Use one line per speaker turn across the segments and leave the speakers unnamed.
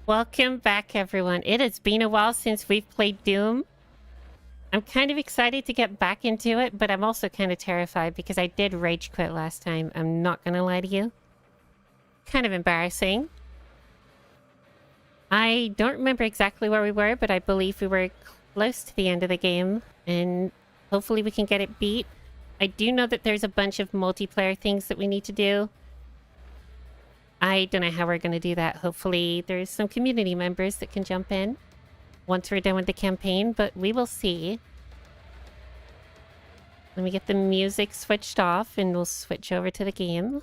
Welcome back, everyone. It has been a while since we've played Doom. I'm kind of excited to get back into it, but I'm also kind of terrified because I did rage quit last time. I'm not gonna lie to you. Kind of embarrassing. I don't remember exactly where we were, but I believe we were close to the end of the game, and hopefully we can get it beat. I do know that there's a bunch of multiplayer things that we need to do. I don't know how we're going to do that. Hopefully there's some community members that can jump in once we're done with the campaign, but we will see. Let me get the music switched off and we'll switch over to the game.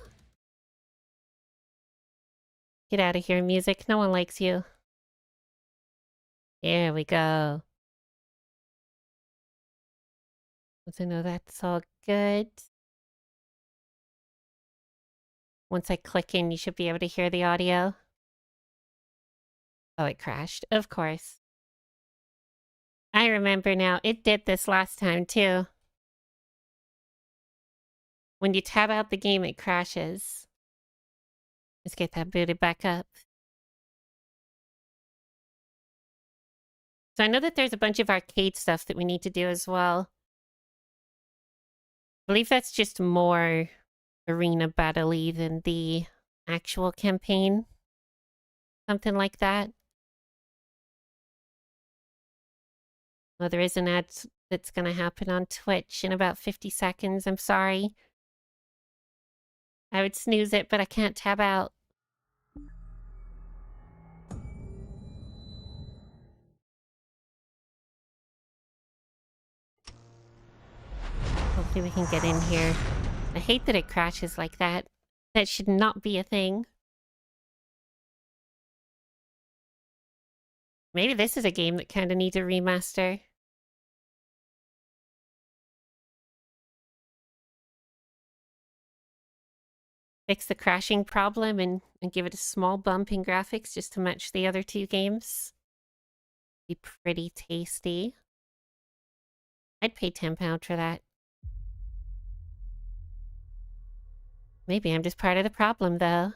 Get out of here, music. No one likes you. There we go. So no, that's all good. Once I click in, you should be able to hear the audio. Oh, it crashed. Of course. I remember now. It did this last time, too. When you tab out the game, it crashes. Let's get that booted back up. So I know that there's a bunch of arcade stuff that we need to do as well. I believe that's just more arena battle-y than the actual campaign. Something like that. Well, there is an ad that's going to happen on Twitch in about 50 seconds. I'm sorry. I would snooze it, but I can't tab out. Hopefully we can get in here. I hate that it crashes like that. That should not be a thing. Maybe this is a game that kind of needs a remaster. Fix the crashing problem and give it a small bump in graphics just to match the other two games. Be pretty tasty. I'd pay £10 for that. Maybe I'm just part of the problem, though.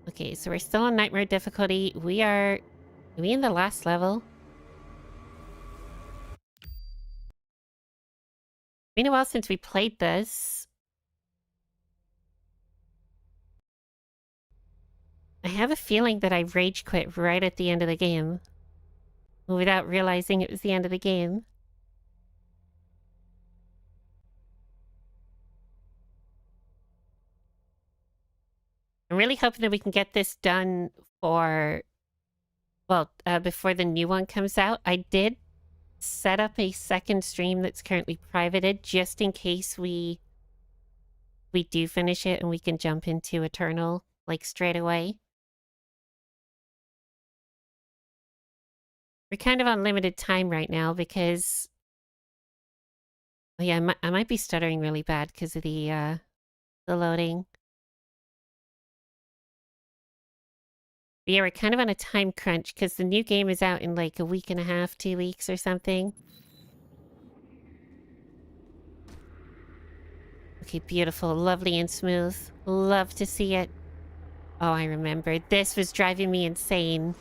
Okay, so we're still on Nightmare difficulty. Are we in the last level? Been a while since we played this. I have a feeling that I rage quit right at the end of the game. Without realizing it was the end of the game. I'm really hoping that we can get this done for, well, before the new one comes out. I did set up a second stream that's currently privated just in case we do finish it and we can jump into Eternal, like, straight away. We're kind of on limited time right now because... Oh yeah, I might be stuttering really bad because of the loading. But yeah, we're kind of on a time crunch because the new game is out in like a week and a half, 2 weeks or something. Okay, beautiful, lovely and smooth. Love to see it. Oh, I remember. This was driving me insane.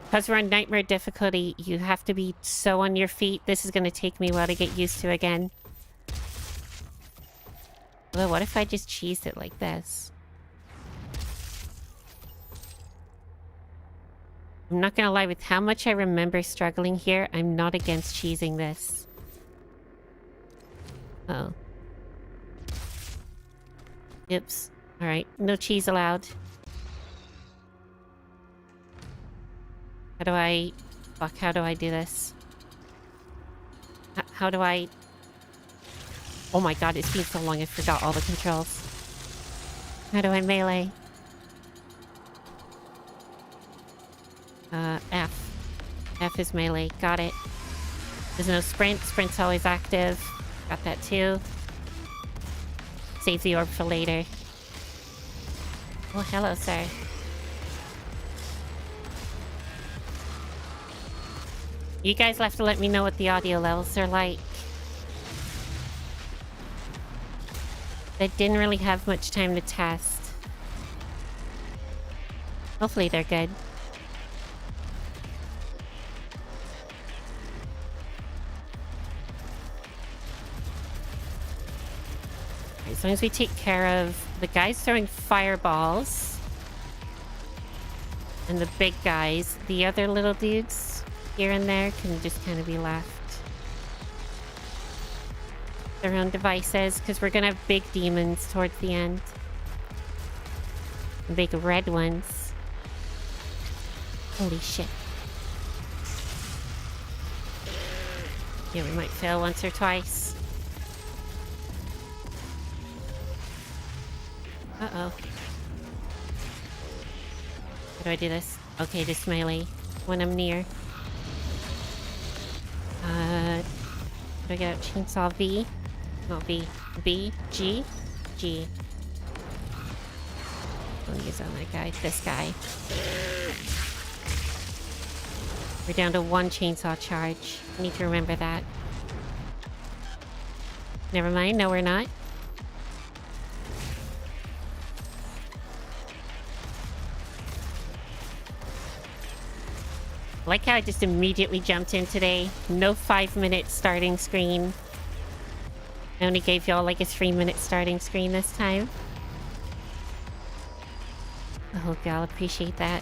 Because we're on Nightmare difficulty, you have to be so on your feet. This is going to take me a while to get used to again. Well, what if I just cheesed it like this? I'm not going to lie, with how much I remember struggling here, I'm not against cheesing this. Oh. Oops. Alright, no cheese allowed. How do I... Fuck, how do I do this? How do I... Oh my god, it's been so long I forgot all the controls. How do I melee? F. F is melee. Got it. There's no sprint. Sprint's always active. Got that too. Save the orb for later. Oh, hello, sir. You guys have to let me know what the audio levels are like. I didn't really have much time to test. Hopefully they're good. Right, as long as we take care of the guys throwing fireballs and the big guys, the other little dudes here and there can just kind of be left their own devices, because we're gonna have big demons towards the end. And big red ones. Holy shit. Yeah, we might fail once or twice. Uh-oh. How do I do this? Okay, just melee when I'm near. Do I get out chainsaw V? Not V. B, G, G. I'll use on that guy. This guy. We're down to 1 chainsaw charge. I need to remember that. Never mind. No, we're not. I like how I just immediately jumped in today. No 5-minute starting screen. I only gave y'all like a 3-minute starting screen this time. Oh, gal, appreciate that.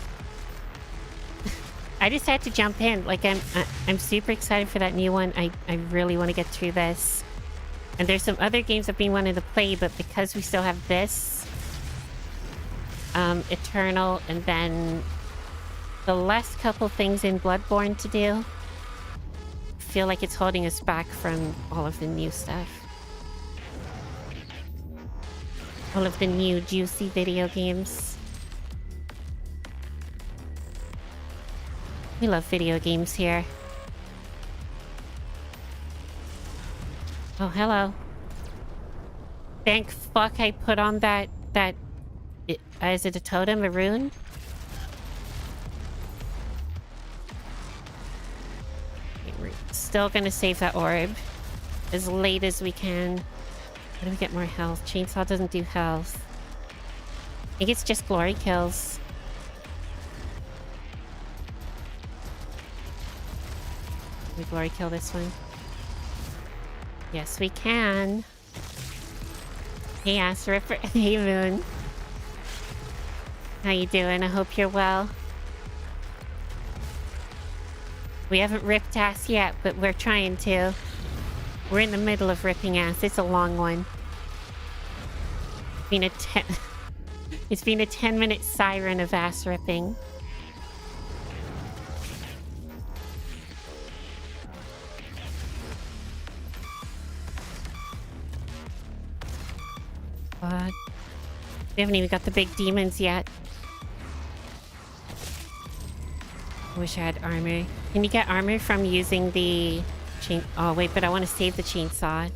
I just had to jump in. Like, I'm super excited for that new one. I really want to get through this. And there's some other games I've been wanting to play, but because we still have this, Eternal, and then the last couple things in Bloodborne to do, I feel like it's holding us back from all of the new stuff. All of the new juicy video games. We love video games here. Oh, hello. Thank fuck I put on that... is it a totem? A rune? We're still gonna save that orb as late as we can. How do we get more health? Chainsaw doesn't do health. I think it's just glory kills. Can we glory kill this one? Yes, we can. Hey, Ass Ripper. Hey, Moon. How you doing? I hope you're well. We haven't ripped ass yet, but we're trying to. We're in the middle of ripping ass. It's a long one. It's been a 10-minute siren of ass ripping. What? We haven't even got the big demons yet. I wish I had armor. Can you get armor from using the chain? Oh, wait, but I want to save the chainsaw.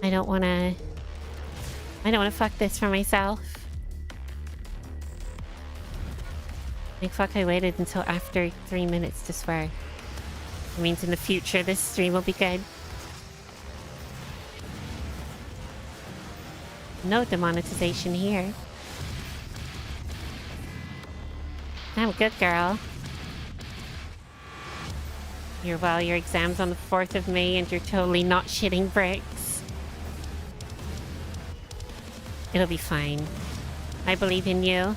I don't want to fuck this for myself. Like, fuck, I waited until after 3 minutes to swear. It means in the future this stream will be good. No demonetization here. I'm a good girl. Well, your exam's on the 4th of May and you're totally not shitting bricks. It'll be fine. I believe in you.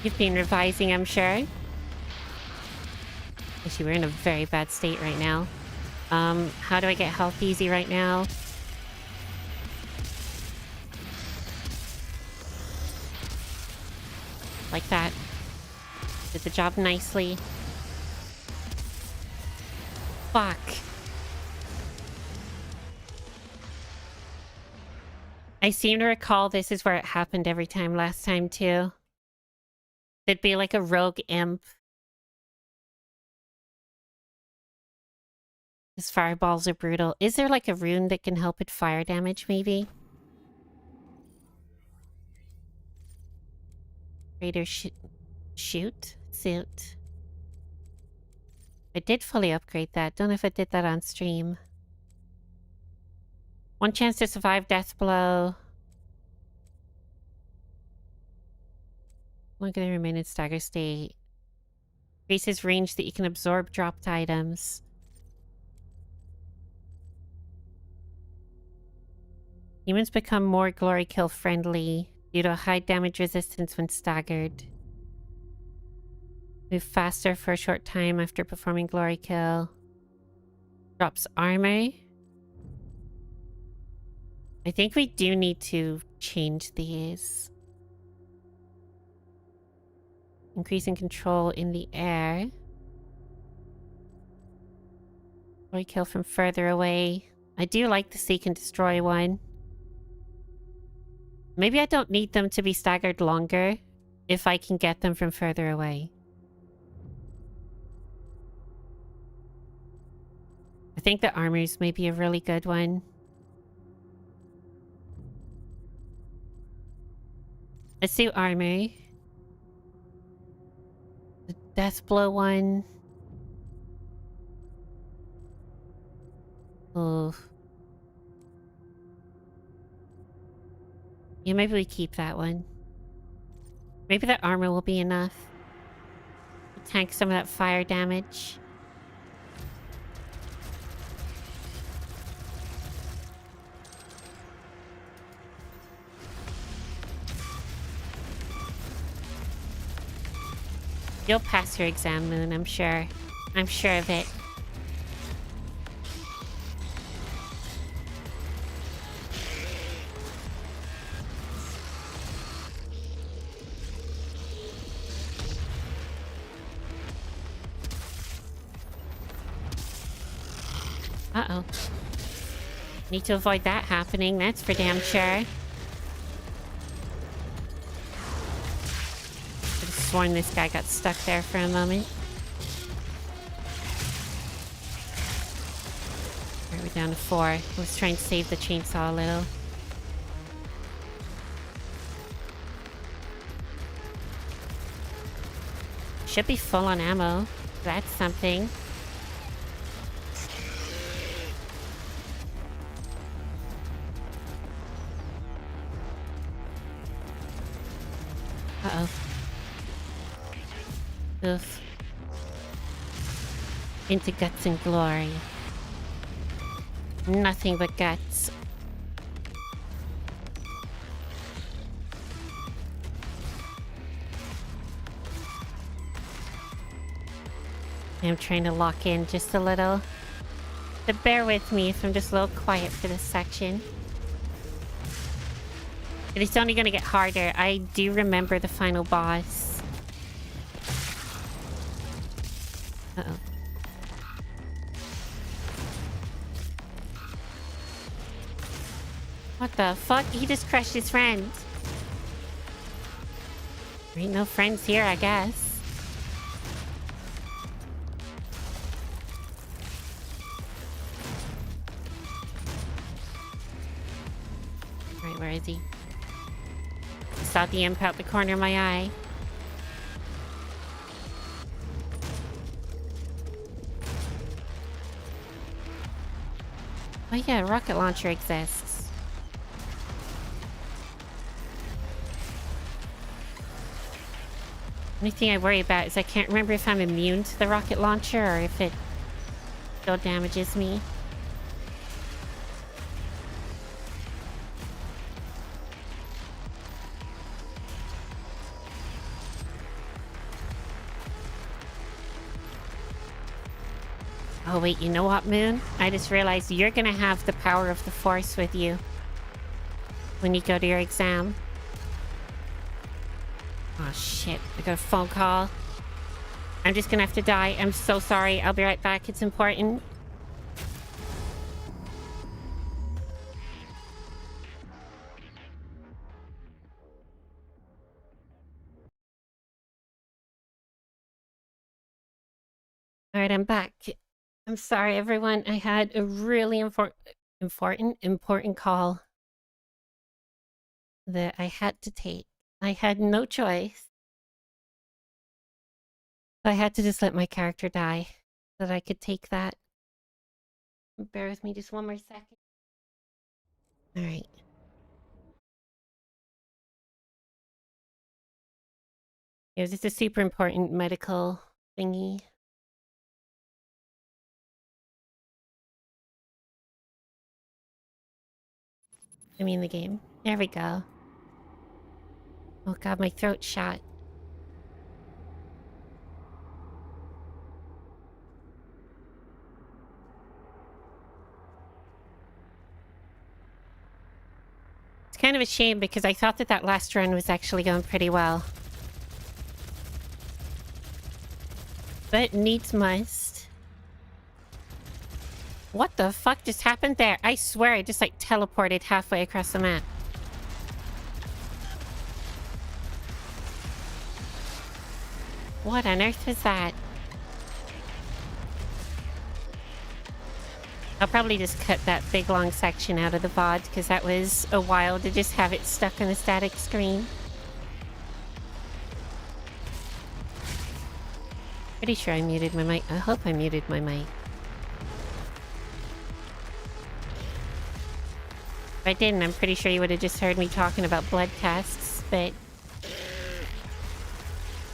You've been revising, I'm sure. Actually, we're in a very bad state right now. How do I get health easy right now? Like that. Did the job nicely. Fuck. I seem to recall this is where it happened every time last time too. There'd be like a rogue imp. His fireballs are brutal. Is there like a rune that can help with fire damage maybe? Raider shoot? Suit. I did fully upgrade that. Don't know if I did that on stream. 1 chance to survive death blow. Longer they remain in stagger state. Increases range that you can absorb dropped items. Humans become more glory kill friendly due to high damage resistance when staggered. Move faster for a short time after performing glory kill. Drops armor. I think we do need to change these. Increasing control in the air. Glory kill from further away. I do like the seek and destroy one. Maybe I don't need them to be staggered longer if I can get them from further away. I think the armors may be a really good one. Let's do armor. The death blow one. Oh. Yeah, maybe we keep that one. Maybe that armor will be enough to tank some of that fire damage. You'll pass your exam, Moon, I'm sure. I'm sure of it. Uh-oh. Need to avoid that happening, that's for damn sure. Could have sworn this guy got stuck there for a moment. Alright, we're down to 4. Let's try and save the chainsaw a little. Should be full on ammo. That's something. Uh-oh. Oof. Into guts and glory. Nothing but guts. I'm trying to lock in just a little. So bear with me if I'm just a little quiet for this section. It is only going to get harder. I do remember the final boss. Uh-oh. What the fuck? He just crushed his friend. There ain't no friends here, I guess. Right, where is he? I saw the imp out the corner of my eye. Oh yeah, a rocket launcher exists. Only thing I worry about is I can't remember if I'm immune to the rocket launcher or if it still damages me. Oh wait, you know what, Moon? I just realized you're gonna have the power of the Force with you when you go to your exam. Oh shit, I got a phone call. I'm just gonna have to die. I'm so sorry. I'll be right back. It's important. Alright, I'm back. I'm sorry, everyone. I had a really important call that I had to take. I had no choice. I had to just let my character die so that I could take that. Bear with me just one more second. Alright. It was just a super important medical thingy. I mean the game. There we go. Oh god, my throat's shot. It's kind of a shame because I thought that that last run was actually going pretty well. But needs must. What the fuck just happened there? I swear I just like teleported halfway across the map. What on earth was that? I'll probably just cut that big long section out of the VOD because that was a while to just have it stuck on a static screen. Pretty sure I muted my mic. I hope I muted my mic. If I didn't, I'm pretty sure you would have just heard me talking about blood tests, but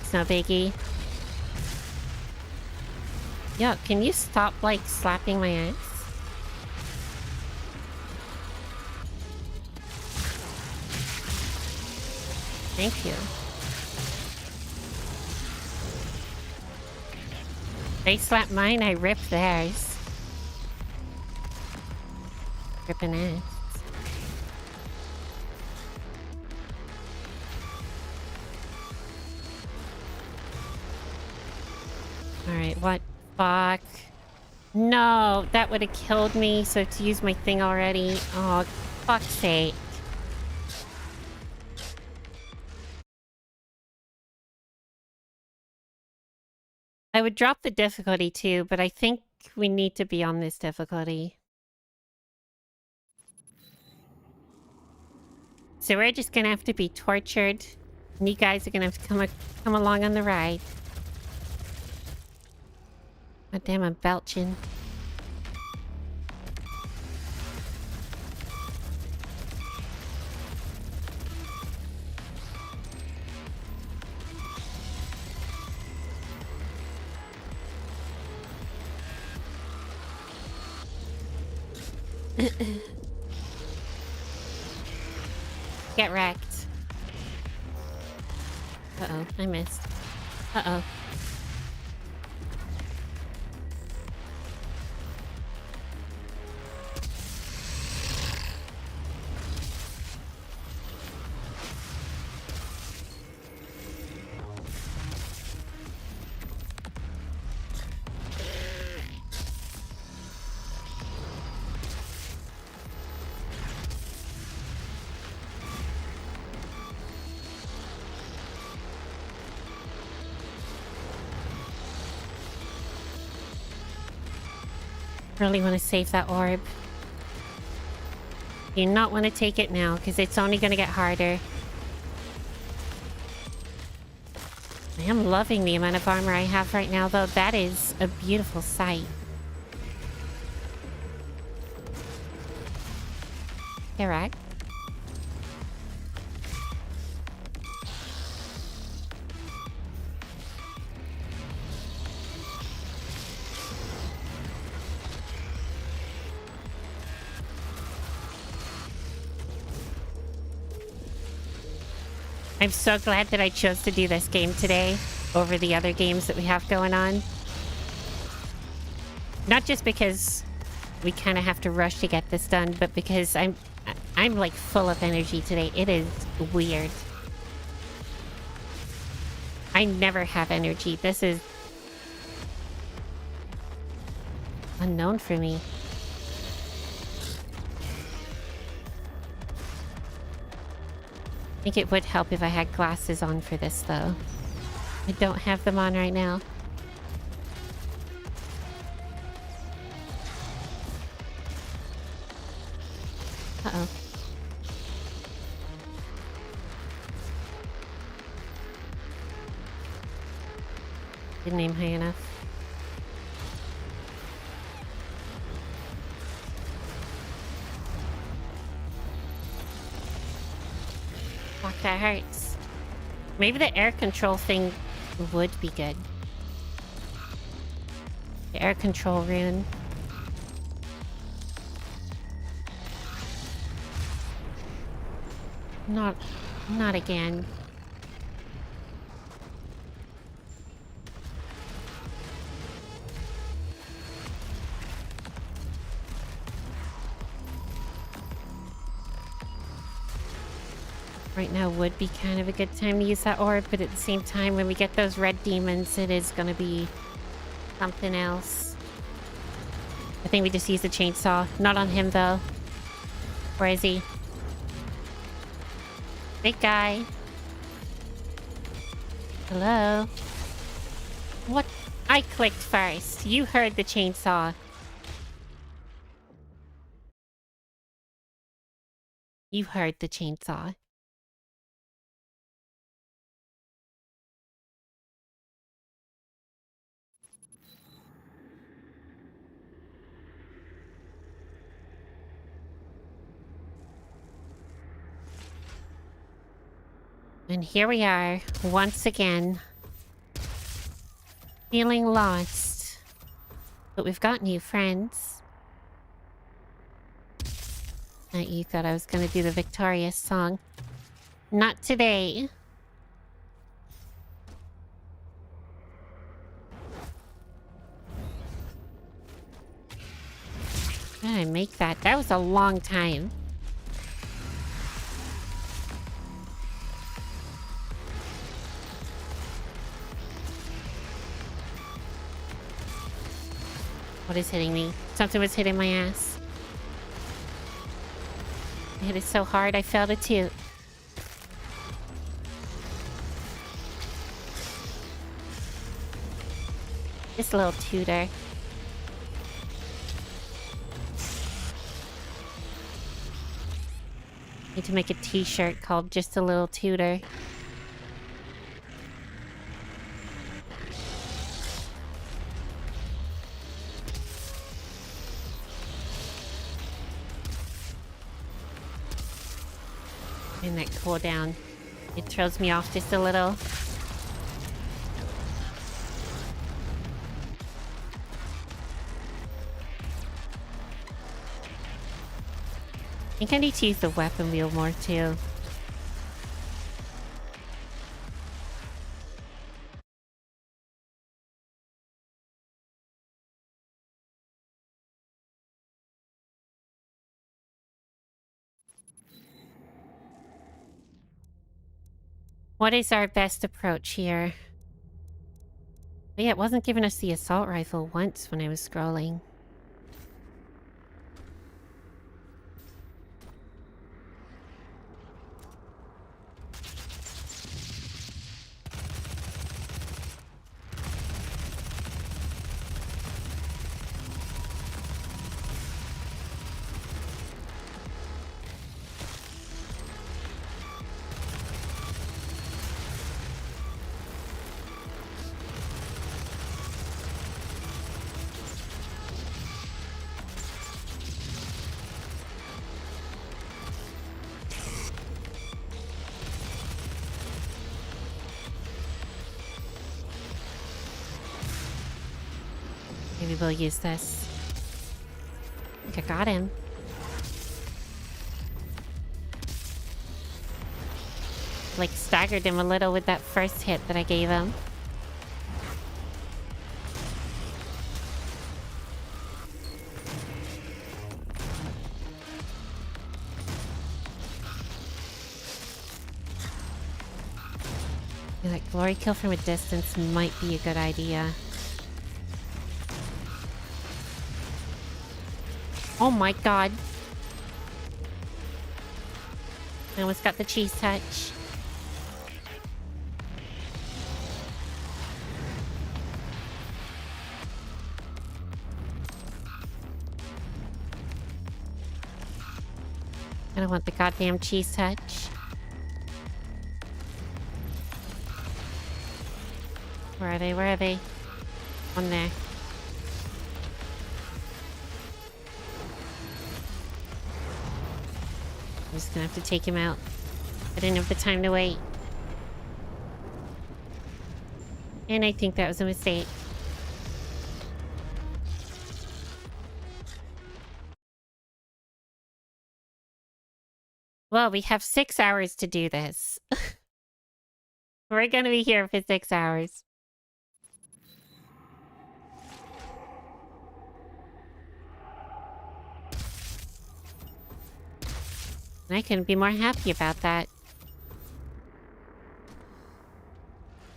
it's no biggie. Yo, can you stop, like, slapping my ass? Thank you. They slap mine, I rip theirs. Ripping ass. Alright, what? Fuck. No, that would have killed me, so to use my thing already. Oh, fuck's sake. I would drop the difficulty too, but I think we need to be on this difficulty. So we're just gonna have to be tortured, and you guys are gonna have to come along on the ride. God damn, I'm belching. Get wrecked. Uh-oh, I missed. Uh-oh. Really want to save that orb. Do not want to take it now because it's only going to get harder. I am loving the amount of armor I have right now, though. That is a beautiful sight. Correct. I'm so glad that I chose to do this game today over the other games that we have going on. Not just because we kind of have to rush to get this done, but because I'm like full of energy today. It is weird. I never have energy. This is unknown for me. I think it would help if I had glasses on for this, though. I don't have them on right now. Uh-oh. Didn't aim high enough. Fuck, that hurts. Maybe the air control thing would be good. The air control rune. Not again. Right now would be kind of a good time to use that orb, but at the same time, when we get those red demons, it is gonna be something else. I think we just use the chainsaw. Not on him, though. Where is he? Big guy. Hello? What? I clicked first. You heard the chainsaw. You heard the chainsaw. And here we are, once again. Feeling lost. But we've got new friends. You thought I was gonna do the Victorious song. Not today. How did I make that? That was a long time. What is hitting me? Something was hitting my ass. I hit it so hard I felt it too. This little tutor. Need to make a t-shirt called Just a Little Tutor. And that cooldown, it throws me off just a little. I think I need to use the weapon wheel more too. What is our best approach here? But yeah, it wasn't giving us the assault rifle once when I was scrolling. Maybe we'll use this. I think I got him. Like, staggered him a little with that first hit that I gave him. Yeah, that glory kill from a distance might be a good idea. Oh my god. I almost got the cheese touch. I don't want the goddamn cheese touch. Where are they? Where are they? One there. I'm just gonna have to take him out. I didn't have the time to wait. And I think that was a mistake. Well, we have 6 hours to do this. We're gonna be here for 6 hours. And I couldn't be more happy about that.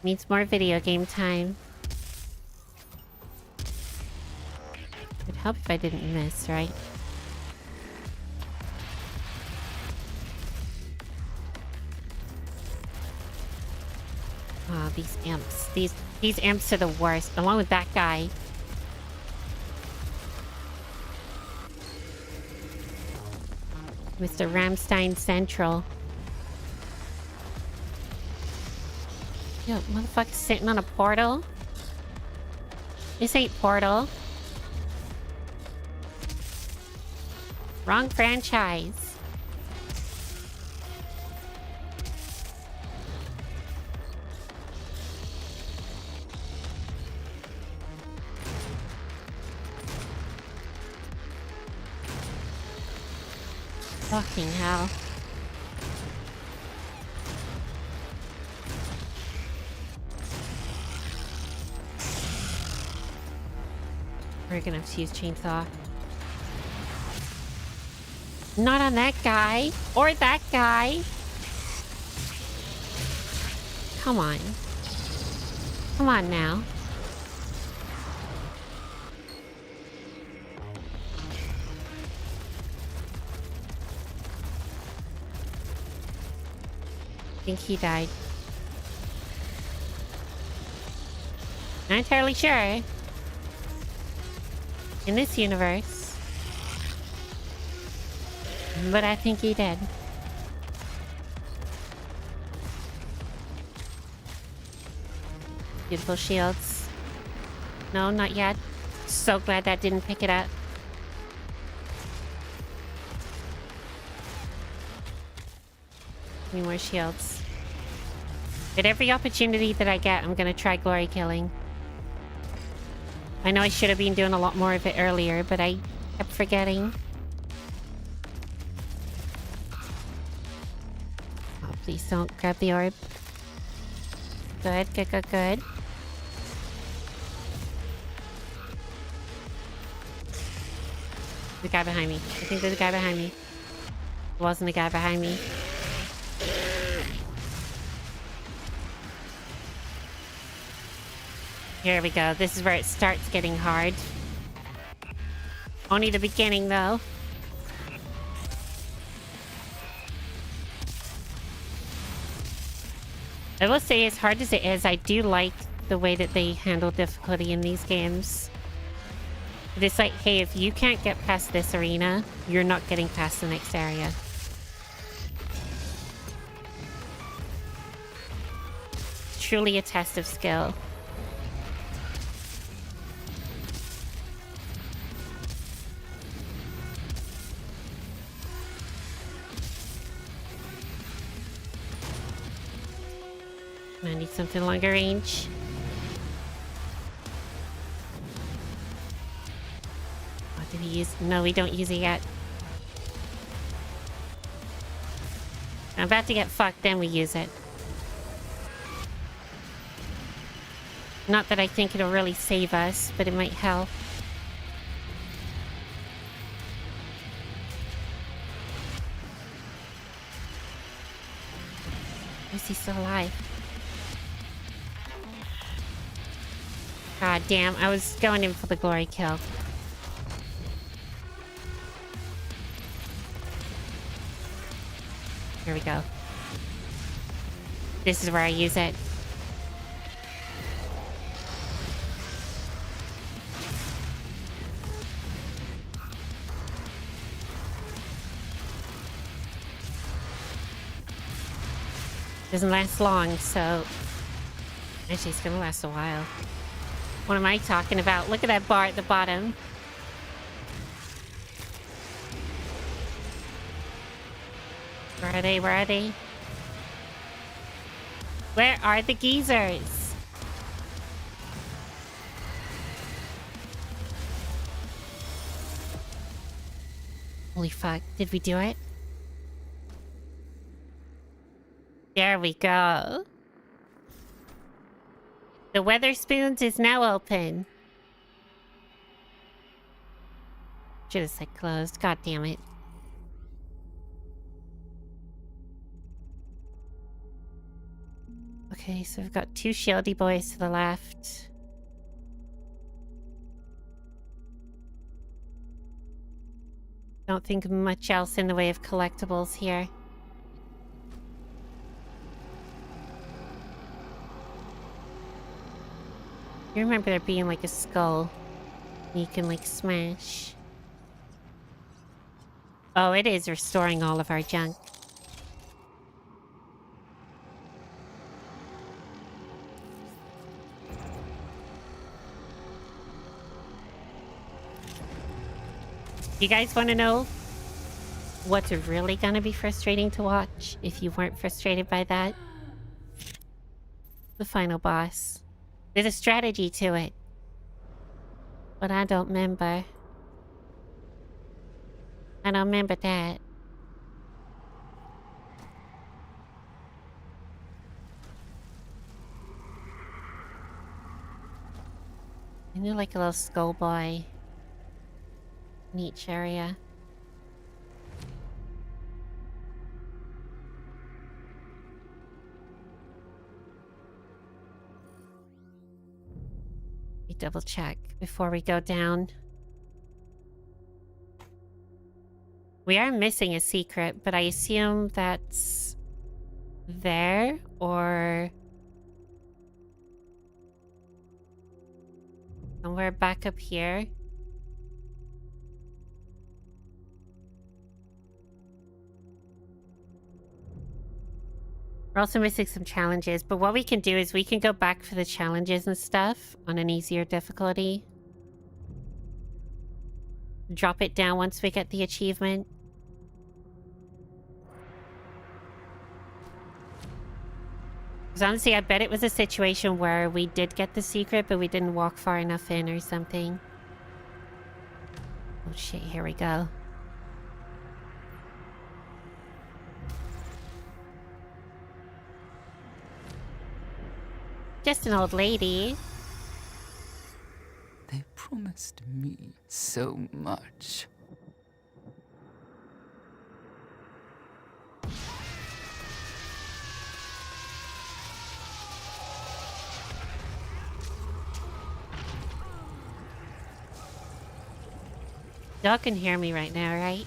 Means more video game time. It'd help if I didn't miss, right? Oh, these imps. These imps are the worst, along with that guy. Mr. Ramstein Central. Yo, motherfucker's sitting on a portal? This ain't Portal. Wrong franchise. Fucking hell. We're gonna have to use chainsaw. Not on that guy. Or that guy. Come on. Come on now. I think he died. Not entirely sure. In this universe. But I think he did. Beautiful shields. No, not yet. So glad that didn't pick it up. Need more shields. At every opportunity that I get, I'm gonna try glory killing. I know I should have been doing a lot more of it earlier, but I kept forgetting. Oh, please don't grab the orb. Good, good, good, good. The guy behind me. I think there's a guy behind me. There wasn't a guy behind me. Here we go. This is where it starts getting hard. Only the beginning, though. I will say, as hard as it is, I do like the way that they handle difficulty in these games. It's like, hey, if you can't get past this arena, you're not getting past the next area. It's truly a test of skill. I need something longer range. What did we use? No, we don't use it yet. I'm about to get fucked, then we use it. Not that I think it'll really save us, but it might help. Is he still alive? God damn, I was going in for the glory kill. Here we go. This is where I use it. Doesn't last long, so... Actually, it's gonna last a while. What am I talking about? Look at that bar at the bottom. Where are they? Where are they? Where are the geezers? Holy fuck. Did we do it? There we go. The Weatherspoons is now open. Should have said closed. God damn it. Okay, so we've got 2 shieldy boys to the left. Don't think much else in the way of collectibles here. You remember there being like a skull you can like smash. Oh, it is restoring all of our junk. You guys want to know what's really gonna be frustrating to watch if you weren't frustrated by that? The final boss. There's a strategy to it, but I don't remember. I don't remember that. And they're like a little skull boy in each area. We double check before we go down. We are missing a secret, but I assume that's there or somewhere back up here. We're also missing some challenges, but what we can do is we can go back for the challenges and stuff on an easier difficulty. Drop it down once we get the achievement. Because honestly, I bet it was a situation where we did get the secret, but we didn't walk far enough in or something. Oh shit, here we go. Just an old lady.
They promised me so much.
Y'all can hear me right now, right?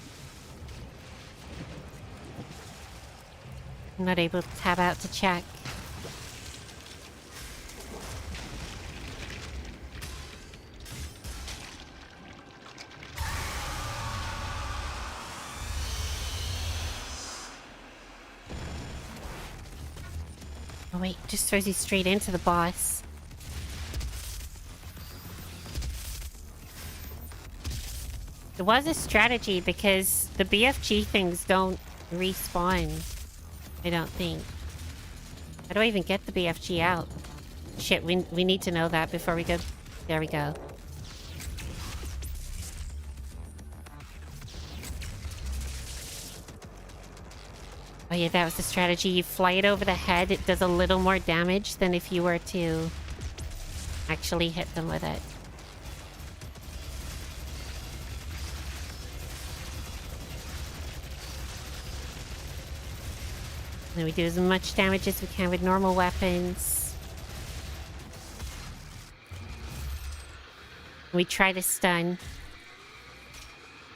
I'm not able to tab out to check. Oh wait, just throws you straight into the boss. It was a strategy because the BFG things don't respawn, I don't think. How do I even get the BFG out? Shit, we need to know that before we go. There we go. Oh yeah, that was the strategy. You fly it over the head, it does a little more damage than if you were to actually hit them with it. And then we do as much damage as we can with normal weapons. We try to stun.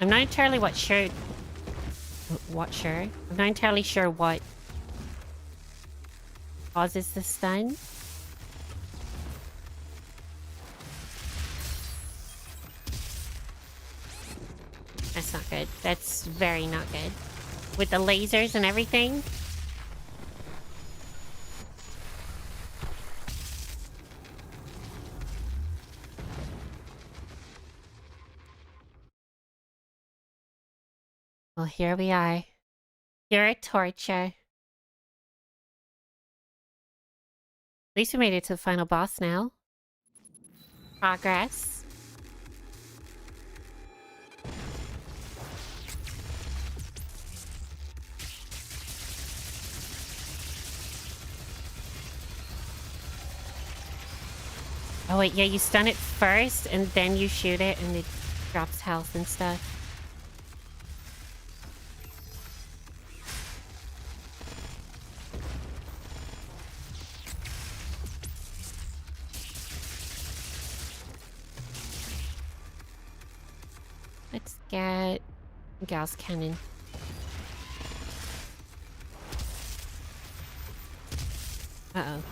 I'm not entirely sure. I'm not entirely sure what causes the stun. That's not good. That's very not good. With the lasers and everything. Well, here we are. Pure torture. At least we made it to the final boss now. Progress. Oh wait, yeah, you stun it first and then you shoot it and it drops health and stuff. Let's get Gauss Cannon. Uh-oh.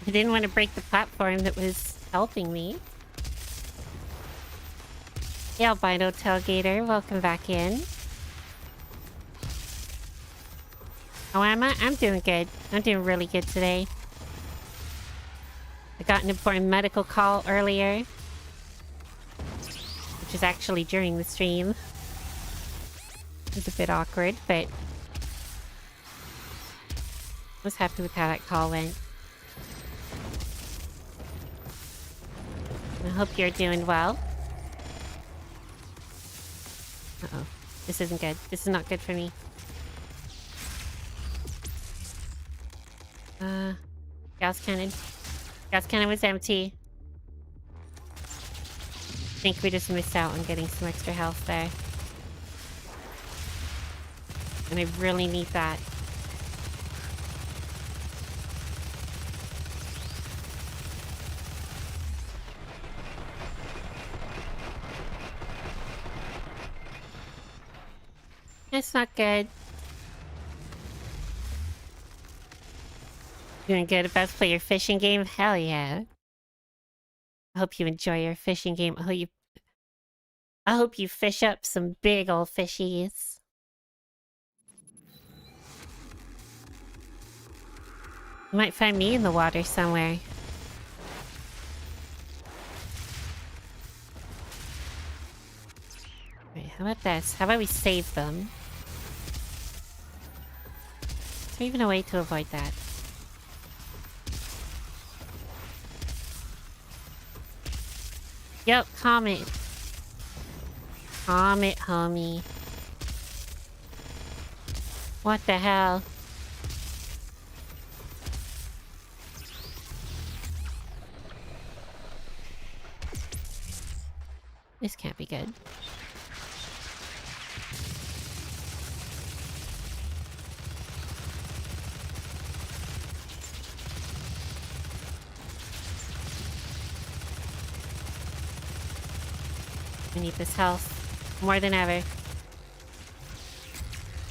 I didn't want to break the platform that was helping me. Hey, Albino Tailgater, welcome back in. How am I? I'm doing good. I'm doing really good today. I got an important medical call earlier, which is actually during the stream. It was a bit awkward, but I was happy with how that call went. I hope you're doing well. Uh-oh. This isn't good. This is not good for me. Gas cannon. Gas cannon was empty. I think we just missed out on getting some extra health there. And I really need that. That's not good. Doing good about to play your fishing game? Hell yeah. I hope you enjoy your fishing game. I hope you fish up some big old fishies. You might find me in the water somewhere. Wait, how about this? How about we save them? Is there even a way to avoid that? Yep, comment. Comment, homie. What the hell? This can't be good. We need this health more than ever.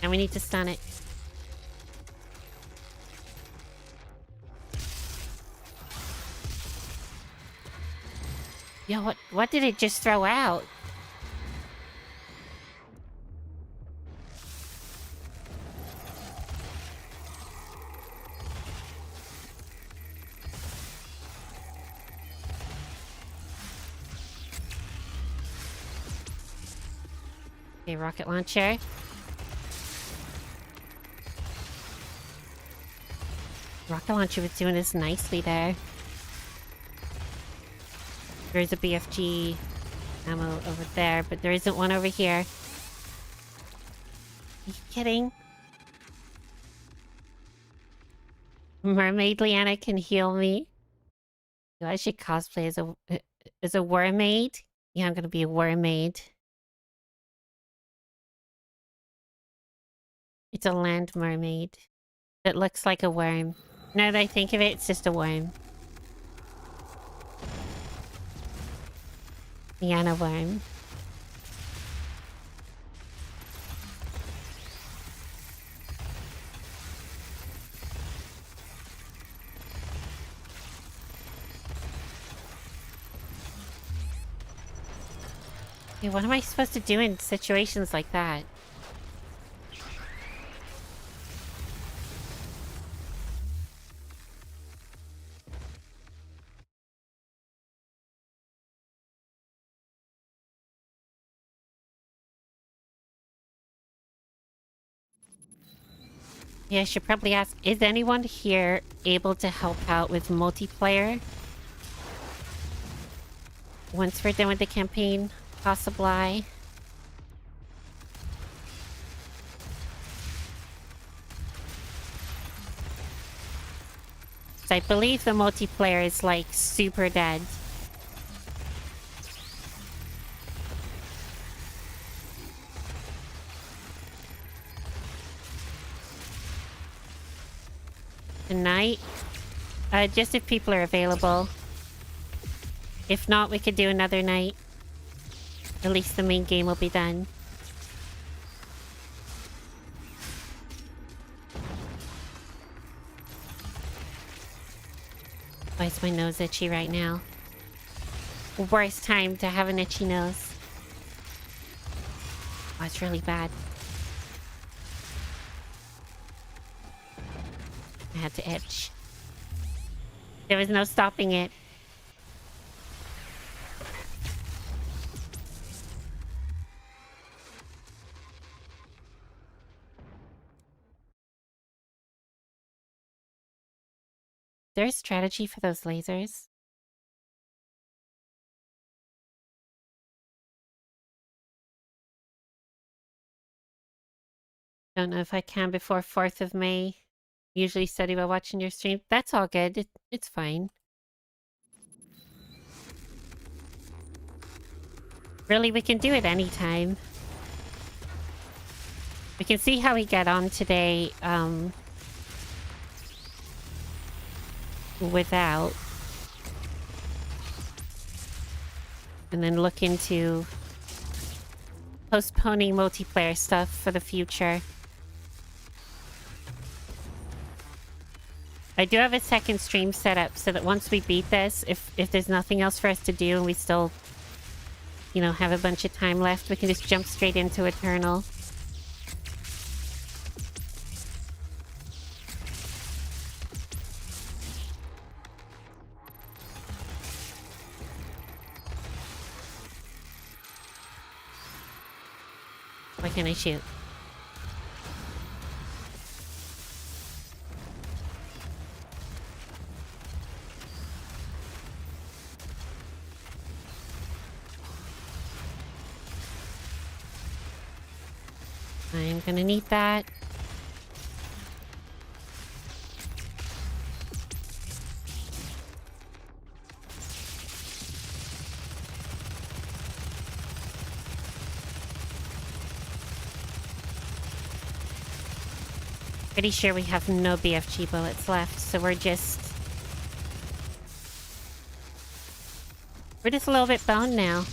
And we need to stun it. Yo, what did it just throw out? Okay, rocket launcher. Rocket launcher was doing this nicely there. There's a BFG ammo over there, but there isn't one over here. Are you kidding? Mermaid Liana can heal me. Yo, I should cosplay as a mermaid. Yeah, I'm gonna be a mermaid. It's a land mermaid that looks like a worm. Now that I think of it, it's just a worm. Liana worm. Okay, what am I supposed to do in situations like that? Yeah, I should probably ask, is anyone here able to help out with multiplayer? Once we're done with the campaign, possibly. I believe the multiplayer is like super dead. Tonight? Just if people are available. If not, we could do another night. At least the main game will be done. Why is my nose itchy right now? Worst time to have an itchy nose. Oh, it's really bad. I had to itch. There was no stopping it. Is there a strategy for those lasers? Don't know if I can before 4th of May. Usually study while watching your stream. That's all good. It's fine. Really, we can do it anytime. We can see how we get on today, without. And then look into postponing multiplayer stuff for the future. I do have a second stream set up so that once we beat this, if there's nothing else for us to do and we still, you know, have a bunch of time left, we can just jump straight into Eternal. Why can't I shoot? I'm gonna need that. Pretty sure we have no BFG bullets left, so we're just a little bit boned now.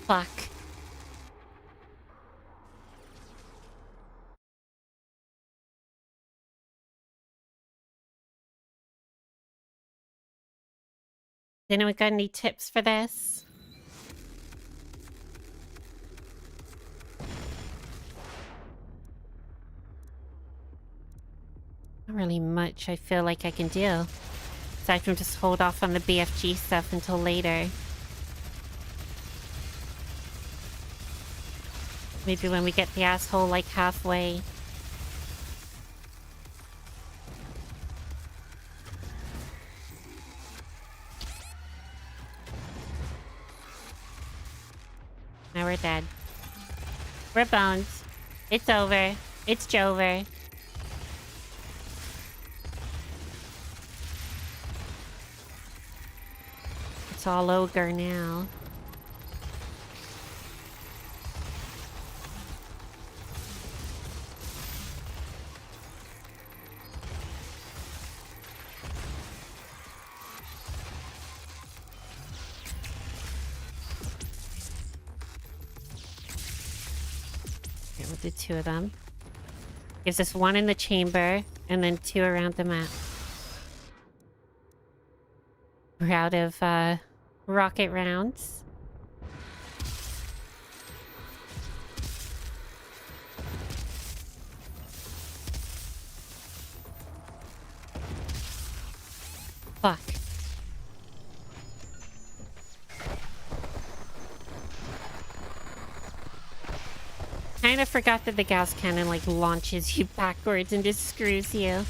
Fuck. Anyone got any tips for this? Not really much I feel like I can do. Aside from just hold off on the BFG stuff until later. Maybe when we get the asshole like halfway. Now we're dead. We're boned. It's over. It's Jover. It's all ogre now. Okay, we'll do 2 of them. Gives us 1 in the chamber, and then 2 around the map. We're out of, rocket rounds. Fuck. Kinda forgot that the Gauss cannon, like, launches you backwards and just screws you.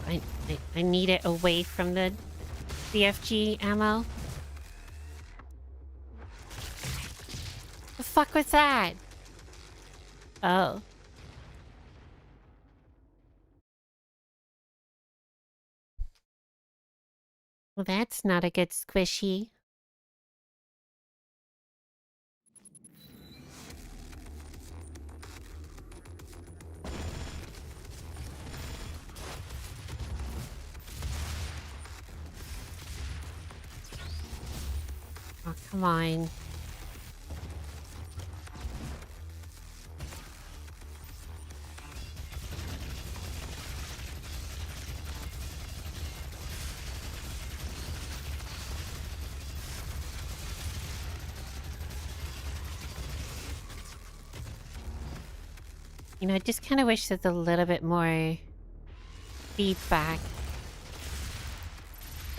I need it away from the CFG ammo. The fuck was that? Oh. Well, that's not a good squishy. Oh, come on. You know, I just kind of wish there's a little bit more feedback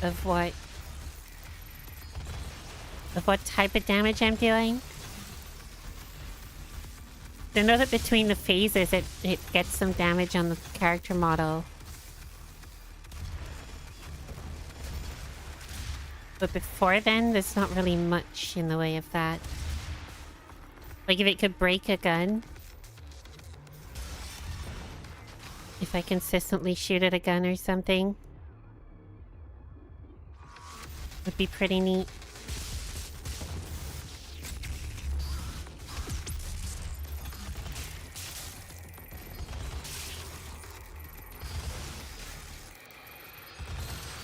of what type of damage I'm doing. I know that between the phases it gets some damage on the character model. But before then, there's not really much in the way of that. Like if it could break a gun. If I consistently shoot at a gun or something. Would be pretty neat.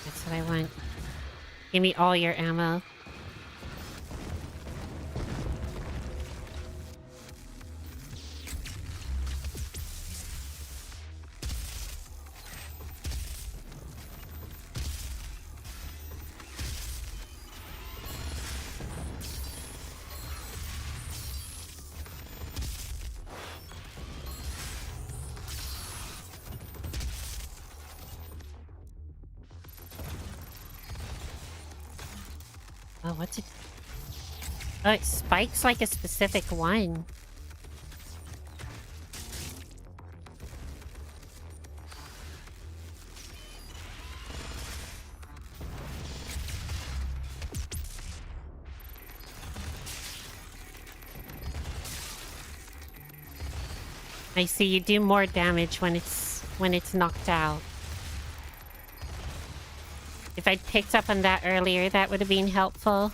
That's what I want. Give me all your ammo. Oh, what's it? Oh, it spikes like a specific one. I see, you do more damage when it's knocked out. If I'd picked up on that earlier, that would have been helpful.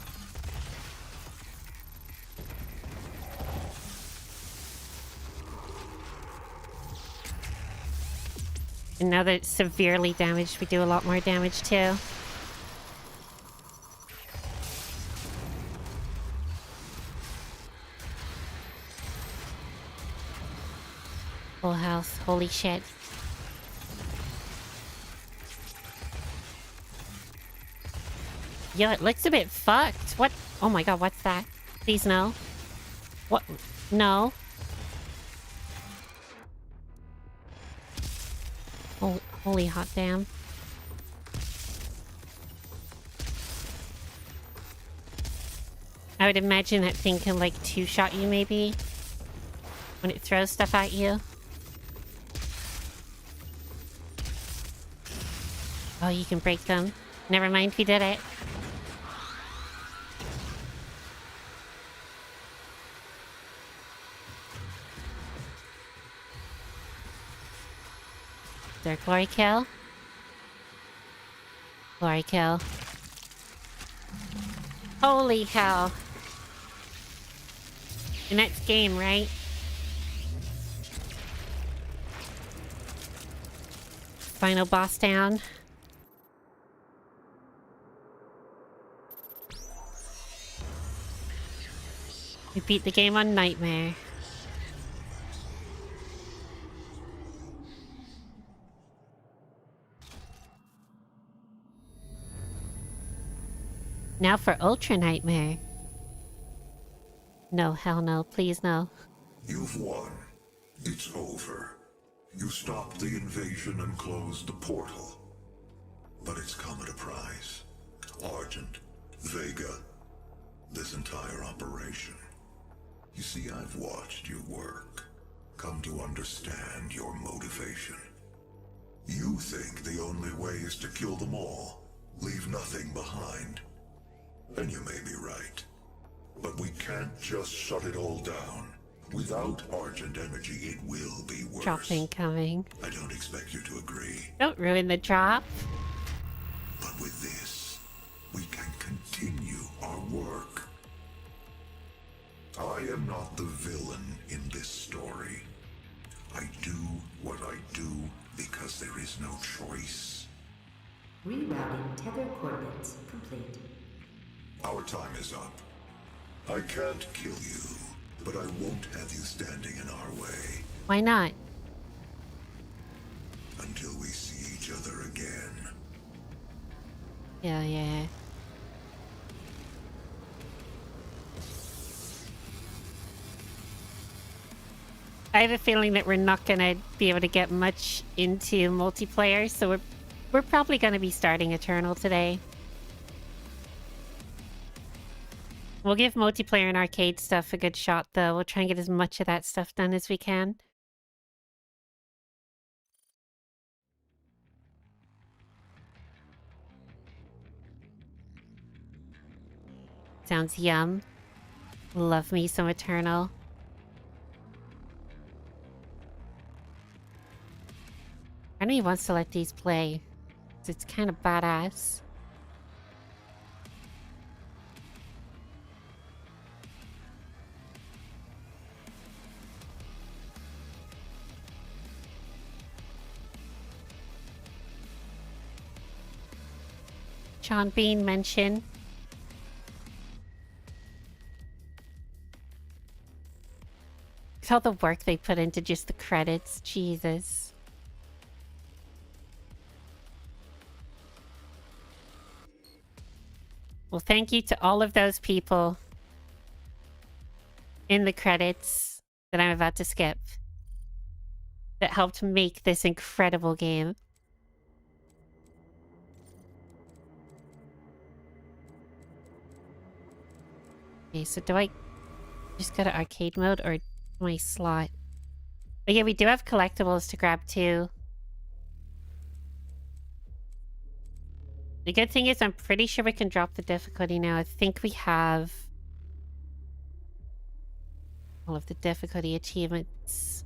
And now that it's severely damaged, we do a lot more damage too. Full health, holy shit. Yeah, it looks a bit fucked. What? Oh my god, what's that? Please no. What? No. Holy hot damn. I would imagine that thing can like two-shot you maybe. When it throws stuff at you. Oh, you can break them. Never mind, we did it. Is there a glory kill? Glory kill. Holy hell. And that's game, right? Final boss down. We beat the game on Nightmare. Now for Ultra Nightmare. No, hell no, please no.
You've won. It's over. You stopped the invasion and closed the portal. But it's come at a price. Argent, Vega, this entire operation. You see, I've watched you work. Come to understand your motivation. You think the only way is to kill them all, leave nothing behind. And you may be right. But we can't just shut it all down. Without Argent energy, it will be worse.
Drop incoming.
I don't expect you to agree.
Don't ruin the drop.
But with this, we can continue our work. I am not the villain in this story. I do what I do because there is no choice.
Rerouting tether coordinates complete.
Our time is up. I can't kill you, but I won't have you standing in our way
Why not?
until we see each other again.
Hell yeah. I have a feeling that we're not gonna be able to get much into multiplayer, so we're probably gonna be starting Eternal today. We'll give multiplayer and arcade stuff a good shot, though. We'll try and get as much of that stuff done as we can. Sounds yum. Love me some Eternal. I know he wants to let these play. It's kind of badass. Sean Bean mention. Look at all the work they put into just the credits. Jesus. Well, thank you to all of those people in the credits that I'm about to skip that helped make this incredible game. Okay, so do I just go to arcade mode or my slot? But yeah, we do have collectibles to grab too. The good thing is I'm pretty sure we can drop the difficulty now. I think we have all of the difficulty achievements.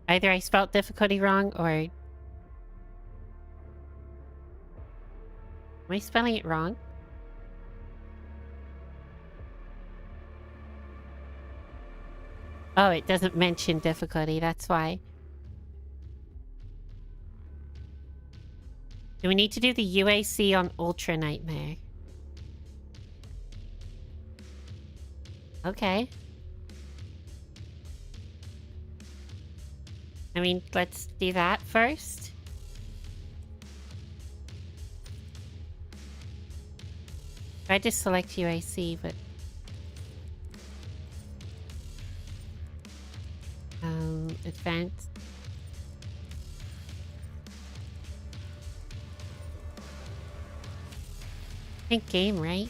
Either I spelled difficulty wrong or... Am I spelling it wrong? Oh, it doesn't mention difficulty, that's why. Do we need to do the UAC on Ultra Nightmare? Okay. I mean, let's do that first. I just select UAC, but... advanced. I think game, right?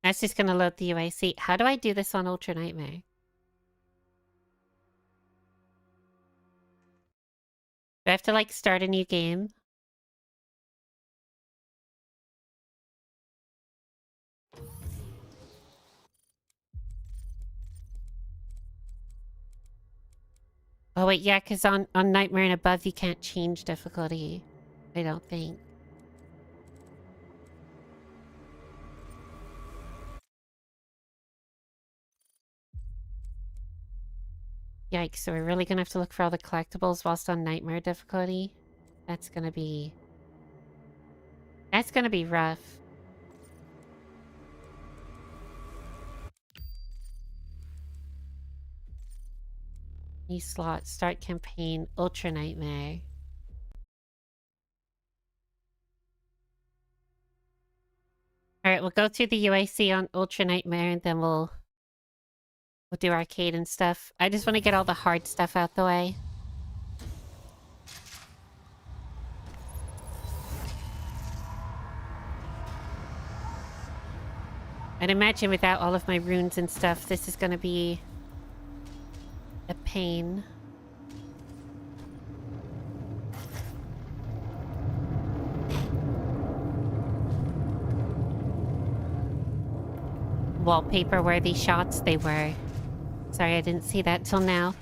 That's just gonna load the UAC. How do I do this on Ultra Nightmare? Do I have to, like, start a new game? Oh, wait, yeah, because on Nightmare and above, you can't change difficulty. I don't think. Yikes, so we're really gonna have to look for all the collectibles whilst on Nightmare difficulty? That's gonna be rough. New slot, start campaign, Ultra Nightmare. Alright, we'll go through the UAC on Ultra Nightmare and then we'll do arcade and stuff. I just want to get all the hard stuff out the way. I'd imagine without all of my runes and stuff, this is going to be a pain. Wallpaper-worthy shots they were. Sorry, I didn't see that till now.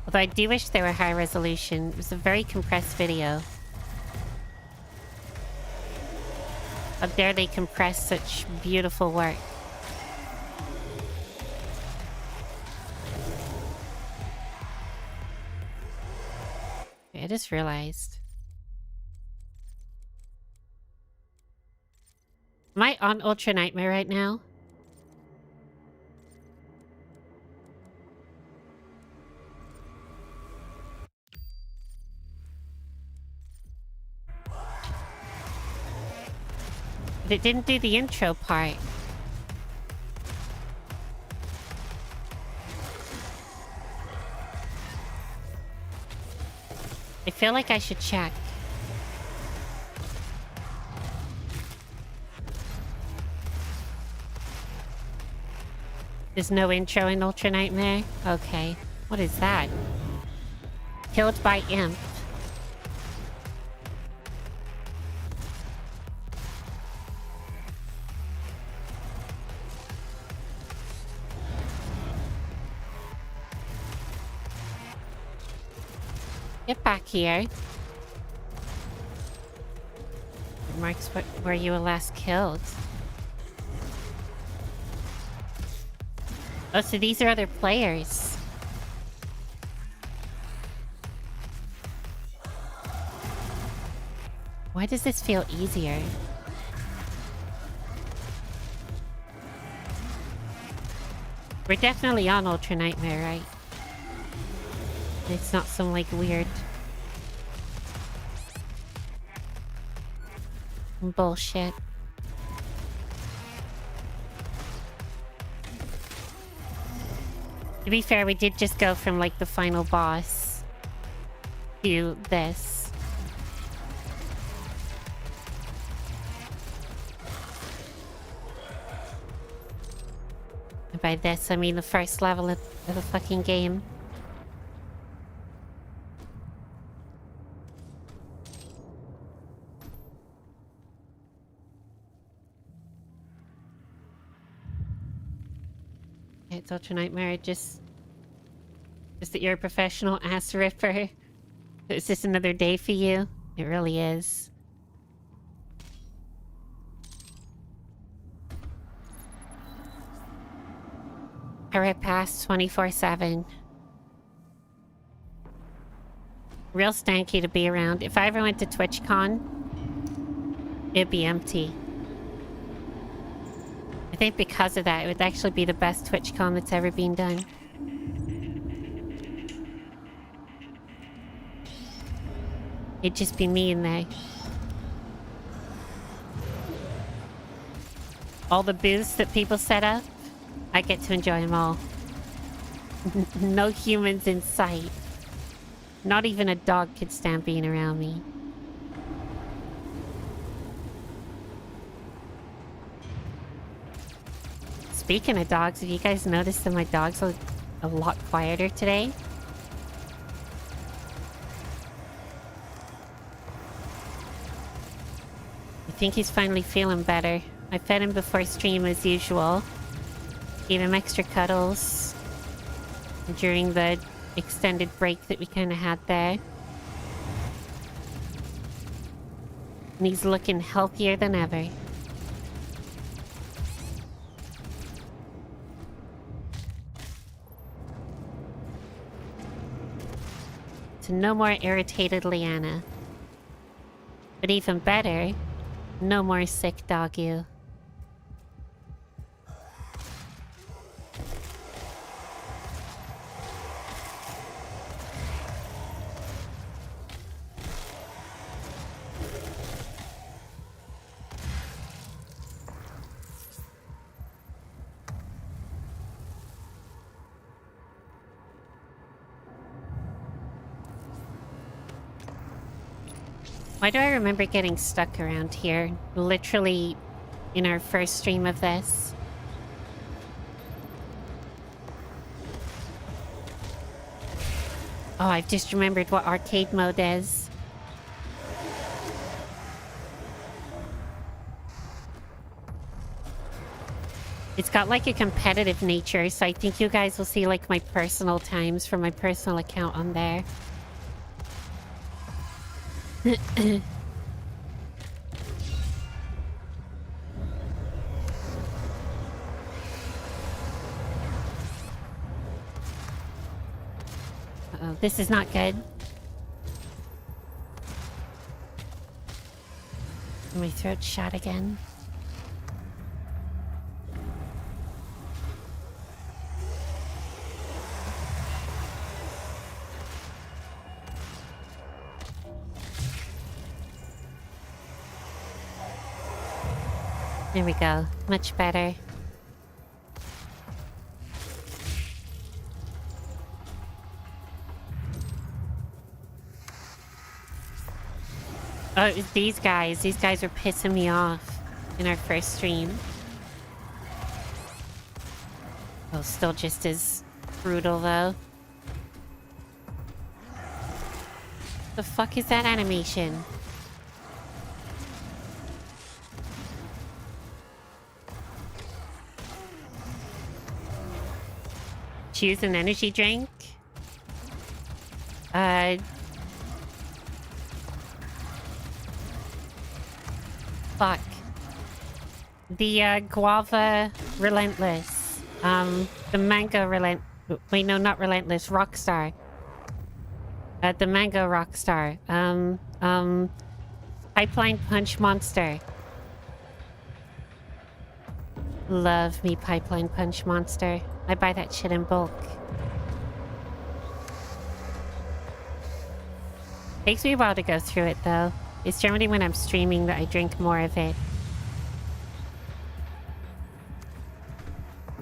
Although I do wish they were high resolution. It was a very compressed video. How dare they compress such beautiful work? I just realized. Am I on Ultra Nightmare right now? But it didn't do the intro part. I feel like I should check. There's no intro in Ultra Nightmare? Okay. What is that? Killed by Imp. Get back here. It marks where you were last killed. Oh, so these are other players. Why does this feel easier? We're definitely on Ultra Nightmare, right? It's not some, like, weird bullshit. To be fair, we did just go from, like, the final boss to this. And by this, I mean the first level of the fucking game. It's Ultra Nightmare, just that you're a professional ass ripper. It's just another day for you. It really is. I rip past 24/7. Real stanky to be around. If I ever went to TwitchCon, it'd be empty. I think because of that, it would actually be the best TwitchCon that's ever been done. It'd just be me in there. All the booths that people set up, I get to enjoy them all. No humans in sight. Not even a dog could stand being around me. Speaking of dogs, have you guys noticed that my dogs are a lot quieter today? I think he's finally feeling better. I fed him before stream as usual. Gave him extra cuddles during the extended break that we kind of had there. And he's looking healthier than ever. So no more irritated Liana. But even better, no more sick doggy. Why do I remember getting stuck around here? Literally in our first stream of this. Oh, I've just remembered what arcade mode is. It's got like a competitive nature, so I think you guys will see like my personal times from my personal account on there. Uh-oh, this is not good. My throat's shot again. There we go. Much better. Oh, it was these guys. These guys were pissing me off in our first stream. Oh, still just as brutal though. The fuck is that animation? Choose an energy drink. Fuck. The guava relentless. The mango wait, no, not relentless. Rockstar. The mango rockstar. Pipeline punch monster. Love me pipeline punch monster. I buy that shit in bulk. Takes me a while to go through it though. It's generally when I'm streaming that I drink more of it.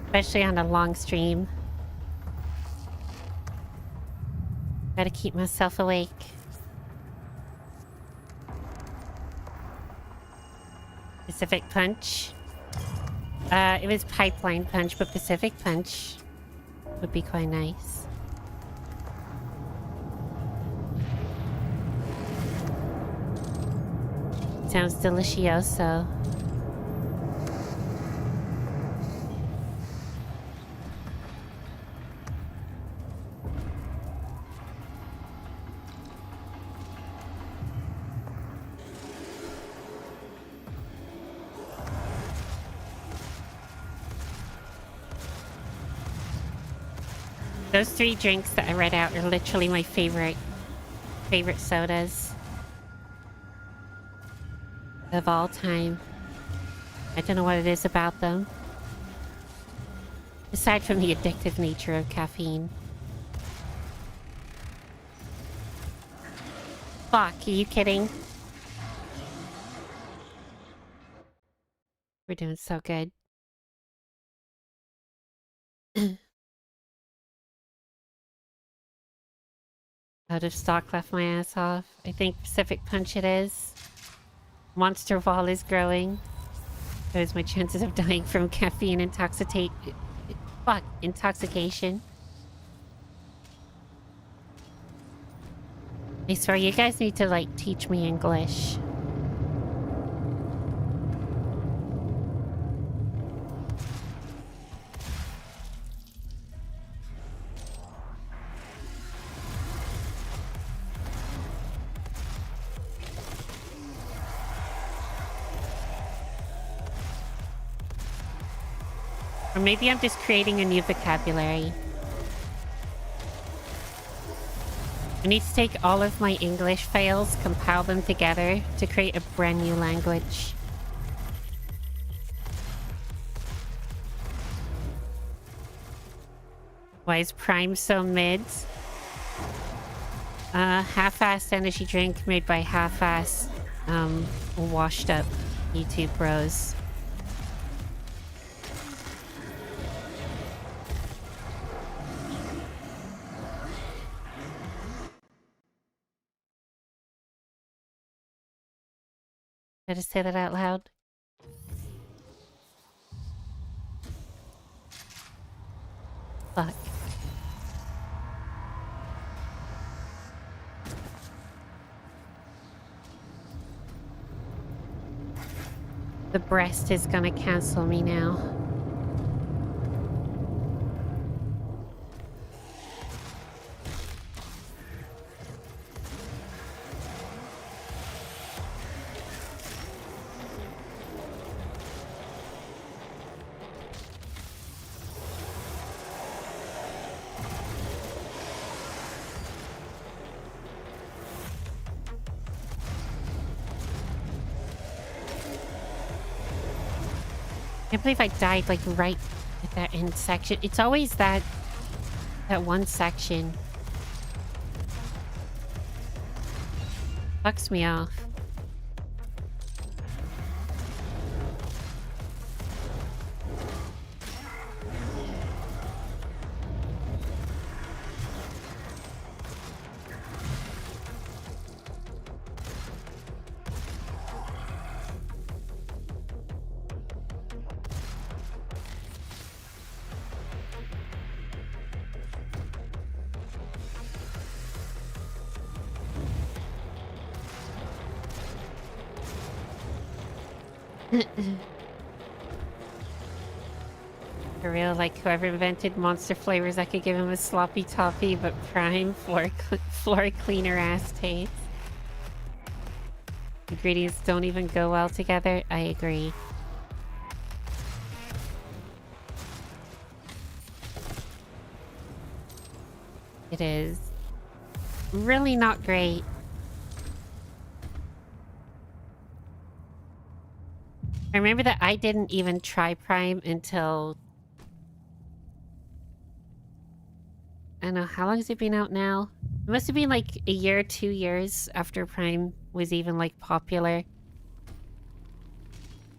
Especially on a long stream. Gotta keep myself awake. Pacific Punch. It was Pipeline Punch, but Pacific Punch would be quite nice. Sounds delicioso. Those 3 drinks that I read out are literally my favorite sodas of all time. I don't know what it is about them. Aside from the addictive nature of caffeine. Fuck, are you kidding? We're doing so good. Out of stock, left my ass off. I think Pacific Punch it is. Monster Wall is growing. There's my chances of dying from caffeine intoxication. I swear, you guys need to, like, teach me English. Or maybe I'm just creating a new vocabulary. I need to take all of my English files, compile them together to create a brand new language. Why is Prime so mid? Half-assed energy drink made by half-assed, washed up YouTube bros. I just say that out loud. Fuck. The breast is gonna cancel me now. I can't believe I died like right at that end section. It's always that one section. Fucks me off. For real, like whoever invented monster flavors, I could give him a sloppy toffee, but prime floor cleaner ass taste. Ingredients don't even go well together. I agree. It is really not great. I remember that I didn't even try Prime until... I don't know, how long has it been out now? It must have been like a year, 2 years after Prime was even like popular.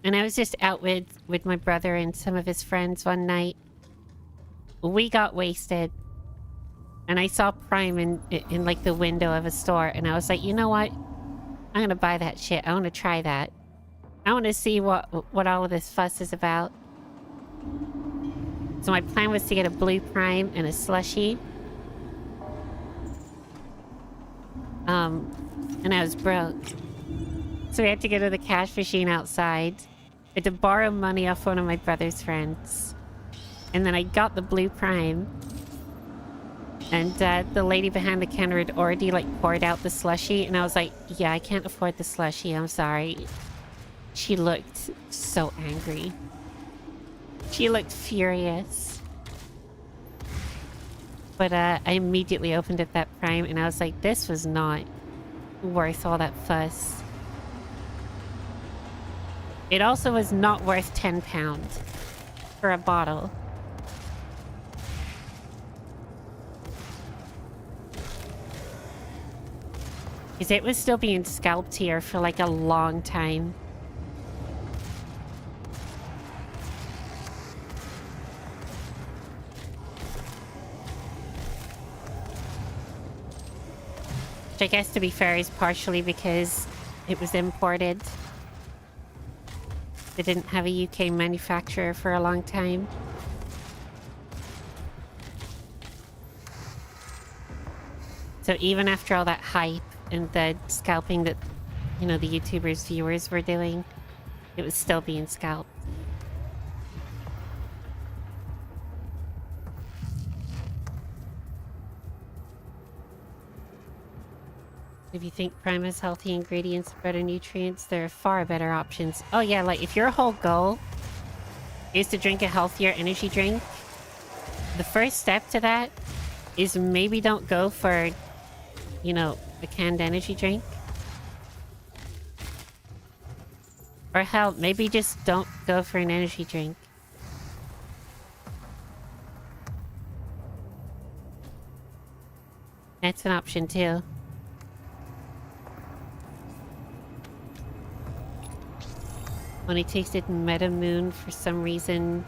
And I was just out with my brother and some of his friends one night. We got wasted. And I saw Prime in like the window of a store. And I was like, you know what? I'm gonna buy that shit. I want to try that. I want to see what all of this fuss is about. So my plan was to get a blue Prime and a slushie. And I was broke. So we had to go to the cash machine outside. I had to borrow money off one of my brother's friends. And then I got the blue Prime. And the lady behind the counter had already like poured out the slushie. And I was like, yeah, I can't afford the slushie. I'm sorry. She looked so angry. She looked furious. But I immediately opened up that Prime and I was like, this was not worth all that fuss. It also was not worth £10 for a bottle. Because it was still being scalped here for like a long time. Which I guess, to be fair, is partially because it was imported. They didn't have a UK manufacturer for a long time. So even after all that hype and the scalping that, you know, the YouTubers' viewers were doing, it was still being scalped. If you think Prime has healthy ingredients and better nutrients, there are far better options. Oh yeah, like if your whole goal is to drink a healthier energy drink, the first step to that is maybe don't go for, you know, a canned energy drink. Or hell, maybe just don't go for an energy drink. That's an option too. When I tasted Meta Moon, for some reason,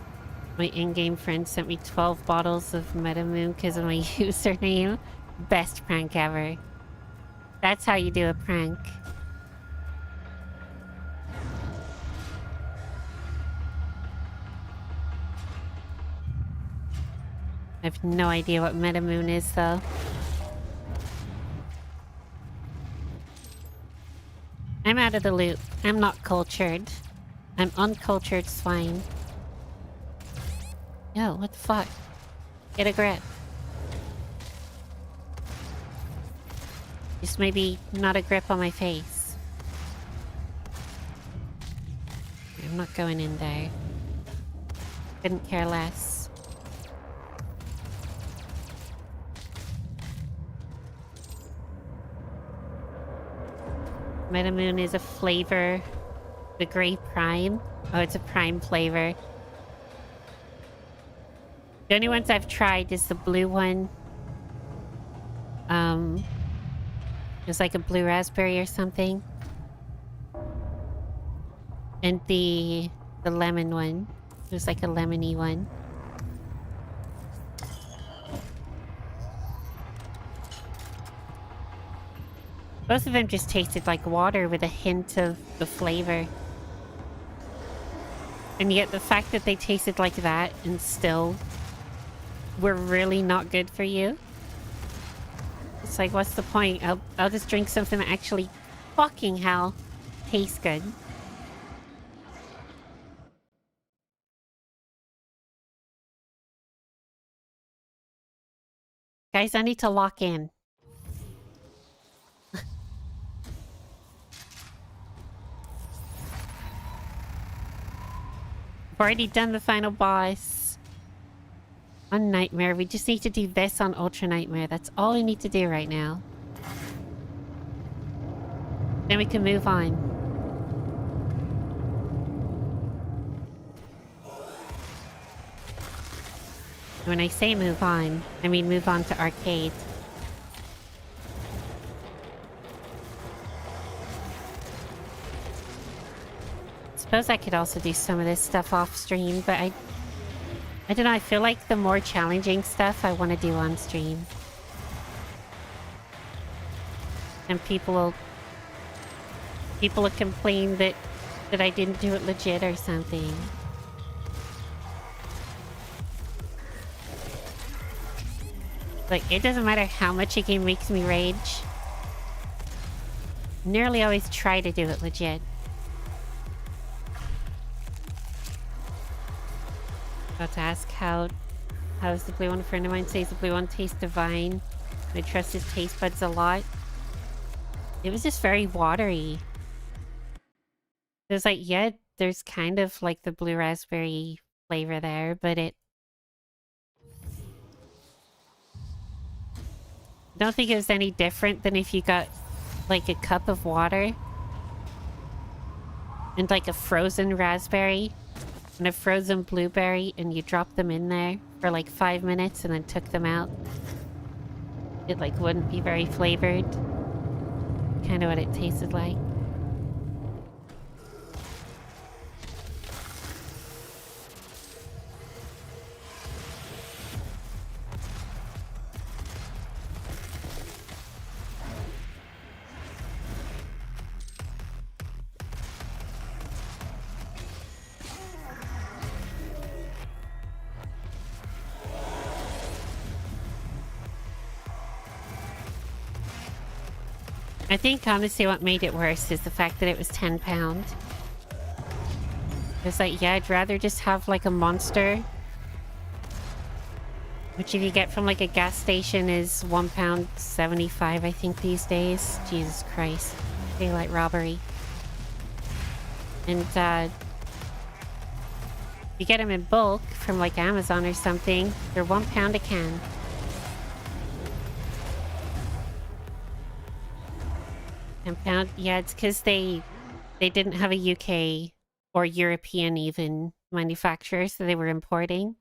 my in-game friend sent me 12 bottles of Meta Moon because of my username. Best prank ever. That's how you do a prank. I have no idea what Metamoon is, though. I'm out of the loop. I'm not cultured. I'm uncultured swine. Yo, what the fuck? Get a grip. Just maybe not a grip on my face. I'm not going in there. Couldn't care less. Metamoon is a flavor. The Grey Prime. Oh, it's a prime flavor. The only ones I've tried is the blue one. It's like a blue raspberry or something. And the lemon one. There's like a lemony one. Both of them just tasted like water with a hint of the flavor. And yet the fact that they tasted like that and still were really not good for you. It's like, what's the point? I'll just drink something that actually fucking hell tastes good. Guys, I need to lock in. I've already done the final boss. On Nightmare. We just need to do this on Ultra Nightmare. That's all we need to do right now. Then we can move on. When I say move on, I mean move on to arcade. Suppose I could also do some of this stuff off stream, but I don't know, I feel like the more challenging stuff I want to do on stream. And people will complain that I didn't do it legit or something. Like, it doesn't matter how much a game makes me rage. Nearly always try to do it legit. About to ask how's the blue one? A friend of mine says the blue one tastes divine. I trust his taste buds a lot. It was just very watery. It was like, yeah, there's kind of like the blue raspberry flavor there, but I don't think it was any different than if you got like a cup of water and like a frozen raspberry and a frozen blueberry, and you drop them in there for like 5 minutes and then took them out. It like wouldn't be very flavored. Kind of what it tasted like. I think honestly what made it worse is the fact that it was £10. It's like, yeah, I'd rather just have like a monster, which if you get from like a gas station is £1.75, I think these days. Jesus Christ. Daylight robbery. And you get them in bulk from like Amazon or something, they're £1 a can. £10. Yeah, it's because they didn't have a UK or European even manufacturer, so they were importing.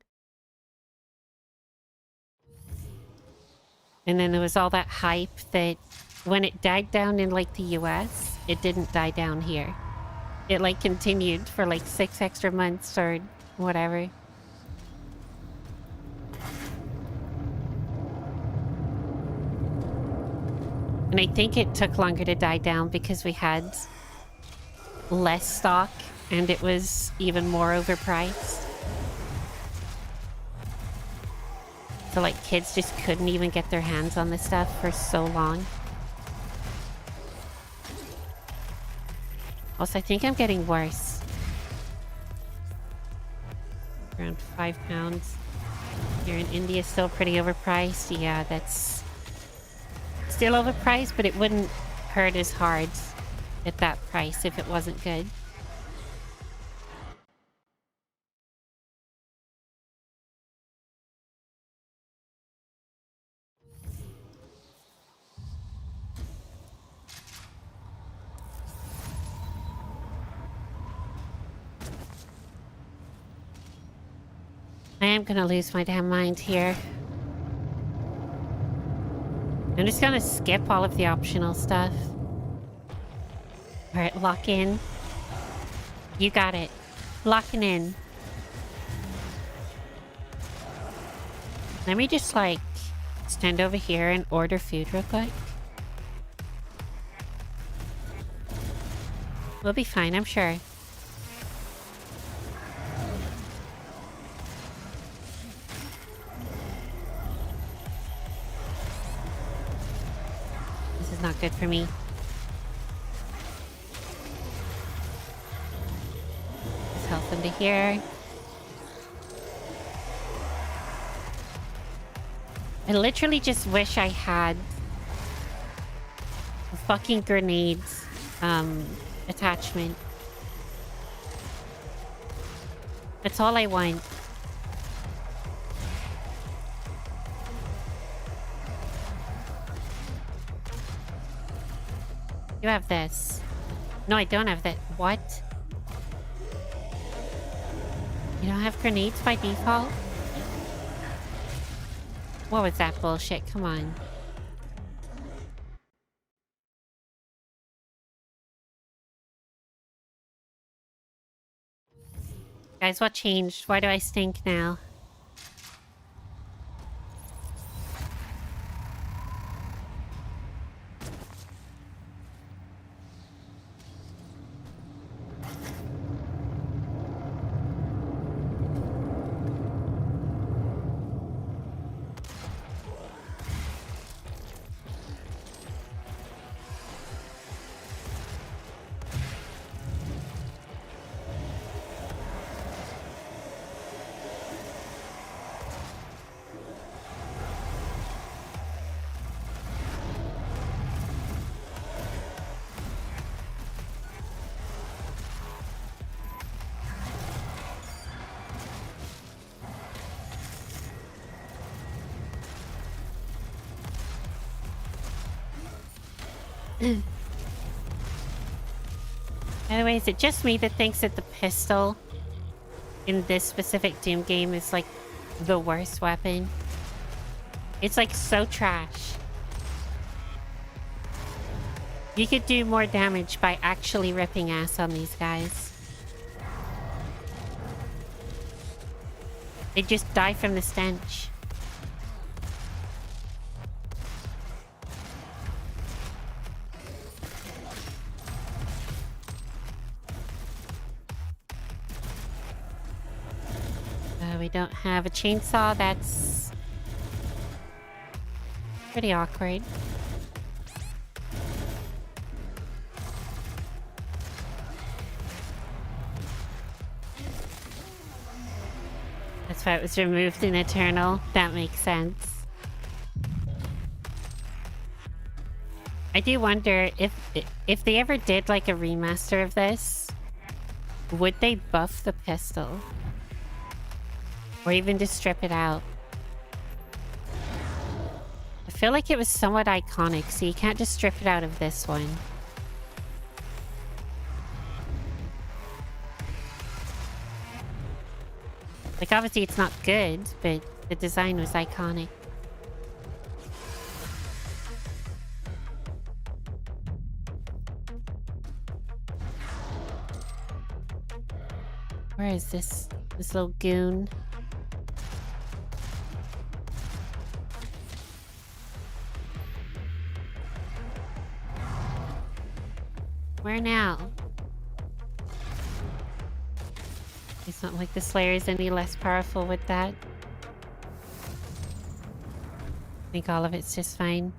And then there was all that hype that when it died down in like the US, it didn't die down here. It like continued for like 6 extra months or whatever. And I think it took longer to die down because we had less stock and it was even more overpriced. So like kids just couldn't even get their hands on this stuff for so long. Also, I think I'm getting worse. Around £5. Here in India, still pretty overpriced. Yeah, that's still overpriced, but it wouldn't hurt as hard at that price if it wasn't good. I am gonna lose my damn mind here. I'm just gonna skip all of the optional stuff. Alright, lock in. You got it. Locking in. Let me just like stand over here and order food real quick. We'll be fine, I'm sure. This is not good for me. Let's health into here. I literally just wish I had a fucking grenades attachment. That's all I want. You have this. No, I don't have that. What? You don't have grenades by default? What was that bullshit? Come on. Guys, what changed? Why do I stink now? By the way, is it just me that thinks that the pistol in this specific Doom game is like the worst weapon? It's like so trash. You could do more damage by actually ripping ass on these guys. They just die from the stench. We don't have a chainsaw. That's pretty awkward. That's why it was removed in Eternal. That makes sense. I do wonder if they ever did like a remaster of this, would they buff the pistol? Or even just strip it out. I feel like it was somewhat iconic, so you can't just strip it out of this one. Like, obviously it's not good, but the design was iconic. Where is this little goon? Where now? It's not like the Slayer is any less powerful with that. think all of it's just fine.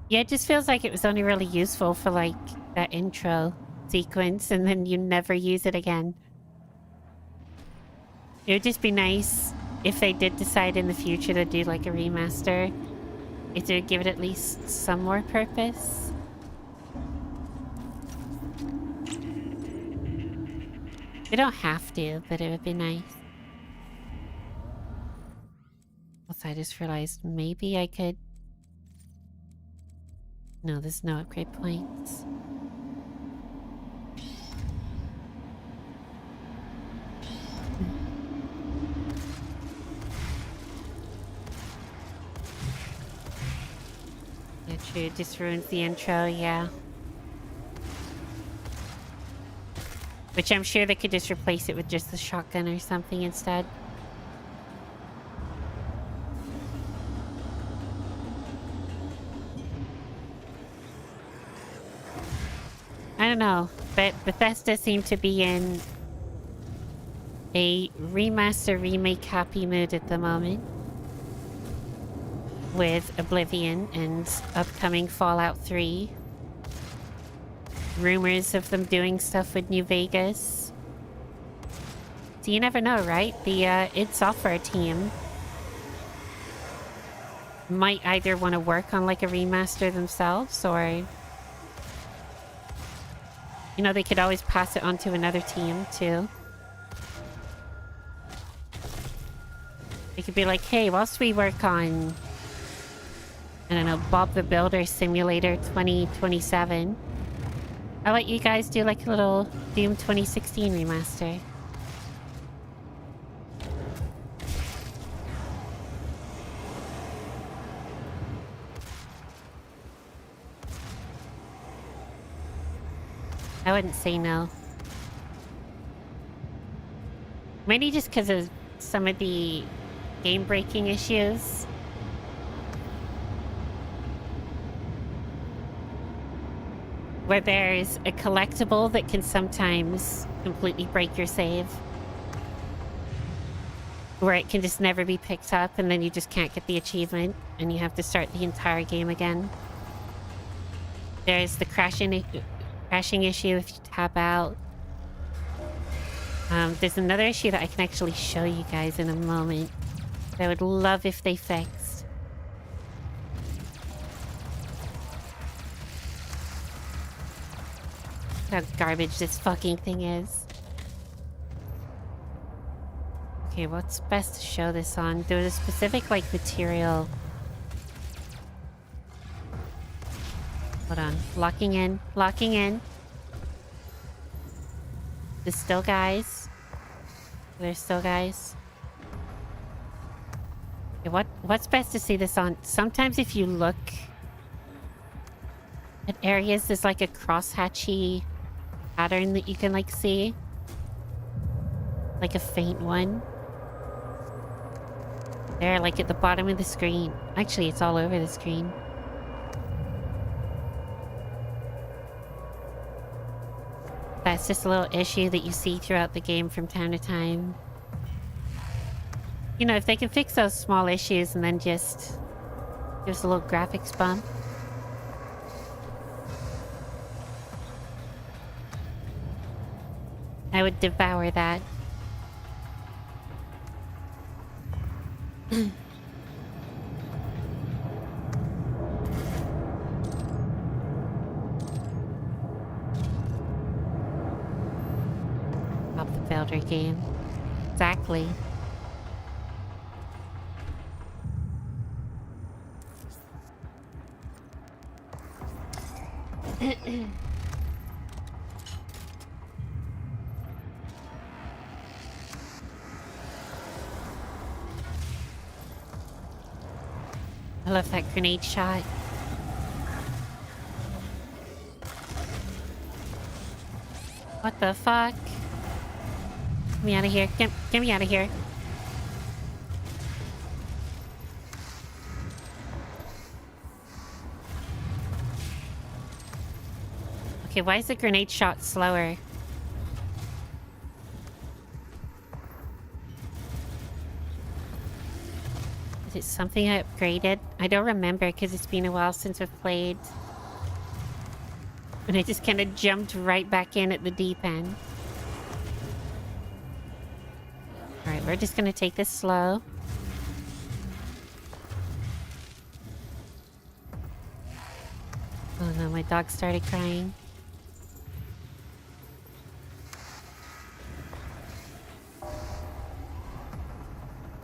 Yeah, it just feels like it was only really useful for like that intro sequence and then you never use it again. It would just be nice if they did decide in the future to do like a remaster, if they would give it at least some more purpose. They don't have to, but it would be nice. Also, I just realized maybe I could... No, there's no upgrade points. Yeah, true. It just ruins the intro, yeah. Which I'm sure they could just replace it with just the shotgun or something instead. I don't know, but Bethesda seemed to be in a remaster remake happy mood at the moment. With Oblivion and upcoming Fallout 3. Rumors of them doing stuff with New Vegas. So you never know, right? The id Software team might either want to work on like a remaster themselves or... You know, they could always pass it on to another team too. They could be like, hey, whilst we work on... I don't know, Bob the Builder Simulator 2027. I'll let you guys do like a little Doom 2016 remaster. I wouldn't say no. Maybe just because of some of the game-breaking issues. Where there's a collectible that can sometimes completely break your save. Where it can just never be picked up and then you just can't get the achievement and you have to start the entire game again. There's the crashing issue if you tap out. There's another issue that I can actually show you guys in a moment that I would love if they fixed. How garbage this fucking thing is. Okay, what's best to show this on? There was a specific, like, material. Hold on. Locking in. Locking in. There's still guys. There's still guys. Okay, what's best to see this on? Sometimes if you look at areas, there's like a crosshatchy pattern that you can like see. Like a faint one. There, like at the bottom of the screen. Actually, it's all over the screen. That's just a little issue that you see throughout the game from time to time. You know, if they can fix those small issues and then just give us a little graphics bump. I would devour that. Bob the Builder game. Exactly. I love that grenade shot. What the fuck? Get me out of here. Get me out of here. Okay, why is the grenade shot slower? Is it something I upgraded? I don't remember because it's been a while since I've played. And I just kind of jumped right back in at the deep end. Alright, we're just going to take this slow. Oh no, my dog started crying.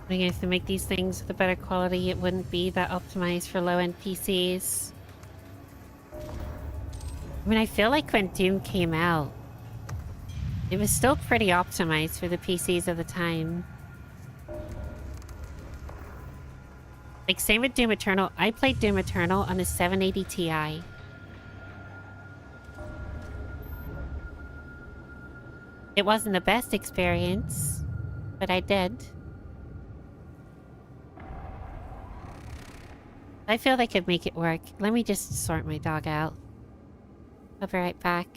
I guess to make these things with a better quality, it wouldn't be that optimized for low-end PCs. I mean, I feel like when Doom came out, it was still pretty optimized for the PCs of the time. Like, same with Doom Eternal. I played Doom Eternal on a 780 Ti. It wasn't the best experience, but I did. I feel they could make it work. Let me just sort my dog out. I'll be right back.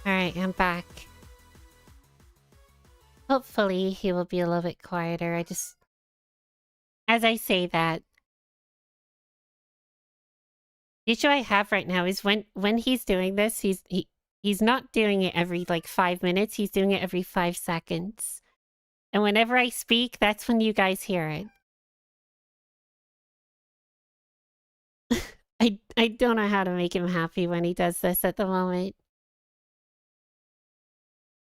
Alright, I'm back. Hopefully he will be a little bit quieter. As I say that, the issue I have right now is when he's doing this, he's not doing it every like 5 minutes. He's doing it every 5 seconds. And whenever I speak, that's when you guys hear it. I don't know how to make him happy when he does this at the moment.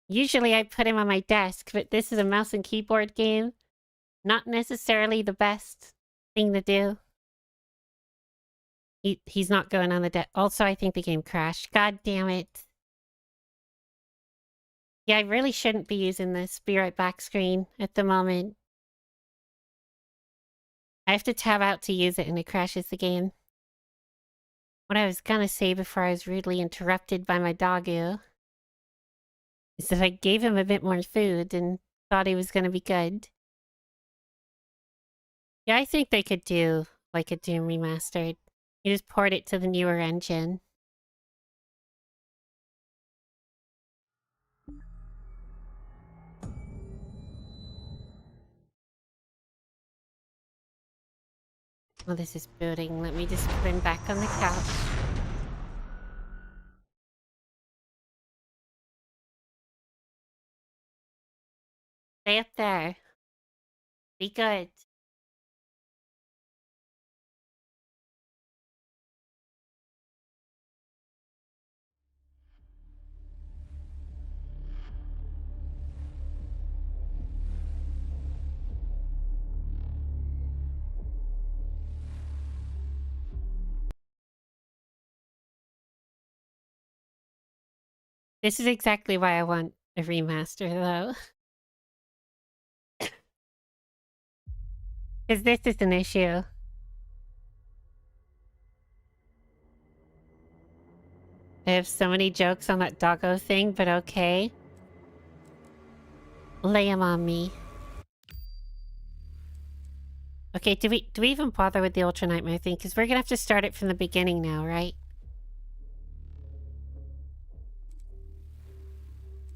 Usually I put him on my desk, but this is a mouse and keyboard game. Not necessarily the best thing to do. He's not going on the desk. Also, I think the game crashed. God damn it. Yeah, I really shouldn't be using this be right back screen at the moment. I have to tab out to use it and it crashes the game. What I was gonna say before I was rudely interrupted by my doggo is that I gave him a bit more food and thought he was gonna be good. Yeah, I think they could do like a Doom remastered. You just port it to the newer engine. Well, this is booting. Let me just put him back on the couch. Stay up there. Be good. This is exactly why I want a remaster, though. Because this is an issue. I have so many jokes on that doggo thing, but okay. Lay them on me. Okay, do we even bother with the Ultra Nightmare thing? Because we're gonna have to start it from the beginning now, right?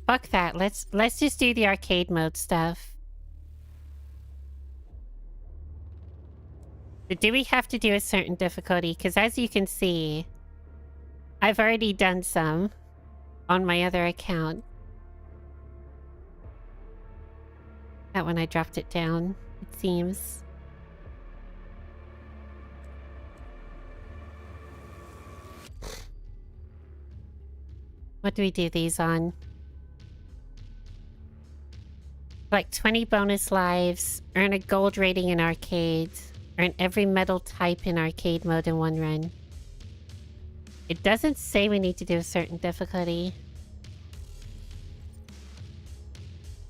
Fuck that. Let's just do the arcade mode stuff. But do we have to do a certain difficulty? Because as you can see, I've already done some on my other account. That one I dropped it down, it seems. What do we do these on? Like 20 bonus lives, earn a gold rating in arcade, earn every medal type in arcade mode in one run. It doesn't say we need to do a certain difficulty.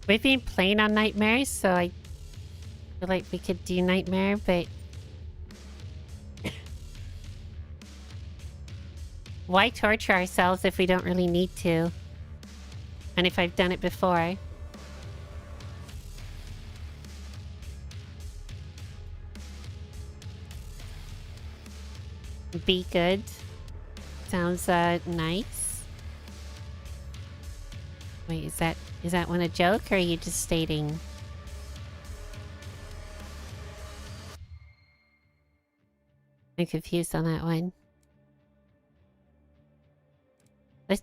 We've been playing on Nightmares, so I feel like we could do Nightmare, but... why torture ourselves if we don't really need to? And if I've done it before? Be good. Sounds nice. Wait, is that one a joke, or are you just stating? I'm confused on that one.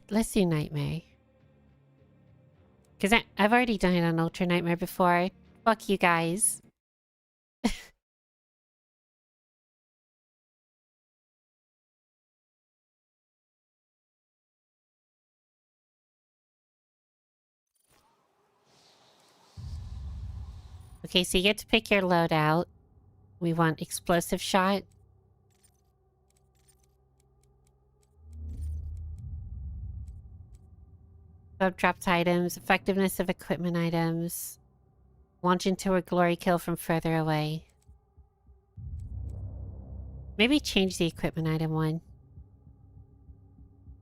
Let's do Nightmare. Because I've already done it on Ultra Nightmare before. Fuck you guys. Okay, so you get to pick your loadout. We want explosive shot. Dropped items, effectiveness of equipment items. Launch into a glory kill from further away. Maybe change the equipment item one.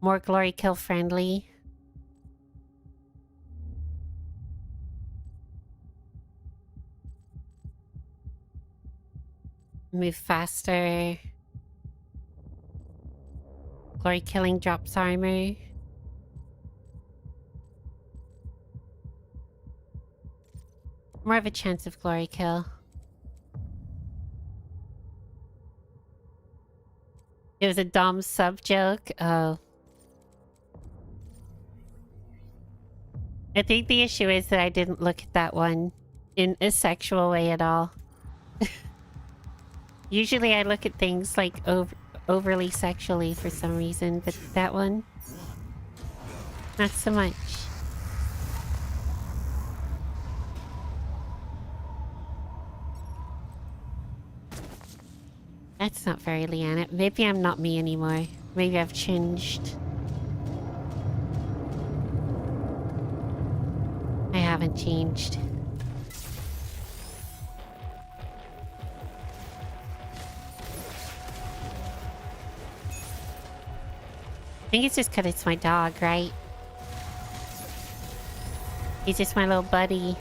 More glory kill friendly. Move faster. Glory killing drops armor. More of a chance of glory kill. It was a Dom sub joke. Oh. I think the issue is that I didn't look at that one in a sexual way at all. Usually I look at things like overly sexually for some reason, but that one, not so much. That's not very Liana. Maybe I'm not me anymore. Maybe I've changed. I haven't changed. I think it's just because it's my dog, right? He's just my little buddy.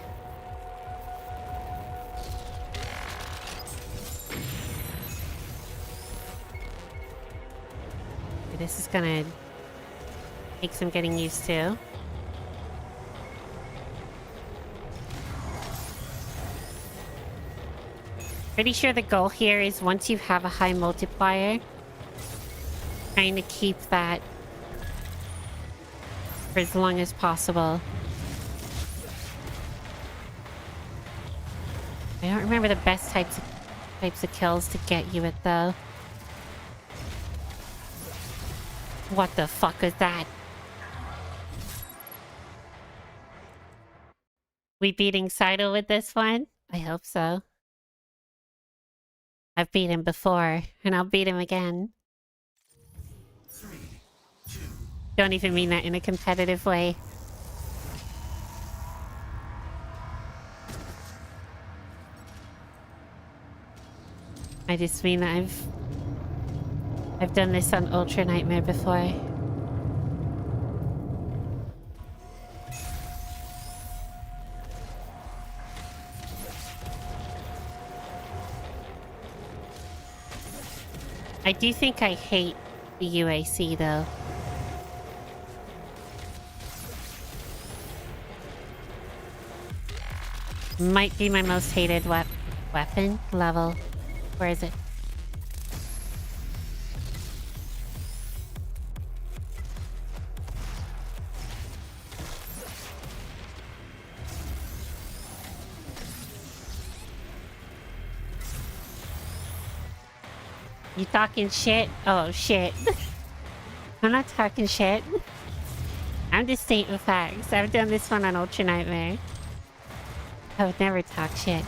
This is gonna take some getting used to. Pretty sure the goal here is once you have a high multiplier, trying to keep that for as long as possible. I don't remember the best types of kills to get you it though. What the fuck is that? We beating Saito with this one? I hope so. I've beat him before, and I'll beat him again.
3, 2.
Don't even mean that in a competitive way. I just mean that I've done this on Ultra Nightmare before. I do think I hate the UAC though. Might be my most hated weapon level. Where is it? You talking shit? Oh shit. I'm not talking shit. I'm just stating facts. I've done this one on Ultra Nightmare. I would never talk shit.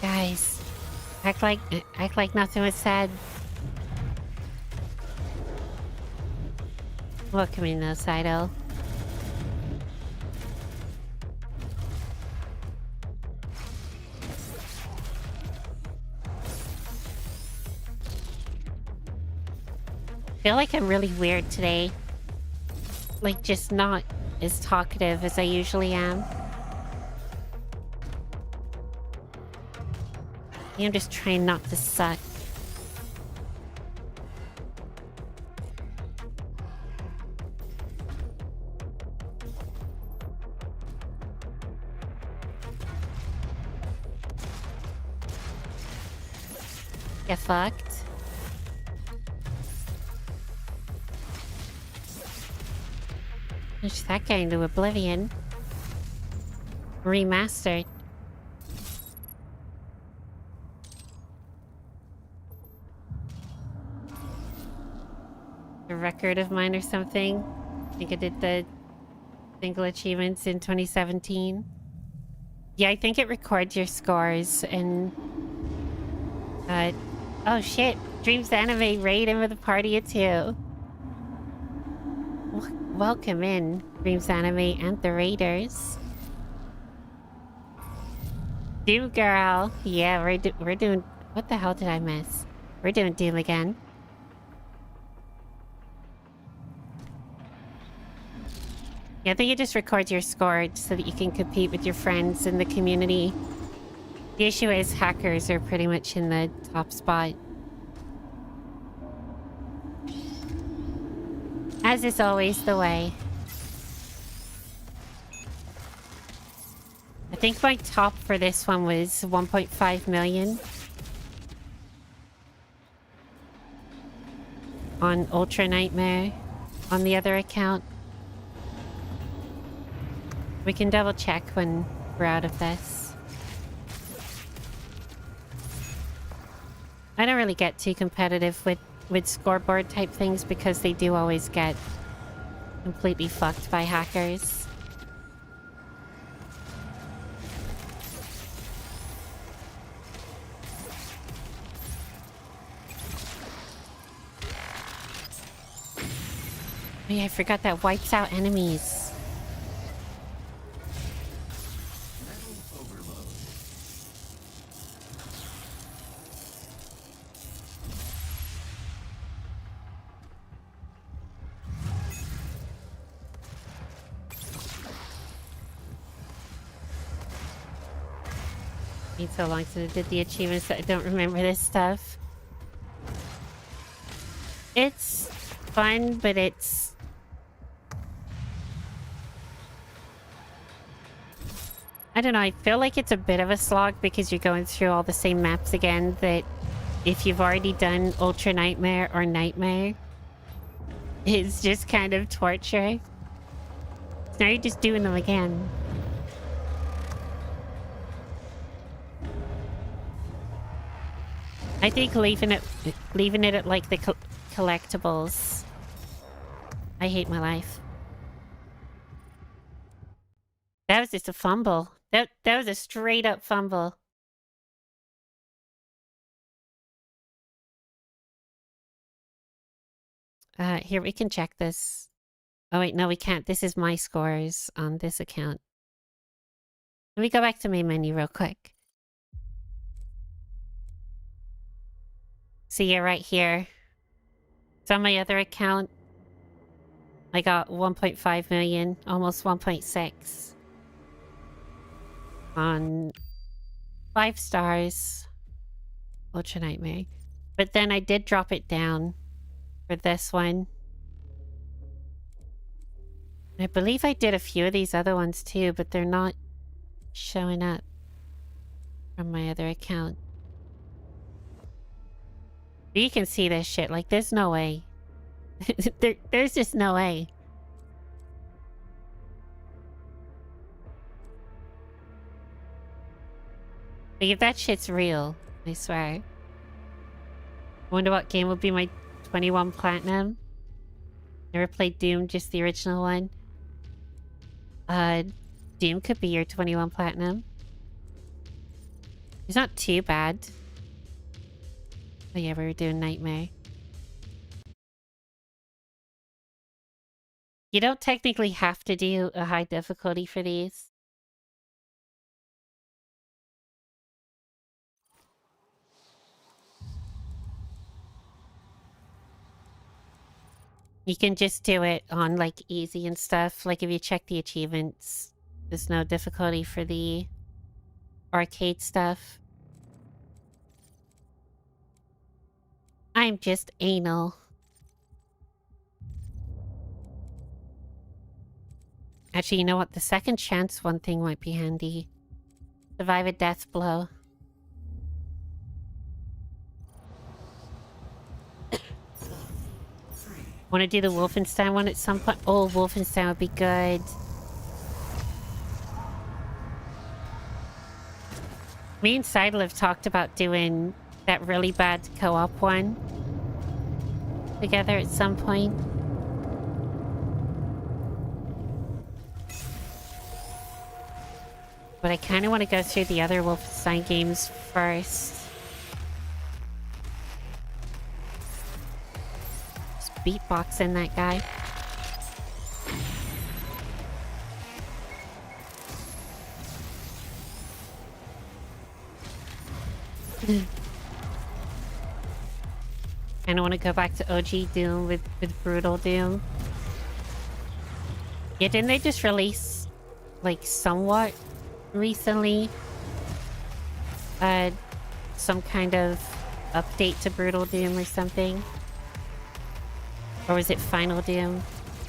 Guys, act like nothing was said. Welcome in though, Saito. I feel like I'm really weird today. Like, just not as talkative as I usually am. I'm just trying not to suck. Get fucked. Push that guy into oblivion. Remastered. A record of mine or something. I think I did the single achievements in 2017. Yeah, I think it records your scores and... oh shit! Dreams Anime raid in with a party of 2. Welcome in, Dreams Anime and the Raiders. Doom Girl! Yeah, we're doing... What the hell did I miss? We're doing Doom again. Yeah, I think it just records your score so that you can compete with your friends in the community. The issue is hackers are pretty much in the top spot. As is always the way. I think my top for this one was 1.5 million. On Ultra Nightmare. On the other account. We can double check when we're out of this. I don't really get too competitive with scoreboard type things because they do always get completely fucked by hackers. Oh yeah, I forgot that wipes out enemies. Been so long since I did the achievements that I don't remember this stuff. It's fun, but it's... I don't know, I feel like it's a bit of a slog because you're going through all the same maps again that if you've already done Ultra Nightmare or Nightmare, it's just kind of torture. Now you're just doing them again. I think leaving it at like the collectibles. I hate my life. That was just a fumble. That was a straight up fumble. Here we can check this. Oh wait, no we can't. This is my scores on this account. Let me go back to main menu real quick. See you right here. It's on my other account. I got 1.5 million, almost 1.6. On 5 stars. Ultra Nightmare. But then I did drop it down for this one. I believe I did a few of these other ones too, but they're not showing up from my other account. You can see this shit, like there's no way. There's just no way. Like if that shit's real, I swear. I wonder what game would be my 21 platinum. Never played Doom, just the original one. Doom could be your 21 platinum. It's not too bad. Oh yeah, we were doing Nightmare. You don't technically have to do a high difficulty for these. You can just do it on like easy and stuff. Like if you check the achievements, there's no difficulty for the arcade stuff. I'm just anal. Actually, you know what? The second chance one thing might be handy. Survive a death blow. Want to do the Wolfenstein one at some point? Oh, Wolfenstein would be good. Me and Seidel have talked about doing that really bad co-op one together at some point. But I kind of want to go through the other Wolfenstein games first. Just beatboxing that guy. I don't want to go back to OG Doom with Brutal Doom. Yeah, didn't they just release, like, somewhat recently some kind of update to Brutal Doom or something? Or was it Final Doom?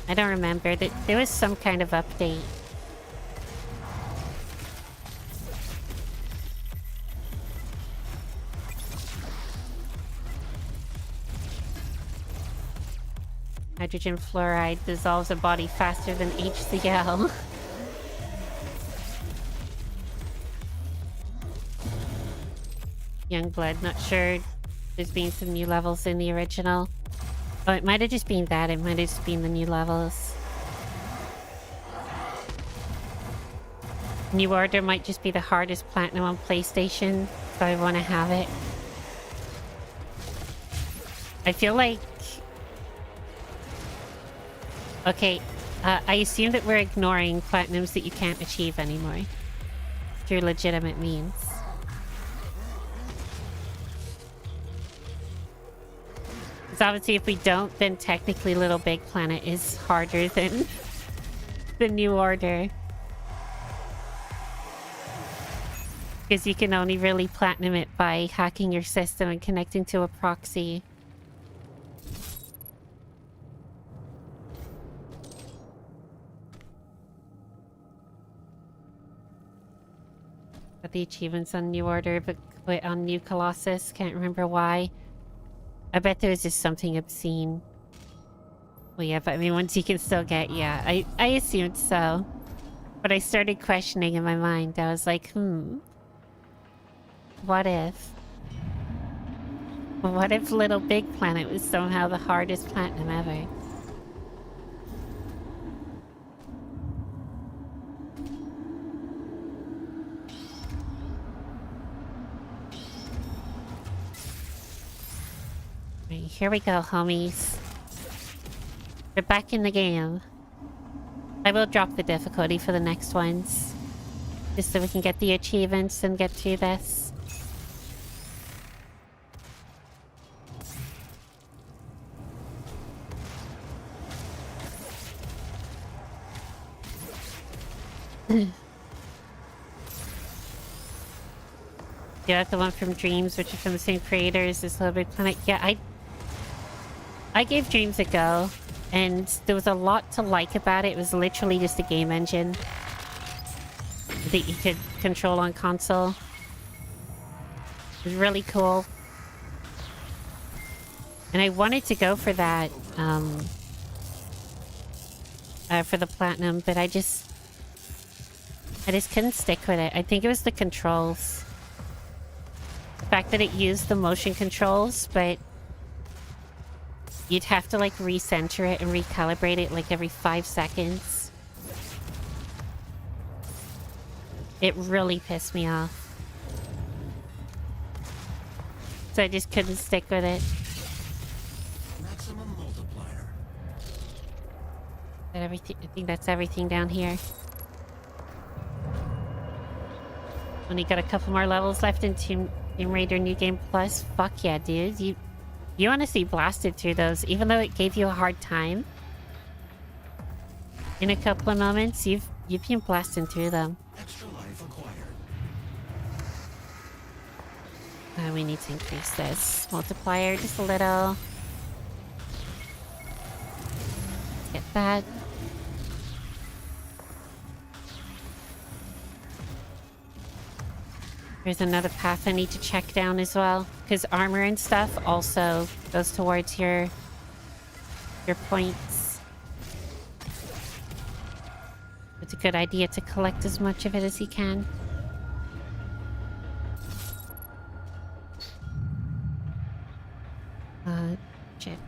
I don't remember. There was some kind of update. Hydrogen fluoride dissolves a body faster than HCl. Youngblood, not sure. There's been some new levels in the original. Oh, it might have just been that. It might have just been the new levels. New Order might just be the hardest platinum on PlayStation, so I want to have it. I feel like... Okay, I assume that we're ignoring platinums that you can't achieve anymore through legitimate means. Because obviously if we don't, then technically Little Big Planet is harder than the New Order. Because you can only really platinum it by hacking your system and connecting to a proxy. Got the achievements on New Order, but quit on New Colossus. Can't remember why. I bet there was just something obscene. Well, yeah, but I mean, once you can still get... Yeah, I assumed so. But I started questioning in my mind. I was like, what if? What if Little Big Planet was somehow the hardest platinum ever? Right, here we go, homies. We're back in the game. I will drop the difficulty for the next ones. Just so we can get the achievements and get through this. Yeah, the one from Dreams, which is from the same creators as Little Big Planet. Yeah, I gave Dreams a go, and there was a lot to like about it. It was literally just a game engine that you could control on console. It was really cool. And I wanted to go for that, for the platinum, but I just couldn't stick with it. I think it was the controls. The fact that it used the motion controls, but you'd have to like recenter it and recalibrate it like every 5 seconds. It really pissed me off. So I just couldn't stick with it.
Maximum multiplier.
That everything, I think that's everything down here. Only got a couple more levels left in Tomb Raider New Game Plus. Fuck yeah, dude. You honestly blasted through those, even though it gave you a hard time. In a couple of moments, you've been blasting through them.
Extra life acquired.
We need to increase this multiplier just a little. Let's get that. There's another path I need to check down as well, because armor and stuff also goes towards your points. It's a good idea to collect as much of it as you can. Shit.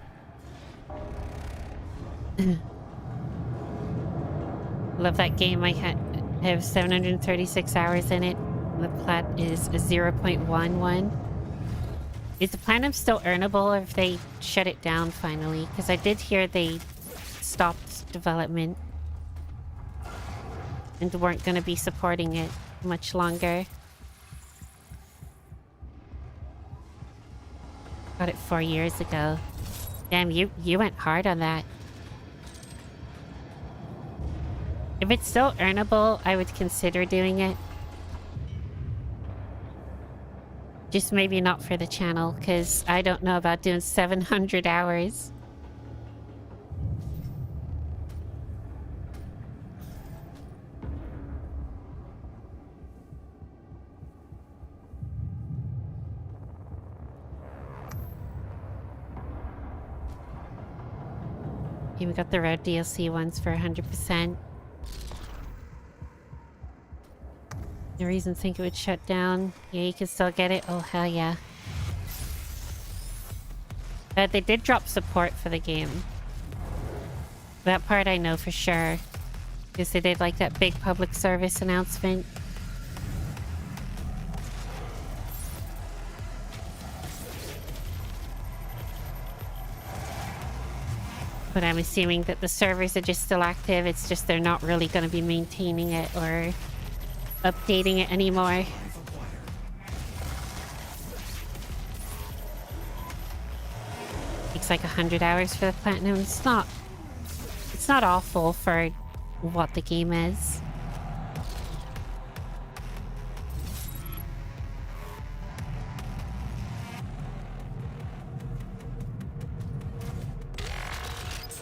Love that game. I have 736 hours in it. The plat is a 0.11. Is the platinum still earnable, or if they shut it down finally? Because I did hear they stopped development and weren't going to be supporting it much longer. Got it 4 years ago. Damn, you went hard on that. If it's still earnable, I would consider doing it. Just maybe not for the channel, because I don't know about doing 700 hours. Okay, we got the road DLC ones for 100%. No reason to think it would shut down. Yeah, you can still get it. Oh, hell yeah. They did drop support for the game. That part I know for sure. Because they did like that big public service announcement. But I'm assuming that the servers are just still active. It's just they're not really going to be maintaining it or updating it anymore. Takes like 100 hours for the platinum. It's not awful for what the game is.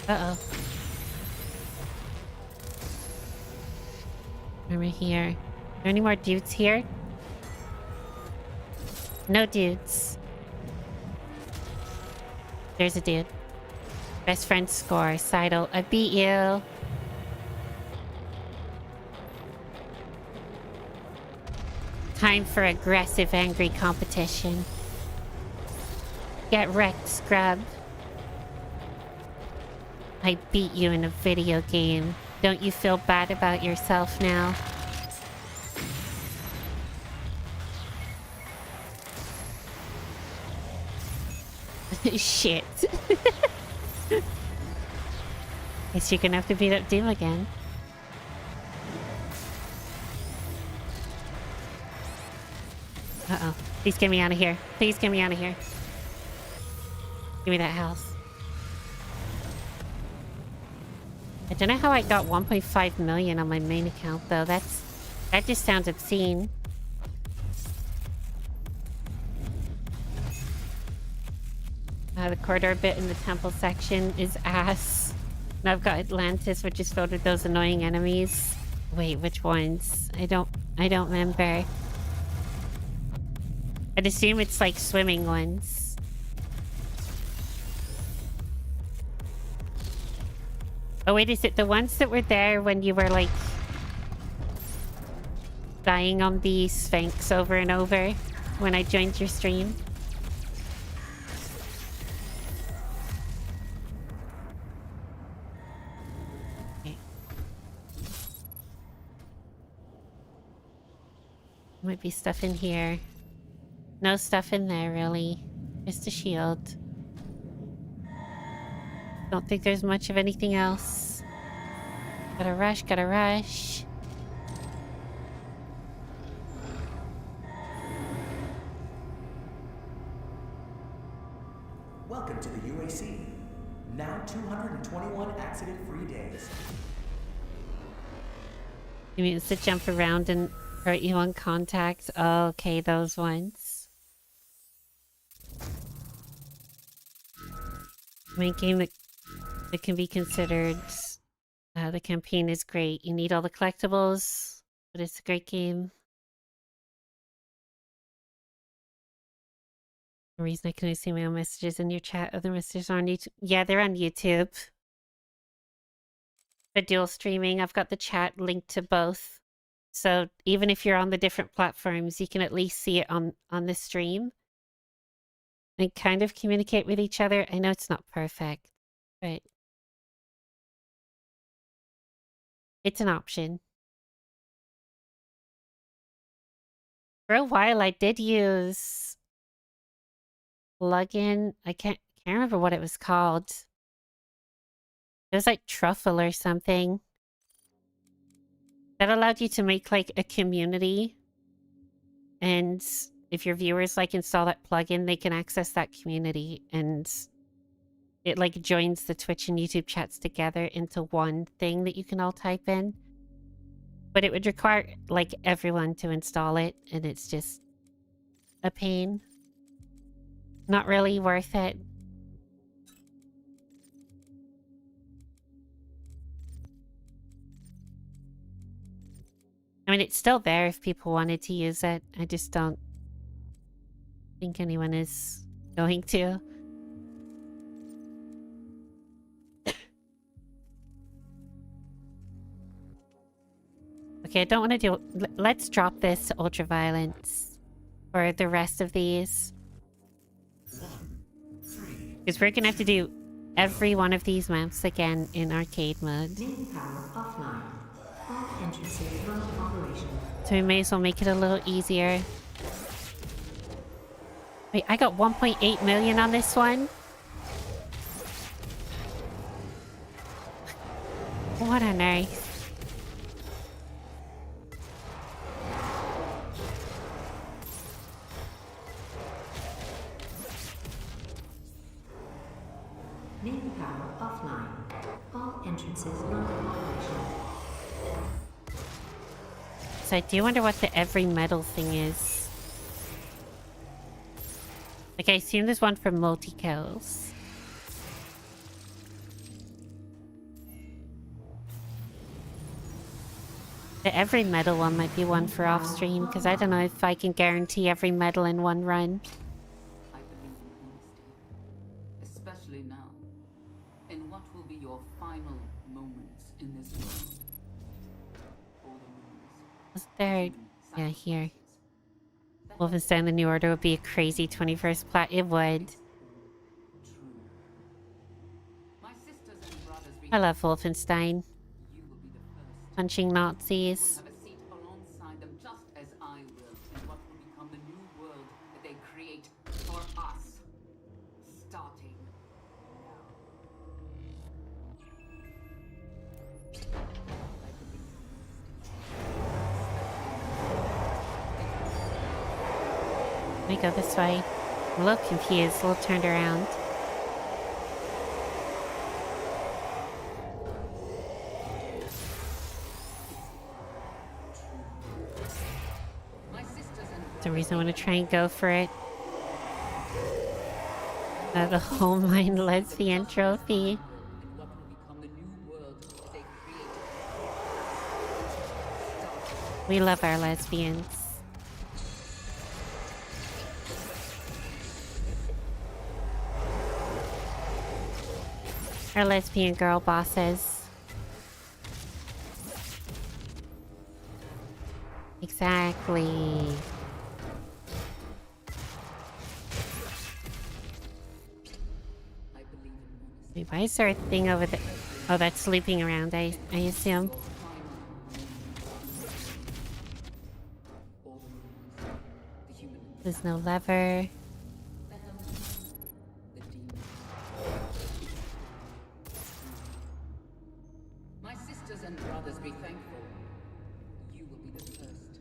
Uh-oh. Over here. Are there any more dudes here? No dudes. There's a dude. Best friend score. Seidel. I beat you. Time for aggressive, angry competition. Get wrecked, scrub. I beat you in a video game. Don't you feel bad about yourself now? Shit. Guess you're gonna have to beat up Doom again. Uh-oh. Please get me out of here. Please get me out of here. Give me that house. I don't know how I got 1.5 million on my main account though. That just sounds obscene. The corridor bit in the temple section is ass. And I've got Atlantis, which is filled with those annoying enemies. Wait, which ones? I don't remember. I'd assume it's like swimming ones. Oh wait, is it the ones that were there when you were like dying on the Sphinx over and over when I joined your stream? Okay. Might be stuff in here. No stuff in there really. Just a shield. Don't think there's much of anything else. Gotta rush, gotta rush.
Welcome to the UAC. Now 221 accident-free days.
You mean it's to jump around and hurt you on contact? Oh, okay, those ones. main game that can be considered. The campaign is great. You need all the collectibles, but it's a great game. The reason I can only see my own messages in your chat, other messages are on YouTube. Yeah, they're on YouTube. For dual streaming, I've got the chat linked to both. So even if you're on the different platforms, you can at least see it on the stream. And kind of communicate with each other. I know it's not perfect, but it's an option. For a while, I did use plugin. I can't remember what it was called. It was like Truffle or something. That allowed you to make like a community. And if your viewers like install that plugin, they can access that community. And it like joins the Twitch and YouTube chats together into one thing that you can all type in. But it would require like everyone to install it. And it's just a pain. Not really worth it. I mean, it's still there if people wanted to use it. I just don't think anyone is going to. Okay, I don't want to do... Let's drop this to ultraviolence for the rest of these. Because we're going to have to do every one of these maps again in arcade mode.
Main power offline. All entrances run operation.
So we may as well make it a little easier. Wait, I got 1.8 million on this one? What on earth?
Main power offline. All entrances run operation.
So I do wonder what the every medal thing is. Like, I assume there's one for multi-kills. The every medal one might be one for off-stream, because I don't know if I can guarantee every medal in one run.
I believe in honesty, especially now, in what will be your final moments in this world. All the rumors,
Was there... Yeah, here. Wolfenstein The New Order would be a crazy 21st plat. It would.
true. My sisters and brothers,
I love Wolfenstein.
you will be the first.
Punching Nazis.
Have a seat alongside them, just as I will, in what will become the new world that they create for us. Starting now.
Let me go this way. I'm a little confused, a little turned around. That's the reason I want to try and go for it. The Home Mine Lesbian Trophy.
And what will become the new world that they create.
We love our lesbians. Our lesbian girl bosses. Exactly. Wait, why is there a thing over there? Oh, that's looping around, I assume. There's no lever.
My sisters and brothers, be thankful. You will be the first.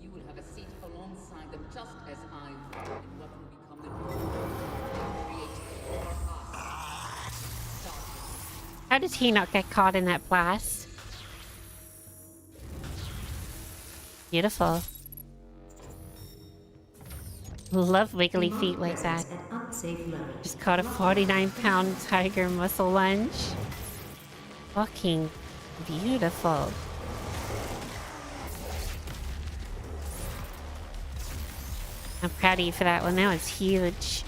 You will have a seat alongside them, just as I will, in what will become the new world they create for us. Starting.
How did he not get caught in that blast? Beautiful. Love wiggly feet like that.
Presence at unsafe level.
Just caught a 49-pound tiger muscle lunge. Fucking beautiful. I'm proud of you for that one. That was huge.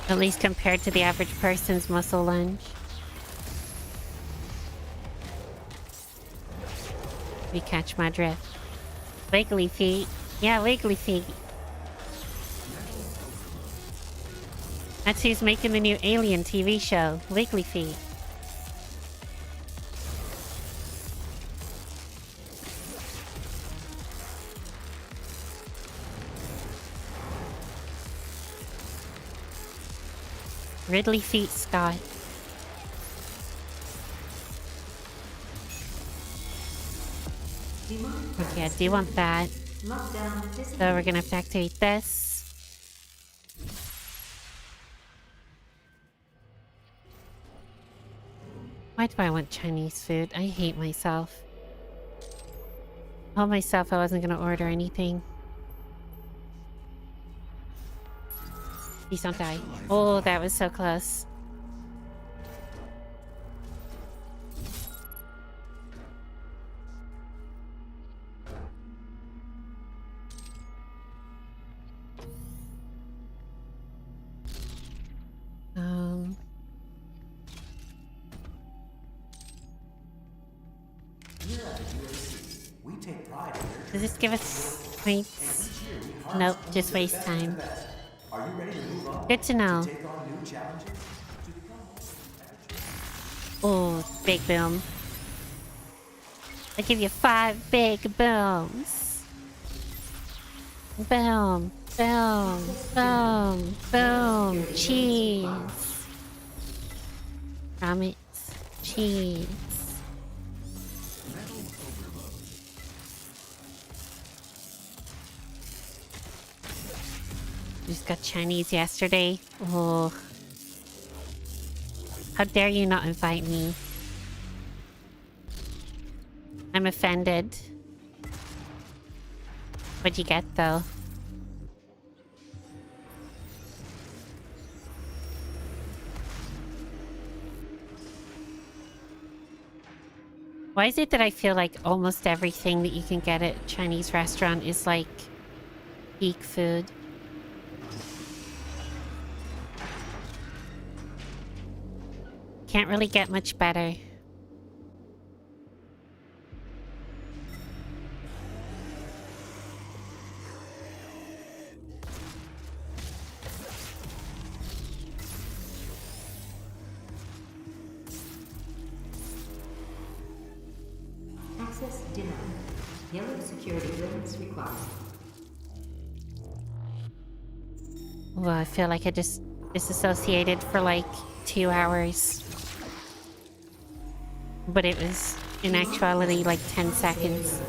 At least compared to the average person's muscle lunge. You catch my drift. Wiggly feet. Yeah, wiggly feet. That's who's making the new Alien TV show. Wiggly feet. Ridley Feet Scott. Okay, I do want that. So we're gonna have to activate this. Why do I want Chinese food? I hate myself. I told myself I wasn't gonna order anything. Please don't die. Oh, that was so close.
We take pride in your
Does this give us points? Nope, just waste time.
Are you ready to move on?
Good to know.
Take on new challenges?
Oh, big boom. I'll give you 5 big booms. Boom, boom, boom, boom. Cheese. Grommets. Cheese. Just got Chinese yesterday. Oh. How dare you not invite me? I'm offended. What'd you get, though? Why is it that I feel like almost everything that you can get at a Chinese restaurant is like peak food? Can't really get much better.
Access denied. Yellow security clearance required.
Well, I feel like I just disassociated for like 2 hours. But it was, in actuality, like 10 seconds.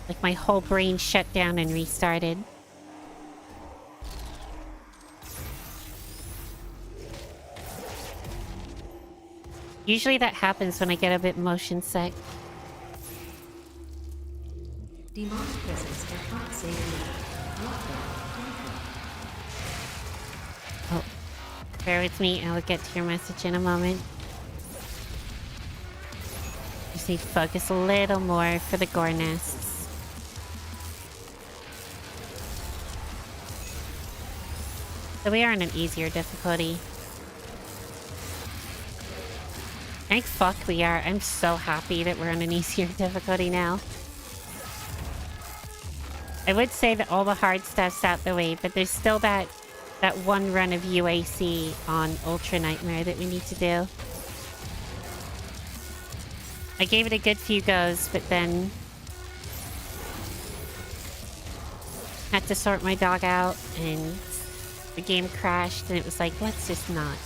Like my whole brain shut down and restarted. Usually that happens when I get a bit motion sick.
Demonic presence at unsafe
Oh, bear with me. I'll get to your message in a moment. Just need to focus a little more for the gore nests. So we are on an easier difficulty. Thank fuck we are. I'm so happy that we're on an easier difficulty now. I would say that all the hard stuff's out the way, but there's still that one run of UAC on Ultra Nightmare that we need to do. I gave it a good few goes, but then had to sort my dog out and the game crashed and it was like, let's just not.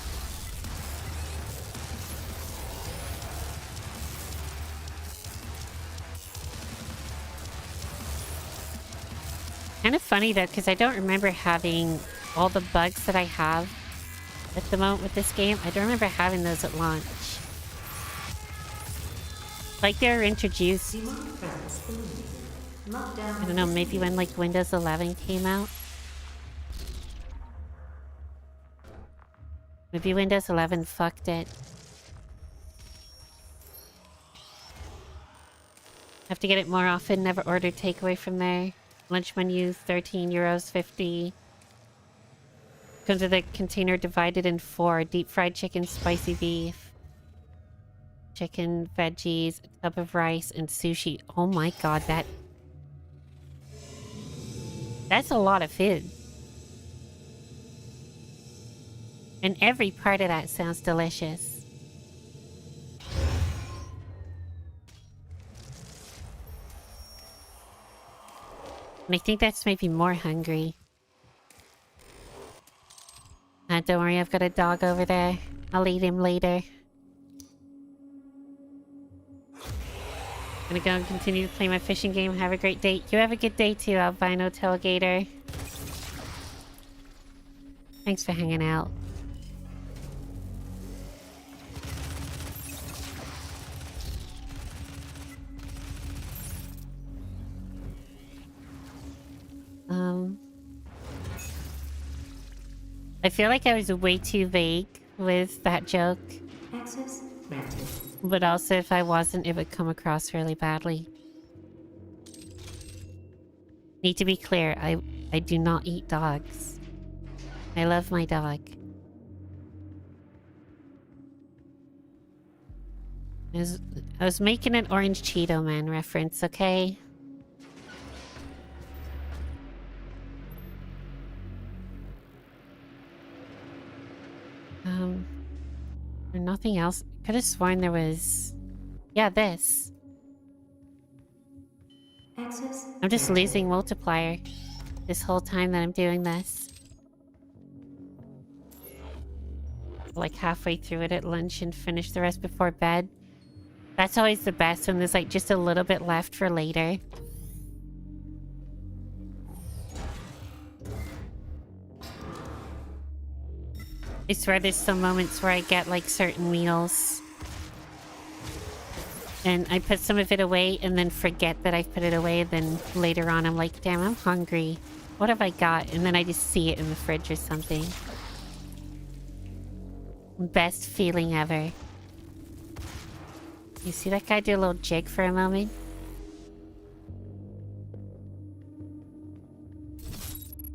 Kind of funny though, because I don't remember having all the bugs that I have at the moment with this game. I don't remember having those at launch. Like they were introduced.
Demonic presence eliminated. Lockdown.
I don't know, maybe when like Windows 11 came out. Maybe Windows 11 fucked it. Have to get it more often. Never ordered takeaway from there. Lunch menu, €13.50. Comes with a container divided in 4. Deep fried chicken, spicy beef, chicken, veggies, a tub of rice, and sushi. Oh my god, that's a lot of food. And every part of that sounds delicious. And I think that's made me more hungry. Don't worry, I've got a dog over there. I'll eat him later. Gonna go and continue to play my fishing game. Have a great day. You have a good day too, Albino Tailgater. Thanks for hanging out. I feel like I was way too vague with that joke.
Access granted.
But also if I wasn't, it would come across really badly. Need to be clear, I do not eat dogs. I love my dog. I was making an Orange Cheeto Man reference, okay? There's nothing else. Could have sworn there was... Yeah, this.
Access.
I'm just losing multiplier this whole time that I'm doing this. Like halfway through it at lunch and finish the rest before bed. That's always the best when there's like just a little bit left for later. I swear there's some moments where I get like certain meals and I put some of it away and then forget that I've put it away. Then later on I'm like, damn, I'm hungry. What have I got? And then I just see it in the fridge or something. Best feeling ever. You see that guy do a little jig for a moment?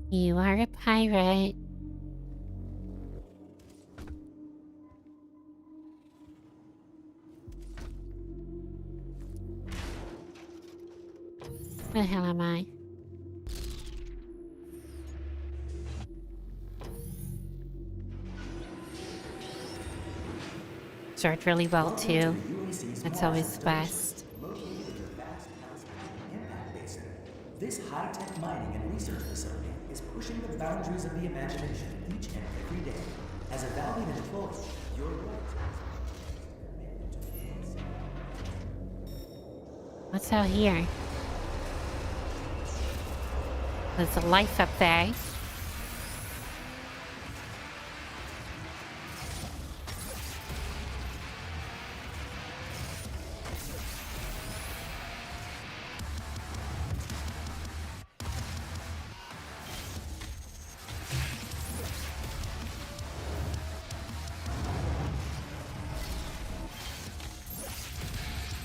You are a pirate. Where the hell am I? Served really well too. That's always the best.
Located in the vast impact basin, this high-tech mining and research facility is pushing the boundaries of the imagination each and every day. As a valued employee, your right.
What's out here? There's a life up there.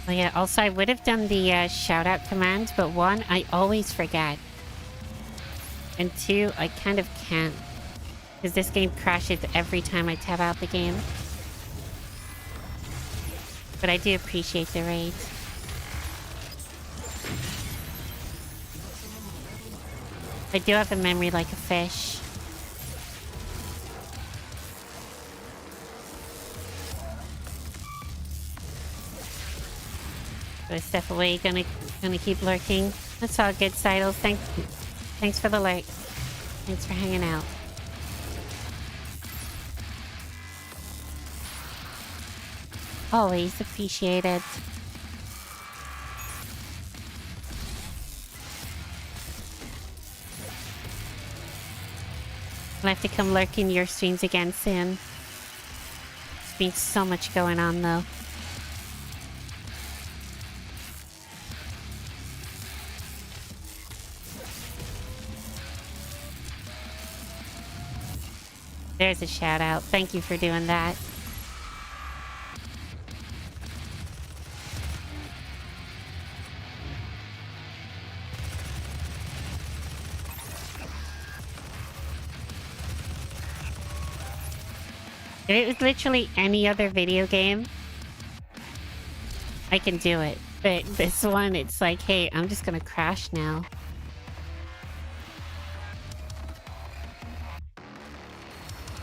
Oh yeah, also I would have done the shout out command, but one, I always forget. And two, I kind of can't. Because this game crashes every time I tab out the game. But I do appreciate the raid. I do have a memory like a fish. So I step away, gonna keep lurking. That's all good, Sidles. Thanks for the lurk. Thanks for hanging out. Always appreciated. I'll have to come lurk in your streams again soon. There's been so much going on though. There's a shout out. Thank you for doing that. If it was literally any other video game, I can do it. But this one, it's like, hey, I'm just gonna crash now.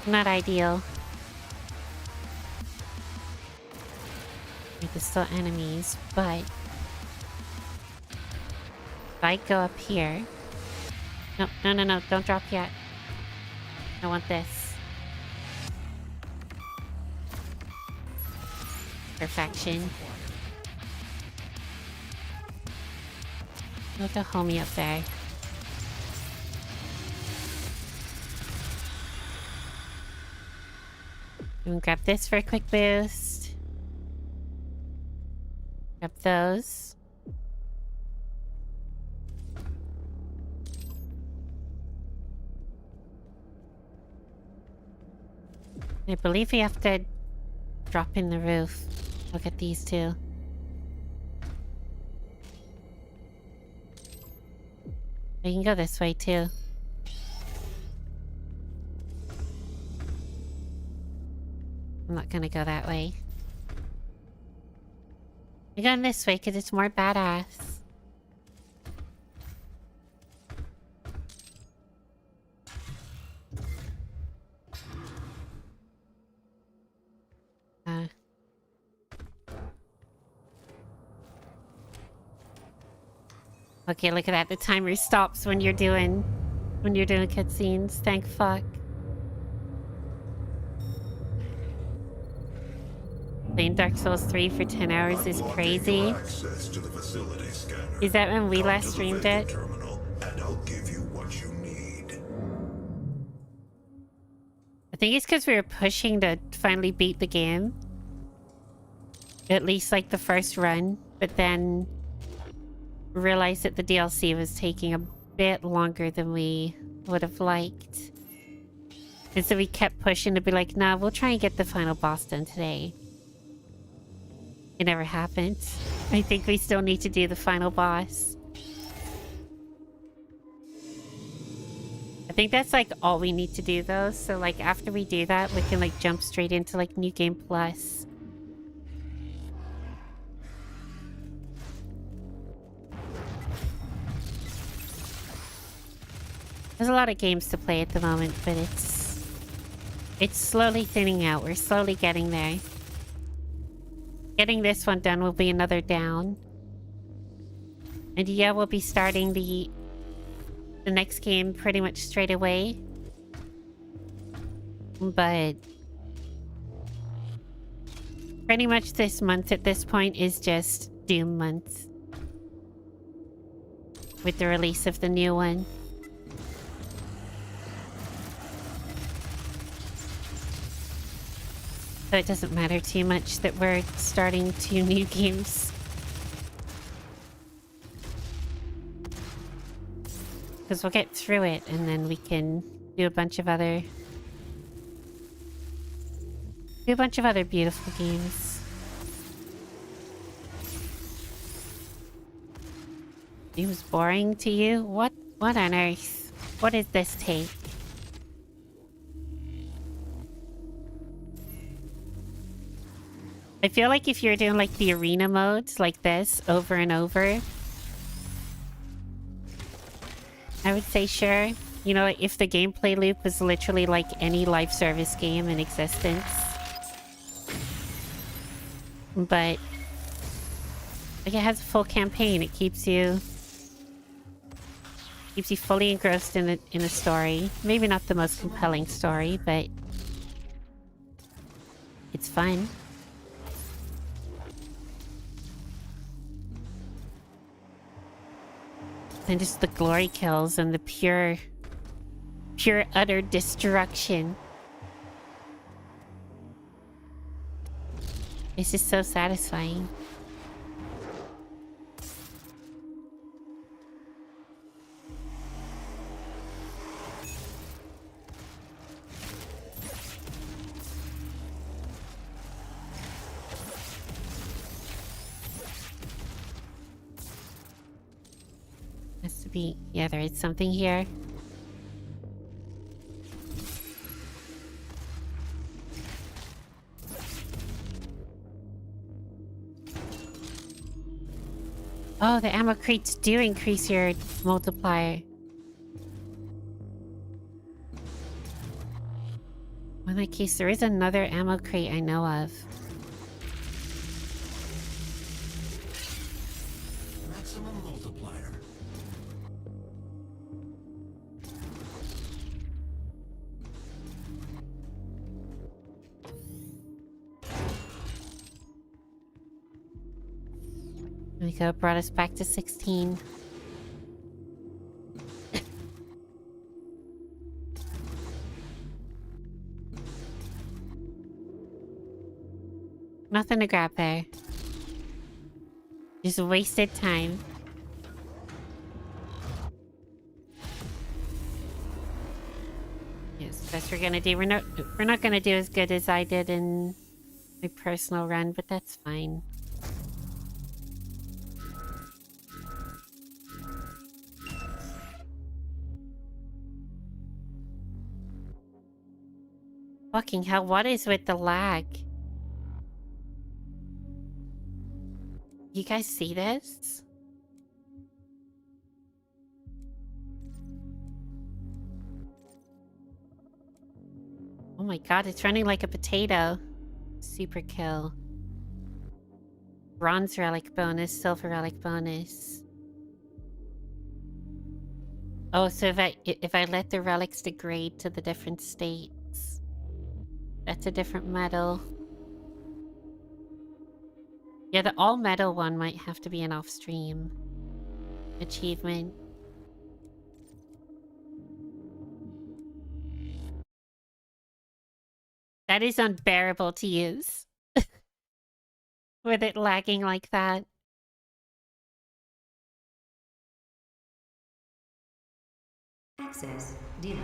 Not ideal. There's still enemies, but if I go up here... No, no, no, no, don't drop yet. I want this. Perfection. Look at homie up there. And grab this for a quick boost. Grab those. I believe we have to drop in the roof. Look at these two. We can go this way too. I'm not gonna go that way. I'm going this way because it's more badass. Okay, look at that. The timer stops when you're doing cutscenes. Thank fuck. Playing Dark Souls 3 for 10 hours is crazy. Is that when we last streamed it?
And I'll give you what you need.
I think it's because we were pushing to finally beat the game. At least like the first run. But then realized that the DLC was taking a bit longer than we would have liked. And so we kept pushing to be like, nah, we'll try and get the final boss done today. It never happened. I think we still need to do the final boss. I think that's like all we need to do though. So like after we do that, we can like jump straight into like New Game Plus. There's a lot of games to play at the moment, but it's slowly thinning out. We're slowly getting there. Getting this one done will be another down. And yeah, we'll be starting the next game pretty much straight away. But pretty much this month at this point is just Doom month. With the release of the new one. So it doesn't matter too much that we're starting 2 new games. Because we'll get through it and then we can do a bunch of other... beautiful games. It was boring to you? What on earth? What is this take? I feel like if you're doing like the arena modes like this over and over, I would say sure. You know, if the gameplay loop was literally like any live service game in existence. But like it has a full campaign. It keeps you fully engrossed in a story. Maybe not the most compelling story, but it's fun. And just the glory kills and the pure Pure utter destruction. This is so satisfying. Has to be... Yeah, there is something here. Oh, the ammo crates do increase your multiplier. In that case, there is another ammo crate I know of.
Maximum multiplier.
There we go, brought us back to 16. Nothing to grab there. Just wasted time. Yes, best we're gonna do. We're not gonna do as good as I did in my personal run, but that's fine. Fucking hell, what is with the lag? You guys see this? Oh my god, it's running like a potato. Super kill. Bronze relic bonus, silver relic bonus. Oh, so if I let the relics degrade to the different states, that's a different medal. Yeah, the all metal one might have to be an off-stream achievement. That is unbearable to use. With it lagging like that.
Access denied.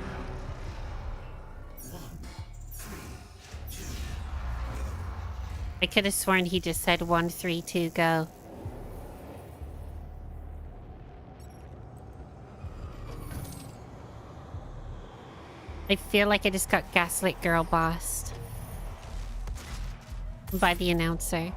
I could have sworn he just said 1, 3, 2, go. I feel like I just got gaslit girl bossed by the announcer.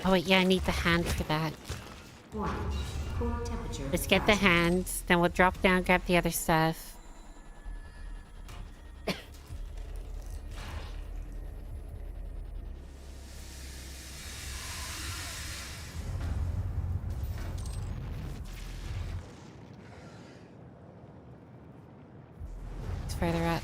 Oh wait, yeah, I need the hand for that.
Warning. Core temperature.
Let's get the hands, then we'll drop down, grab the other stuff. It's further up.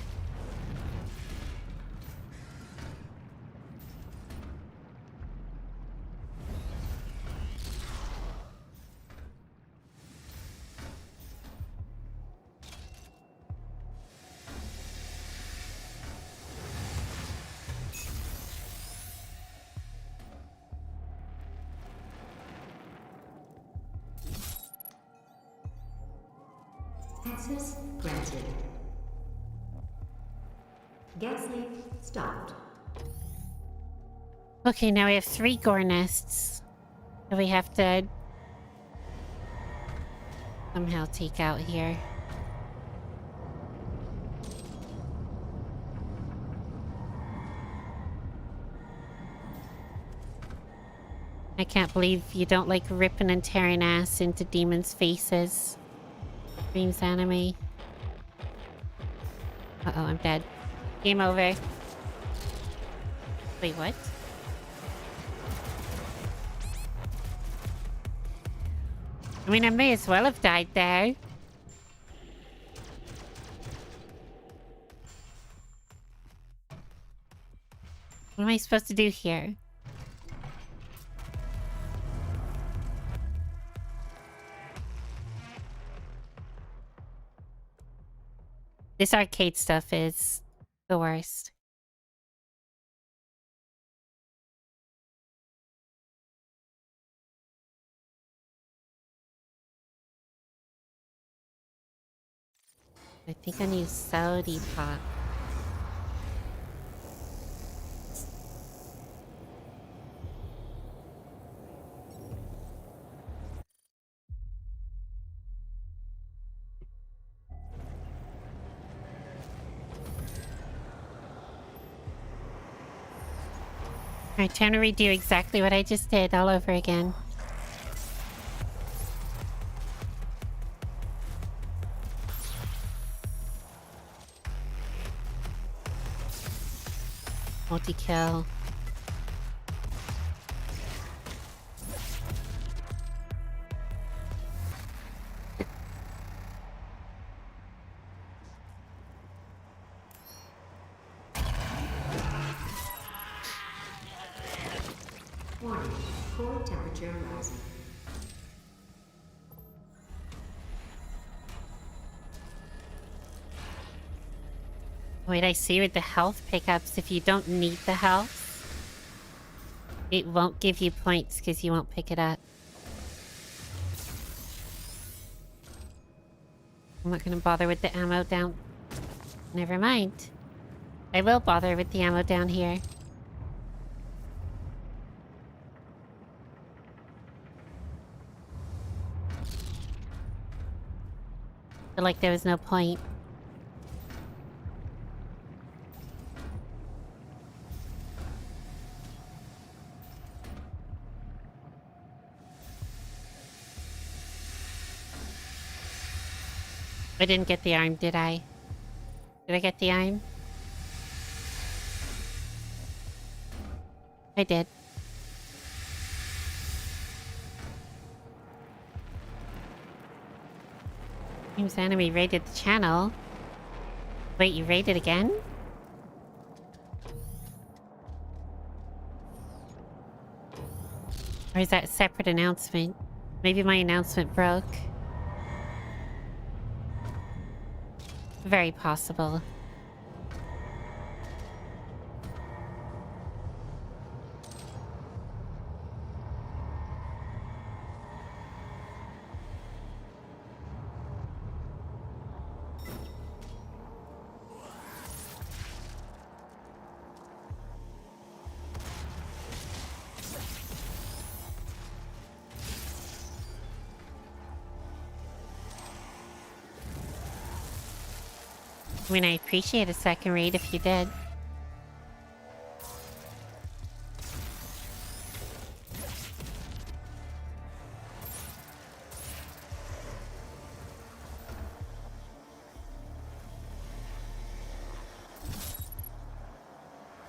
Access granted. Gas leak stopped.
Okay, now we have 3 gore nests that we have to somehow take out here. I can't believe you don't like ripping and tearing ass into demons' faces. Dreams anime. Uh-oh, I'm dead. Game over. Wait, what? I mean, I may as well have died there. What am I supposed to do here? This arcade stuff is the worst. I think I need Saudi pop. Alright, time to redo exactly what I just did all over again. Multi-kill.
Warning, core temperature rising.
Wait, I see with the health pickups, if you don't need the health, it won't give you points because you won't pick it up. I'm not gonna bother with the ammo down. Never mind. I will bother with the ammo down here. Feel like there was no point. I didn't get the arm, did I? Did I get the arm? I did. Seems enemy raided the channel. Wait, you raided again? Or is that a separate announcement? Maybe my announcement broke. Very possible. I mean, I appreciate a second raid if you did.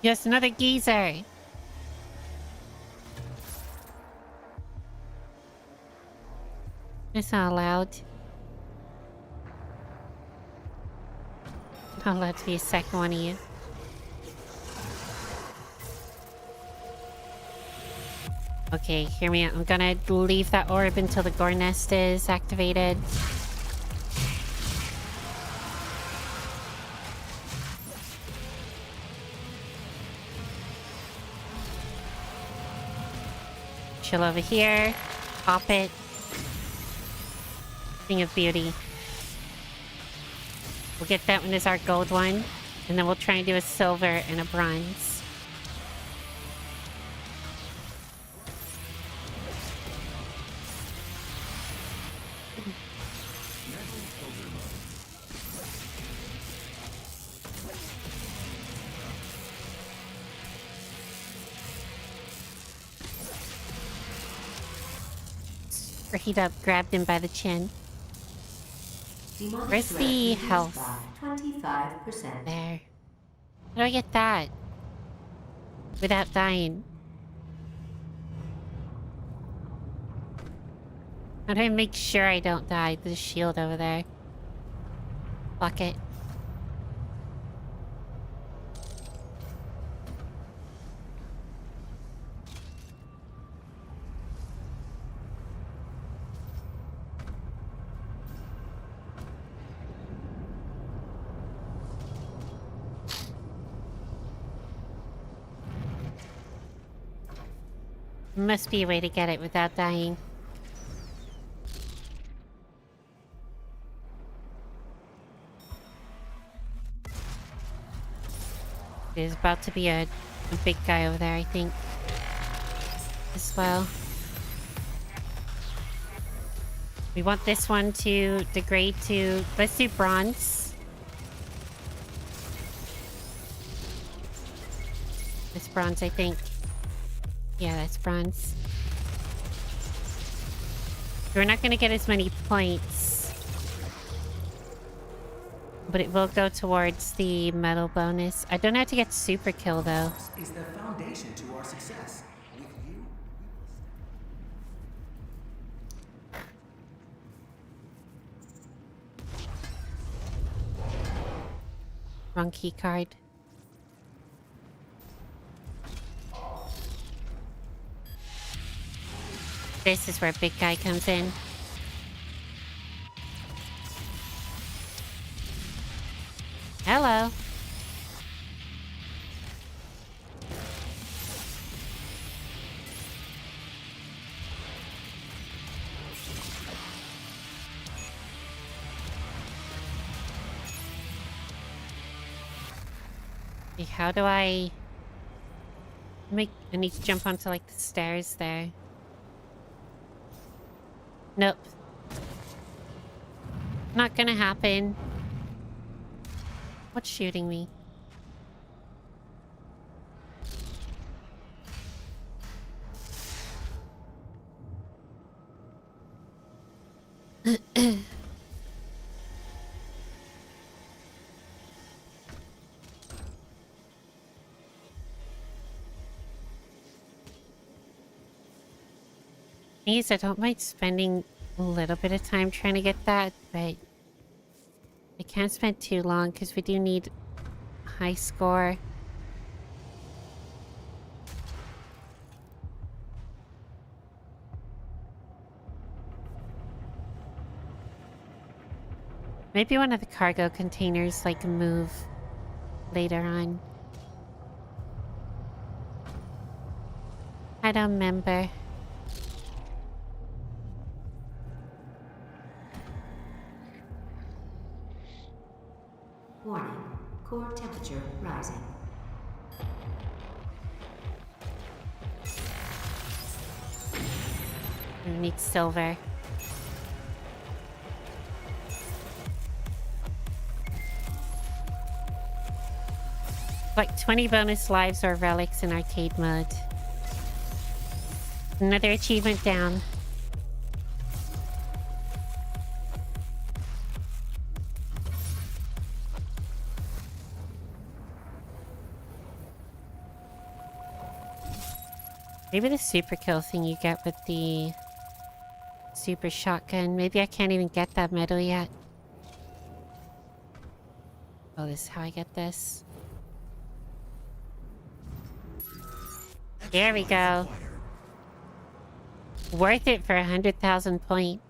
Yes, another geezer. It's not allowed. Not allowed to be a second one of you. Okay, hear me out. I'm gonna leave that orb until the gore nest is activated. Chill over here. Pop it. Thing of beauty. We'll get that one as our gold one. And then we'll try and do a silver and a bronze. Straight up grabbed him by the chin. Where's the health?
25%.
There. How do I get that? Without dying. How do I make sure I don't die? There's a shield over there. Fuck it. Must be a way to get it without dying. There's about to be a big guy over there, I think. As well. We want this one to degrade to... Let's do bronze. It's bronze, I think. Yeah, that's bronze. We're not going to get as many points. But it will go towards the metal bonus. I don't have to get super kill, though.
Is the foundation to our success. With you,
Wrong key card. This is where big guy comes in. Hello. Okay, how do I make... I need to jump onto like the stairs there. Nope. Not gonna happen. What's shooting me? Please, I don't mind spending a little bit of time trying to get that, but I can't spend too long because we do need a high score. Maybe one of the cargo containers like move later on. I don't remember.
Warning. Core temperature rising.
We need silver. Like 20 bonus lives or relics in arcade mode. Another achievement down. Maybe the super kill thing you get with the super shotgun. Maybe I can't even get that medal yet. Oh, this is how I get this. There we go. Worth it for 100,000 points.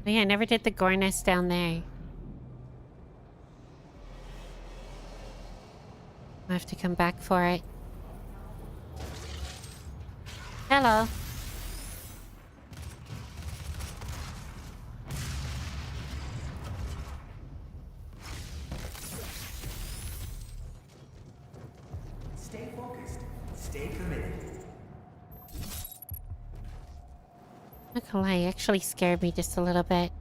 Oh yeah, I never did the gore nest down there. I have to come back for it. Hello.
stay focused, stay committed.
Not gonna lie, it actually scared me just a little bit.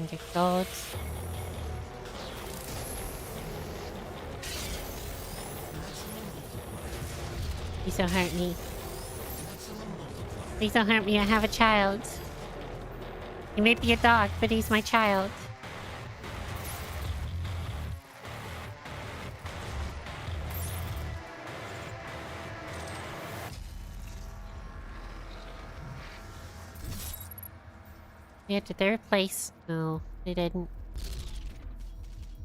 100 gold. Please don't hurt me. Please don't hurt me, I have a child. He may be a dog, but he's my child. Yeah, did they replace? No, they didn't.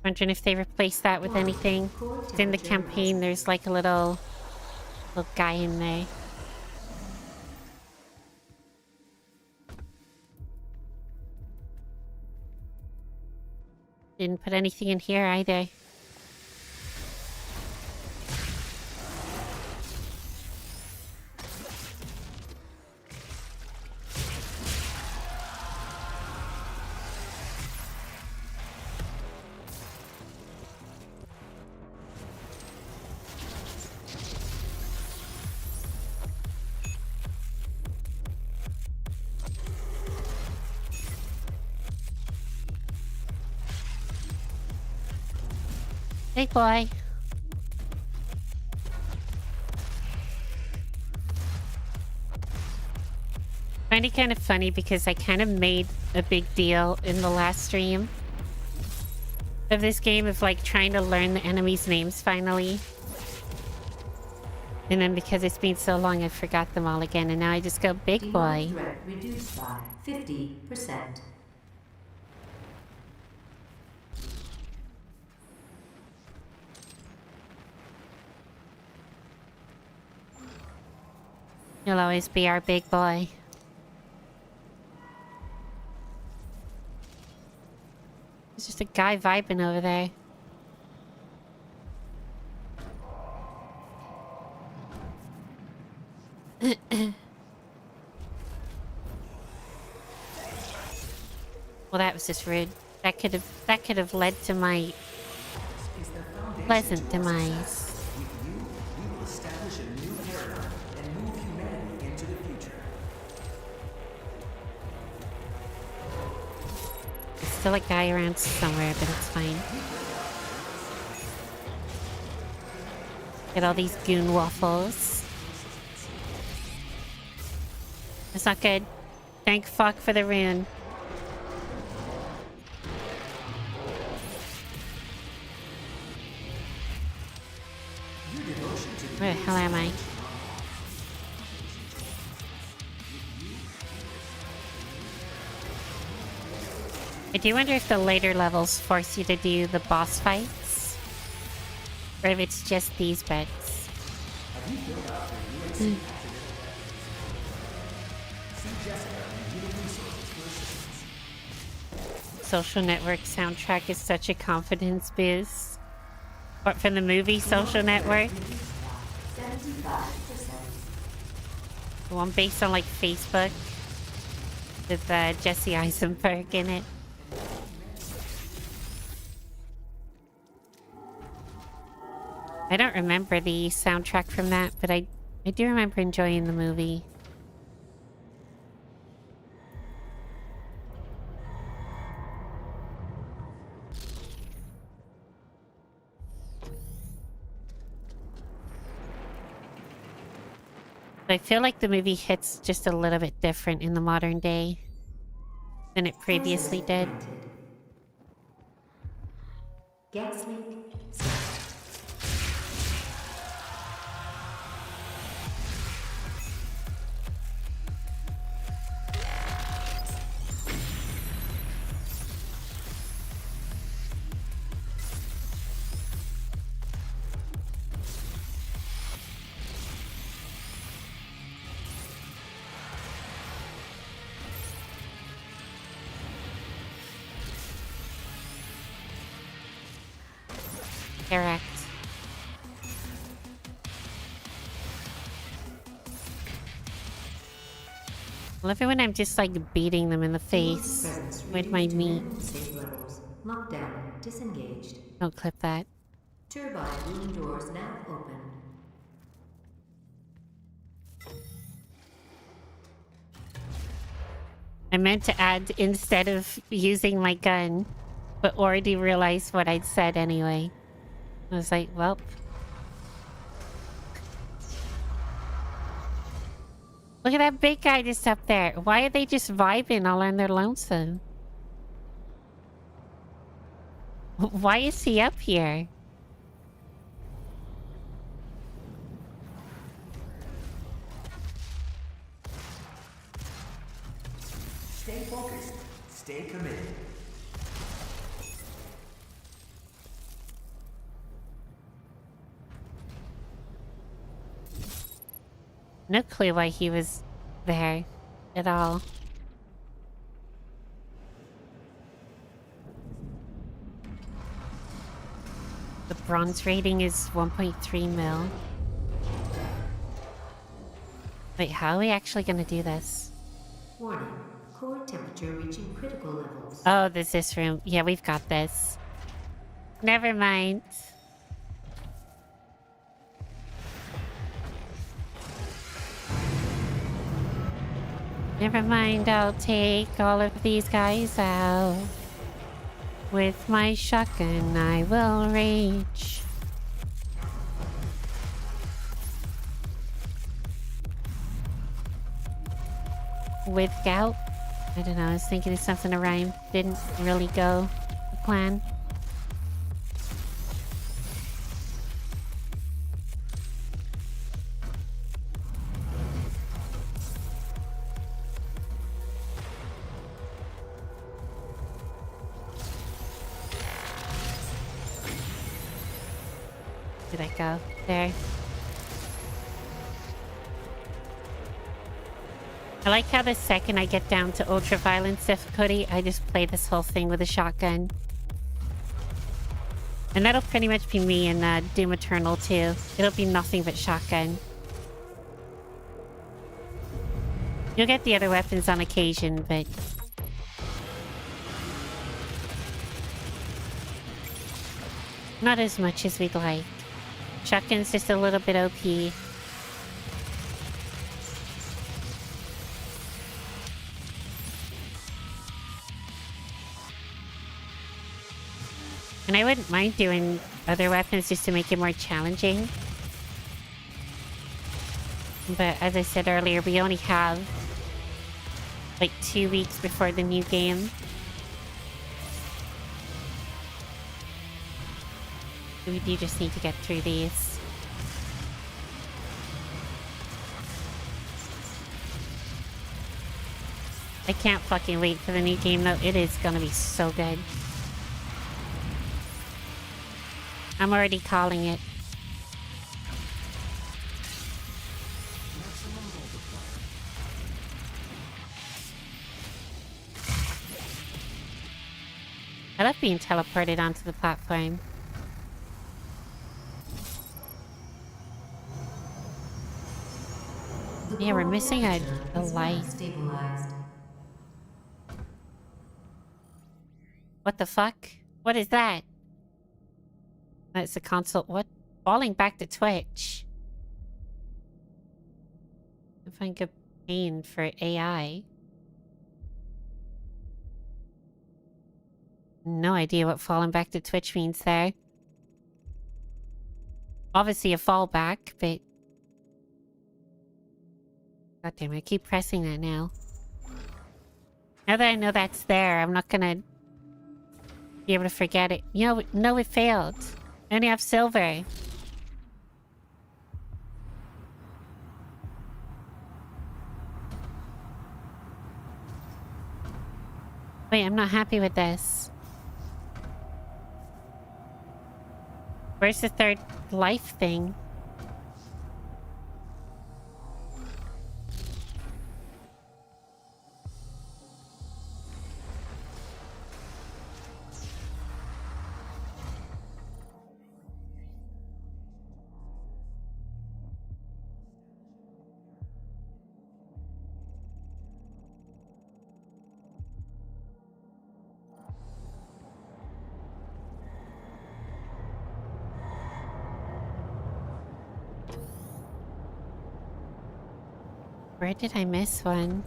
Wondering if they replaced that with anything. In the campaign, there's like a little guy in there. Didn't put anything in here either. Hey, boy. Find it kind of funny because I kind of made a big deal in the last stream of this game of like trying to learn the enemies' names finally. And then because it's been so long, I forgot them all again, and now I just go, big boy.
Threat reduced by 50%.
You'll always be our big boy. There's just a guy vibing over there. Well, that was just rude. That could have led to my pleasant demise.
With you, we will establish a new paradigm and move humanity into the future.
There's still a guy around somewhere, but it's fine. Get all these goon waffles. That's not good. Thank fuck for the rune. Where the hell am I? I do wonder if the later levels force you to do the boss fights, or if it's just these beds. Social Network soundtrack is such a confidence boost. What, from the movie Social Network?
75%.
The one based on like Facebook with Jesse Eisenberg in it. I don't remember the soundtrack from that, but I do remember enjoying the movie. I feel like the movie hits just a little bit different in the modern day than it previously did.
Gas leak.
Correct. I love it when I'm just like beating them in the face with my meat.
Safe levels. Lockdown disengaged.
Don't clip that.
Turbine room doors now open.
I meant to add instead of using my gun, but already realized what I'd said anyway. I was like, well. Look at that big guy just up there. Why are they just vibing all on their lonesome? Why is he up here?
Stay focused. Stay committed.
No clue why he was there at all. The bronze rating is 1.3 mil. Wait, how are we actually gonna do this?
Warning. Core temperature reaching critical levels.
Oh, there's this room. Yeah, we've got this. Never mind. Never mind, I'll take all of these guys out. With my shotgun, I will rage. With gout? I don't know, I was thinking of something to rhyme. Didn't really go to plan. Did I go? There. I like how the second I get down to ultra violence difficulty, I just play this whole thing with a shotgun. And that'll pretty much be me in Doom Eternal too. It'll be nothing but shotgun. You'll get the other weapons on occasion, but... not as much as we'd like. Shotgun's just a little bit OP. And I wouldn't mind doing other weapons just to make it more challenging. But as I said earlier, we only have like 2 weeks before the new game. So we do just need to get through these. I can't fucking wait for the new game though. It is gonna be so good. I'm already calling it. I love being teleported onto the platform. Yeah, we're missing a light.
Stabilized.
What the fuck? What is that? That's a console. What? Falling back to Twitch. I find good pain for AI. No idea what falling back to Twitch means there. Obviously a fallback, but... God damn it, I keep pressing that now. Now that I know that's there, I'm not gonna be able to forget it. You know, no, it failed. I only have silver. Wait, I'm not happy with this. Where's the third life thing? Where did I miss one?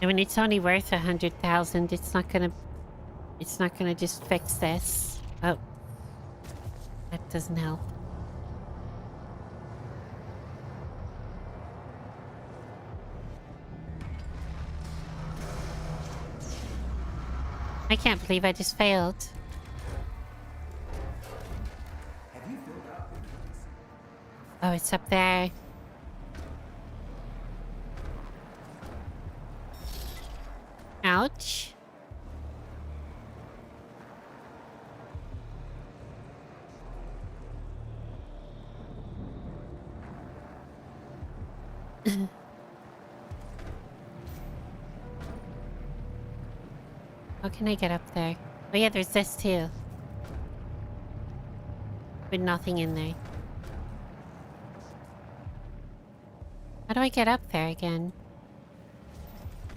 I mean, it's only worth 100,000. It's not gonna just fix this. Oh. That doesn't help. I can't believe I just failed. Oh, it's up there. Ouch. How can I get up there? Oh yeah, there's this too. With nothing in there. How do I get up there again?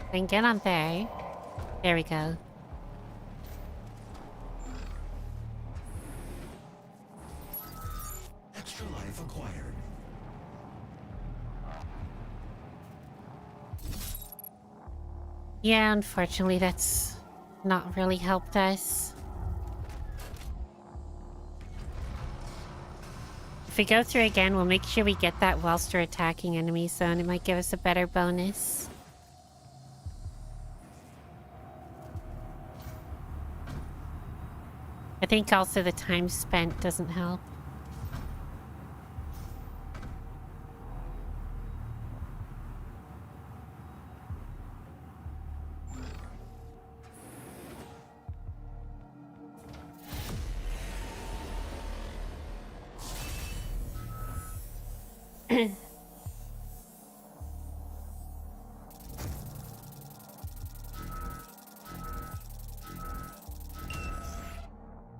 I can get on there. There we go.
Extra life acquired.
Yeah, unfortunately that's not really helped us. If we go through again, we'll make sure we get that whilst we're attacking enemies, so it might give us a better bonus. I think also the time spent doesn't help.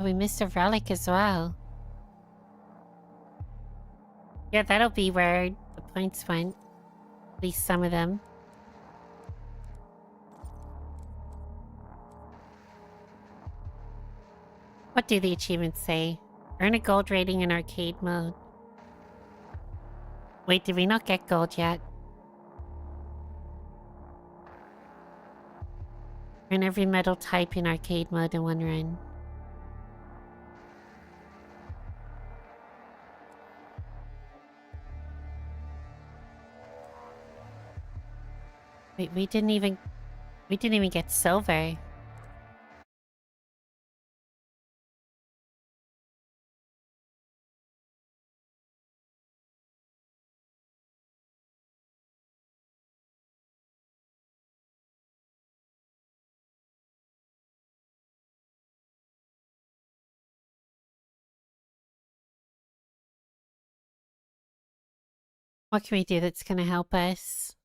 We missed a relic as well. Yeah, that'll be where the points went. At least some of them. What do the achievements say? Earn a gold rating in arcade mode. Wait, did we not get gold yet? Earn every medal type in arcade mode in one run. Wait, we didn't even get silver. What can we do that's gonna help us?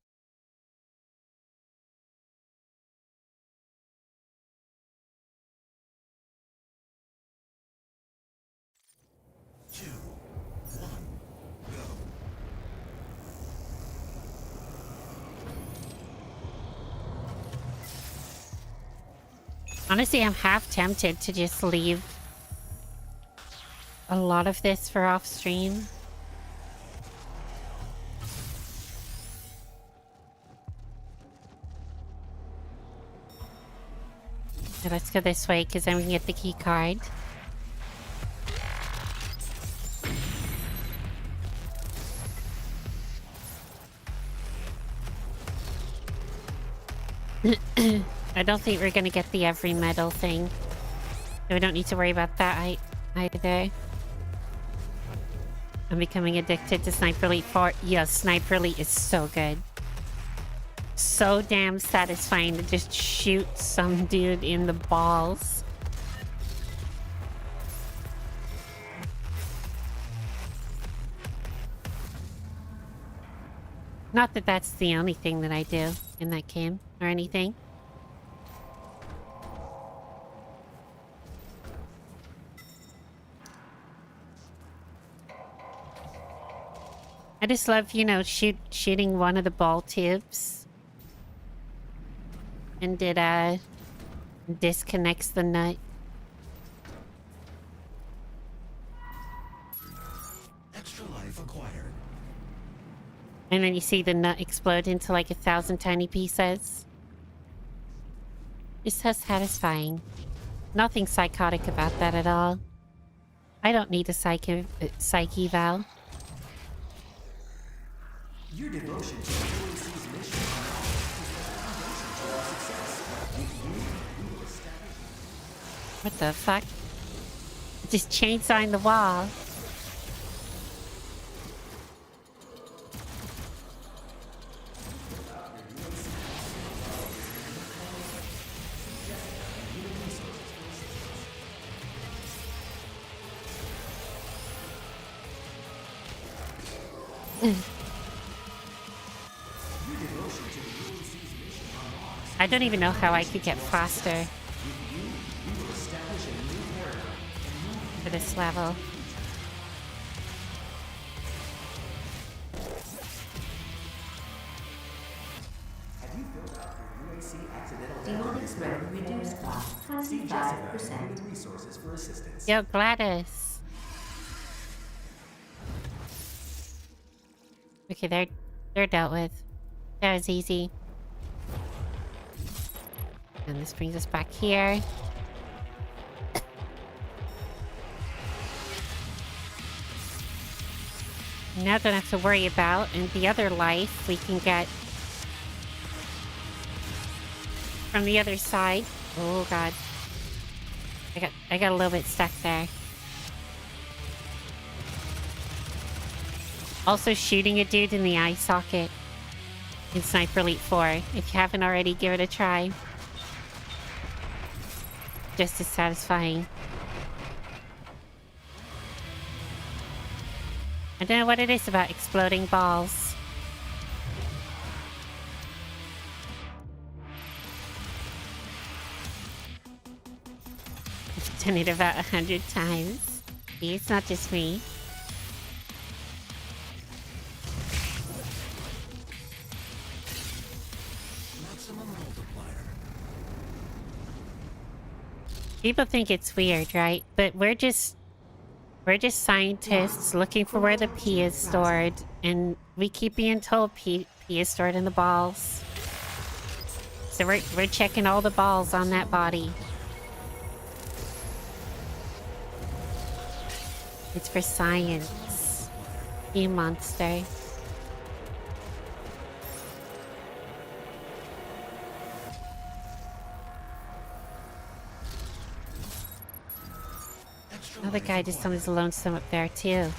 Honestly, I'm half tempted to just leave a lot of this for off stream. Okay, let's go this way because then we can get the key card. I don't think we're gonna get the every medal thing. So we don't need to worry about that either. I'm becoming addicted to Sniper Elite 4. Yes, Sniper Elite is so good. So damn satisfying to just shoot some dude in the balls. Not that that's the only thing that I do in that game or anything. I just love, you know, shooting one of the ball tubes. And it disconnects the nut.
Extra life acquired.
And then you see the nut explode into like 1,000 tiny pieces. is so satisfying. Nothing psychotic about that at all. I don't need a psych eval.
Your devotion to the UAC's mission is the foundation to our success. With you, we will establish...
What the fuck? Just chainsawing the wall. I don't even know how I could get faster for this level.
Demonic threat reduced by 25%.
Resources for assistance.
Yo, Gladys. Okay, they're dealt with. That was easy. And this brings us back here. Now don't have to worry about in the other life we can get from the other side. Oh god. I got a little bit stuck there. Also shooting a dude in the eye socket in Sniper Elite 4. If you haven't already, give it a try. Just as satisfying. I don't know what it is about exploding balls. I've done it about 100 times. See, it's not just me. People think it's weird, right? But we're just scientists looking for where the P is stored, and we keep being told P is stored in the balls. So we're checking all the balls on that body. It's for science. You monster. Another guy just on his lonesome up there too.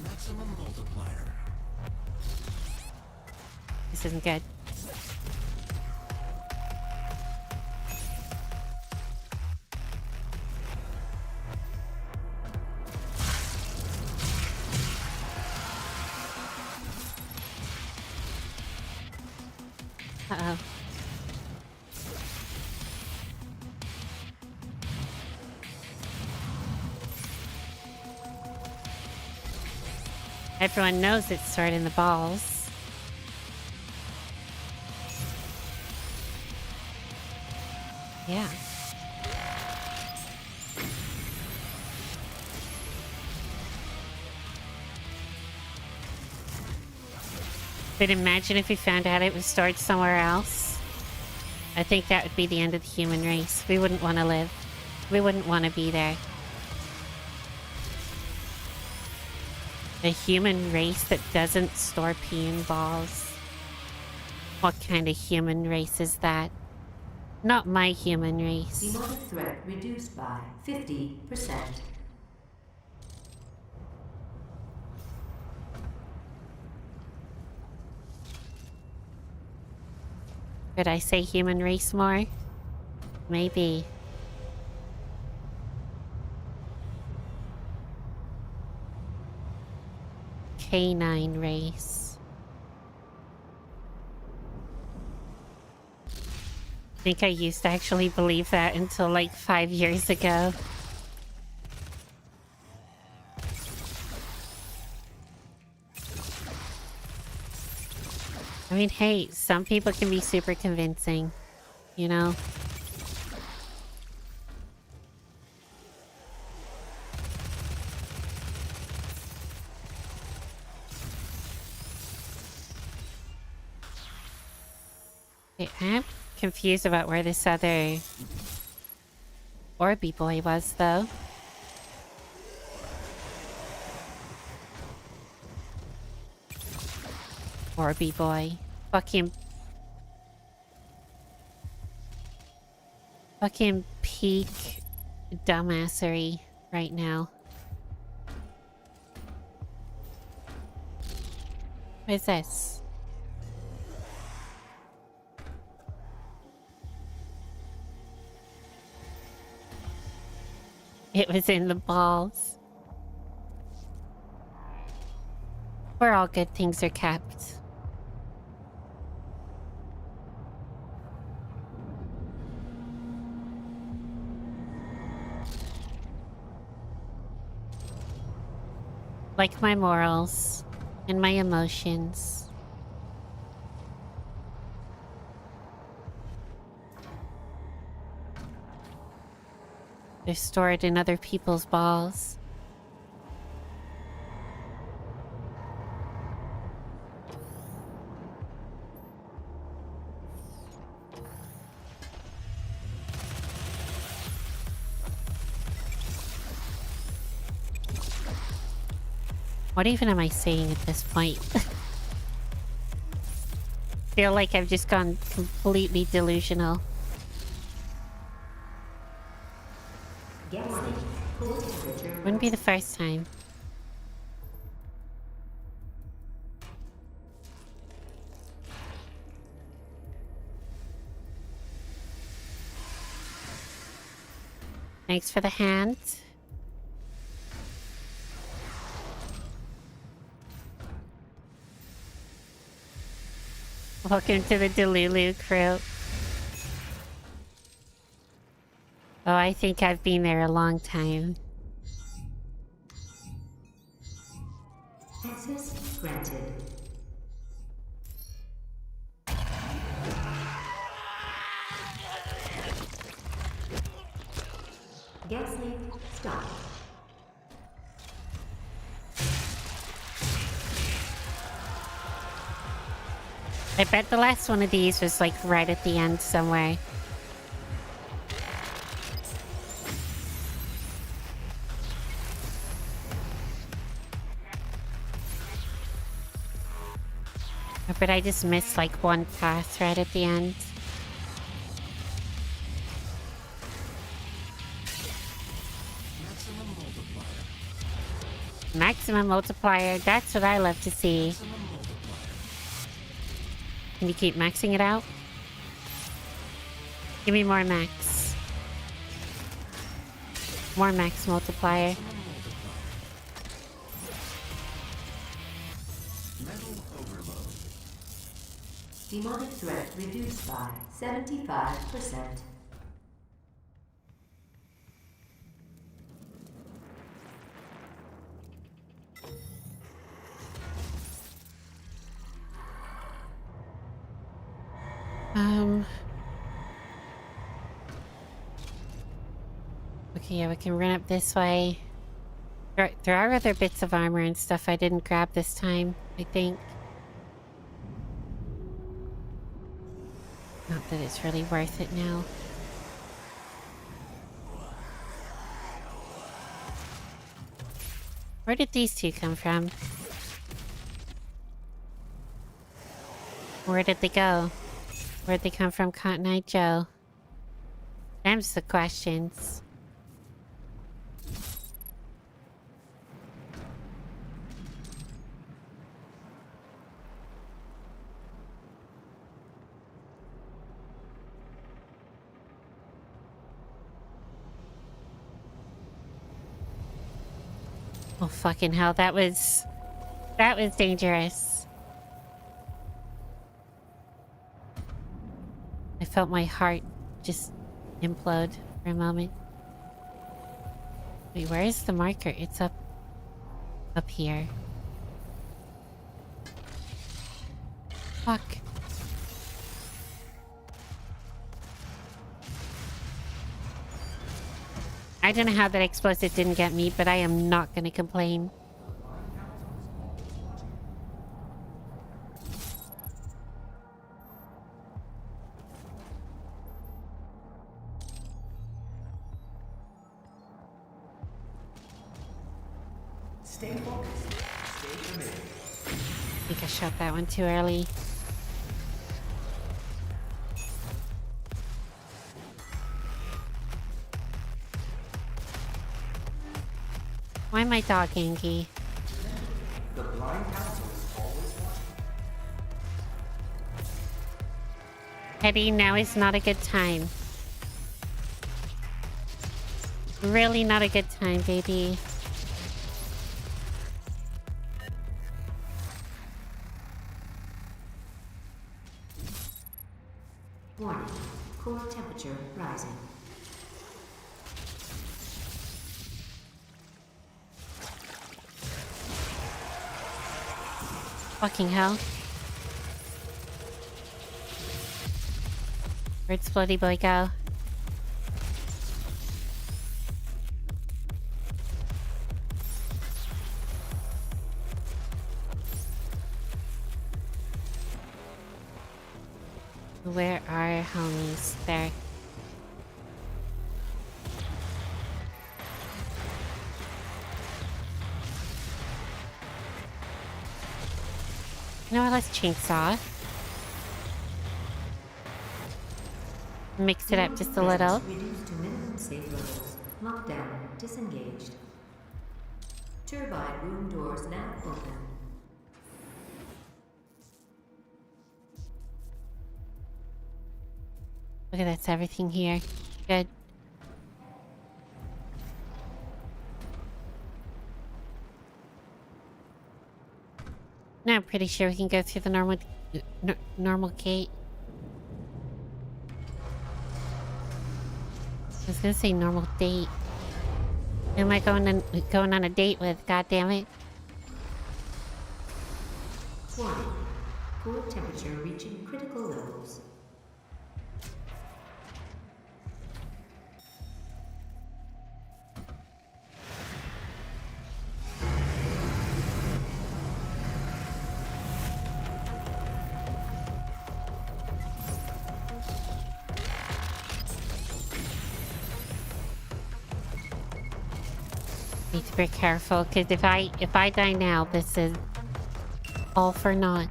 Maximum multiplier.
This isn't good. Uh-oh. Everyone knows it's stored in the balls. Yeah. But imagine if we found out it was stored somewhere else. I think that would be the end of the human race. We wouldn't want to live. We wouldn't want to be there. A human race that doesn't store pee in balls. What kind of human race is that? Not my human race.
Demonic threat reduced by 50%.
Could I say human race more? Maybe. Canine race. I think I used to actually believe that until like 5 years ago. I mean, hey, some people can be super convincing, you know? Okay, I'm confused about where this other Orby boy was, though. Orby boy. Fucking peak dumbassery right now. What is this? It was in the balls. Where all good things are kept. Like my morals and my emotions. They're stored in other people's balls. What even am I saying at this point? Feel like I've just gone completely delusional. Wouldn't be the first time. Thanks for the hand. Welcome to the Delulu crew. Oh, I think I've been there a long time.
Access granted. Gas leak stopped.
I bet the last one of these was like right at the end somewhere. But I just missed like one pass right at the end. Maximum multiplier, that's what I love to see. Can you keep maxing it out? Give me more max. More max multiplier.
Demonic threat reduced by 75%.
Okay, yeah, we can run up this way. There are other bits of armor and stuff I didn't grab this time, I think. Not that it's really worth it now. Where did these two come from? Where did they go? Where'd they come from, Cotton Eye Joe? Them's the questions. Oh fucking hell, that was dangerous. I felt my heart just implode for a moment. Wait, where is the marker? It's up here. Fuck. I don't know how that explosive didn't get me, but I am not gonna complain.
Stay focused. Stay committed.
I think I shot that one too early. Why am I dog angry?
The blind council is always watching.
Eddie, now is not a good time. Really not a good time, baby.
Warning. Core temperature rising.
Fucking hell. Where'd Splody Boy go? Where are homies? There. You know what? Let's chainsaw. Mix it up just a little.
Reduced to minimum safe levels. Lockdown disengaged. Turbine room doors now open.
Look at that's everything here. Good. Now I'm pretty sure we can go through the normal gate. I was gonna say normal date. Who am I going on a date with? God damn it!
Warning. Core temperature reaching critical levels.
Need to be careful, because if I die now, this is all for naught.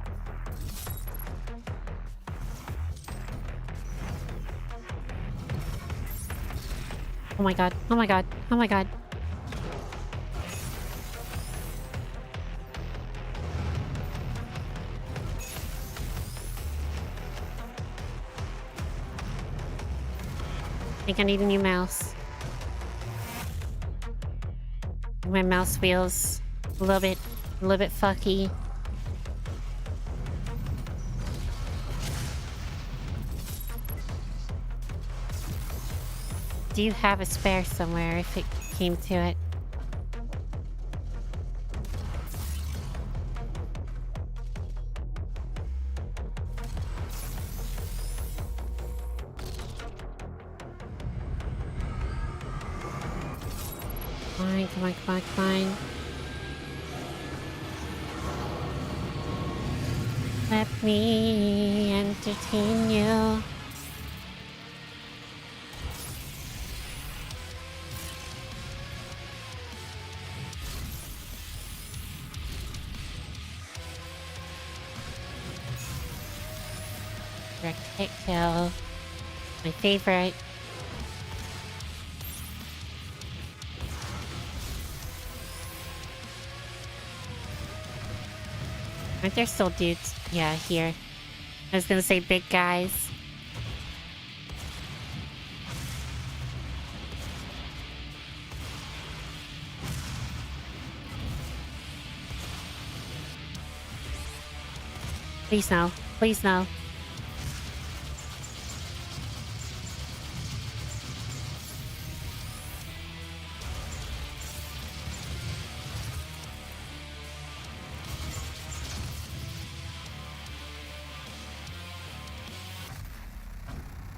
Oh my god! Oh my god! Oh my god! I think I need a new mouse. My mouse feels a little bit fucky. Do you have a spare somewhere if it came to it? Come on, come on, come on. Let me entertain you. Direct hit kill. My favorite. Aren't there still dudes? Yeah, here. I was gonna say big guys. Please no. Please no.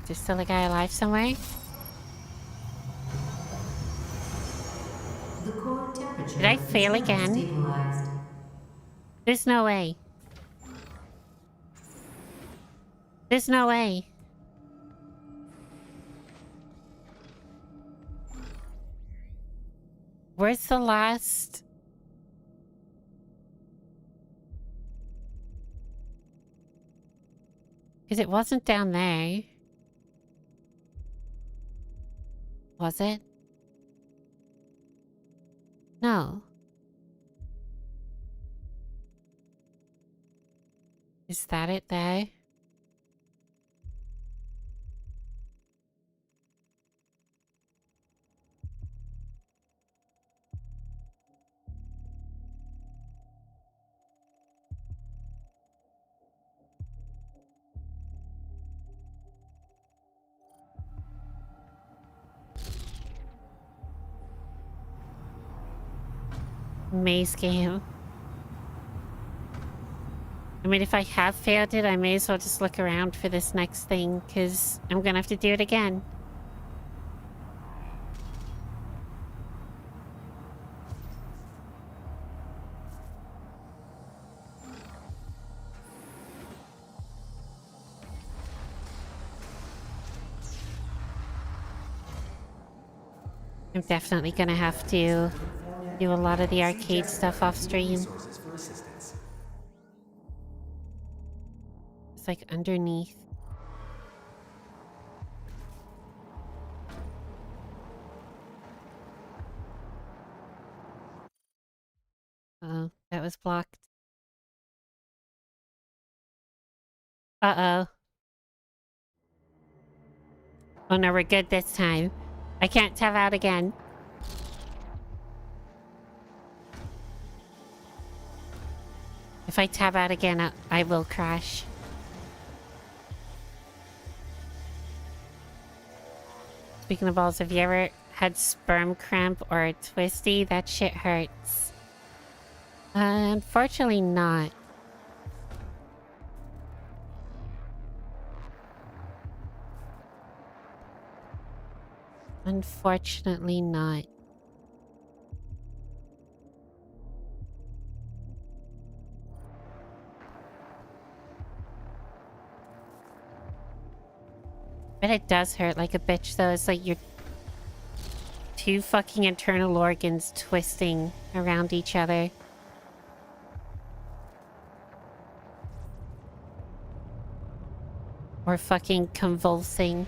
Is there still a guy alive somewhere?
The core temperature
Did I fail
is now
again?
stabilized.
There's no way. There's no way. Where's the last Because it wasn't down there. Was it? No. Is that it there? Maze game. I mean, if I have failed it, I may as well just look around for this next thing, because I'm gonna have to do it again. I'm definitely gonna have to do a lot of the arcade stuff off stream.
Resources for assistance.
It's like underneath. Oh, that was blocked. Uh-oh. Oh no, we're good this time. I can't tab out again. If I tab out again, I will crash. Speaking of balls, have you ever had sperm cramp or a twisty? That shit hurts. Unfortunately not. Unfortunately not. But it does hurt like a bitch though. It's like your two fucking internal organs twisting around each other. Or fucking convulsing.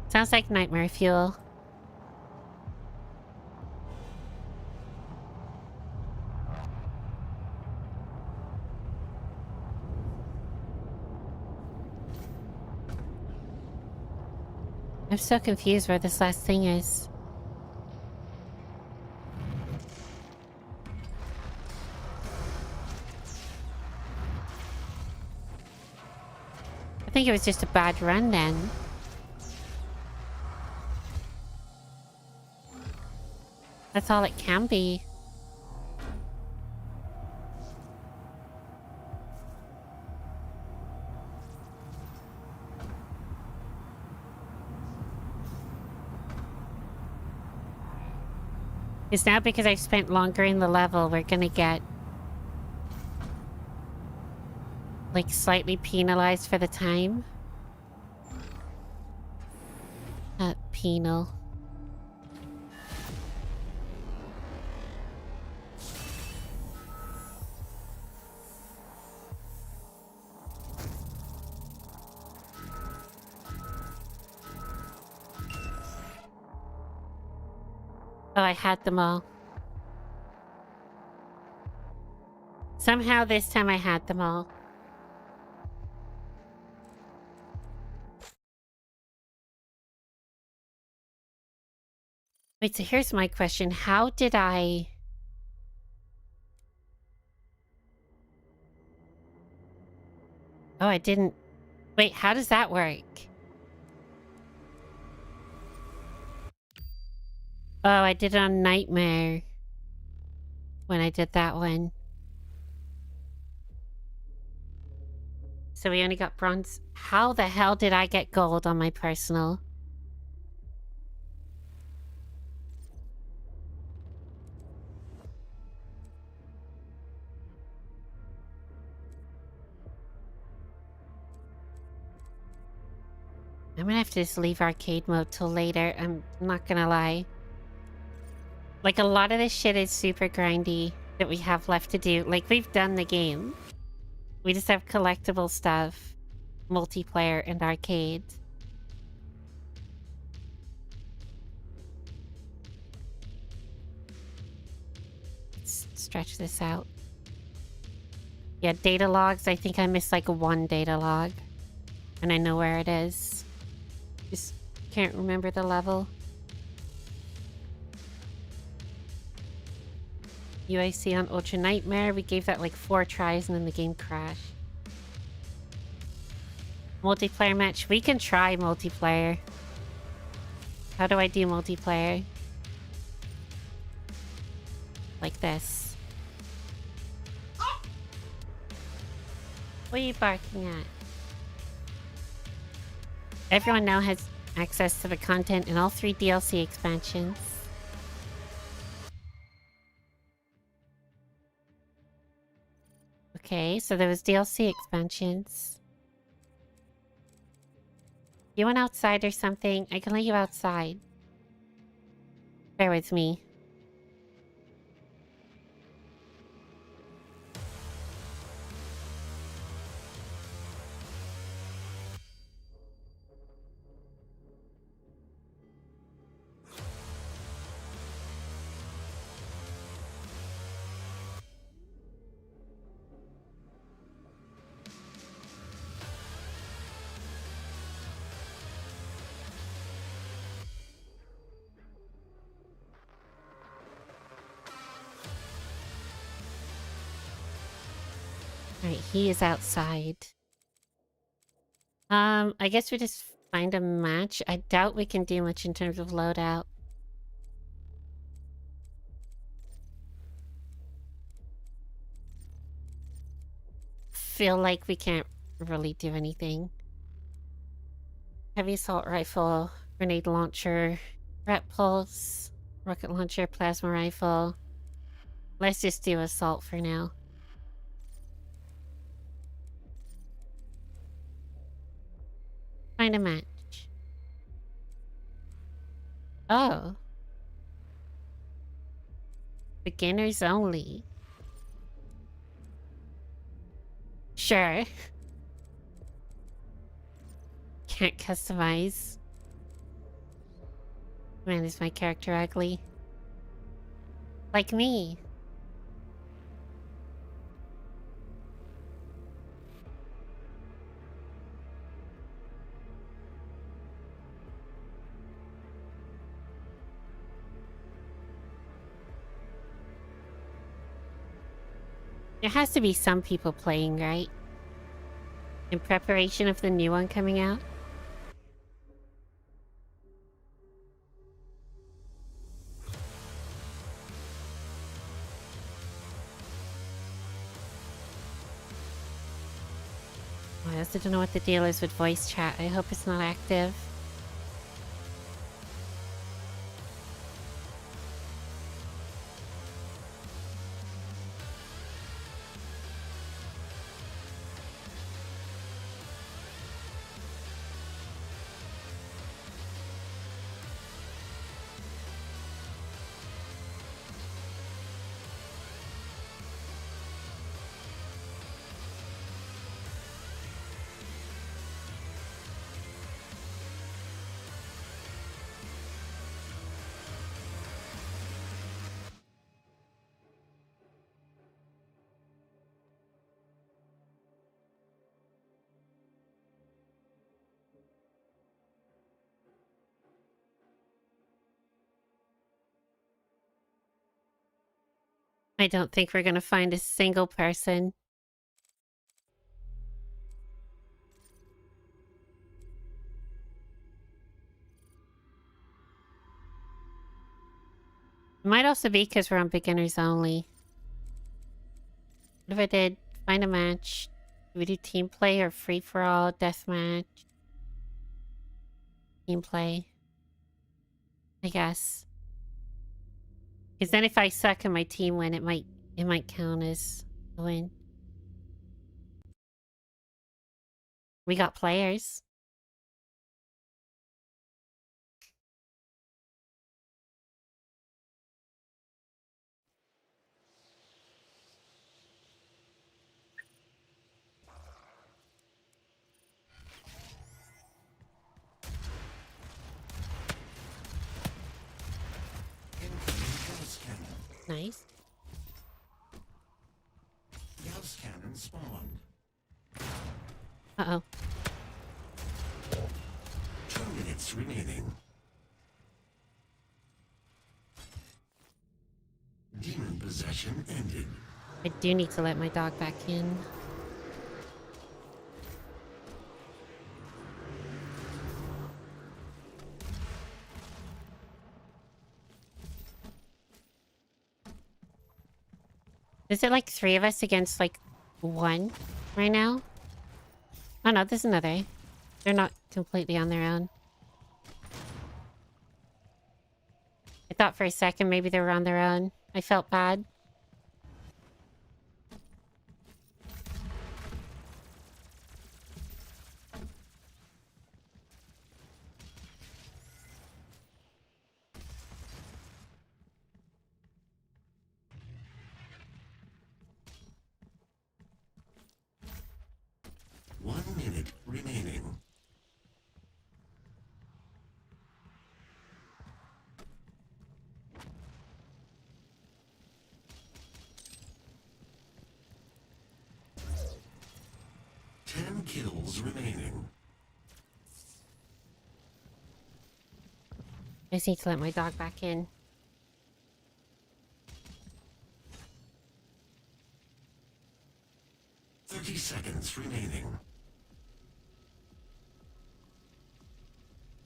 Sounds like nightmare fuel. I'm so confused where this last thing is. I think it was just a bad run then. That's all it can be. It's now because I've spent longer in the level, we're gonna get like slightly penalized for the time. Penal. Oh, I had them all. Somehow this time I had them all. Wait, so here's my question. How did I... Oh, I didn't... Wait, how does that work? Oh, I did it on Nightmare. When I did that one. So we only got bronze. How the hell did I get gold on my personal? I'm gonna have to just leave arcade mode till later. I'm not gonna lie. Like, a lot of this shit is super grindy. that we have left to do. Like, we've done the game. We just have collectible stuff, multiplayer, and arcade. Let's stretch this out. Yeah, data logs. I think I missed like one data log. And I know where it is. Just can't remember the level. UIC on Ultra Nightmare. We gave that like 4 tries and then the game crashed. Multiplayer match. We can try multiplayer. How do I do multiplayer? Like this. What are you barking at? Everyone now has access to the content in all 3 DLC expansions. Okay, so there was DLC expansions. You went outside or something? I can let you outside. Bear with me. Alright, he is outside. I guess we just find a match. I doubt we can do much in terms of loadout. Feel like we can't really do anything. Heavy assault rifle, grenade launcher, rat pulse, rocket launcher, plasma rifle. Let's just do assault for now. Find a match. Oh. Beginners only. Sure. Can't customize. Man, is my character ugly? Like me. There has to be some people playing, right? In preparation of the new one coming out? I also don't know what the deal is with voice chat. I hope it's not active. I don't think we're gonna find a single person. It might also be because we're on beginners only. What if I did find a match? Do we do team play or free for all, deathmatch? Team play. I guess. Because then if I suck and my team win, it might count as a win. We got players. Nice.
Gauss cannon spawned.
Uh-oh.
2 minutes remaining. Demon possession ended.
I do need to let my dog back in. Is it like 3 of us against like 1 right now? Oh no, there's another. They're not completely on their own. I thought for a second maybe they were on their own. I felt bad.
Remaining. Ten kills remaining.
I just need to let my dog back in.
Thirty seconds remaining.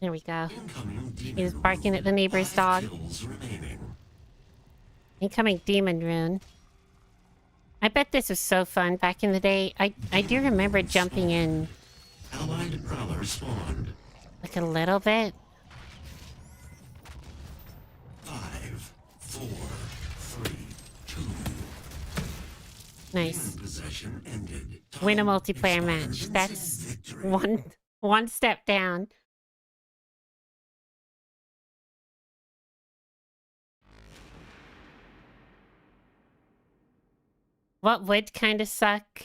There we go.
Incoming demon
He was barking at the neighbor's
5
dog.
kills remaining.
Incoming demon rune. I bet this was so fun back in the day. I do remember jumping in
Allied prowler spawned.
like a little bit.
5, 4, 3, 2.
Nice.
Demon possession ended.
Win a
Time
multiplayer
expires
match.
in
That's
victory.
one step down. What would kind of suck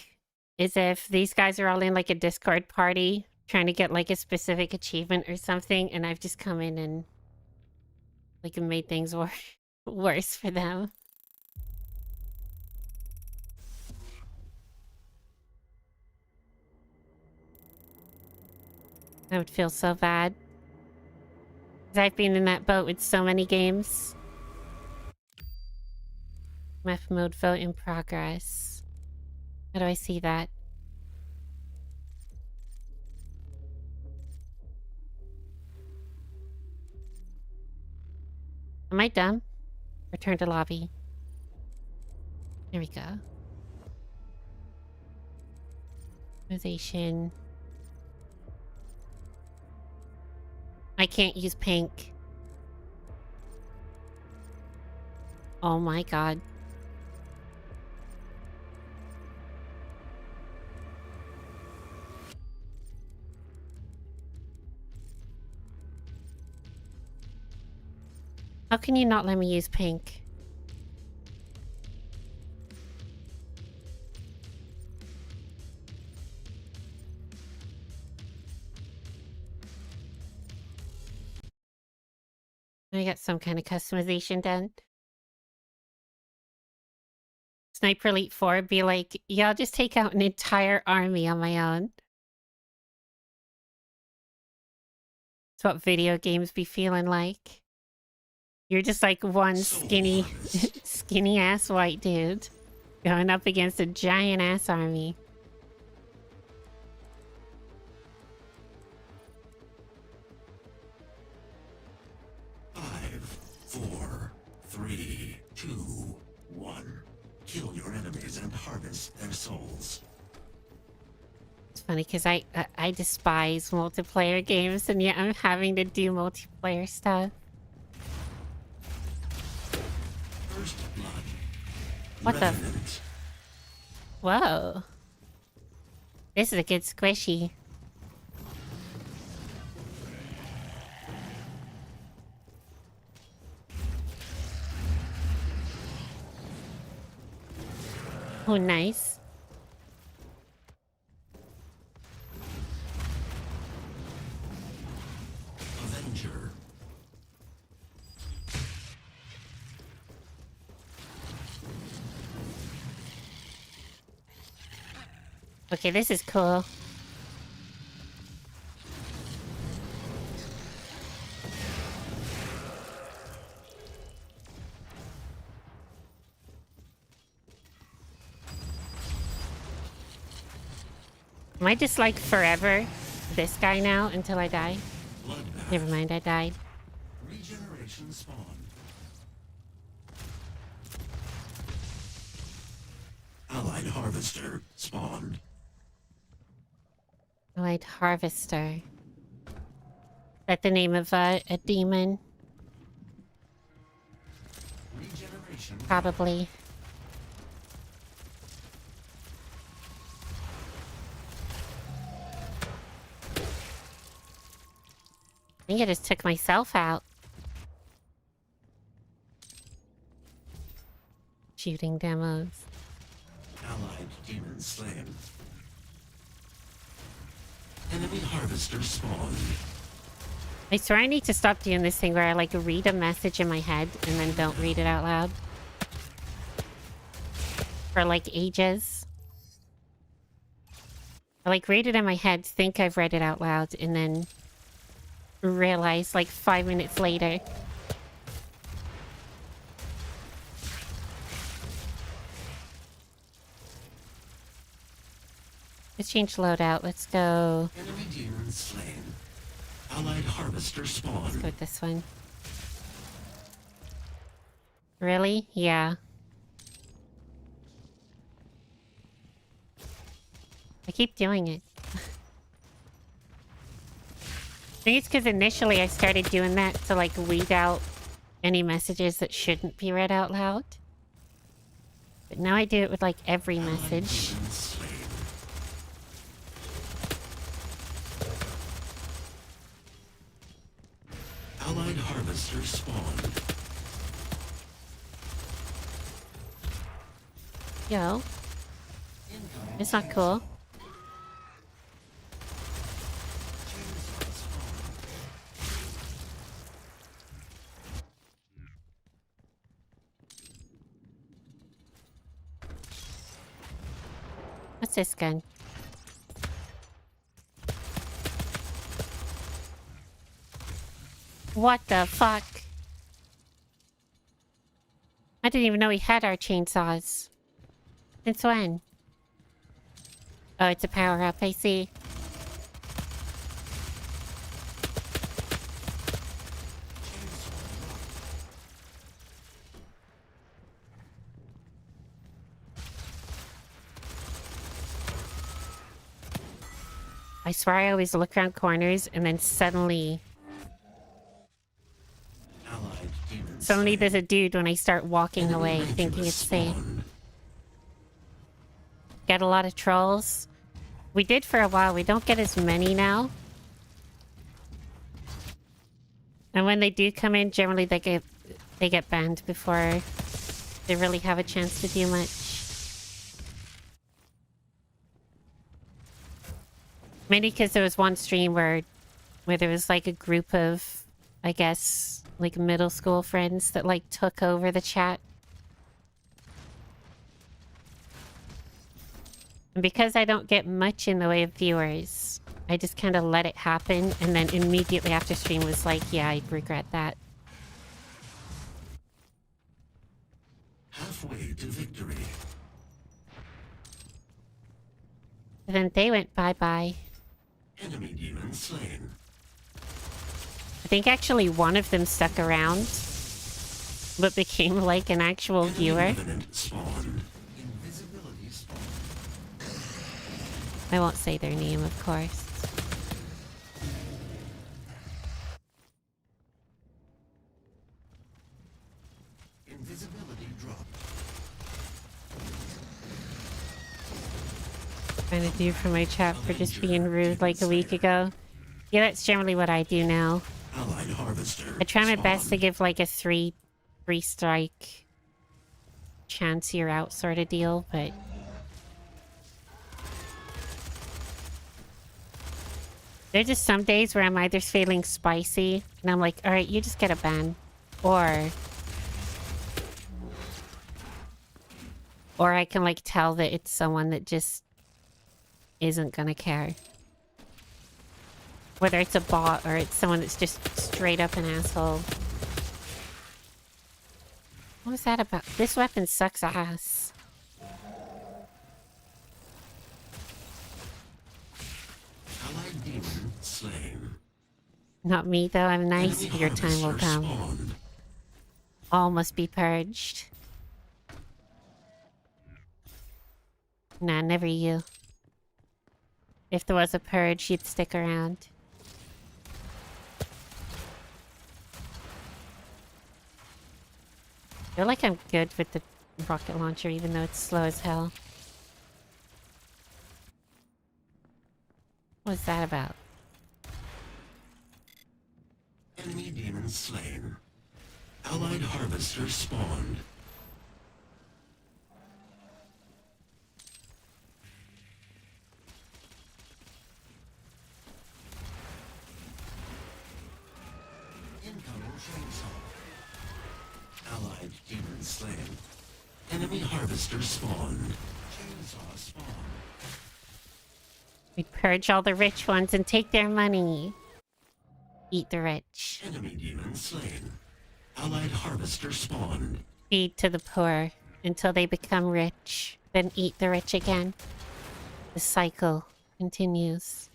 is if these guys are all in like a Discord party trying to get like a specific achievement or something, and I've just come in and like made things worse for them. I would feel so bad. 'Cause I've been in that boat with so many games. Map mode vote in progress. How do I see that? Am I dumb? Return to lobby. There we go. Organization. I can't use pink. Oh my god. How can you not let me use pink? I got some kind of customization done. Sniper Elite 4 be like, yeah, I'll just take out an entire army on my own. That's what video games be feeling like. You're just like one skinny, skinny ass white dude going up against a giant ass army.
Five, 4, 3, 2, 1. Kill your enemies and harvest their souls.
It's funny because I despise multiplayer games, and yet I'm having to do multiplayer stuff.
First blood.
What the?
Revenant.
Whoa. This is a good squishy. Oh, nice.
Avenger.
Okay, this is cool. Am I just like forever this guy now until I die?
Bloodbath.
Never mind, I died.
Regeneration spawned. Allied harvester spawned.
Allied Harvester. Is that the name of a demon?
Regeneration.
Probably. I think I just took myself out. Shooting demos.
Allied demon slain. Enemy harvester spawned.
I swear I need to stop doing this thing where I like read a message in my head and then don't read it out loud. For like ages. I like read it in my head, think I've read it out loud, and then realize like 5 minutes later. Let's change loadout. Let's go.
Enemy demon slain. Allied harvester spawned.
Let's go with this one. Really? Yeah. I keep doing it. I think it's because initially I started doing that to like weed out any messages that shouldn't be read out loud. But now I do it with like every message.
Demon slain. Allied harvester spawned.
Yo. It's not cool. What's this gun? What the fuck? I didn't even know we had our chainsaws. Since when? Oh, it's a power-up, I see. I swear I always look around corners and then suddenly
Allied demon
Suddenly there's a dude when I start walking
Enemy
away
Rangers
thinking it's safe.
spawned.
Get a lot of trolls. We did for a while. We don't get as many now. And when they do come in, generally they get banned before they really have a chance to do much. Mainly because there was one stream where there was like a group of, I guess, like middle school friends that like took over the chat. And because I don't get much in the way of viewers, I just kind of let it happen, and then immediately after stream was like, yeah, I regret that.
Halfway to victory.
And then they went bye-bye.
Enemy demon slain.
I think actually one of them stuck around, but became like an actual
Enemy
viewer.
revenant spawned. Invisibility spawned.
I won't say their name, of course.
Invisibility dropped.
Trying to do for my chat for just being rude like a week ago. Yeah, that's generally what I do now.
Allied harvester.
I try my best to
spawned.
give like a three strike chance you're out sort of deal, but there's just some days where I'm either feeling spicy and I'm like, alright, you just get a ban. Or I can like tell that it's someone that just isn't gonna care. Whether it's a bot or it's someone that's just straight up an asshole. What was that about? This weapon sucks ass.
Allied demon slain.
Not me though, I'm nice.
Enemy
Your time will
harvester
come.
spawned.
All must be purged. Nah, never you. If there was a purge, you'd stick around. I feel like I'm good with the rocket launcher, even though it's slow as hell. What's that about?
Enemy demon slain. Allied harvester spawned. Incoming chainsaw. Allied demon slain. Enemy harvester spawned. Chainsaw spawned.
We purge all the rich ones and take their money. Eat the rich.
Enemy demon slain. Allied harvester spawned.
Feed to the poor until they become rich. Then eat the rich again. The cycle continues.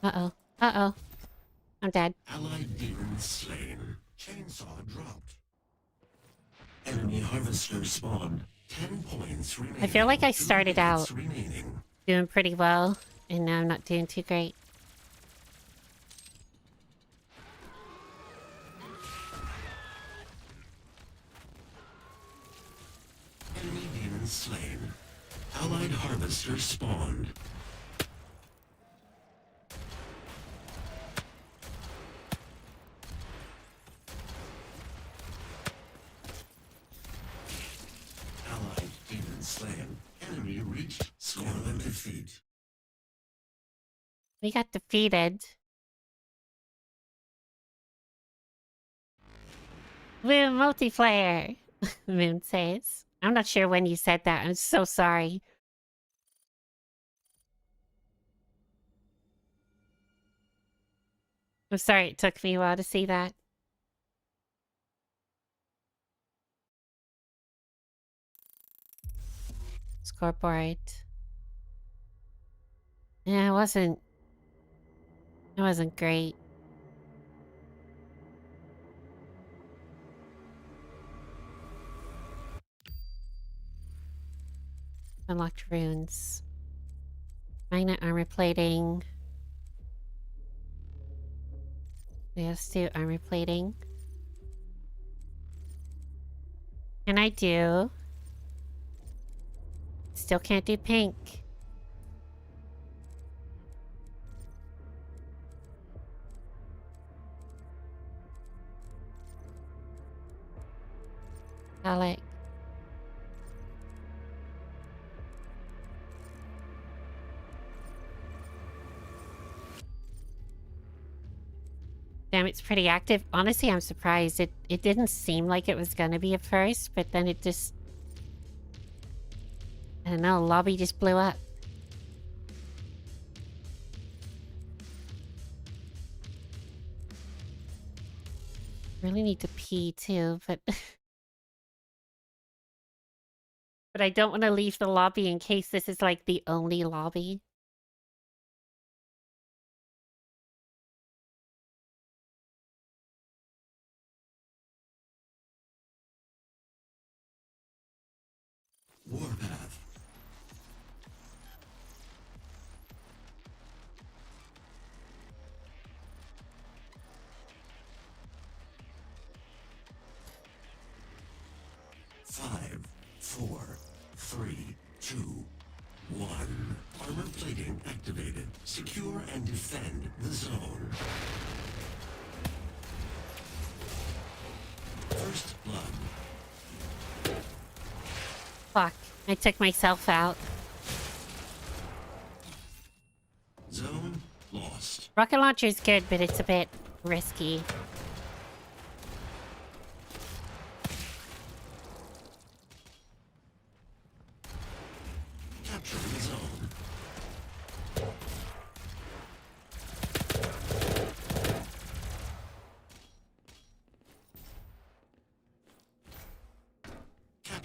Uh-oh. Uh-oh. I'm dead.
Allied demon slain. Chainsaw dropped. Enemy harvester spawned. 10 points remaining.
I feel like I
2
started
minutes
out
remaining.
doing pretty well, and now I'm not doing too great.
Enemy demon slain. Allied harvester spawned. Allied demon slain. Enemy reached. Score them defeat.
We got defeated. Woo, multiplayer, Moon says. I'm not sure when you said that. I'm so sorry. I'm sorry it took me a while to see that. Scoreboard. Yeah, it wasn't great. Unlocked runes. Minor armor plating. Let's do armor plating. Can I do? Still can't do pink. Alec. Damn, it's pretty active. Honestly, I'm surprised. It didn't seem like it was gonna be at first, but then it just... I don't know, lobby just blew up. Really need to pee too, but... but I don't want to leave the lobby in case this is like the only lobby.
Warpath. Five, four, three, two, one. Armor plating activated. Secure and defend the zone. First blood.
Fuck, I took myself out.
Zone lost.
Rocket launcher is good, but it's a bit risky.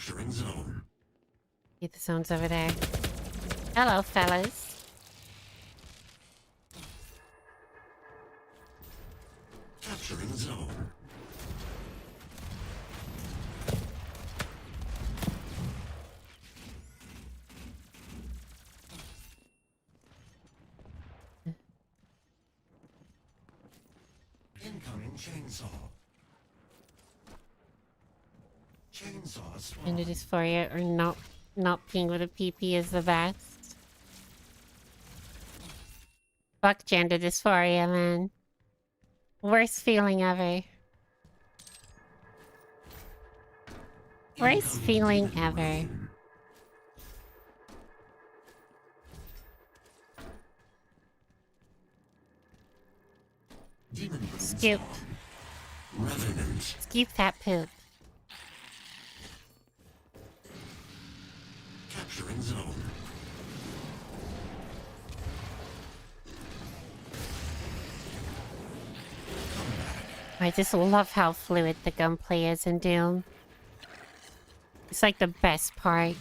Capturing zone.
See the zone's over there. Hello, fellas.
Capturing zone. Incoming chainsaw. Chainsaw spawn.
Gender dysphoria or not being with a PP is the best. Fuck gender dysphoria, man. Worst feeling ever. Worst feeling ever. Scoop.
Revenant.
Scoop that poop.
Capturing zone.
I just love how fluid the gunplay is in Doom. It's like the best part.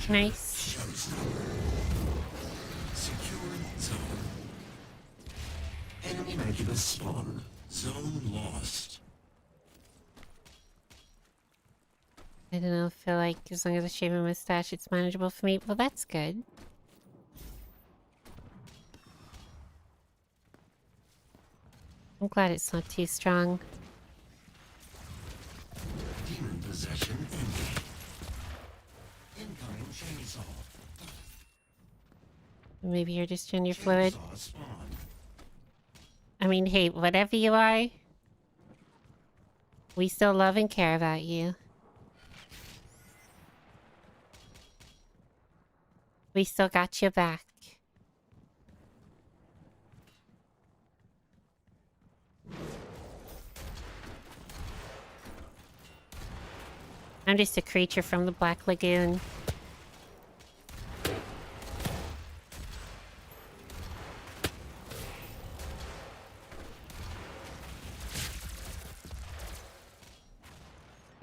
Nice.
Securing zone. Enemy Mancubus spawn. Zone lost.
I don't know, feel like as long as I shave my mustache, it's manageable for me. Well, that's good. I'm glad it's not too strong.
Demon possession ended. Incoming chainsaw.
Maybe you're just gender fluid.
Chainsaw spawn.
I mean, hey, whatever you are, we still love and care about you. We still got your back. I'm just a creature from the Black Lagoon.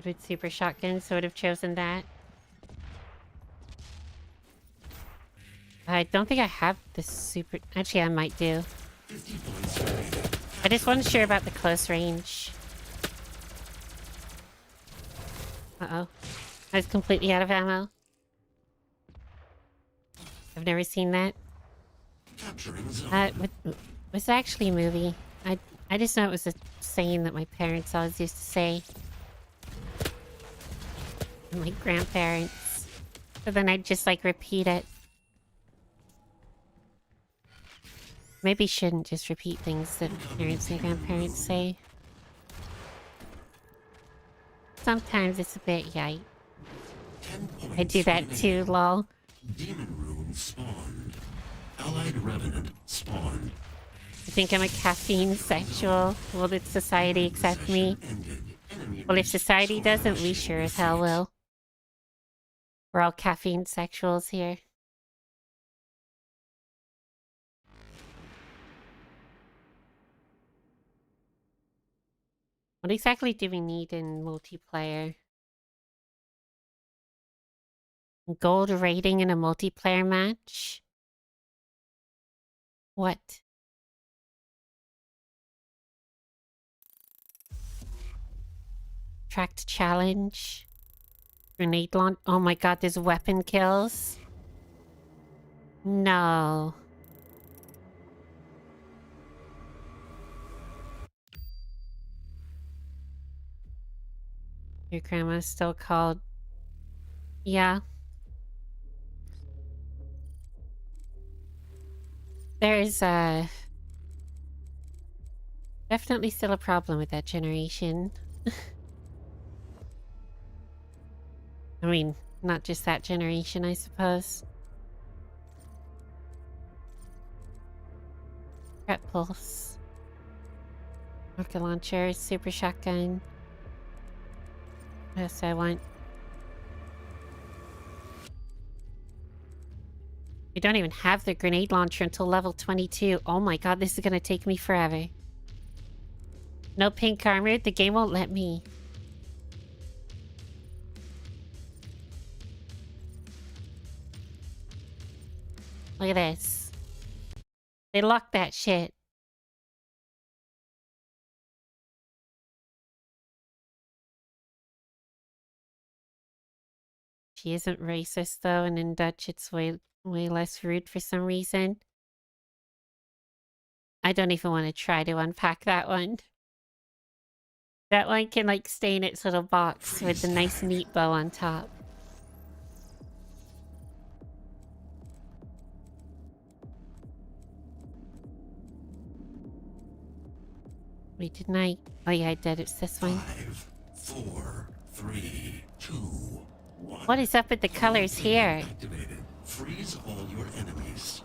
With super shotgun, so I would have chosen that. I don't think I have the super... Actually, I might do.
50 points remaining.
I just wasn't sure about the close range. Uh-oh. I was completely out of ammo. I've never seen that.
Capturing zone.
Was actually a movie. I just know it was a saying that my parents always used to say. And my grandparents. So then I'd just like repeat it. Maybe shouldn't just repeat things that parents and grandparents say. Sometimes it's a bit yikes.
10 points
I do that
remaining.
too, lol.
Demon rune spawned. Allied revenant spawned.
I think I'm a caffeine sexual. Will the society accept me?
Ended. Enemy
Well, if society doesn't, we
restoration
sure as hell
defeat.
will. We're all caffeine sexuals here. What exactly do we need in multiplayer? Gold rating in a multiplayer match? What? Tracked challenge? Grenade launch? Oh my god, there's weapon kills? No. Your grandma's still called... Yeah. There's definitely still a problem with that generation. I mean, not just that generation, I suppose. Prep pulse. Rocket launcher, super shotgun. What else do I want? We don't even have the grenade launcher until level 22. Oh my god, this is gonna take me forever. No pink armor? The game won't let me. Look at this. They locked that shit. She isn't racist though, and in Dutch it's way less rude for some reason. I don't even want to try to unpack that one. That one can like stay in its little box with the nice neat bow on top. Wait, didn't I? Oh yeah, I did. It's this one.
5, 4, 3, 2, 1.
What is up with the colors here?
Activated. Freeze all your enemies.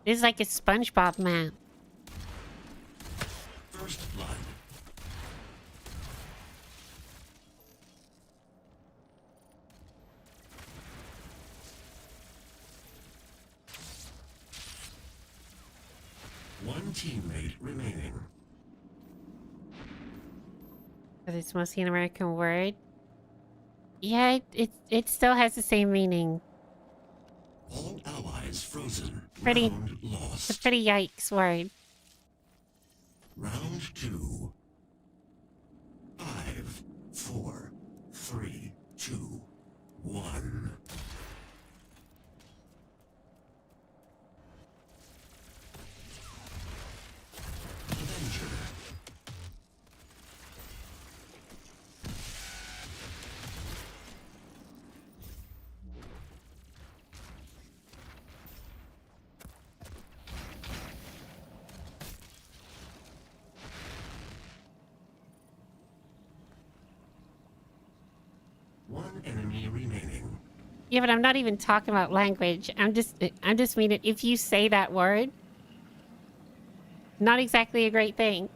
This is like a SpongeBob map.
First blood. One teammate remaining.
But it's mostly an American word. Yeah, it still has the same meaning.
All allies frozen.
Pretty.
Round lost.
It's a pretty yikes word.
Round 2. 5, 4, 3, 2, 1. Avenger. One enemy remaining.
Yeah, but I'm not even talking about language. I'm just meaning if you say that word, not exactly a great thing.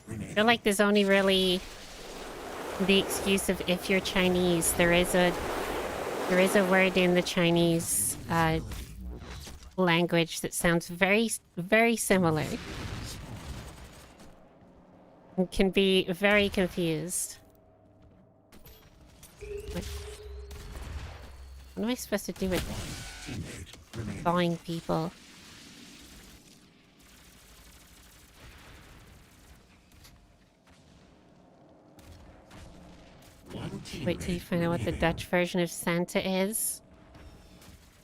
I feel like there's only really the excuse of if you're Chinese. There is a word in the Chinese language that sounds very, very similar. And can be very confused. What am I supposed to do with thawing people? Wait till you find out what the Dutch version of Santa is.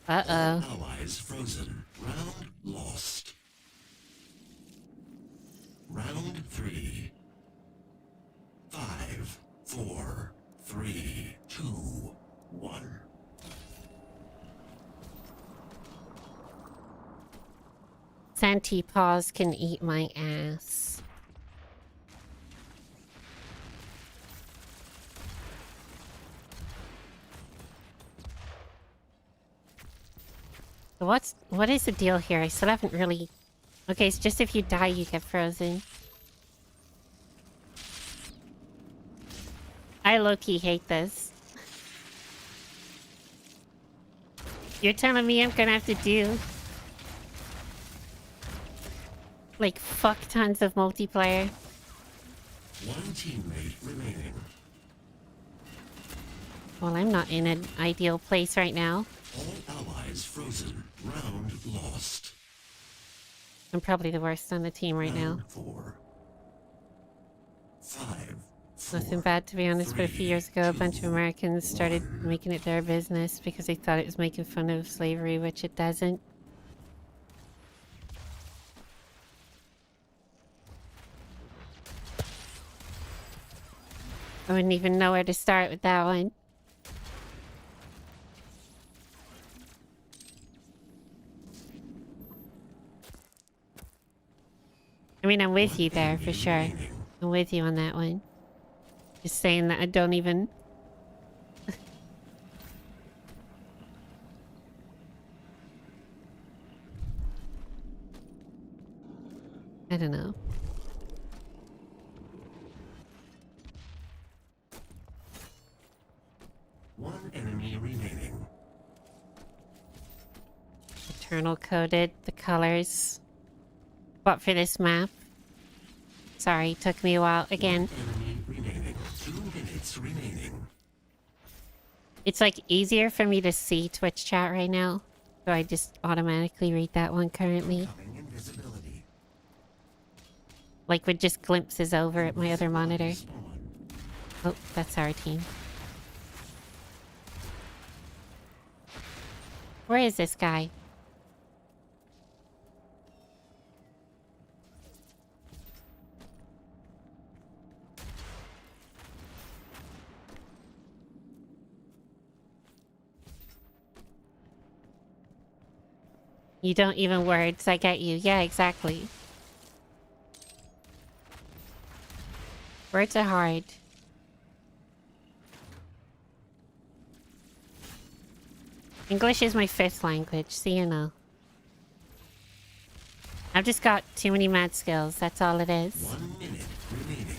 Uh-oh.
Allies frozen. Round lost. Round 3. 5, 4, 3, 2, 1.
Santy Paws can eat my ass. So what is the deal here? I still haven't really... Okay, it's just if you die, you get frozen. I low-key hate this. You're telling me I'm gonna have to do... like, fuck tons of multiplayer.
One teammate remaining.
Well, I'm not in an ideal place right now.
All allies frozen. Round lost.
I'm probably the worst on the team right now.
Round 4. 5, 4,
Nothing bad, to be honest, but a few
3,
years ago, a
2,
bunch of Americans started
1.
making it their business because they thought it was making fun of slavery, which it doesn't. I wouldn't even know where to start with that one. I mean, I'm with you there, for sure. I'm with you on that one. Just saying that I don't even... I don't know.
One enemy remaining.
Eternal coded the colors. What for this map? Sorry, took me a while again.
Enemy remaining. 2 minutes remaining.
It's like easier for me to see Twitch chat right now. So I just automatically read that one currently.
Coming invisibility.
Like with just glimpses over at my other monitor.
Spawn.
Oh, that's our team. Where is this guy? You don't even words, I get you. Yeah, exactly. Words are hard. English is my 5th language, so you know. I've just got too many mad skills, that's all it is.
1 minute remaining.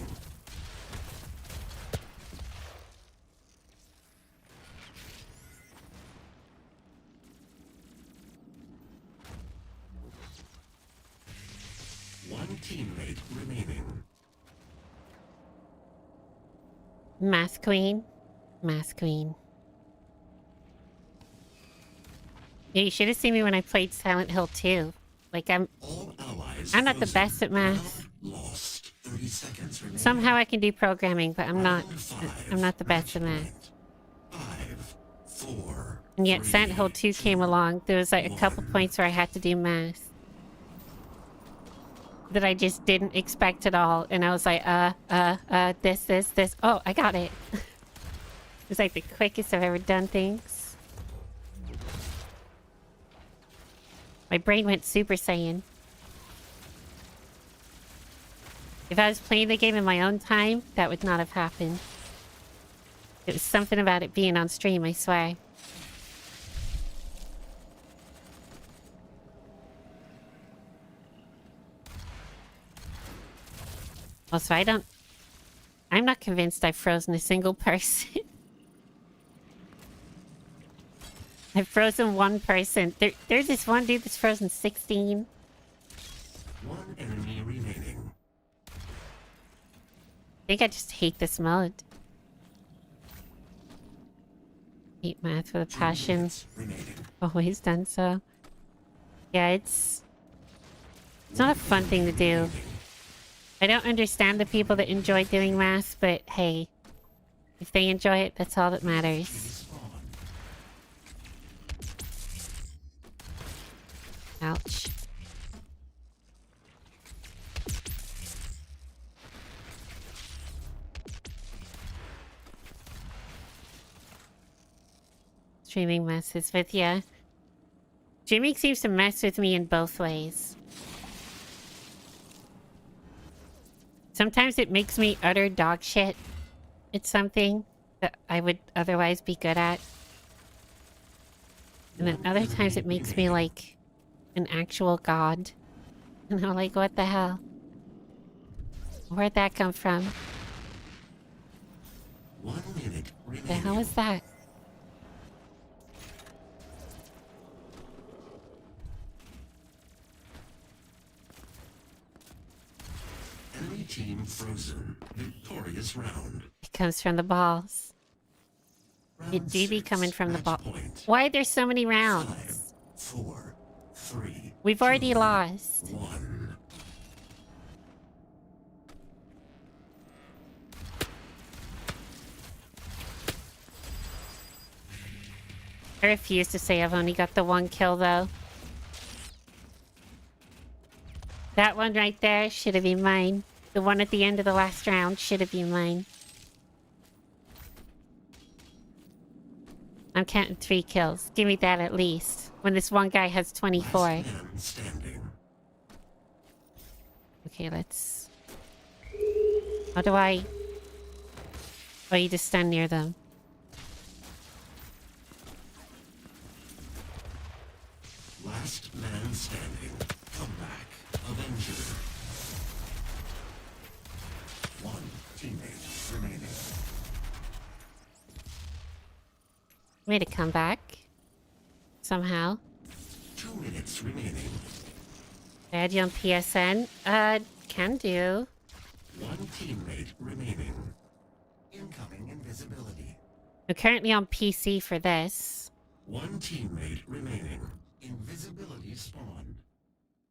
One teammate remaining.
Math Queen. Math Queen. Yeah, you should have seen me when I played Silent Hill 2. Like, I'm not the best at math.
Lost. 30 seconds remaining.
Somehow I can do programming, but I'm not the best at math.
5, 4.
And yet Silent Hill 2 came along. There was like a couple points where I had to do math that I just didn't expect at all. And I was like, this. Oh, I got it. It was like the quickest I've ever done things. My brain went Super Saiyan. If I was playing the game in my own time, that would not have happened. It was something about it being on stream, I swear. Also, I'm not convinced I've frozen a single person. I've frozen one person. There's this one dude that's frozen 16.
One enemy remaining.
I think I just hate this mode. Hate math with a passion. Always done so. Yeah, it's not a fun thing to do. I don't understand the people that enjoy doing math, but hey, if they enjoy it, that's all that matters. Ouch. Streaming messes with ya. Streaming seems to mess with me in both ways. Sometimes it makes me utter dog shit. It's something that I would otherwise be good at. And then other times it makes me like an actual god. And I'm like, what the hell? Where'd that come from?
1 minute remaining.
The hell is that?
Enemy team frozen. Victorious round.
It comes from the balls. It do be coming from the ball. Why are there so many rounds?
5, 4, 3.
We've already lost.
1.
I refuse to say I've only got the one kill though. That one right there should have been mine. The one at the end of the last round should have been mine. I'm counting 3 kills. Give me that at least. When this one guy has 24.
Last man standing.
Okay, let's... How do I... Oh, you just stand near them.
Last man standing. Come back. Avenger. One teammate remaining.
Way to come back. Somehow.
2 minutes remaining.
Add you on PSN? Can do.
1 teammate remaining. Incoming invisibility.
I'm currently on PC for this.
1 teammate remaining. Invisibility spawned.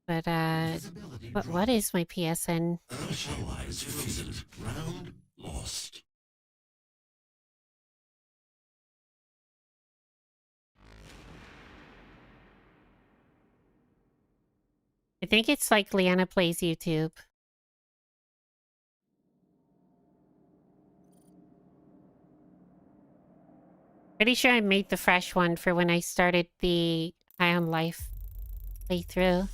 But,
Invisibility
what is my PSN?
Allies frozen. Round lost.
I think it's like Liana Plays YouTube. Pretty sure I made the fresh one for when I started the High on Life playthrough.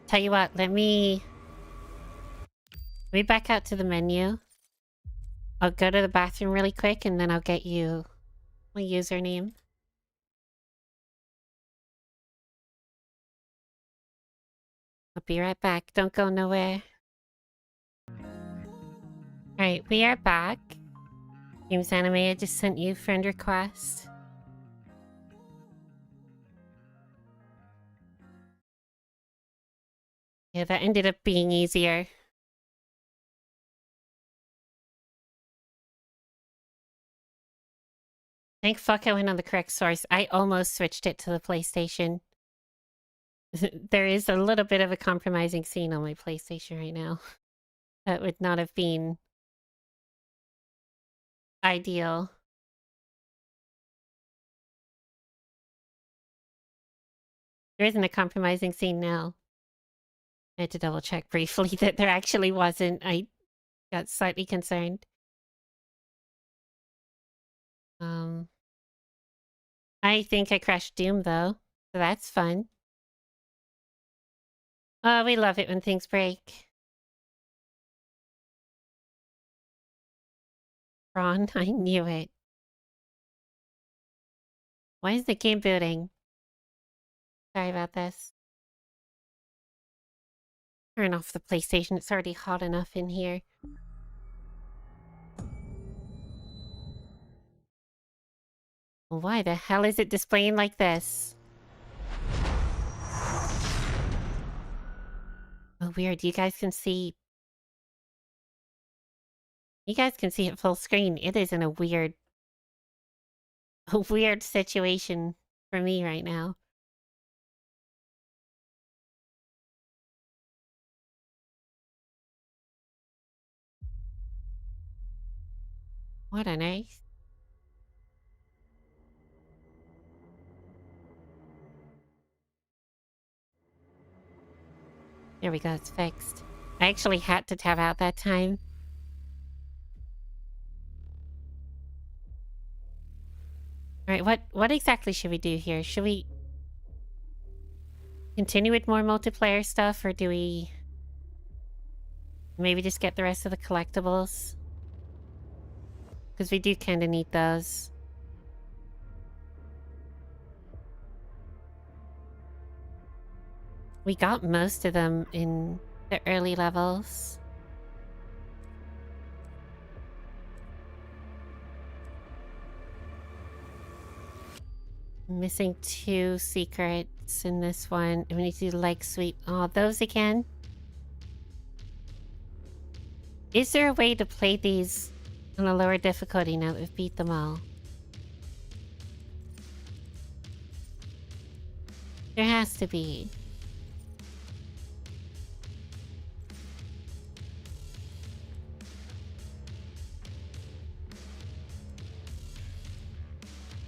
Tell you what, let me back out to the menu. I'll go to the bathroom really quick and then I'll get you my username. I'll be right back. Don't go nowhere. Alright, we are back. Games Anime, I just sent you friend request. Yeah, that ended up being easier. Thank fuck I went on the correct source. I almost switched it to the PlayStation. There is a little bit of a compromising scene on my PlayStation right now. That would not have been ideal. There isn't a compromising scene now. I had to double check briefly that there actually wasn't. I got slightly concerned. I think I crashed Doom though, so that's fun. Oh, we love it when things break. Ron, I knew it. Why is the game booting? Sorry about this. Turn off the PlayStation, it's already hot enough in here. Why the hell is it displaying like this? Oh, weird. You guys can see... You guys can see it full screen. It is in a weird situation for me right now. What on earth? There we go, it's fixed. I actually had to tab out that time. Alright, what exactly should we do here? Should we continue with more multiplayer stuff, or do we maybe just get the rest of the collectibles? Because we do kind of need those. We got most of them in the early levels. Missing 2 secrets in this one. And we need to do leg sweep. Oh, those again? Is there a way to play these on a lower difficulty now that we've beat them all? There has to be.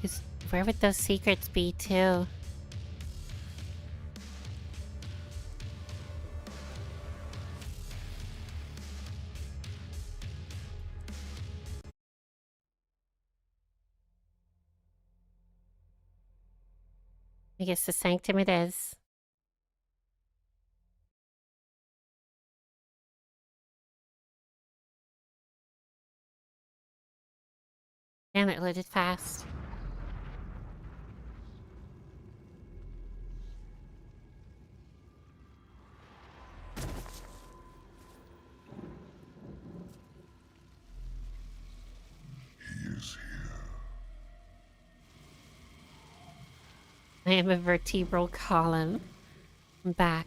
Because where would those secrets be, too? I guess the sanctum it is. Damn, it loaded fast.
He is here.
I am a vertebral column. I'm back.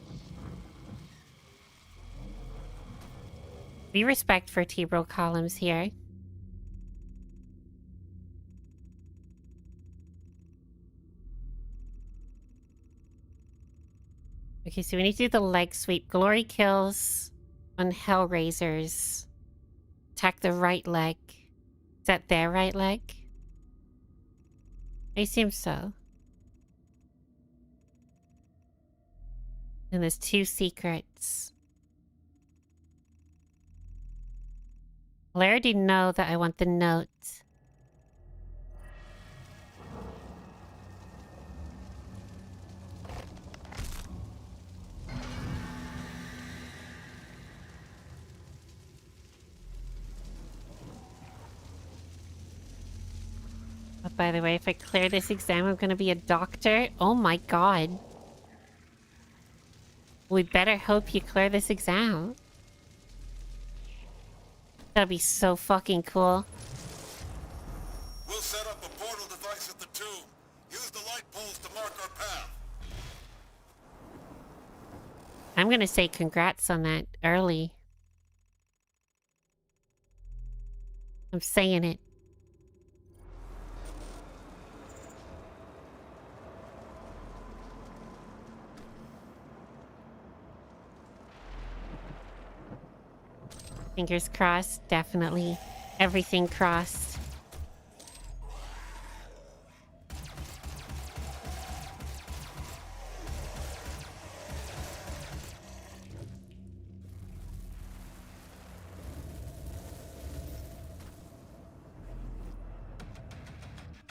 We respect vertebral columns here. Okay, so we need to do the leg sweep. Glory kills on Hellraisers. Attack the right leg. Is that their right leg? I assume so. And there's 2 secrets. Well, I already know that I want the note. But by the way, if I clear this exam, I'm gonna be a doctor. Oh my god. We better hope you clear this exam. That'll be so fucking cool.
We'll set up a portal device at the tomb. Use the light poles to mark our path.
I'm gonna say congrats on that early. I'm saying it. Fingers crossed, definitely. Everything crossed.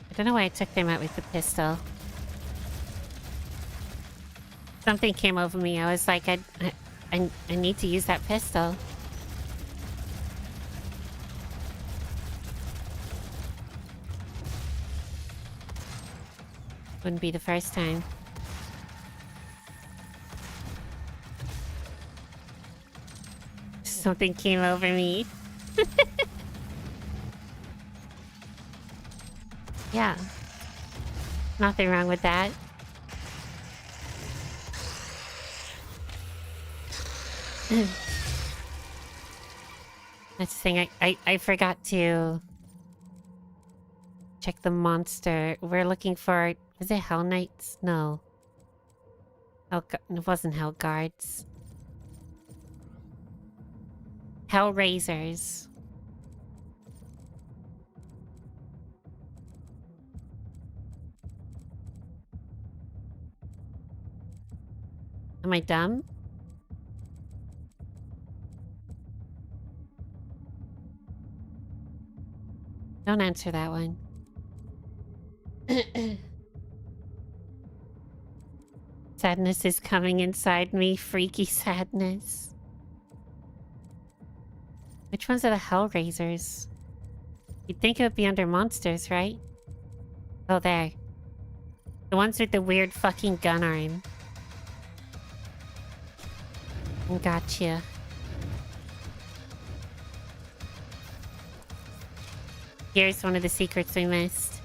I don't know why I took them out with the pistol. Something came over me. I was like, I need to use that pistol. Wouldn't be the first time. Something came over me. Yeah. Nothing wrong with that. That's the thing. I forgot to check the monster. We're looking for... Was it Hell Knights? No. It wasn't Hell Guards. Hellraisers. Am I dumb? Don't answer that one. Sadness is coming inside me. Freaky sadness. Which ones are the Hellraisers? You'd think it would be under monsters, right? Oh, there. The ones with the weird fucking gun arm. Gotcha. Here's one of the secrets we missed.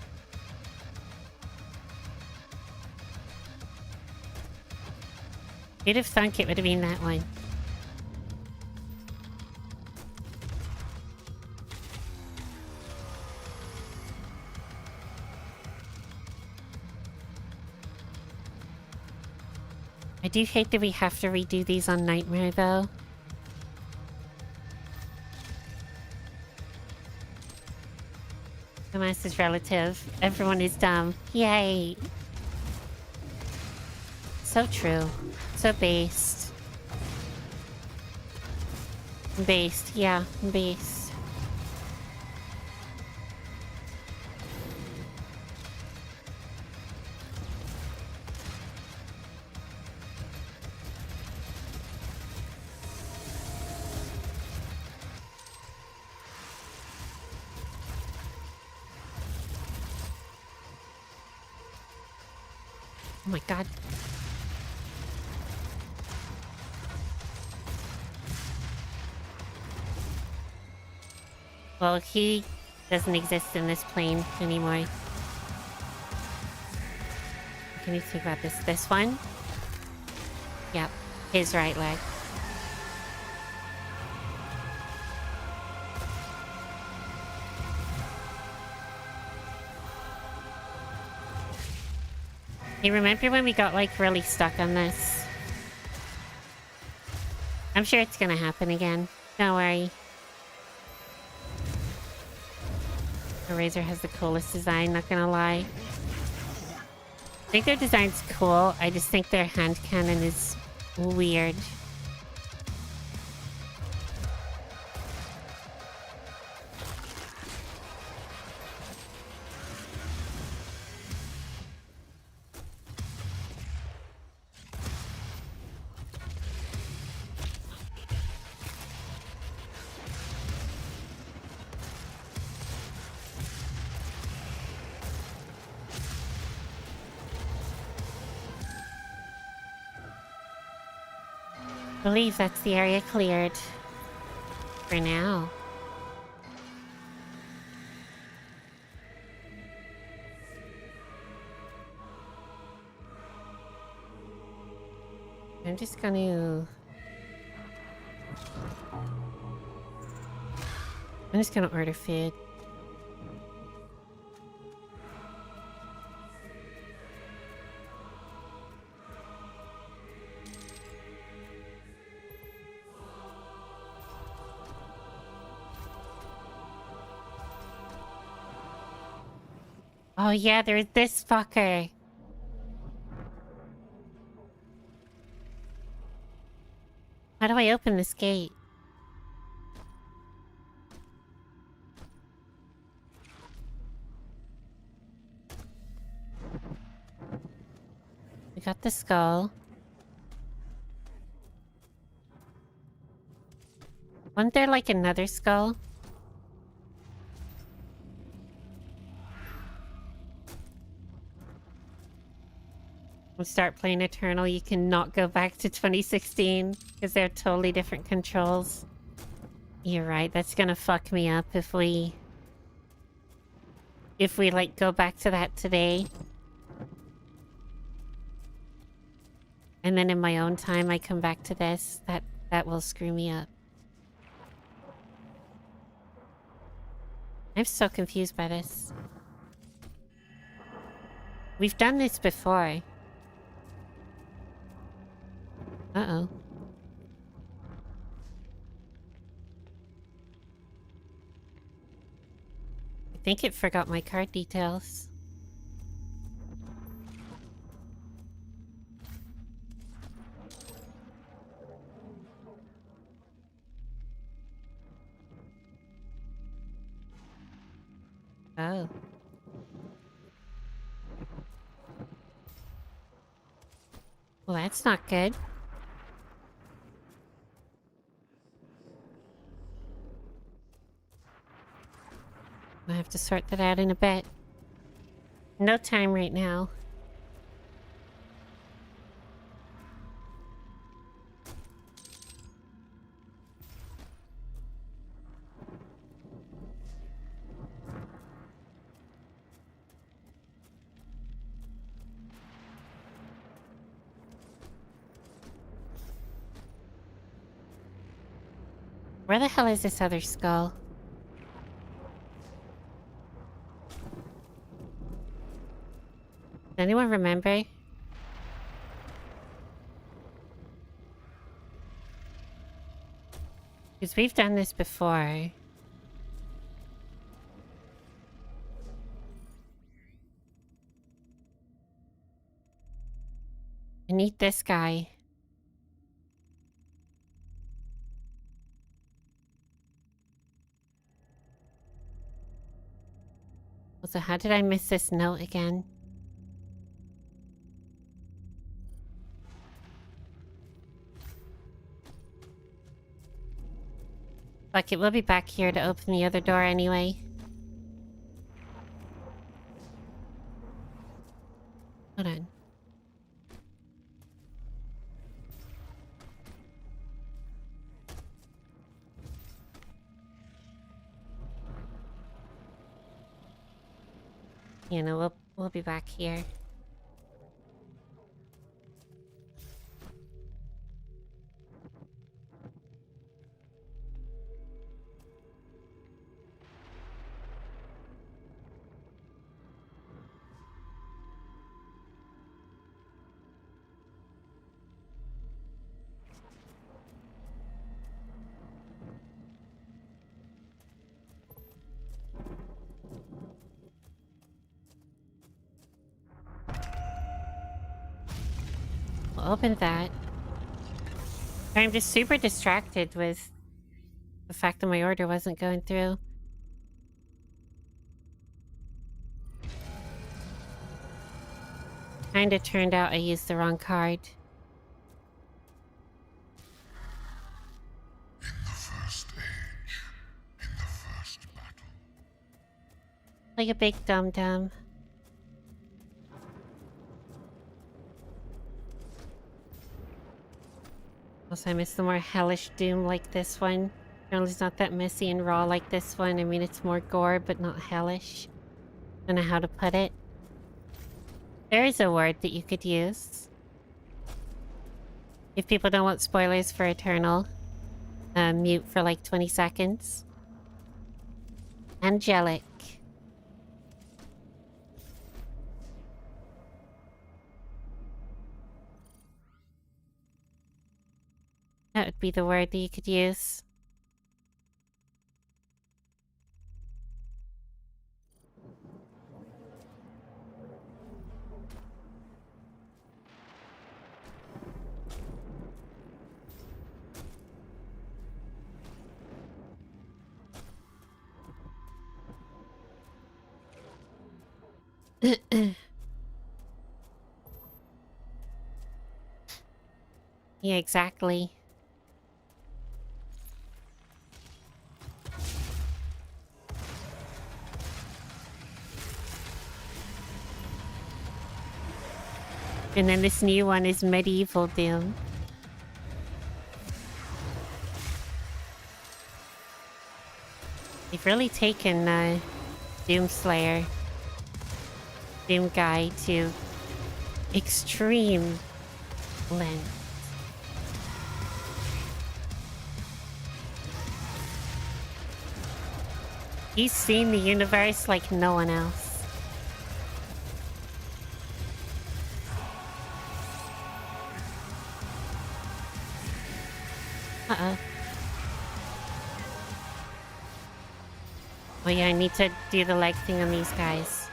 You'd have thunk it would have been that one. I do hate that we have to redo these on Nightmare, though. The master's relative. Everyone is dumb. Yay! So true. So based. Based, yeah, based. Oh my god. Well, he doesn't exist in this plane anymore. Can you think about this? This one? Yep. His right leg. Hey, remember when we got, like, really stuck on this? I'm sure it's gonna happen again. Don't worry. The Razor has the coolest design, not gonna lie. I think their design's cool. I just think their hand cannon is weird. I believe that's the area cleared. For now. I'm just gonna... order food. Oh yeah, there's this fucker. How do I open this gate? We got the skull. Wasn't there like another skull? We start playing Eternal, you cannot go back to 2016 because they're totally different controls. You're right, that's gonna fuck me up if we like go back to that today. And then in my own time I come back to this, that will screw me up. I'm so confused by this. We've done this before. Uh-oh. I think it forgot my card details. Oh. Well, that's not good. I have to sort that out in a bit. No time right now. Where the hell is this other skull? Does anyone remember? Because we've done this before. I need this guy. Also, how did I miss this note again? Fuck it, we'll be back here to open the other door anyway. Hold on. You know, we'll be back here. We'll open that. I'm just super distracted with the fact that my order wasn't going through. Kinda turned out I used the wrong card.
In the first age, in the first battle.
Like a big dum-dum. Also, I miss the more hellish Doom like this one. Apparently it's not that messy and raw like this one. I mean, it's more gore, but not hellish. Don't know how to put it. There is a word that you could use. If people don't want spoilers for Eternal, mute for like 20 seconds. Angelic. That would be the word that you could use. Yeah, exactly. And then this new one is Medieval Doom. They've really taken Doomslayer, Doom Guy to extreme length. He's seen the universe like no one else. Uh-oh. Oh yeah, I need to do the leg thing on these guys.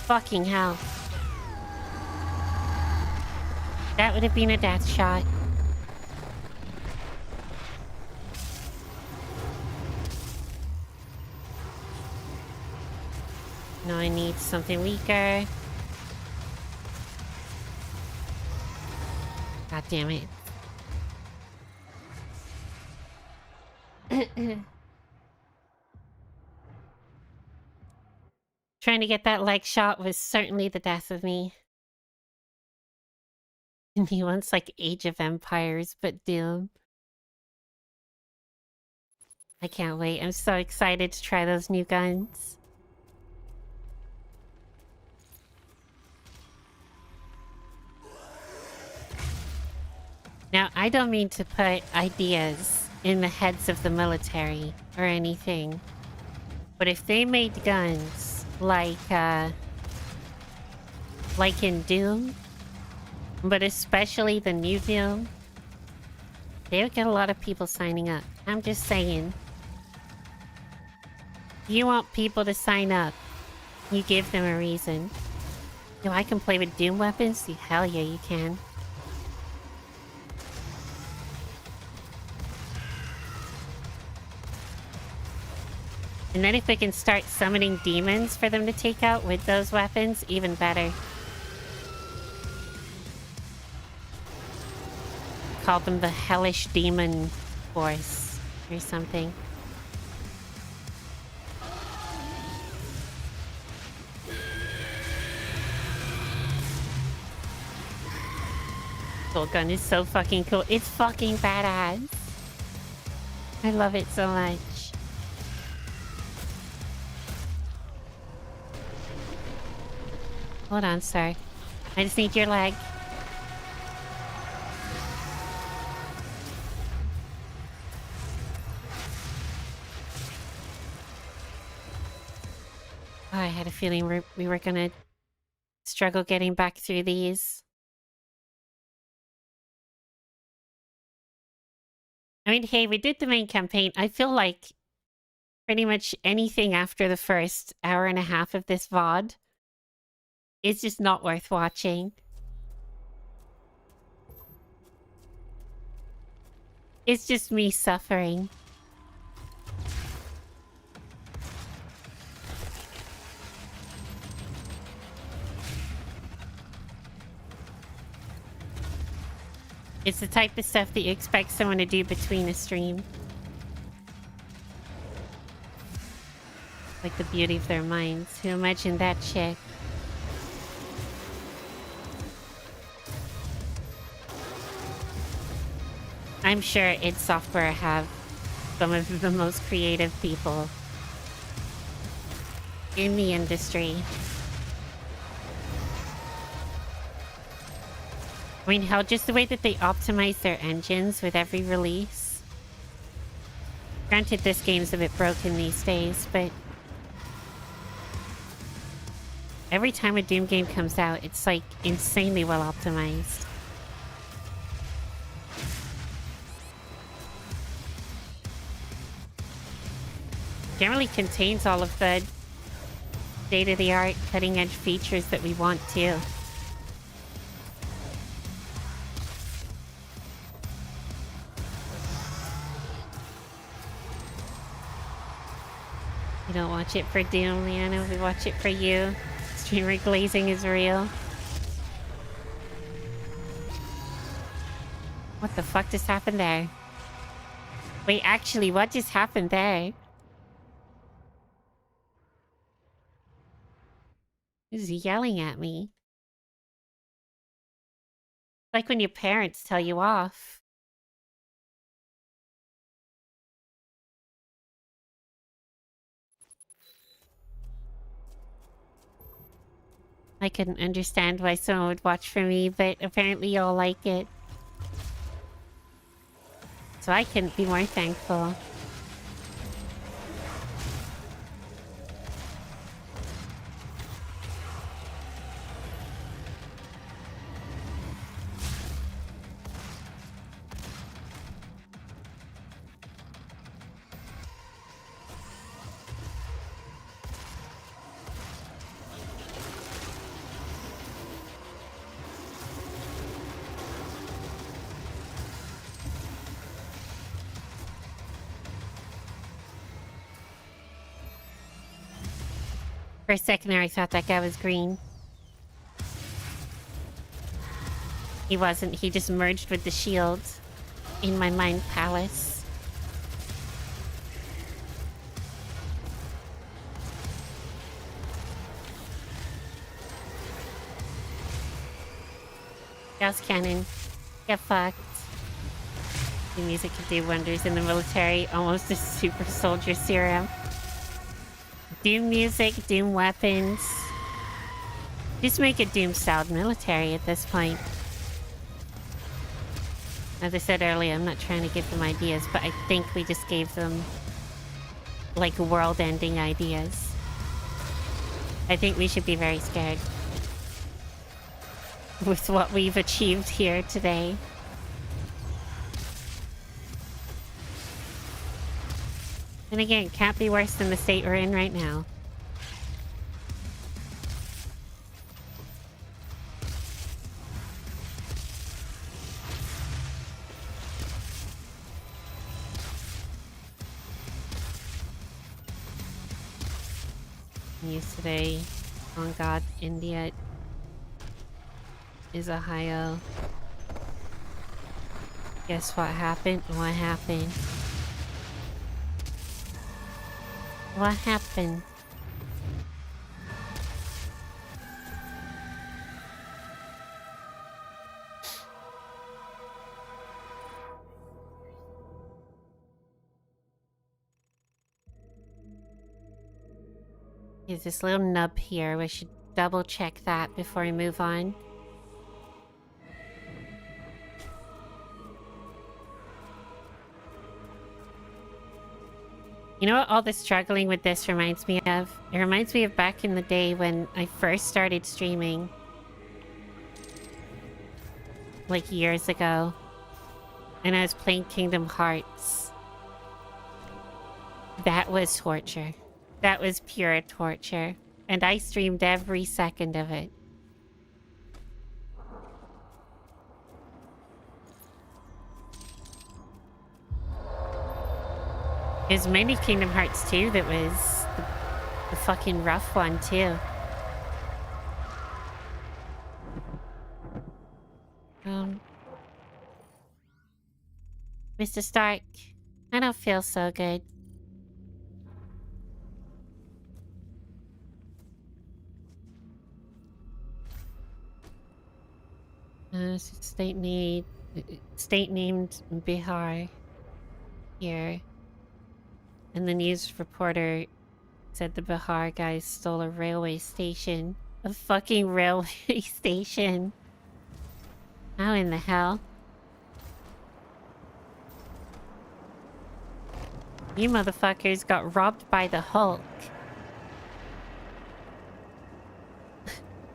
Fucking hell. That would have been a death shot. No, I need something weaker. God damn it. Trying to get that leg shot was certainly the death of me. And he wants like Age of Empires, but Doom. I can't wait. I'm so excited to try those new guns. Now, I don't mean to put ideas in the heads of the military or anything, but if they made guns like in Doom, but especially the new Doom, they would get a lot of people signing up. I'm just saying. If you want people to sign up, you give them a reason. Yo, I can play with Doom weapons? Hell yeah, you can. And then if we can start summoning demons for them to take out with those weapons, even better. Call them the Hellish Demon Force or something. Soul gun is so fucking cool. It's fucking badass. I love it so much. Hold on, sir. I just need your leg. Oh, I had a feeling we were gonna struggle getting back through these. I mean, hey, we did the main campaign. I feel like pretty much anything after the first hour and a half of this VOD is just not worth watching. It's just me suffering. It's the type of stuff that you expect someone to do between a stream. Like the beauty of their minds. Who imagined that chick? I'm sure id Software have some of the most creative people in the industry. I mean, hell, just the way that they optimize their engines with every release. Granted, this game's a bit broken these days, but every time a Doom game comes out, it's like insanely well optimized. Generally contains all of the state-of-the-art, cutting-edge features that we want too. We don't watch it for Doom, Liana. We watch it for you. Streamer glazing is real. What the fuck just happened there? Wait, actually, what just happened there? Who's yelling at me? Like when your parents tell you off. I couldn't understand why someone would watch for me, but apparently y'all like it. So I couldn't be more thankful. For a second there, I thought that guy was green. He wasn't. He just merged with the shield in my mind palace. Gauss cannon. Get fucked. The music can do wonders in the military. Almost a super soldier serum. Doom music, Doom weapons. Just make a Doom-styled military at this point. As I said earlier, I'm not trying to give them ideas, but I think we just gave them, like, world-ending ideas. I think we should be very scared with what we've achieved here today. And again, can't be worse than the state we're in right now. News today. Oh god, India is Ohio. Guess what happened? What happened? What happened? There's this little nub here. We should double check that before I move on. You know what all the struggling with this reminds me of? It reminds me of back in the day when I first started streaming. Like years ago. And I was playing Kingdom Hearts. That was torture. That was pure torture. And I streamed every second of it. There's many Kingdom Hearts 2 that was the fucking rough one too. Mr. Stark, I don't feel so good. State named Bihar here. And the news reporter said the Bihar guys stole a railway station. A fucking railway station. How in the hell? You motherfuckers got robbed by the Hulk.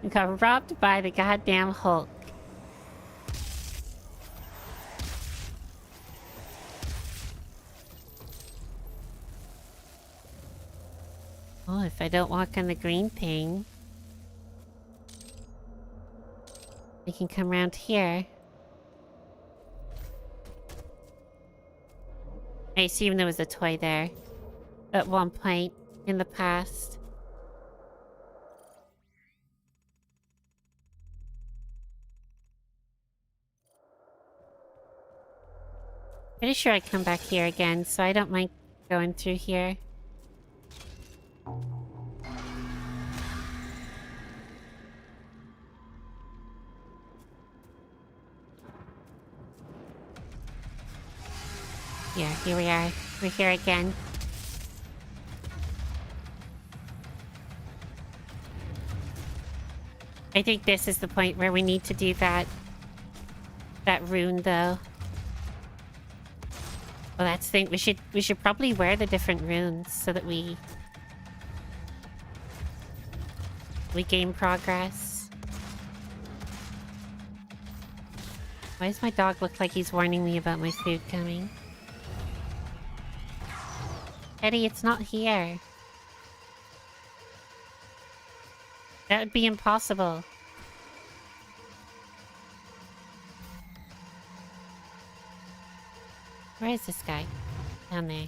Got robbed by the goddamn Hulk. Oh, if I don't walk on the green thing, I can come around here. I assume there was a toy there at one point in the past. Pretty sure I come back here again, so I don't mind going through here. Yeah, here we are. We're here again. I think this is the point where we need to do that rune though. Well, that's the thing. We should probably wear the different runes so that we gain progress. Why does my dog look like he's warning me about my food coming? Eddie, it's not here. That would be impossible. Where is this guy? Down there.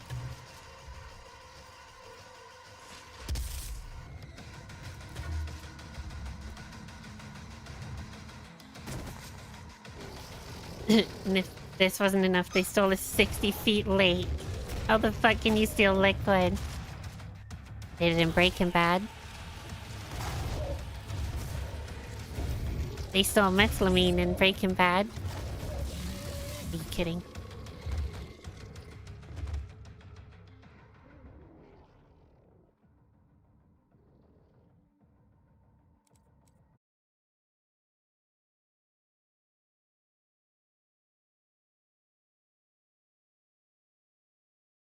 And if this wasn't enough, they stole a 60 feet lake. How the fuck can you steal liquid? They did it in Breaking Bad. They stole methylamine in Breaking Bad. Are you kidding?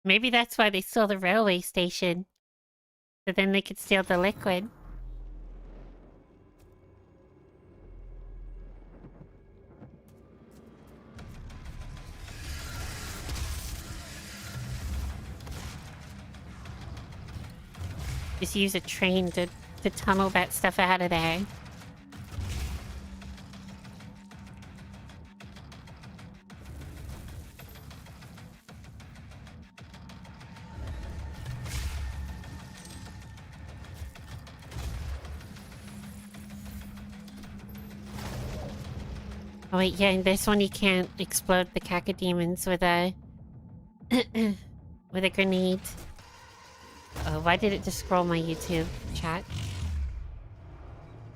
Maybe that's why they stole the railway station. So then they could steal the liquid. Just use a train to tunnel that stuff out of there. Oh wait, yeah, in this one you can't explode the cacodemons with a with a grenade. Oh, why did it just scroll my YouTube chat?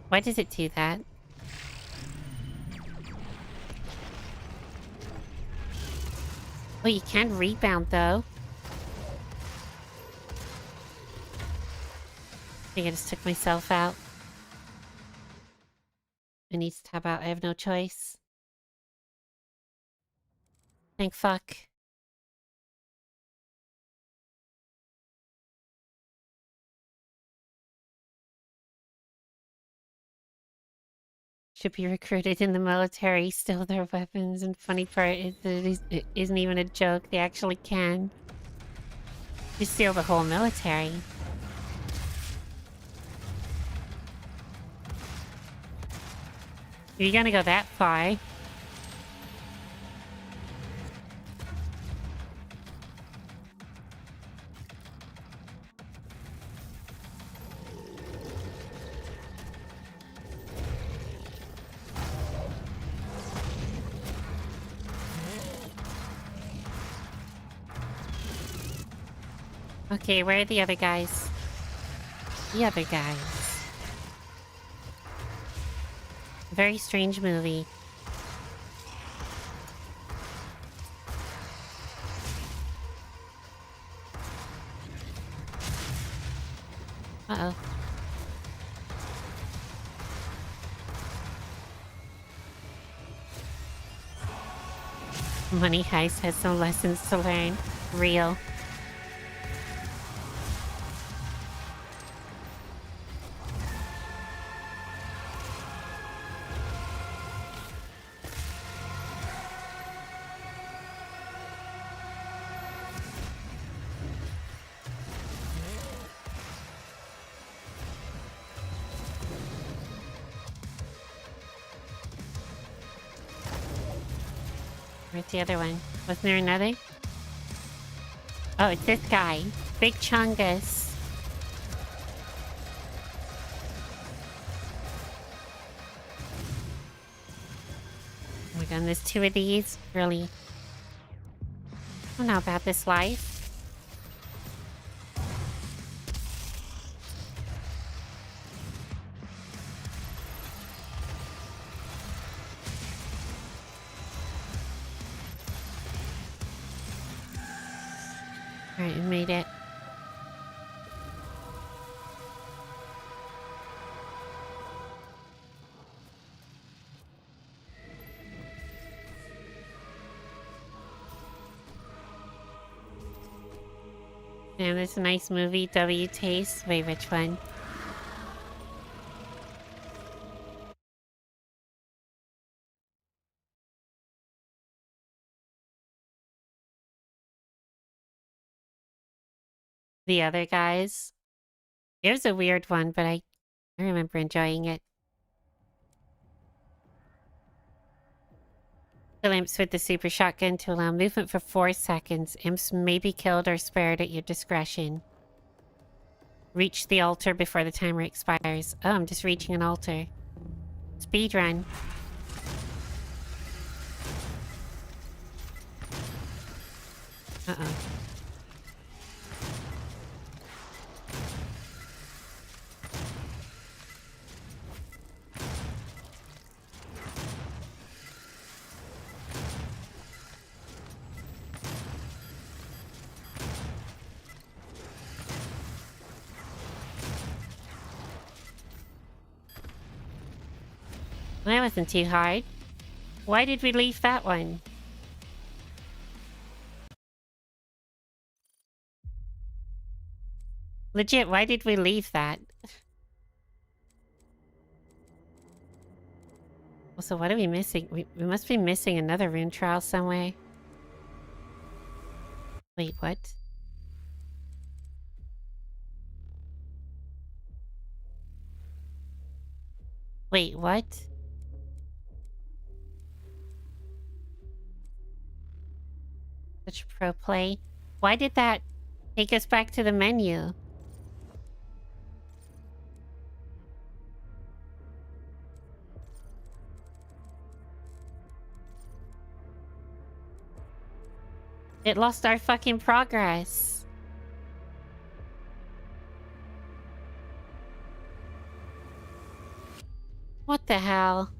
Why does it do that? Oh, you can rebound though. I think I just took myself out. I need to tab out. I have no choice. Thank fuck. Should be recruited in the military, steal their weapons, and funny part is that it isn't even a joke. They actually can. You steal the whole military. You're gonna go that far. Okay, where are the other guys? The other guys. Very strange movie. Uh-oh. Money Heist has some lessons to learn. Real. Where's the other one? Wasn't there another? Oh, it's this guy. Big Chungus. Oh my god, there's two of these? Really? I don't know about this life. Alright, we made it. Damn, this is a nice movie. W Taste. Wait, which one? The other guys. It was a weird one, but I remember enjoying it. Kill imps with the super shotgun to allow movement for 4 seconds. Imps may be killed or spared at your discretion. Reach the altar before the timer expires. Oh, I'm just reaching an altar. Speed run. Uh-oh. That wasn't too hard. Why did we leave that one? Legit, why did we leave that? Also, what are we missing? We must be missing another rune trial somewhere. Wait, what? Wait, what? Such pro play. Why did that take us back to the menu? It lost our fucking progress. What the hell?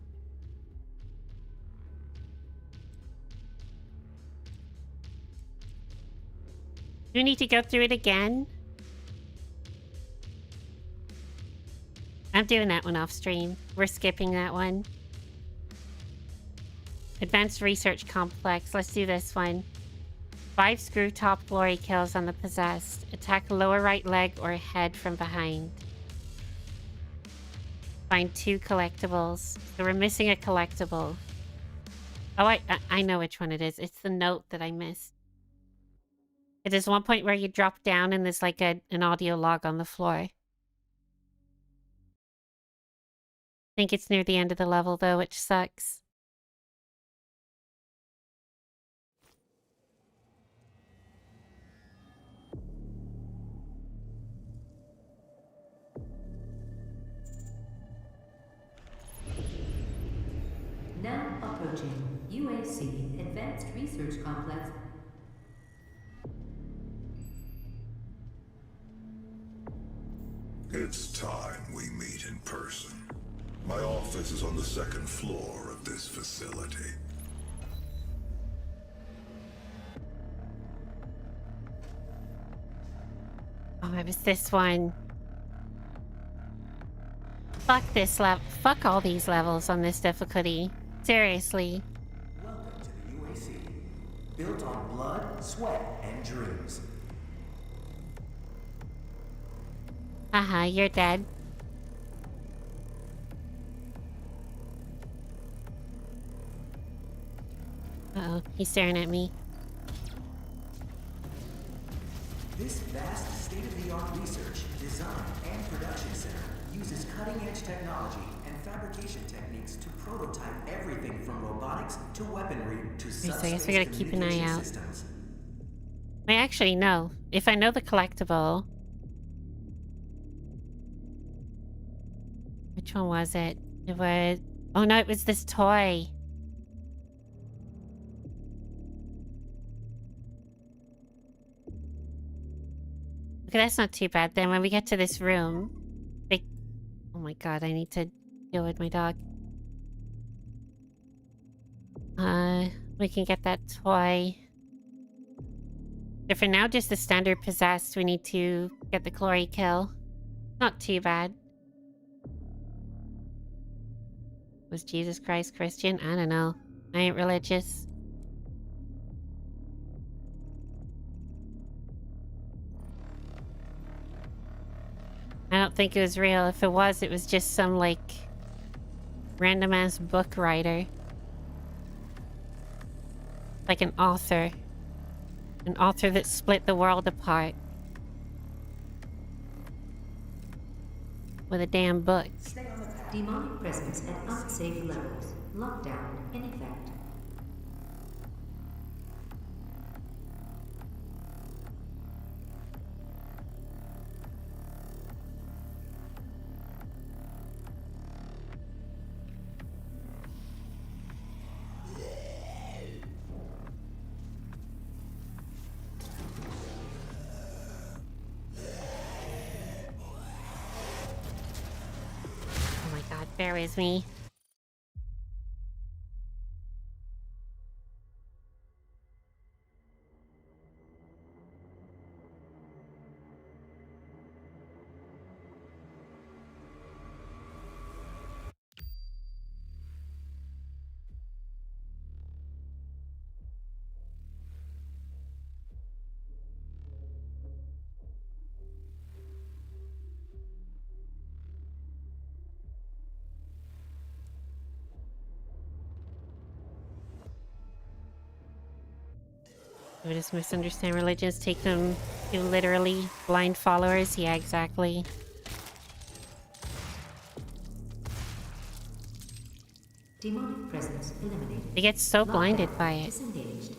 Do we need to go through it again? I'm doing that one off stream. We're skipping that one. Advanced Research Complex. Let's do this one. 5 screw top glory kills on the possessed. Attack lower right leg or head from behind. Find 2 collectibles. So we're missing a collectible. Oh, I know which one it is. It's the note that I missed. It is one point where you drop down and there's like an audio log on the floor. I think it's near the end of the level though, which sucks.
Now approaching UAC Advanced Research Complex.
It's time we meet in person. My office is on the 2nd floor of this facility.
Oh, it was this one. Fuck this level. Fuck all these levels on this difficulty. Seriously.
Welcome to the UAC. Built on blood, sweat, and dreams.
Haha, you're dead. Uh-oh, he's staring at me.
This vast state-of-the-art research, design, and production center uses cutting-edge technology and fabrication techniques to prototype everything from robotics to weaponry to
So I
subspace
guess we gotta keep an eye
communication
out.
systems.
I actually know. If I know the collectible... Which one was it? It was... Oh no, it was this toy. Okay, that's not too bad. Then when we get to this room... Oh my god, I need to deal with my dog. We can get that toy. So for now, just the standard possessed. We need to get the glory kill. Not too bad. Was Jesus Christ Christian? I don't know. I ain't religious. I don't think it was real. If it was just some, like, random-ass book writer. Like an author. An author that split the world apart. With a damn book.
Demonic presence at unsafe levels. Lockdown in effect.
Bear with me. I just misunderstand religions. Take them to literally blind followers. Yeah, exactly.
Demonic presence eliminated.
They get so blinded by it.
Disengaged.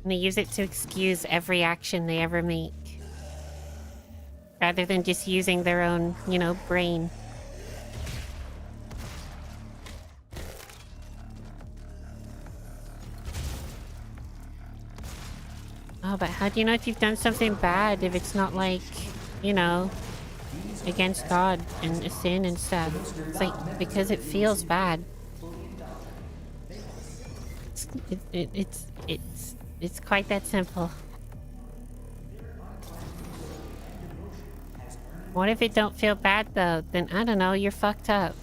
And they use it to excuse every action they ever make. Rather than just using their own, you know, brain. Oh, but how do you know if you've done something bad if it's not like, you know, against God and a sin and stuff? It's like, because it feels bad. It's quite that simple. What if it don't feel bad though? Then I don't know, you're fucked up.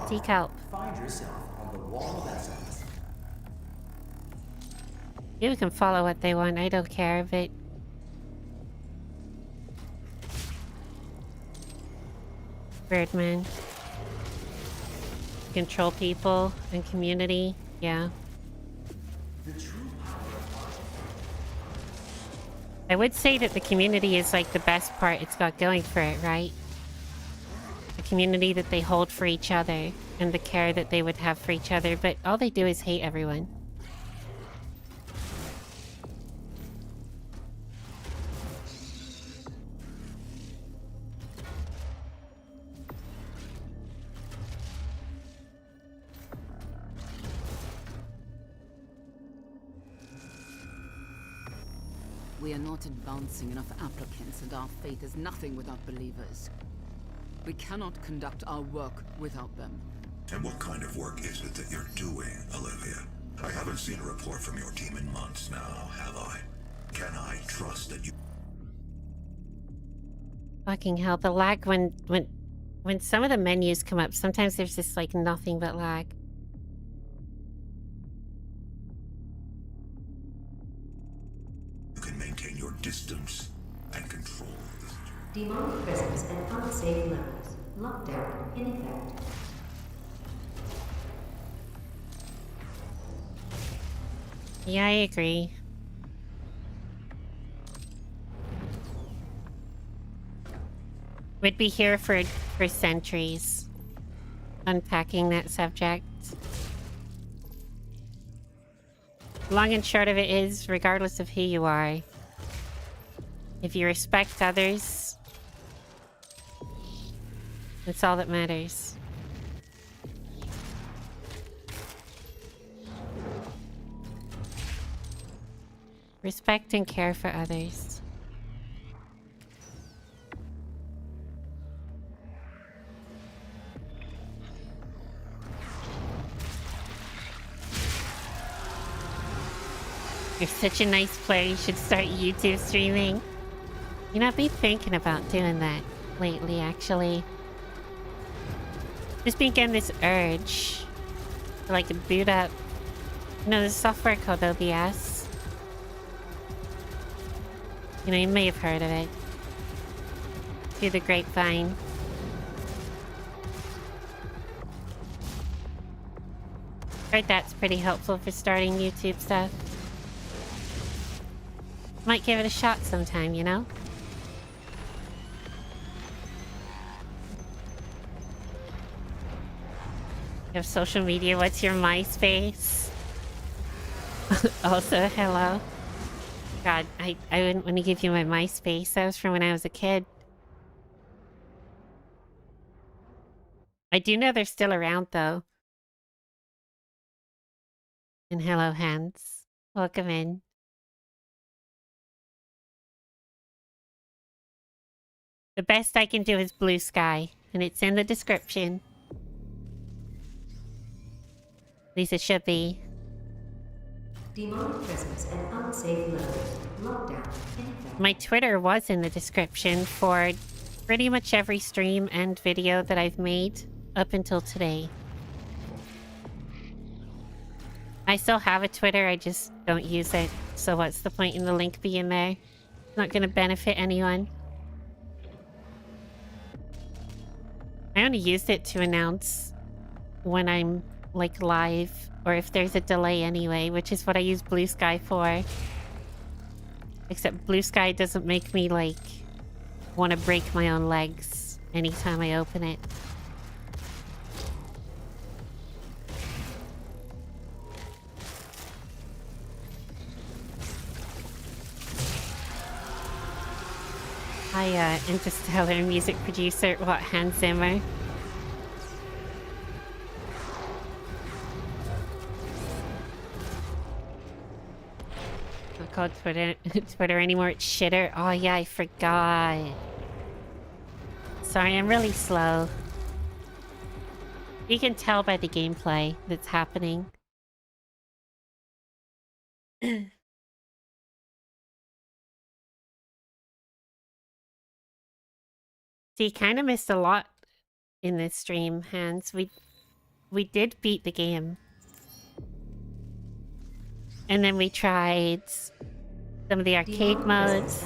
Seek help.
Find yourself on the wall of excellence.
You can follow what they want, I don't care, but... Birdman. Control people and community, yeah. I would say that the community is like the best part it's got going for it, right? The community that they hold for each other and the care that they would have for each other, but all they do is hate everyone.
We are not advancing enough applicants, and our faith is nothing without believers. We cannot conduct our work without them.
And what kind of work is it that you're doing, Olivia? I haven't seen a report from your team in months now, have I? Can I trust that you...
Fucking hell, the lag when some of the menus come up, sometimes there's just like nothing but lag.
You can maintain your distance and control this.
Demonic presence at unsafe levels. Lockdown in effect.
Yeah, I agree. We'd be here for centuries, unpacking that subject. Long and short of it is, regardless of who you are, if you respect others, that's all that matters. Respect and care for others. You're such a nice player, you should start YouTube streaming. You know, I've been thinking about doing that lately, actually. Just been getting this urge to, like, boot up, you know, this software called OBS. You know, you may have heard of it. Through the grapevine. Heard that's pretty helpful for starting YouTube stuff. Might give it a shot sometime, you know? You have social media, what's your MySpace? Also, hello. God, I wouldn't want to give you my MySpace. That was from when I was a kid. I do know they're still around, though. And hello, Hans. Welcome in. The best I can do is Blue Sky, and it's in the description. At least it should be.
Demonic presence at unsafe levels. Lockdown in effect.
My Twitter was in the description for pretty much every stream and video that I've made up until today. I still have a Twitter, I just don't use it. So what's the point in the link being there? It's not gonna benefit anyone. I only used it to announce when I'm, like, live, or if there's a delay anyway, which is what I use Blue Sky for. Except Blue Sky doesn't make me, like, want to break my own legs anytime I open it. Hi, Interstellar music producer, what, Hans Zimmer? Not called Twitter anymore, it's shitter. Oh yeah, I forgot. Sorry, I'm really slow. You can tell by the gameplay that's happening. So you kind of missed a lot in this stream, Hans. We did beat the game. And then we tried some of the arcade modes.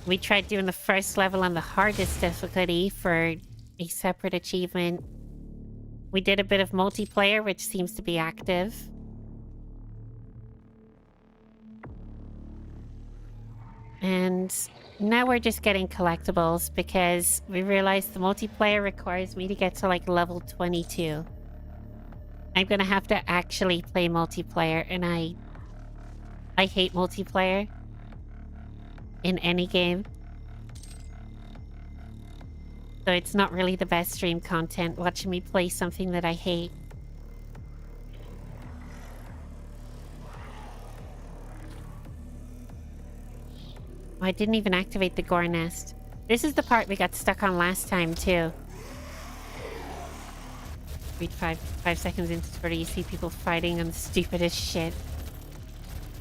We tried doing the first level on the hardest difficulty for a separate achievement. We did a bit of multiplayer, which seems to be active. And now we're just getting collectibles because we realized the multiplayer requires me to get to like level 22. I'm gonna have to actually play multiplayer, and I hate multiplayer in any game. So it's not really the best stream content watching me play something that I hate. I didn't even activate the gore nest. This is the part we got stuck on last time too. Read five seconds into Twitter, you see people fighting on the stupidest shit.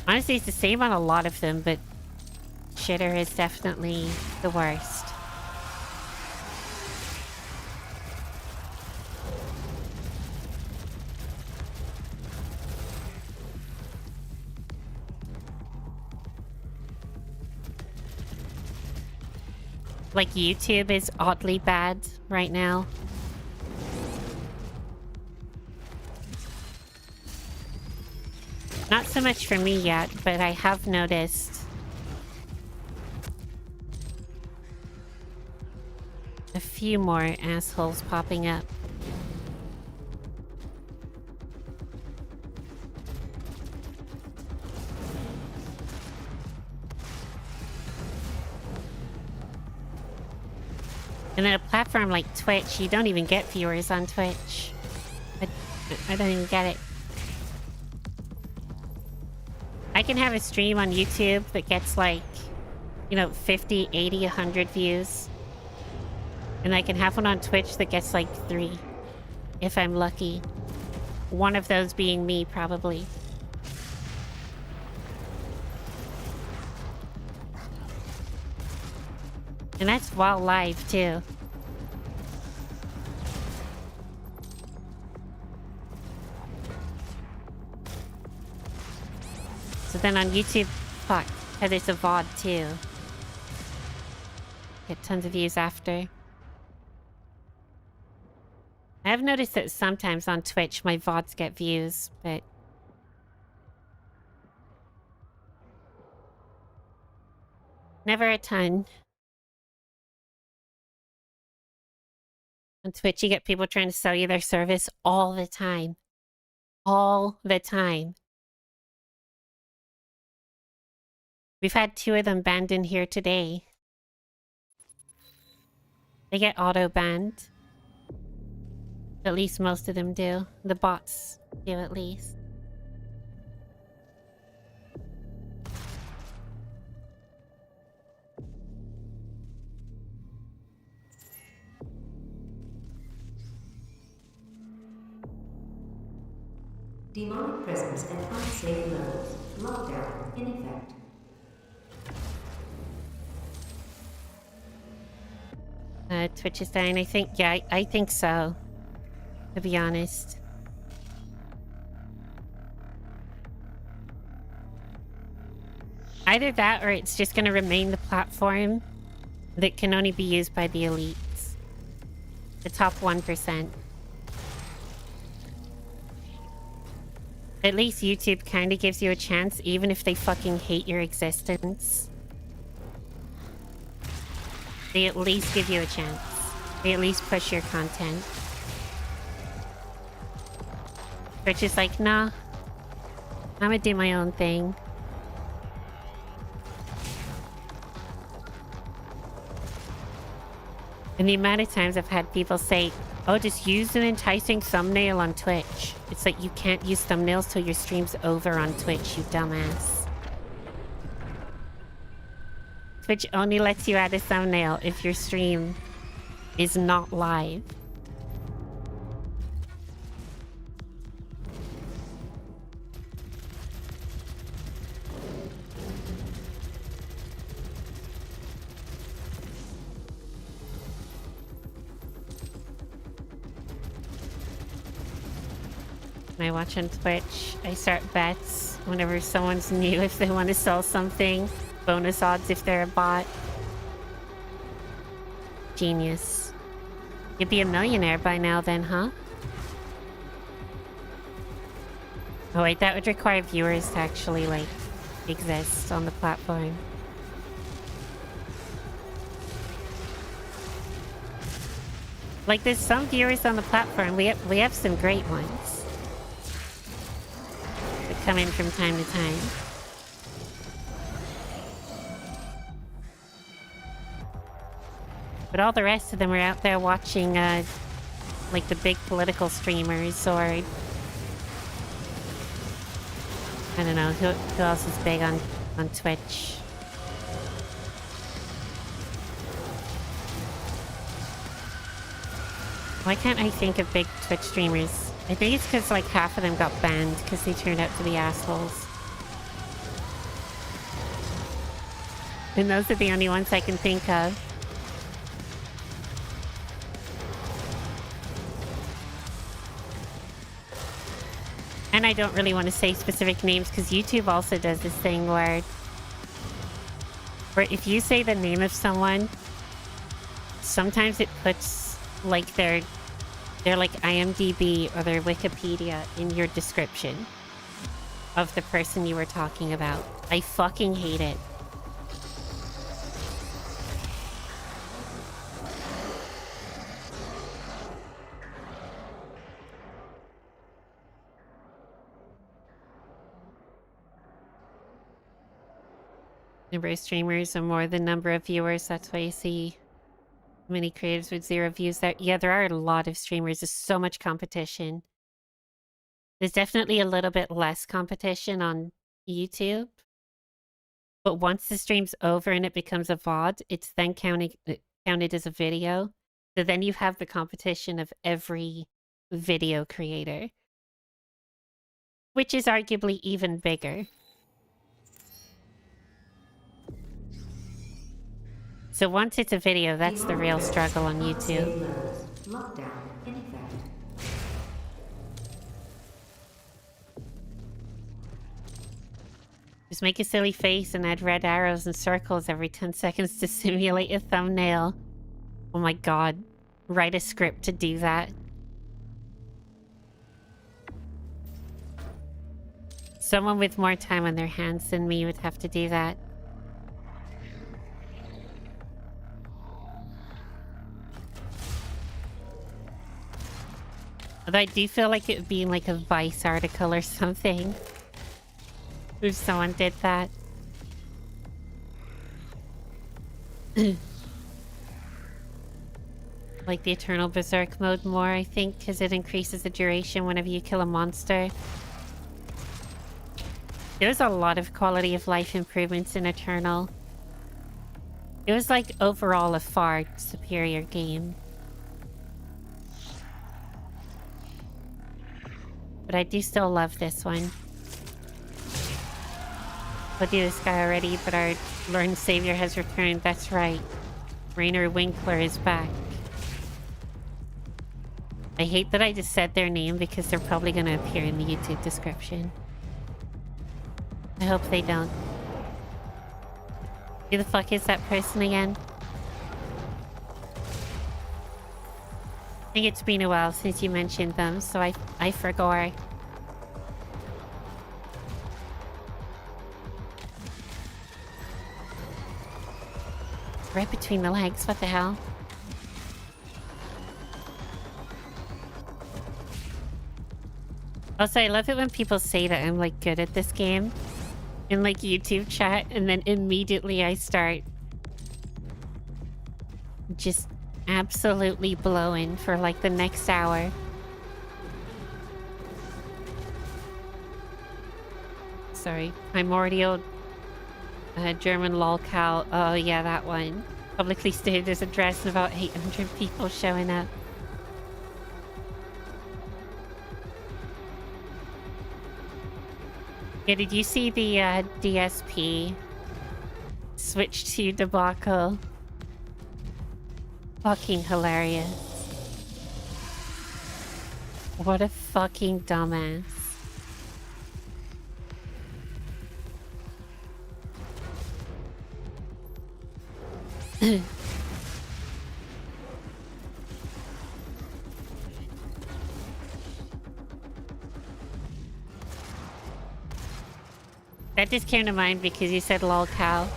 Honestly, it's the same on a lot of them, but shitter is definitely the worst. Like, YouTube is oddly bad right now. Not so much for me yet, but I have noticed a few more assholes popping up. And then a platform like Twitch, you don't even get viewers on Twitch. I don't even get it. I can have a stream on YouTube that gets like, you know, 50, 80, 100 views. And I can have one on Twitch that gets like 3, if I'm lucky. One of those being me, probably. And that's while live, too. So then on YouTube, fuck, because it's a VOD, too. Get tons of views after. I have noticed that sometimes on Twitch, my VODs get views, but... never a ton. On Twitch, you get people trying to sell you their service all the time. All the time. We've had 2 of them banned in here today. They get auto-banned. At least most of them do. The bots do, at least.
Demonic presence at unsafe levels. Lockdown in effect.
Twitch is dying, I think. Yeah, I think so. To be honest. Either that or it's just going to remain the platform that can only be used by the elites. The top 1%. At least YouTube kind of gives you a chance, even if they fucking hate your existence. They at least give you a chance. They at least push your content. Twitch is like, nah. I'm gonna do my own thing. And the amount of times I've had people say, oh, just use an enticing thumbnail on Twitch. It's like, you can't use thumbnails till your stream's over on Twitch, you dumbass. Twitch only lets you add a thumbnail if your stream is not live. when I watch on Twitch. I start bets whenever someone's new if they want to sell something. Bonus odds if they're a bot. Genius. You'd be a millionaire by now then, huh? Oh wait, that would require viewers to actually, like, exist on the platform. Like, there's some viewers on the platform. We have some great ones that come in from time to time. But all the rest of them are out there watching, like, the big political streamers, or... I don't know, who else is big on Twitch? Why can't I think of big Twitch streamers? I think it's because, like, half of them got banned because they turned out to be assholes. And those are the only ones I can think of. And I don't really want to say specific names because YouTube also does this thing where if you say the name of someone, sometimes it puts like their like IMDb or their Wikipedia in your description of the person you were talking about. I fucking hate it. Number of streamers and more than number of viewers. That's why you see many creators with 0 views. Yeah, there are a lot of streamers. There's so much competition. There's definitely a little bit less competition on YouTube. But once the stream's over and it becomes a VOD, it's then counted as a video. So then you have the competition of every video creator, which is arguably even bigger. So once it's a video, that's the real struggle on YouTube.
Lockdown in effect.
Just make a silly face and add red arrows and circles every 10 seconds to simulate a thumbnail. Oh my god. Write a script to do that. Someone with more time on their hands than me would have to do that. Although I do feel like it would be like a Vice article or something if someone did that. Like the Eternal Berserk mode more, I think, because it increases the duration whenever you kill a monster. There's a lot of quality of life improvements in Eternal. It was like overall a far superior game. But I do still love this one. I'll do this guy already, but our Lord and Savior has returned. That's right. Rainer Winkler is back. I hate that I just said their name because they're probably going to appear in the YouTube description. I hope they don't. Who the fuck is that person again? I think it's been a while since you mentioned them, so I forgot. Right between the legs, what the hell? Also, I love it when people say that I'm like good at this game in like YouTube chat, and then immediately I start just absolutely blowing for like the next hour. Sorry, Primordial German lolcow. Oh yeah, that one. Publicly stated his address and about 800 people showing up. Yeah, did you see the DSP switch to debacle? Fucking hilarious. What a fucking dumbass. That just came to mind because you said lol cow.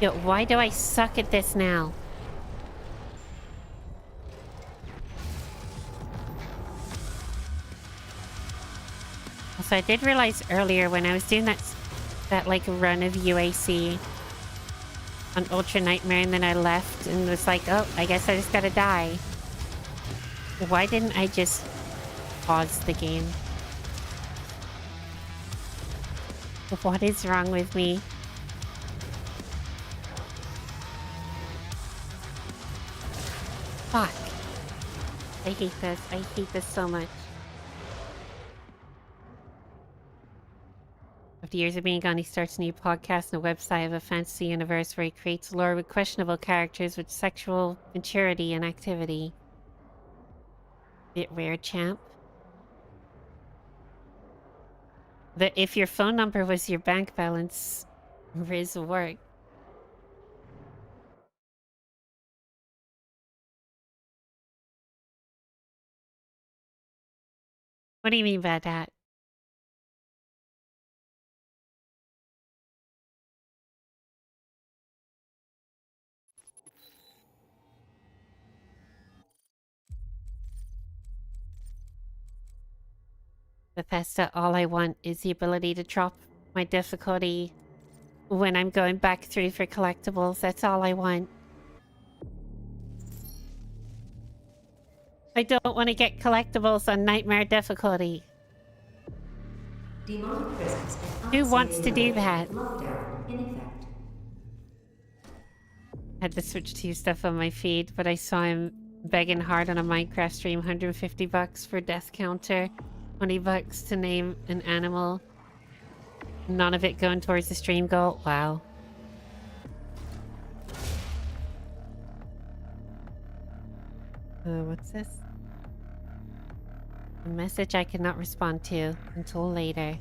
Yo, why do I suck at this now? So I did realize earlier when I was doing that like run of UAC on Ultra Nightmare, and then I left and was like, oh, I guess I just gotta die. Why didn't I just pause the game? What is wrong with me? Fuck. I hate this. I hate this so much. After years of being gone, he starts a new podcast and a website of a fantasy universe where he creates lore with questionable characters with sexual maturity and activity. Bit weird, champ. That if your phone number was your bank balance, Riz work. What do you mean by that? Bethesda, all I want is the ability to drop my difficulty when I'm going back through for collectibles. That's all I want. I don't want to get collectibles on Nightmare difficulty.
Demonic presence and
Who wants to do that?
Lockdown in effect.
Had to switch to stuff on my feed, but I saw him begging hard on a Minecraft stream, $150 for death counter, $20 to name an animal. None of it going towards the stream goal. Wow. What's this? A message I cannot respond to until later.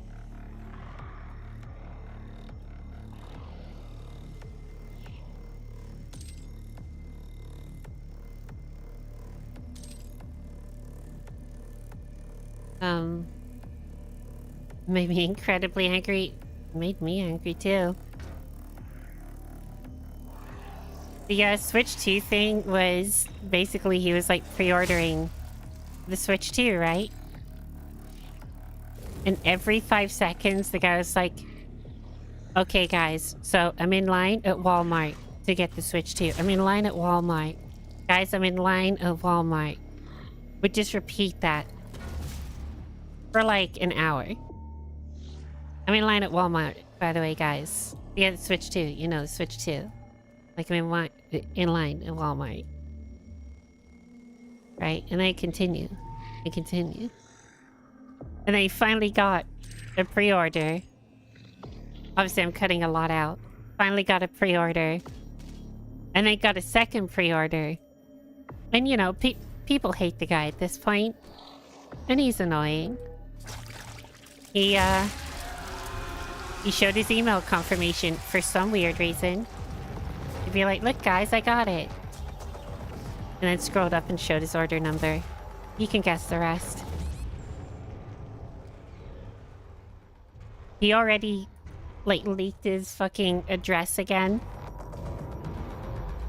Made me incredibly angry. Made me angry too. The Switch 2 thing was basically he was like pre-ordering the Switch 2, right? And every 5 seconds the guy was like, okay guys, so I'm in line at Walmart to get the Switch 2. I'm in line at Walmart. Guys, I'm in line at Walmart. Would just repeat that for like an hour. I'm in line at Walmart, by the way, guys. Yeah, the Switch 2. You know, the Switch 2. Like, I'm in line at Walmart. Right? And I continue. And continue. And I finally got a pre-order. Obviously, I'm cutting a lot out. Finally got a pre-order. And I got a second pre-order. And, you know, people hate the guy at this point. And he's annoying. He showed his email confirmation for some weird reason. He'd be like, look guys, I got it. And then scrolled up and showed his order number. You can guess the rest. He already, like, leaked his fucking address again.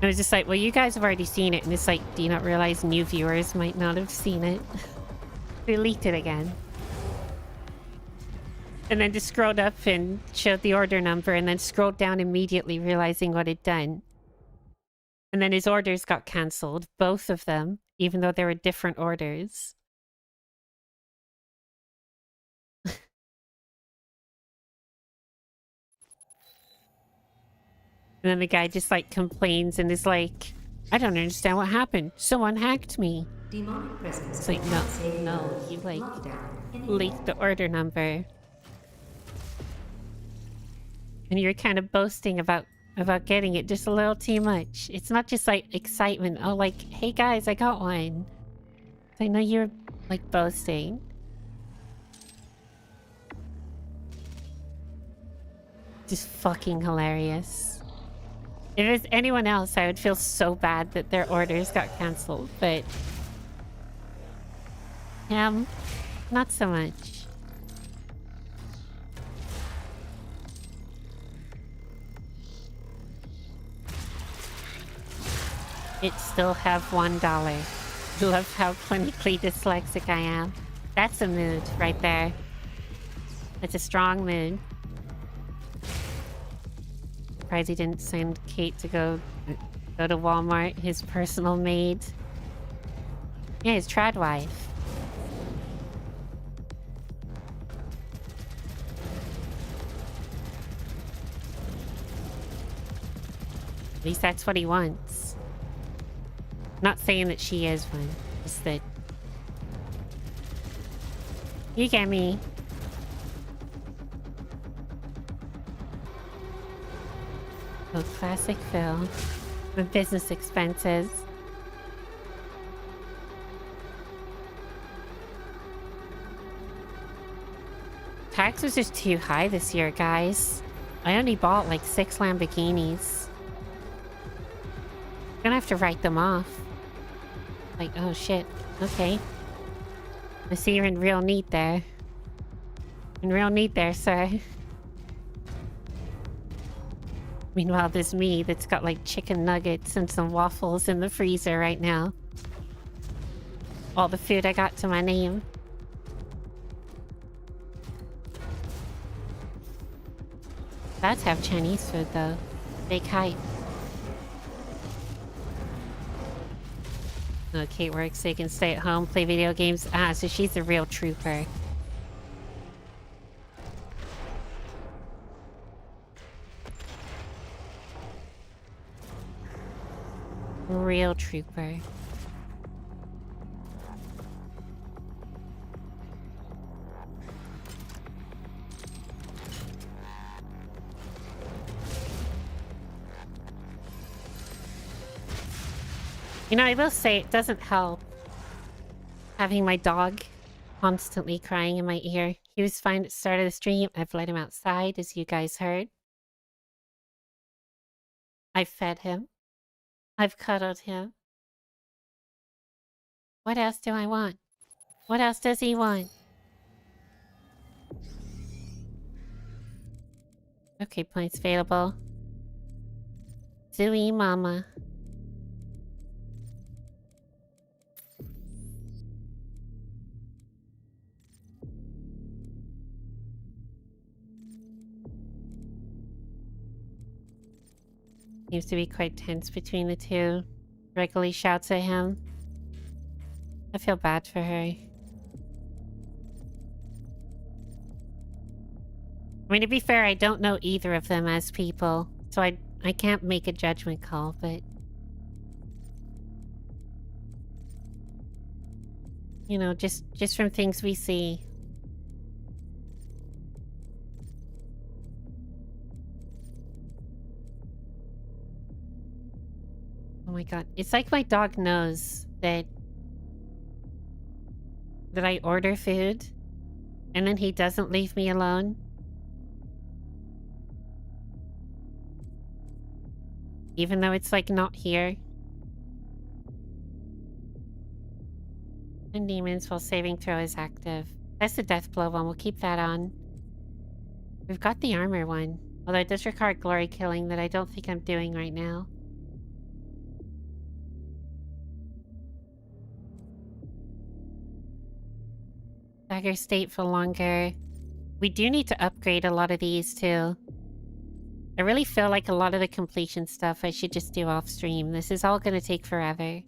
I was just like, well, you guys have already seen it. And it's like, do you not realize new viewers might not have seen it? They leaked it again. And then just scrolled up and showed the order number and then scrolled down immediately, realizing what he'd done. And then his orders got cancelled, both of them, even though they were different orders. And then the guy just like complains and is like, I don't understand what happened. Someone hacked me.
Demonic presence.
It's like, no, you like leaked the order number. And you're kind of boasting about getting it just a little too much. It's not just like excitement. Oh, like, hey guys, I got one. I know you're like boasting. Just fucking hilarious. If it was anyone else, I would feel so bad that their orders got cancelled, but him, not so much. It still have $1. Love how clinically dyslexic I am. That's a mood right there. It's a strong mood. Surprised he didn't send Kate to go to Walmart, his personal maid. Yeah, his trad wife. At least that's what he wants. Not saying that she is one, just that... You get me. Oh, classic Phil. The business expenses. Tax was just too high this year, guys. I only bought like 6 Lamborghinis. I'm gonna have to write them off. Like, oh shit. Okay. I see you're in real need there. In real need there, sir. Meanwhile, there's me that's got like chicken nuggets and some waffles in the freezer right now. All the food I got to my name. That's have Chinese food though. Big hype. Oh, Kate works so you can stay at home, play video games. Ah, so she's a real trooper. Real trooper. You know, I will say it doesn't help having my dog constantly crying in my ear. He was fine at the start of the stream. I've let him outside, as you guys heard. I've fed him. I've cuddled him. What else do I want? What else does he want? Okay, points available. Zooey Mama. Seems to be quite tense between the two. Regularly shouts at him. I feel bad for her. I mean, to be fair, I don't know either of them as people, so I can't make a judgment call, but... You know, just from things we see. Oh my god. It's like my dog knows that I order food and then he doesn't leave me alone. Even though it's like not here. And demons while saving throw is active. That's the death blow one. We'll keep that on. We've got the armor one. Although it does require glory killing that I don't think I'm doing right now. Dagger state for longer. We do need to upgrade a lot of these too. I really feel like a lot of the completion stuff I should just do off stream. This is all gonna take forever.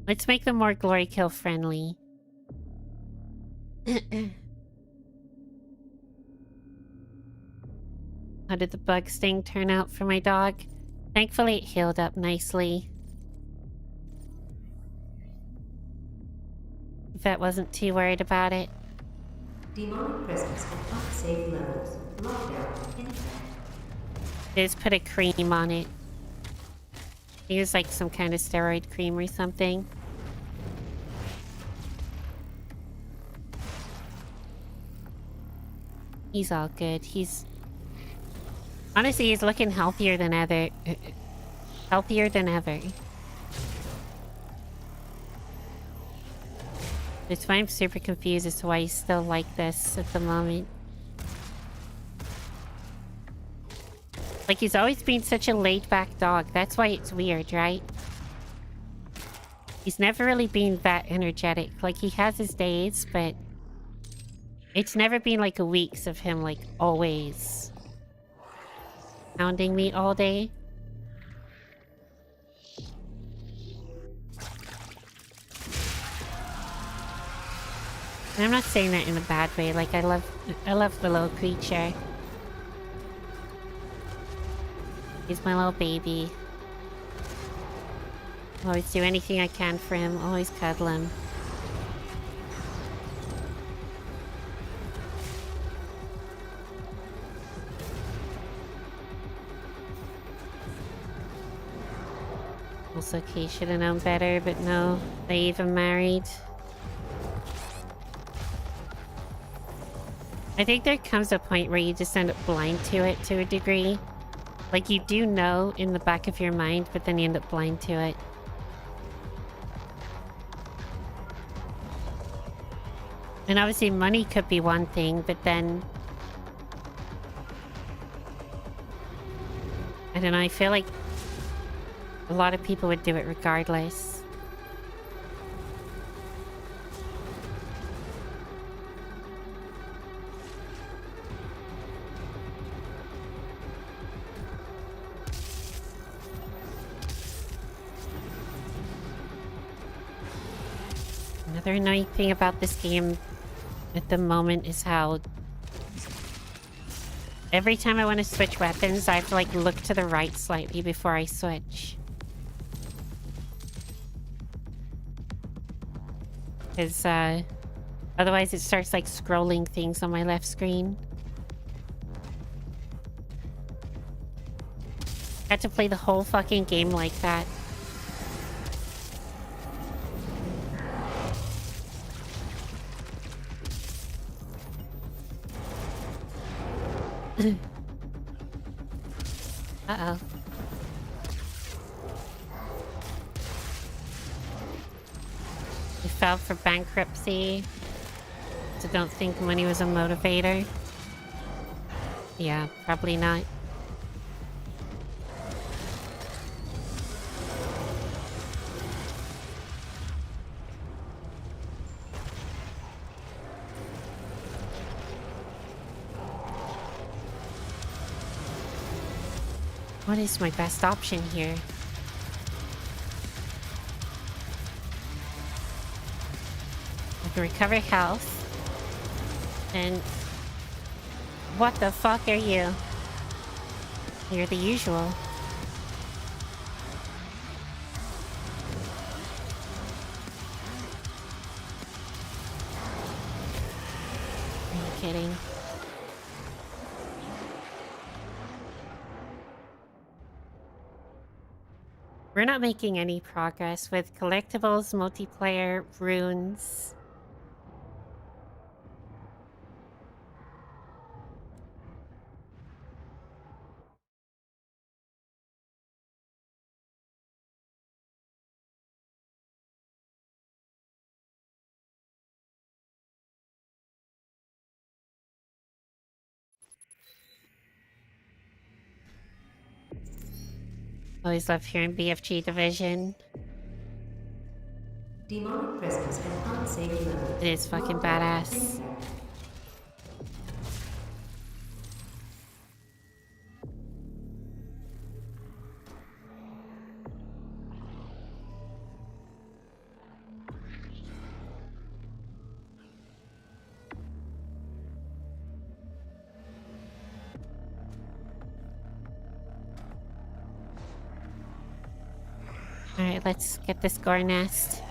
Let's make them more glory kill friendly. How did the bug sting turn out for my dog? Thankfully it healed up nicely. that wasn't too worried about it.
Demonic presence at unsafe levels. Lockdown in effect.
Just put a cream on it. Use like some kind of steroid cream or something. He's all good. Honestly, he's looking healthier than ever. Healthier than ever. That's why I'm super confused as to why he's still like this at the moment. Like, he's always been such a laid-back dog. That's why it's weird, right? He's never really been that energetic. Like, he has his days, but it's never been like a weeks of him, like, always hounding me all day. And I'm not saying that in a bad way. Like, I love the little creature. He's my little baby. I'll always do anything I can for him. Always cuddle him. Also, Kay should have known better, but no. They even married. I think there comes a point where you just end up blind to it to a degree. Like, you do know in the back of your mind, but then you end up blind to it. And obviously money could be one thing, but then... I don't know, I feel like a lot of people would do it regardless. Another annoying thing about this game at the moment is how every time I want to switch weapons, I have to like look to the right slightly before I switch. Because otherwise it starts like scrolling things on my left screen. I had to play the whole fucking game like that. Uh-oh. He filed for bankruptcy. So don't think money was a motivator. Yeah, probably not. What is my best option here? I can recover health. And... what the fuck are you? You're the usual. Are you kidding? We're not making any progress with collectibles, multiplayer, runes. Always love hearing BFG Division.
Demonic presence at unsafe levels.
It is fucking badass. Alright, let's get this gore nest.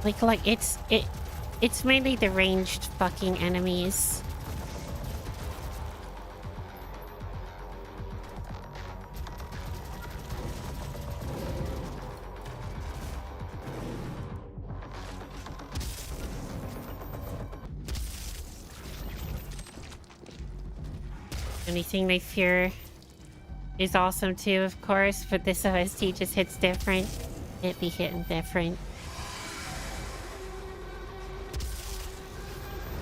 Like it's mainly the ranged fucking enemies. Anything they fear is awesome too, of course, but this OST just hits different. It be hitting different.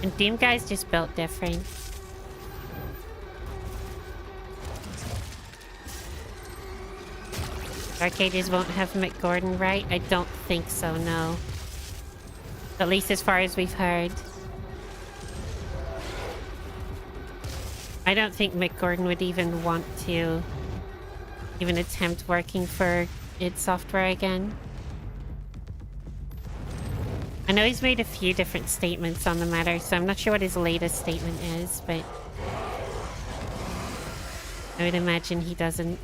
And Doom Guy's just built different. Arcades won't have McGordon, right? I don't think so, no. At least as far as we've heard. I don't think Mick Gordon would even want to even attempt working for id Software again. I know he's made a few different statements on the matter, so I'm not sure what his latest statement is, but I would imagine he doesn't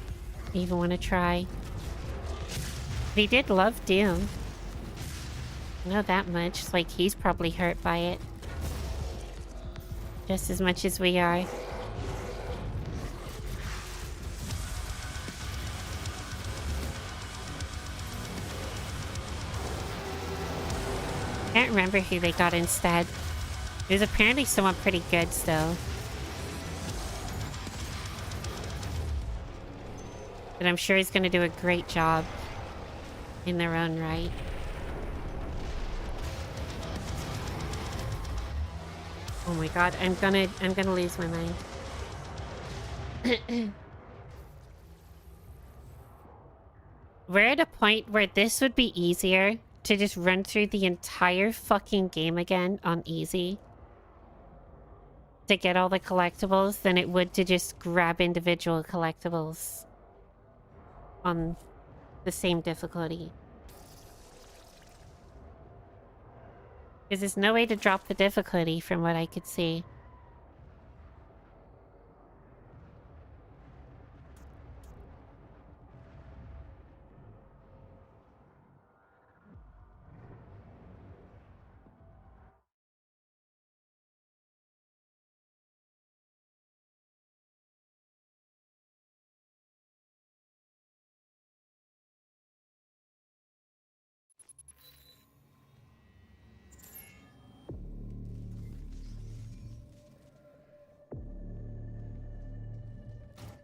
even want to try. But he did love Doom. I know that much. Like, he's probably hurt by it. Just as much as we are. I can't remember who they got instead. It was apparently someone pretty good still. But I'm sure he's going to do a great job in their own right. Oh my god, I'm gonna lose my mind. We're at a point where this would be easier to just run through the entire fucking game again on easy to get all the collectibles than it would to just grab individual collectibles on the same difficulty. Because there's no way to drop the difficulty from what I could see.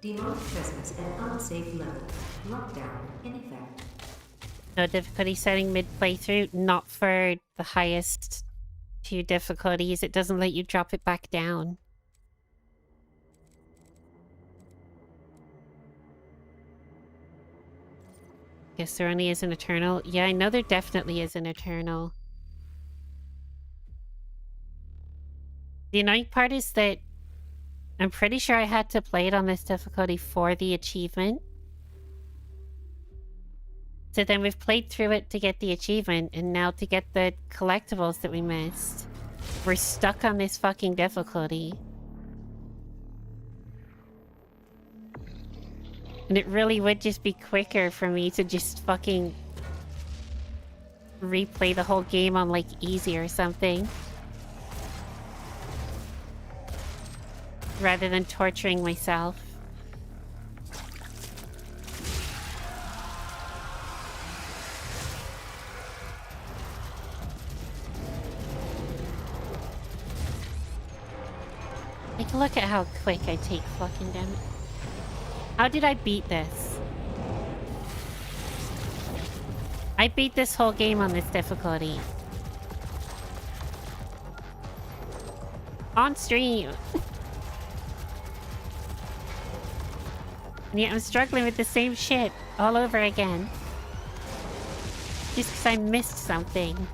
Demonic presence at unsafe level. Lockdown in effect.
No difficulty setting mid-playthrough, not for the highest two difficulties. It doesn't let you drop it back down. Guess there only is an Eternal. Yeah, I know there definitely is an Eternal. The annoying part is that I'm pretty sure I had to play it on this difficulty for the achievement. So then we've played through it to get the achievement, and now to get the collectibles that we missed, we're stuck on this fucking difficulty. And it really would just be quicker for me to just fucking replay the whole game on, like, easy or something. Rather than torturing myself. Take a look at how quick I take fucking damage. How did I beat this? I beat this whole game on this difficulty. On stream. And yet I'm struggling with the same shit all over again. Just because I missed something.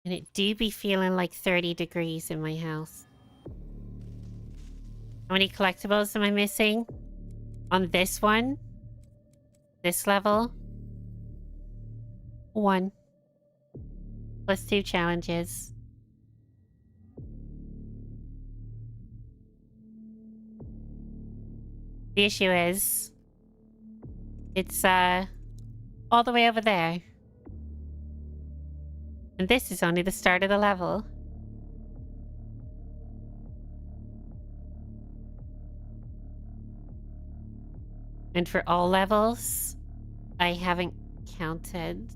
And it do be feeling like 30 degrees in my house. How many collectibles am I missing? On this one? This level. 1. Plus 2 challenges. The issue is, it's all the way over there. And this is only the start of the level. And for all levels, I haven't counted.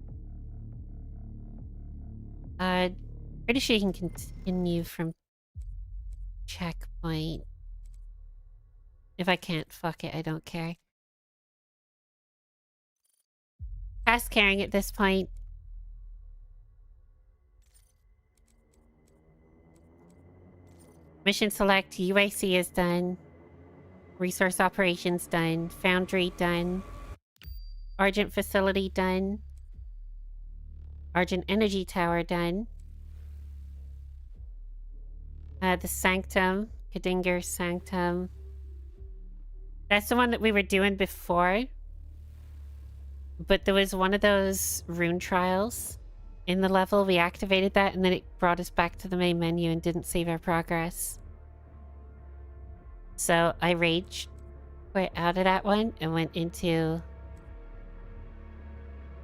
Pretty sure you can continue from checkpoint. If I can't, fuck it, I don't care. Past caring at this point. Mission select, UAC is done. Resource operations done. Foundry done. Argent facility done. Argent energy tower done. The Sanctum. Kadinger Sanctum. That's the one that we were doing before. But there was one of those rune trials in the level. We activated that and then it brought us back to the main menu and didn't save our progress. So I raged quit out of that one and went into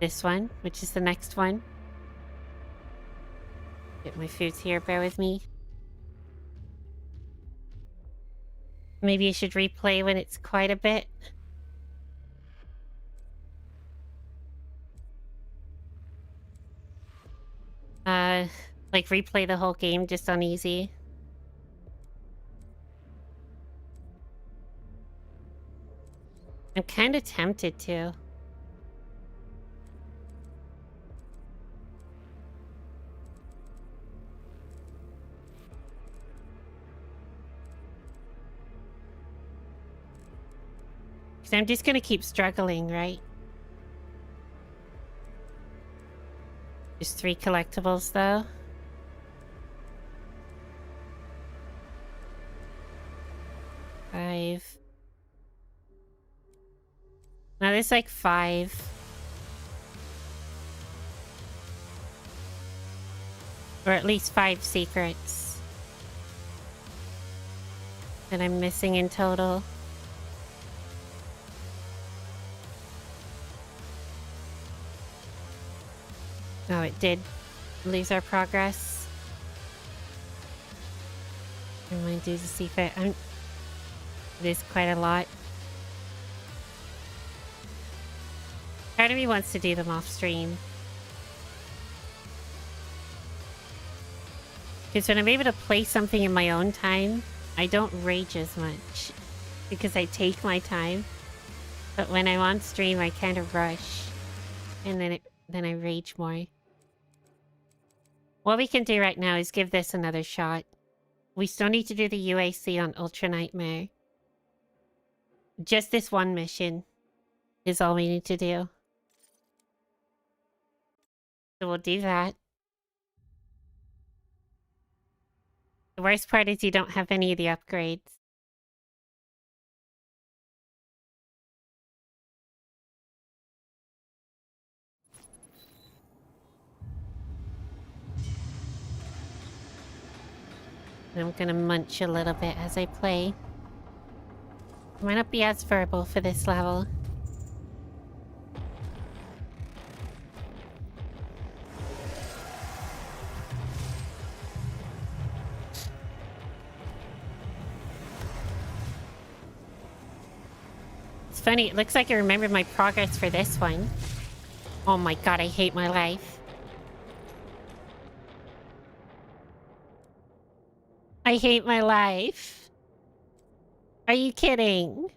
this one, which is the next one. Get my foods here, bear with me. Maybe I should replay when it's quite a bit. Like replay the whole game just on easy. I'm kind of tempted to. Because I'm just gonna keep struggling, right? Just 3 collectibles, though. Five. Now there's like 5. Or at least 5 secrets that I'm missing in total. Oh, it did lose our progress. I might do the secret. It is quite a lot. Part of me wants to do them off stream. Because when I'm able to play something in my own time, I don't rage as much. Because I take my time. But when I'm on stream, I kind of rush. And then I rage more. What we can do right now is give this another shot. We still need to do the UAC on Ultra Nightmare. Just this one mission is all we need to do. So we'll do that. The worst part is you don't have any of the upgrades. I'm gonna munch a little bit as I play. Might not be as verbal for this level. It's funny, it looks like I remember my progress for this one. Oh my god, I hate my life. I hate my life. Are you kidding?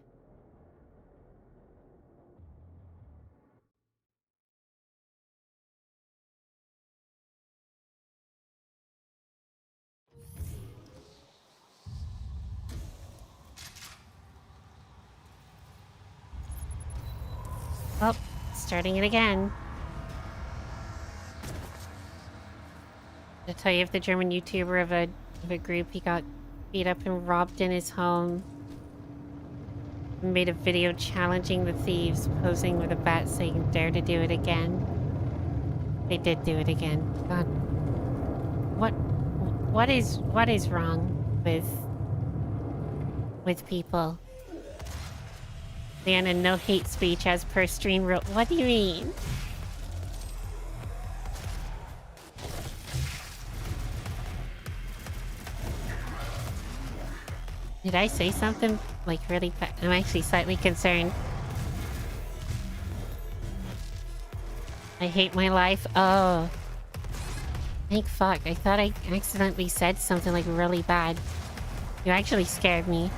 Oh, starting it again. To tell you of the German YouTuber of a group, he got beat up and robbed in his home. made a video challenging the thieves, posing with a bat saying, "Dare to do it again." They did do it again. God. What is wrong with people? Liana, no hate speech as per stream rule. What do you mean? Did I say something like really bad? I'm actually slightly concerned. I hate my life. Oh. Thank fuck. I thought I accidentally said something like really bad. You actually scared me.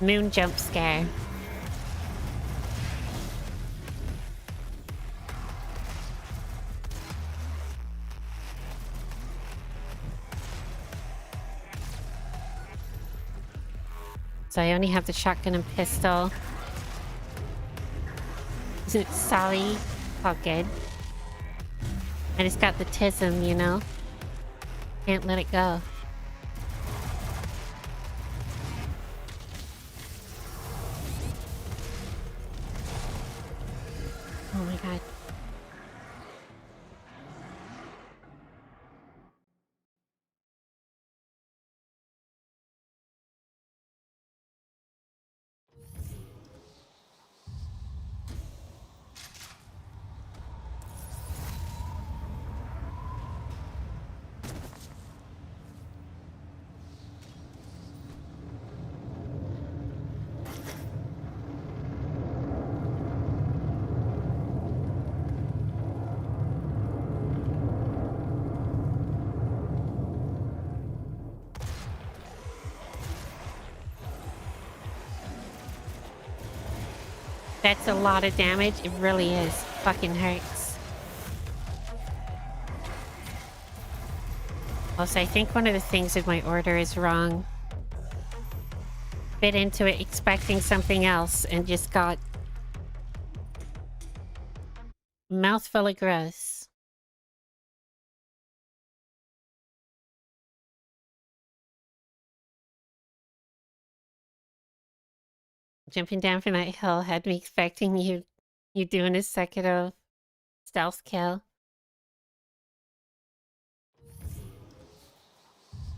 Moon jump scare. So I only have the shotgun and pistol. Sorry. All good. I just got the tism, you know? Can't let it go. Oh my god. That's a lot of damage. It really is. Fucking hurts. Also, I think one of the things in my order is wrong. Bit into it expecting something else and just got mouthful of gross. Jumping down from that hill had me expecting you doing a second of stealth kill.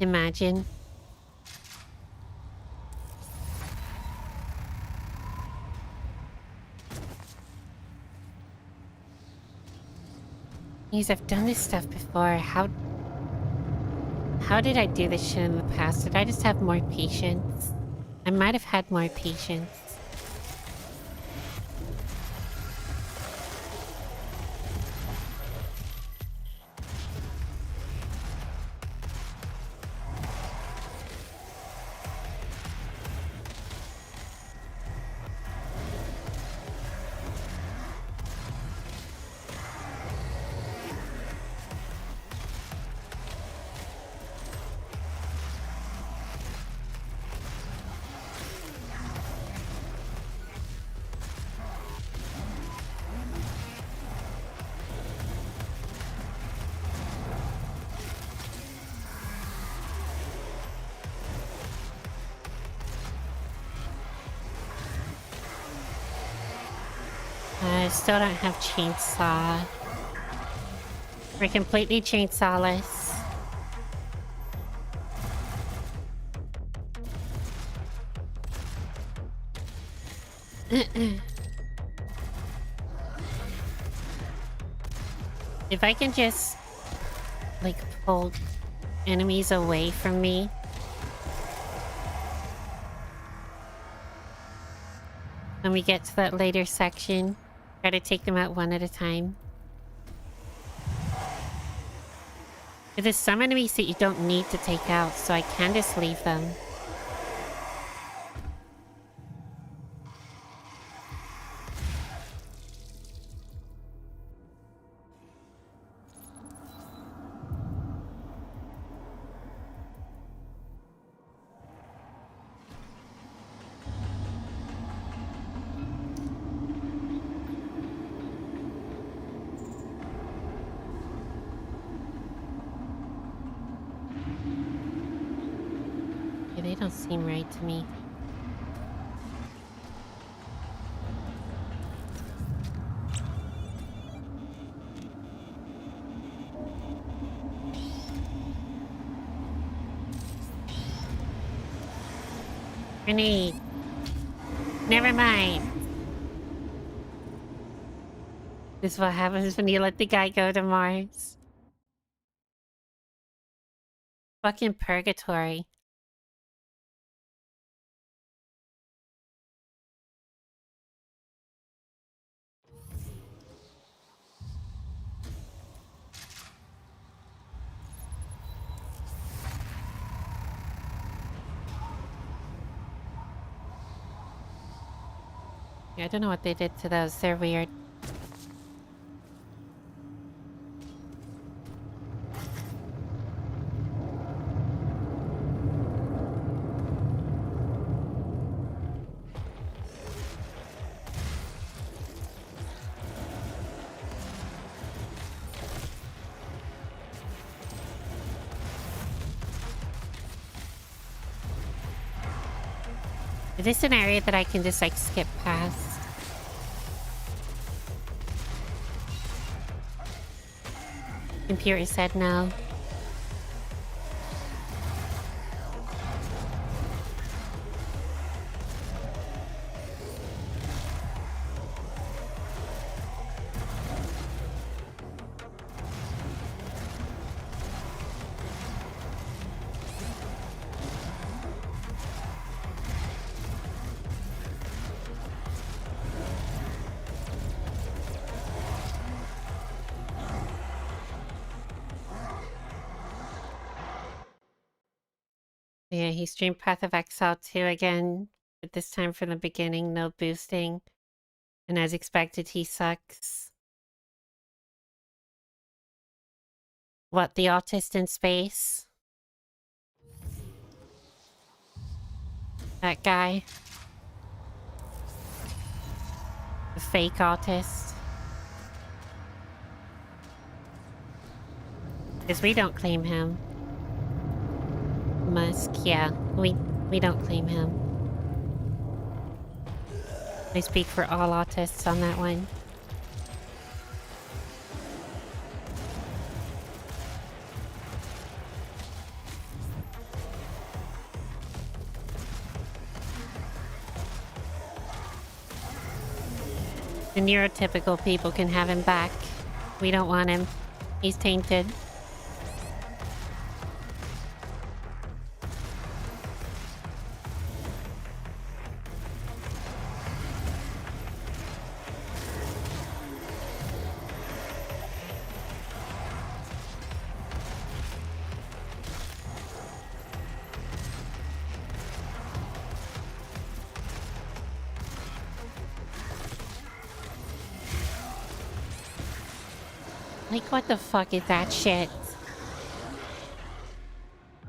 Imagine. Jeez, I've done this stuff before. How did I do this shit in the past? Did I just have more patience? I might have had more patience. I still don't have chainsaw. We're completely chainsawless. If I can just, like, pull enemies away from me. When we get to that later section, try to take them out one at a time. There's some enemies that you don't need to take out, so I can just leave them. They don't seem right to me. Grenade. Never mind. This is what happens when you let the guy go to Mars. Fucking purgatory. Yeah, I don't know what they did to those. They're weird. Is this an area that I can just like skip past? Computer said no. Yeah, he streamed Path of Exile 2 again, but this time from the beginning, no boosting. And as expected, he sucks. What, the autist in space? That guy? The fake autist? Because we don't claim him. Musk, yeah. We don't claim him. I speak for all autists on that one. The neurotypical people can have him back. We don't want him. He's tainted. Like, what the fuck is that shit?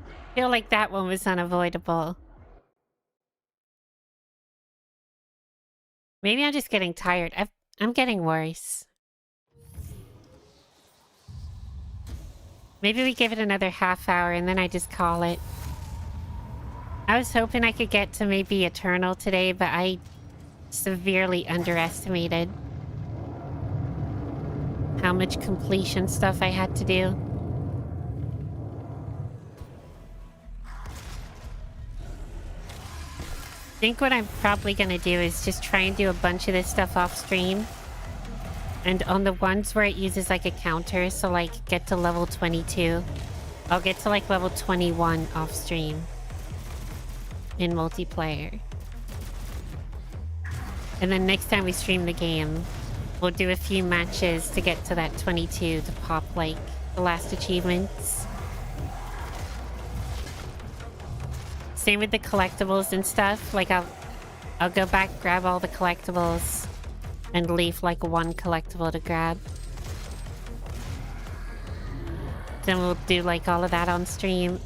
I feel like that one was unavoidable. Maybe I'm just getting tired. I'm getting worse. Maybe we give it another half hour and then I just call it. I was hoping I could get to maybe Eternal today, but I severely underestimated how much completion stuff I had to do. I think what I'm probably gonna do is just try and do a bunch of this stuff off stream. And on the ones where it uses like a counter, so like get to level 22, I'll get to like level 21 off stream in multiplayer. And then next time we stream the game, we'll do a few matches to get to that 22 to pop like the last achievements. Same with the collectibles and stuff. Like I'll go back, grab all the collectibles, and leave like one collectible to grab. Then we'll do like all of that on stream.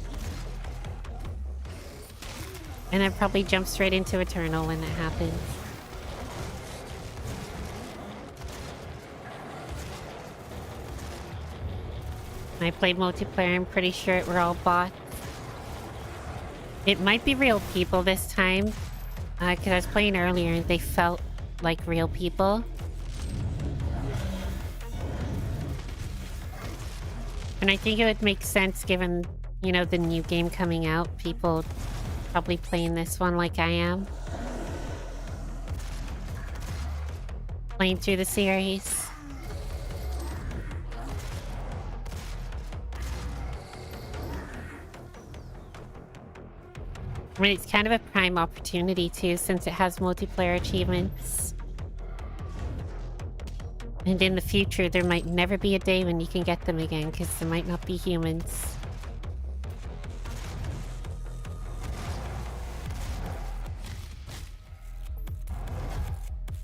And then probably jump straight into Eternal when it happens. When I played multiplayer, I'm pretty sure it were all bots. It might be real people this time. Because I was playing earlier and they felt like real people. And I think it would make sense given, you know, the new game coming out. People Probably playing this one like I am. Playing through the series. I mean, it's kind of a prime opportunity too, since it has multiplayer achievements. And in the future, there might never be a day when you can get them again, because there might not be humans.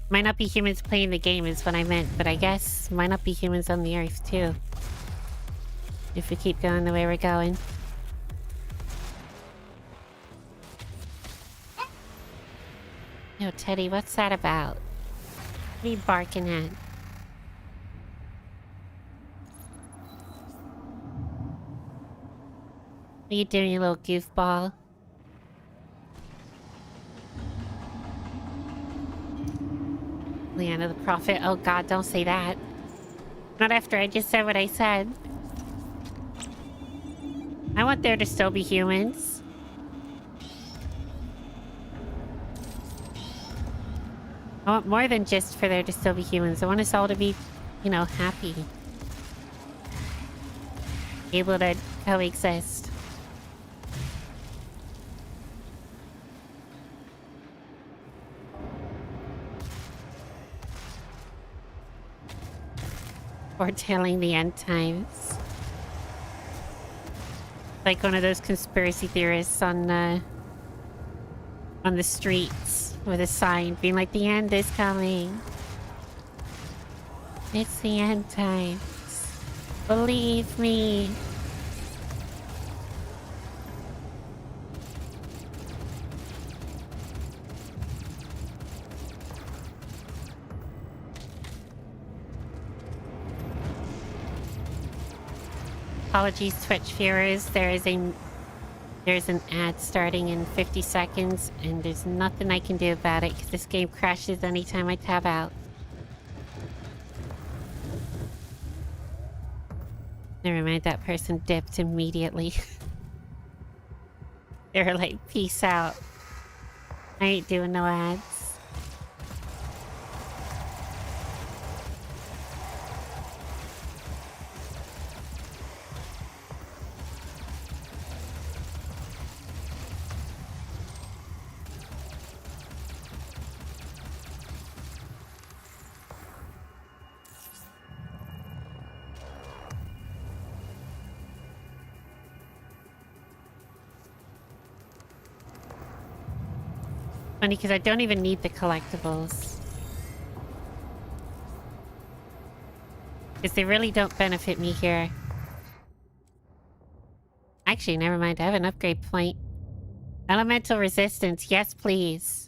Might not be humans playing the game is what I meant, but I guess might not be humans on the Earth too. If we keep going the way we're going. Yo, Teddy, what's that about? What are you barking at? What are you doing, you little goofball? Liana the Prophet. Oh god, don't say that. Not after I just said what I said. I want there to still be humans. I want more than just for there to still be humans. I want us all to be, you know, happy. Able to coexist. Foretelling the end times. Like one of those conspiracy theorists on the streets with a sign being like, the end is coming. It's the end times. Believe me. Apologies, Twitch viewers. There's an ad starting in 50 seconds, and there's nothing I can do about it because this game crashes anytime I tab out. Never mind, that person dipped immediately. They were like, peace out. I ain't doing no ads. Funny, because I don't even need the collectibles. Because they really don't benefit me here. Actually, never mind. I have an upgrade point. Elemental resistance. Yes, please.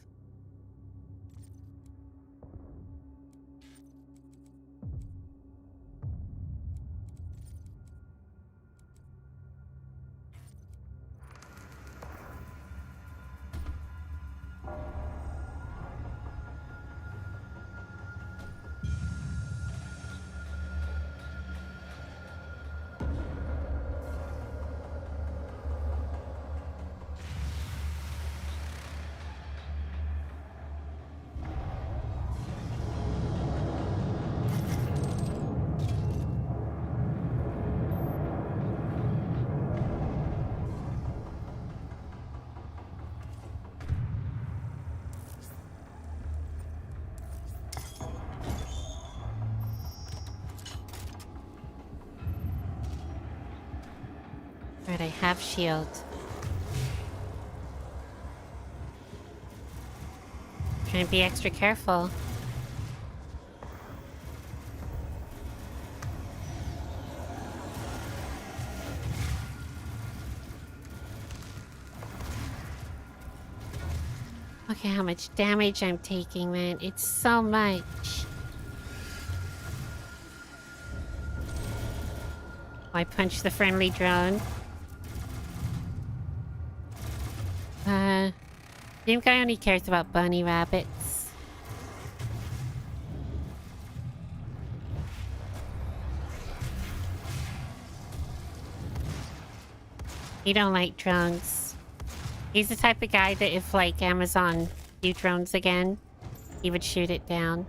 Right, I have shield. Trying to be extra careful. Okay, how much damage I'm taking, man. It's so much. I punched the friendly drone. Game guy only cares about bunny rabbits. You don't like drones. He's the type of guy that if, like, Amazon do drones again, he would shoot it down.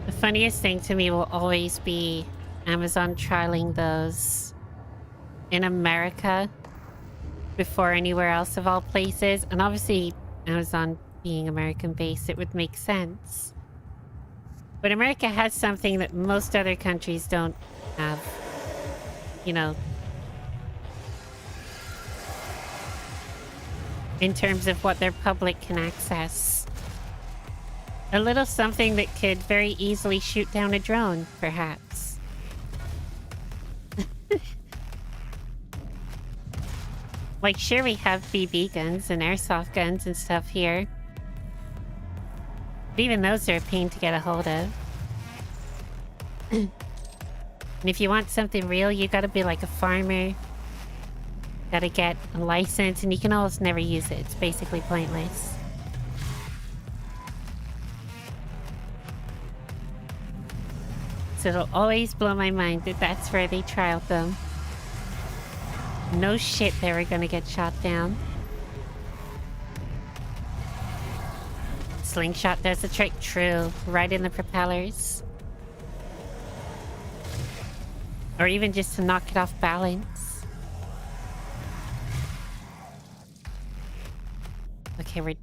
The funniest thing to me will always be Amazon trialing those in America before anywhere else of all places. And obviously, Amazon being American-based, it would make sense. But America has something that most other countries don't have. You know, in terms of what their public can access. A little something that could very easily shoot down a drone, perhaps. Like, sure, we have BB guns and airsoft guns and stuff here. But even those are a pain to get a hold of. And if you want something real, you gotta be like a farmer. Gotta get a license, and you can almost never use it. It's basically pointless. So it'll always blow my mind that that's where they trialed them. No shit they were gonna get shot down. Slingshot does the trick, true. Right in the propellers. Or even just to knock it off balance. Okay, we're...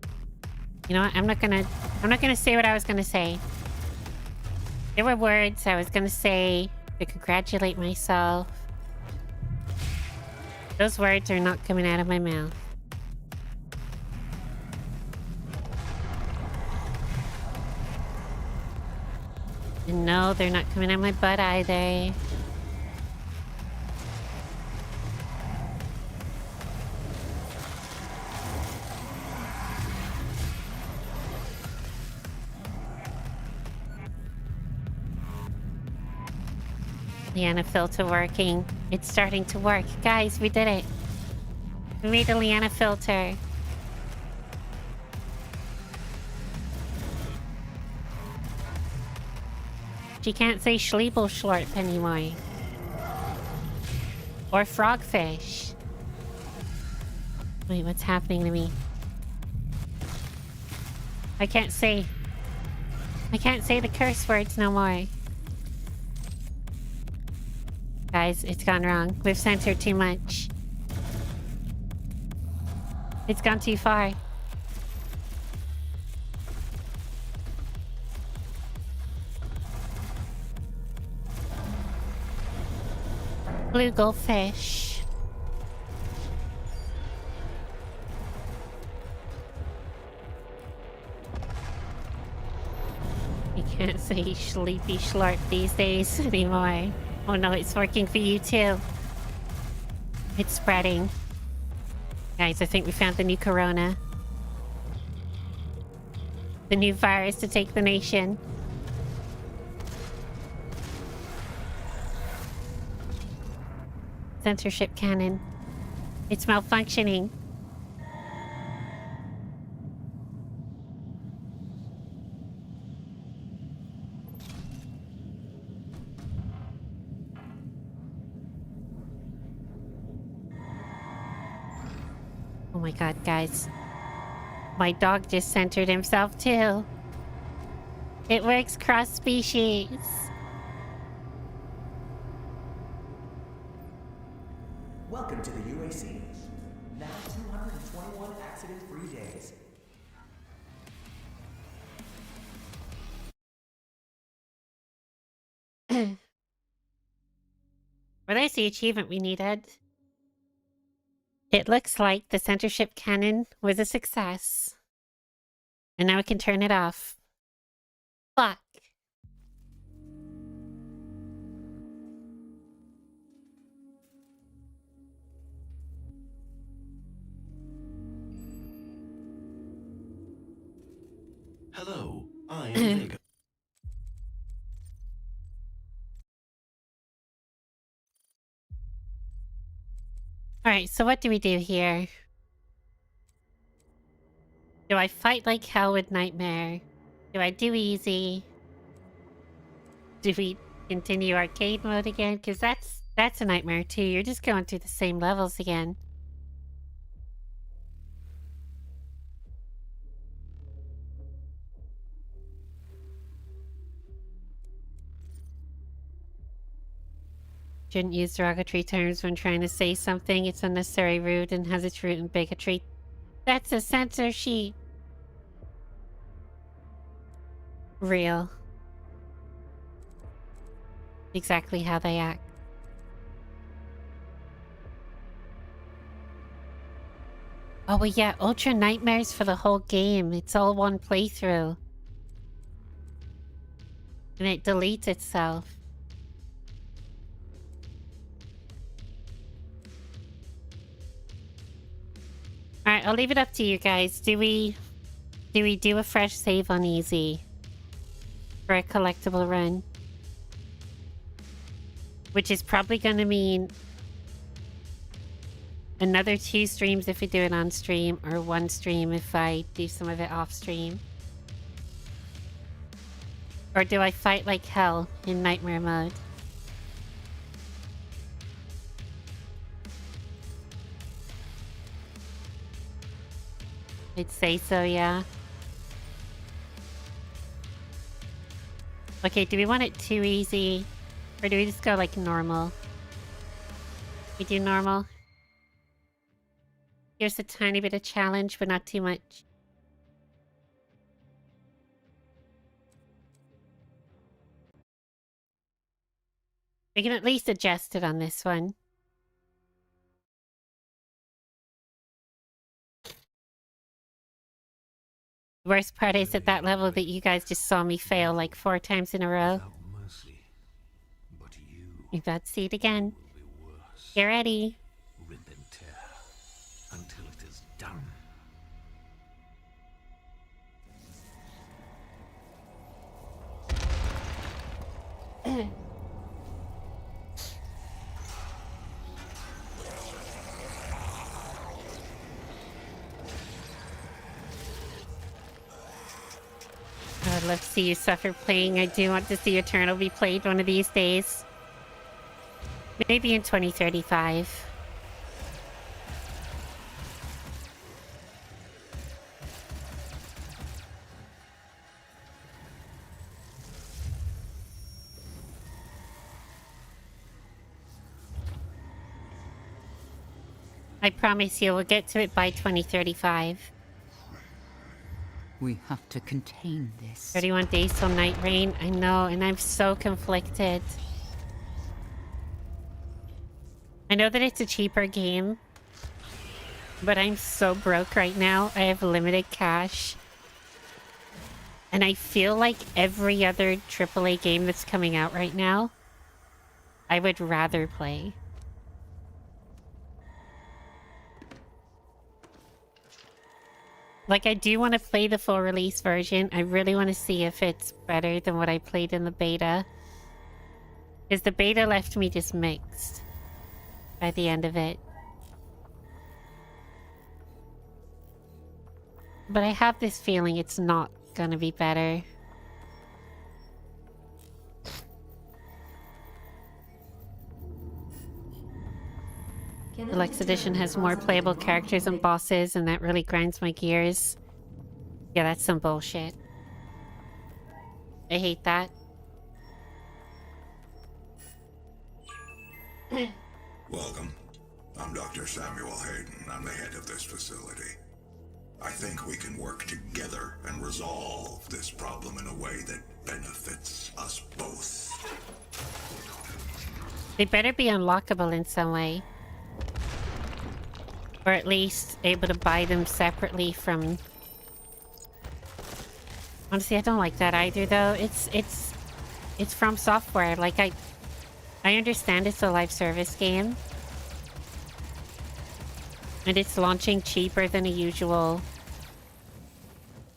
You know what? I'm not gonna say what I was gonna say. There were words I was gonna say to congratulate myself. Those words are not coming out of my mouth. And no, they're not coming out of my butt either. Liana filter working. It's starting to work. Guys, we did it. We made a Liana filter. She can't say Schliebelschlorp anymore. Or frogfish. Wait, what's happening to me? I can't say the curse words no more. Guys, it's gone wrong. We've censored too much. It's gone too far. Blue goldfish. You can't say sleepy schlarp these days anymore. Oh no, it's working for you too. It's spreading. Guys, I think we found the new corona. The new virus to take the nation. Censorship cannon. It's malfunctioning. Oh my god, guys. My dog just censored himself too. It works cross-species.
Welcome to the UAC. Now 221 accident-free days.
Well, there's the achievement we needed. It looks like the censorship cannon was a success. And now we can turn it off. Fuck.
Hello, I am Vega.
Alright, so what do we do here? Do I fight like hell with Nightmare? Do I do easy? Do we continue arcade mode again? Because that's a nightmare too. You're just going through the same levels again. Shouldn't use derogatory terms when trying to say something. It's unnecessary, rude, and has its root in bigotry. That's a censor sheet. Real. Exactly how they act. Oh, well, yeah, Ultra Nightmares for the whole game. It's all one playthrough. And it deletes itself. Alright, I'll leave it up to you guys. Do we do a fresh save on easy? For a collectible run? Which is probably gonna mean another 2 streams if we do it on stream, or 1 stream if I do some of it off stream. Or do I fight like hell in nightmare mode? I'd say so, yeah. Okay, do we want it too easy? Or do we just go like normal? We do normal. Here's a tiny bit of challenge, but not too much. We can at least adjust it on this one. The worst part is at that level that you guys just saw me fail like 4 times in a row. You're about to see it again. Get ready.
Rip and tear until it is done.
I'd love to see you suffer playing. I do want to see Eternal be played one of these days. Maybe in 2035. I promise you we'll get to it by 2035.
We have to contain this.
31 days till Night Rain. I know, and I'm so conflicted. I know that it's a cheaper game, but I'm so broke right now. I have limited cash. And I feel like every other AAA game that's coming out right now, I would rather play. Like, I do want to play the full release version. I really want to see if it's better than what I played in the beta. Because the beta left me just mixed by the end of it. But I have this feeling it's not gonna be better. Deluxe Edition has more playable characters and bosses, and that really grinds my gears. Yeah, that's some bullshit. I hate that.
Welcome. I'm Dr. Samuel Hayden. I'm the head of this facility. I think we can work together and resolve this problem in a way that benefits us both.
They better be unlockable in some way. Or at least able to buy them separately from... Honestly, I don't like that either, though. It's from software. Like, I understand it's a live service game. And it's launching cheaper than a usual...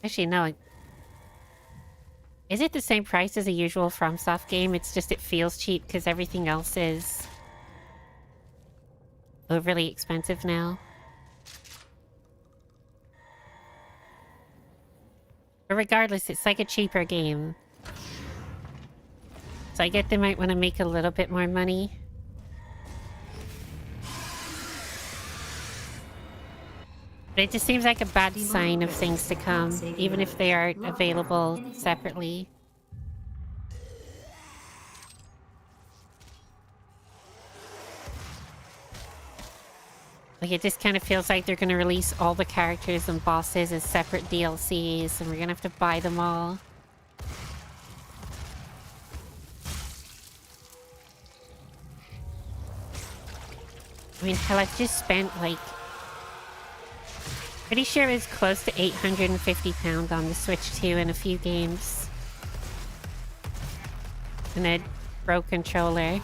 Actually, no. Is it the same price as a usual FromSoft game? It's just it feels cheap because everything else is overly expensive now. But regardless, it's like a cheaper game. So I get they might want to make a little bit more money. But it just seems like a bad sign of things to come, even if they are available separately. Like, it just kind of feels like they're going to release all the characters and bosses as separate DLCs, and we're going to have to buy them all. I mean, hell, I've just spent, like... Pretty sure it was close to £850 on the Switch 2 in a few games. And a Pro Controller.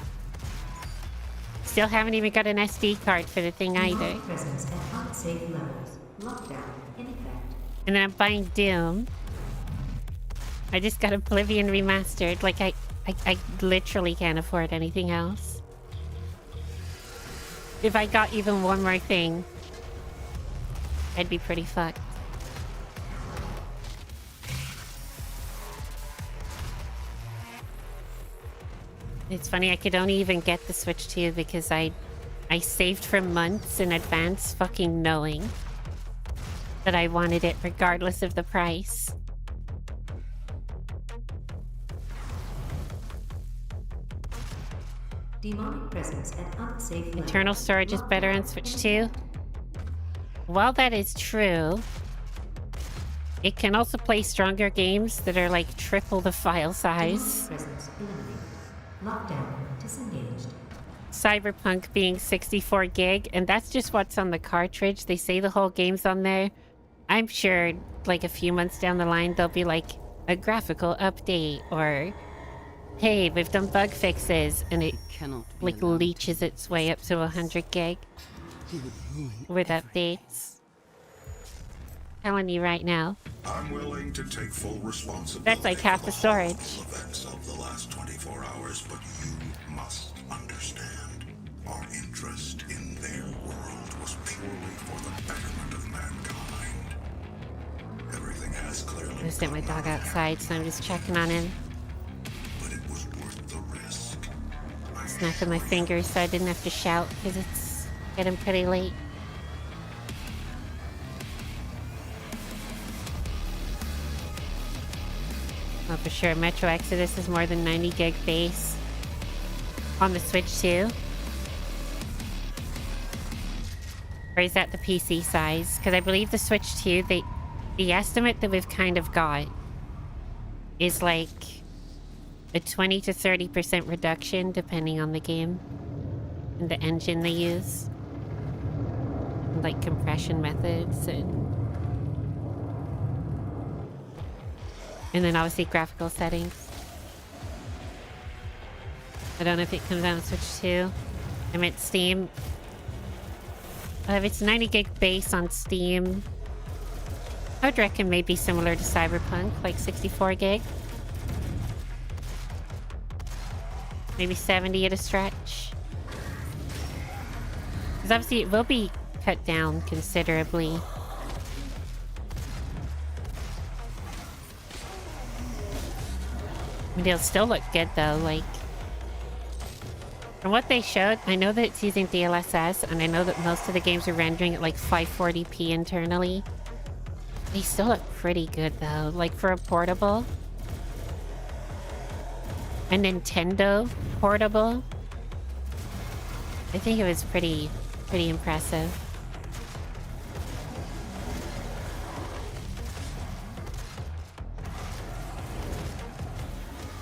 Still haven't even got an SD card for the thing either.
Presence at unsafe levels. Lockdown in effect.
And then I'm buying Doom. I just got Oblivion Remastered. Like, I literally can't afford anything else. If I got even one more thing, I'd be pretty fucked. It's funny, I could only even get the Switch 2 because I saved for months in advance, fucking knowing that I wanted it regardless of the price.
Demonic presence at unsafe levels.
Internal storage is better on Switch 2. While that is true, it can also play stronger games that are like triple the file size.
Presence eliminated. Lockdown disengaged.
Cyberpunk being 64 gig, and that's just what's on the cartridge. They say the whole game's on there. I'm sure, like, a few months down the line, there'll be, like, a graphical update, or, hey, we've done bug fixes, and it, like, leeches its way up to 100 gig with updates. Telling you right now.
I'm willing to take full responsibility.
That's like half the storage.
Events of the last 24 hours, but you must understand. Our interest in their world was purely for the betterment of mankind. Everything has clearly.
I sent my dog outside, so I'm just checking on him.
But it was worth the risk.
Snapping my fingers so I didn't have to shout because it's getting pretty late. Oh, for sure. Metro Exodus is more than 90 gig base on the Switch 2. Or is that the PC size? Because I believe the Switch 2, the estimate that we've kind of got is like a 20 to 30% reduction depending on the game and the engine they use. And like compression methods and then obviously graphical settings. I don't know if it comes out on Switch 2. I meant Steam. If it's 90 gig base on Steam, I would reckon maybe similar to Cyberpunk, like 64 gig. Maybe 70 at a stretch. Because obviously it will be cut down considerably. I mean, it'll still look good though, like... From what they showed, I know that it's using DLSS, and I know that most of the games are rendering at like 540p internally. They still look pretty good though, like for a portable. A Nintendo portable. I think it was pretty impressive.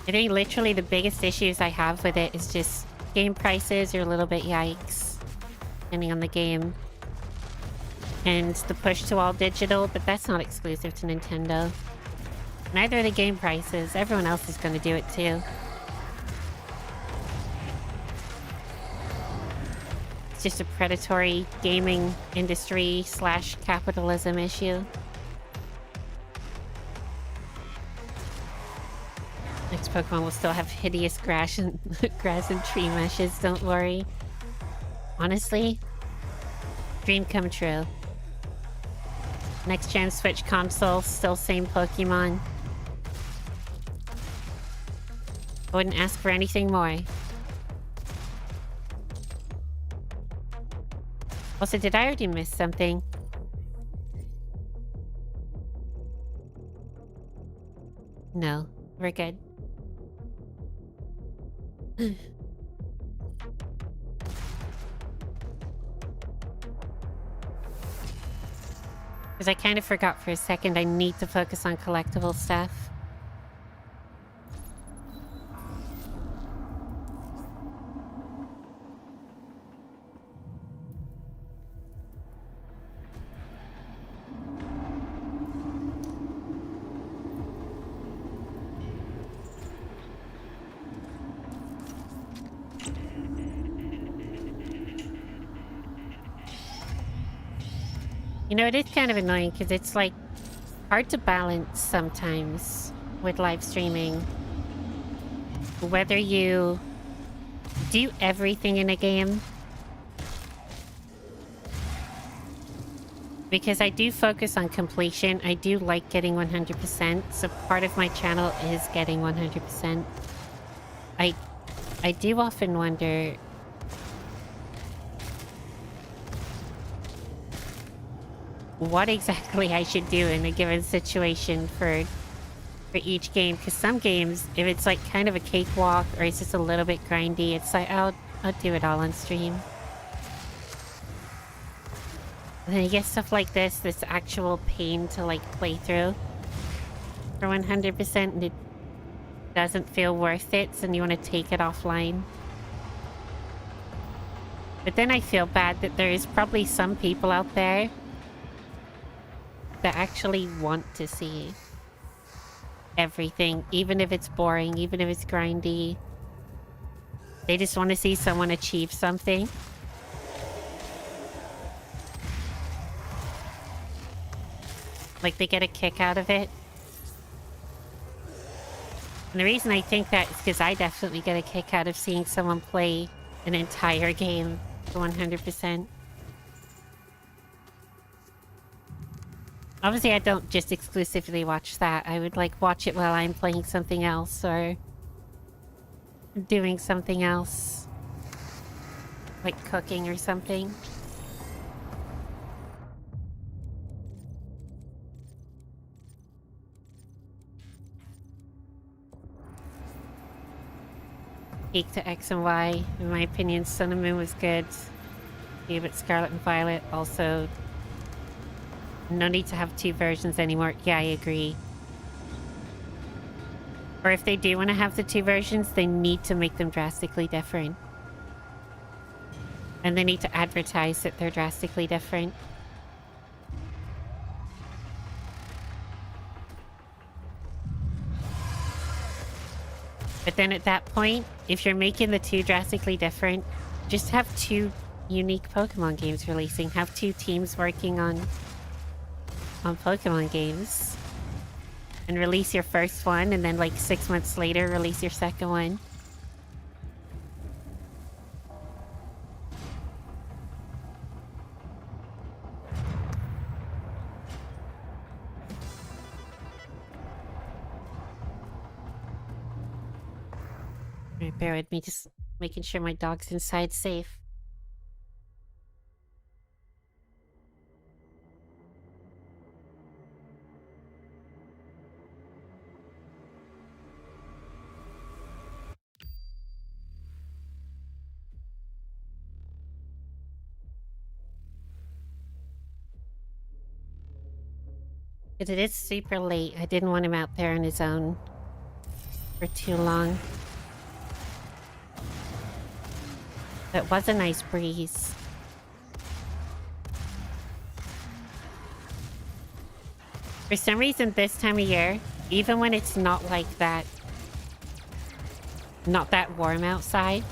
I think literally the biggest issues I have with it is just game prices are a little bit yikes, depending on the game. And the push to all digital, but that's not exclusive to Nintendo. Neither are the game prices. Everyone else is going to do it too. It's just a predatory gaming industry / capitalism issue. Next Pokemon will still have hideous grass and tree meshes, don't worry. Honestly, dream come true. Next gen Switch console, still same Pokemon. I wouldn't ask for anything more. Also, did I already miss something? No, we're good. Because I kind of forgot for a second I need to focus on collectible stuff. You know, it is kind of annoying because it's like hard to balance sometimes with live streaming. Whether you do everything in a game. Because I do focus on completion. I do like getting 100%. So part of my channel is getting 100%. I do often wonder... what exactly I should do in a given situation for each game, because some games, if it's like kind of a cakewalk or it's just a little bit grindy, it's like I'll do it all on stream. And then you get stuff like this that's actual pain to like play through for 100% and it doesn't feel worth it, so you want to take it offline. But then I feel bad that there is probably some people out there that actually want to see everything, even if it's boring, even if it's grindy. They just want to see someone achieve something. Like they get a kick out of it. And the reason I think that is because I definitely get a kick out of seeing someone play an entire game to 100%. Obviously, I don't just exclusively watch that. I would, like, watch it while I'm playing something else or doing something else. Like cooking or something. Peak to X and Y. In my opinion, Sun and Moon was good. Yeah, but Scarlet and Violet also... no need to have two versions anymore. Yeah, I agree. Or if they do want to have the two versions, they need to make them drastically different. And they need to advertise that they're drastically different. But then at that point, if you're making the two drastically different, just have two unique Pokemon games releasing. Have two teams working on Pokemon games. And release your first one, and then like 6 months later, release your second one. Alright, bear with me, just making sure my dog's inside safe. But it is super late. I didn't want him out there on his own for too long. It was a nice breeze. For some reason this time of year, even when it's not like that, not that warm outside,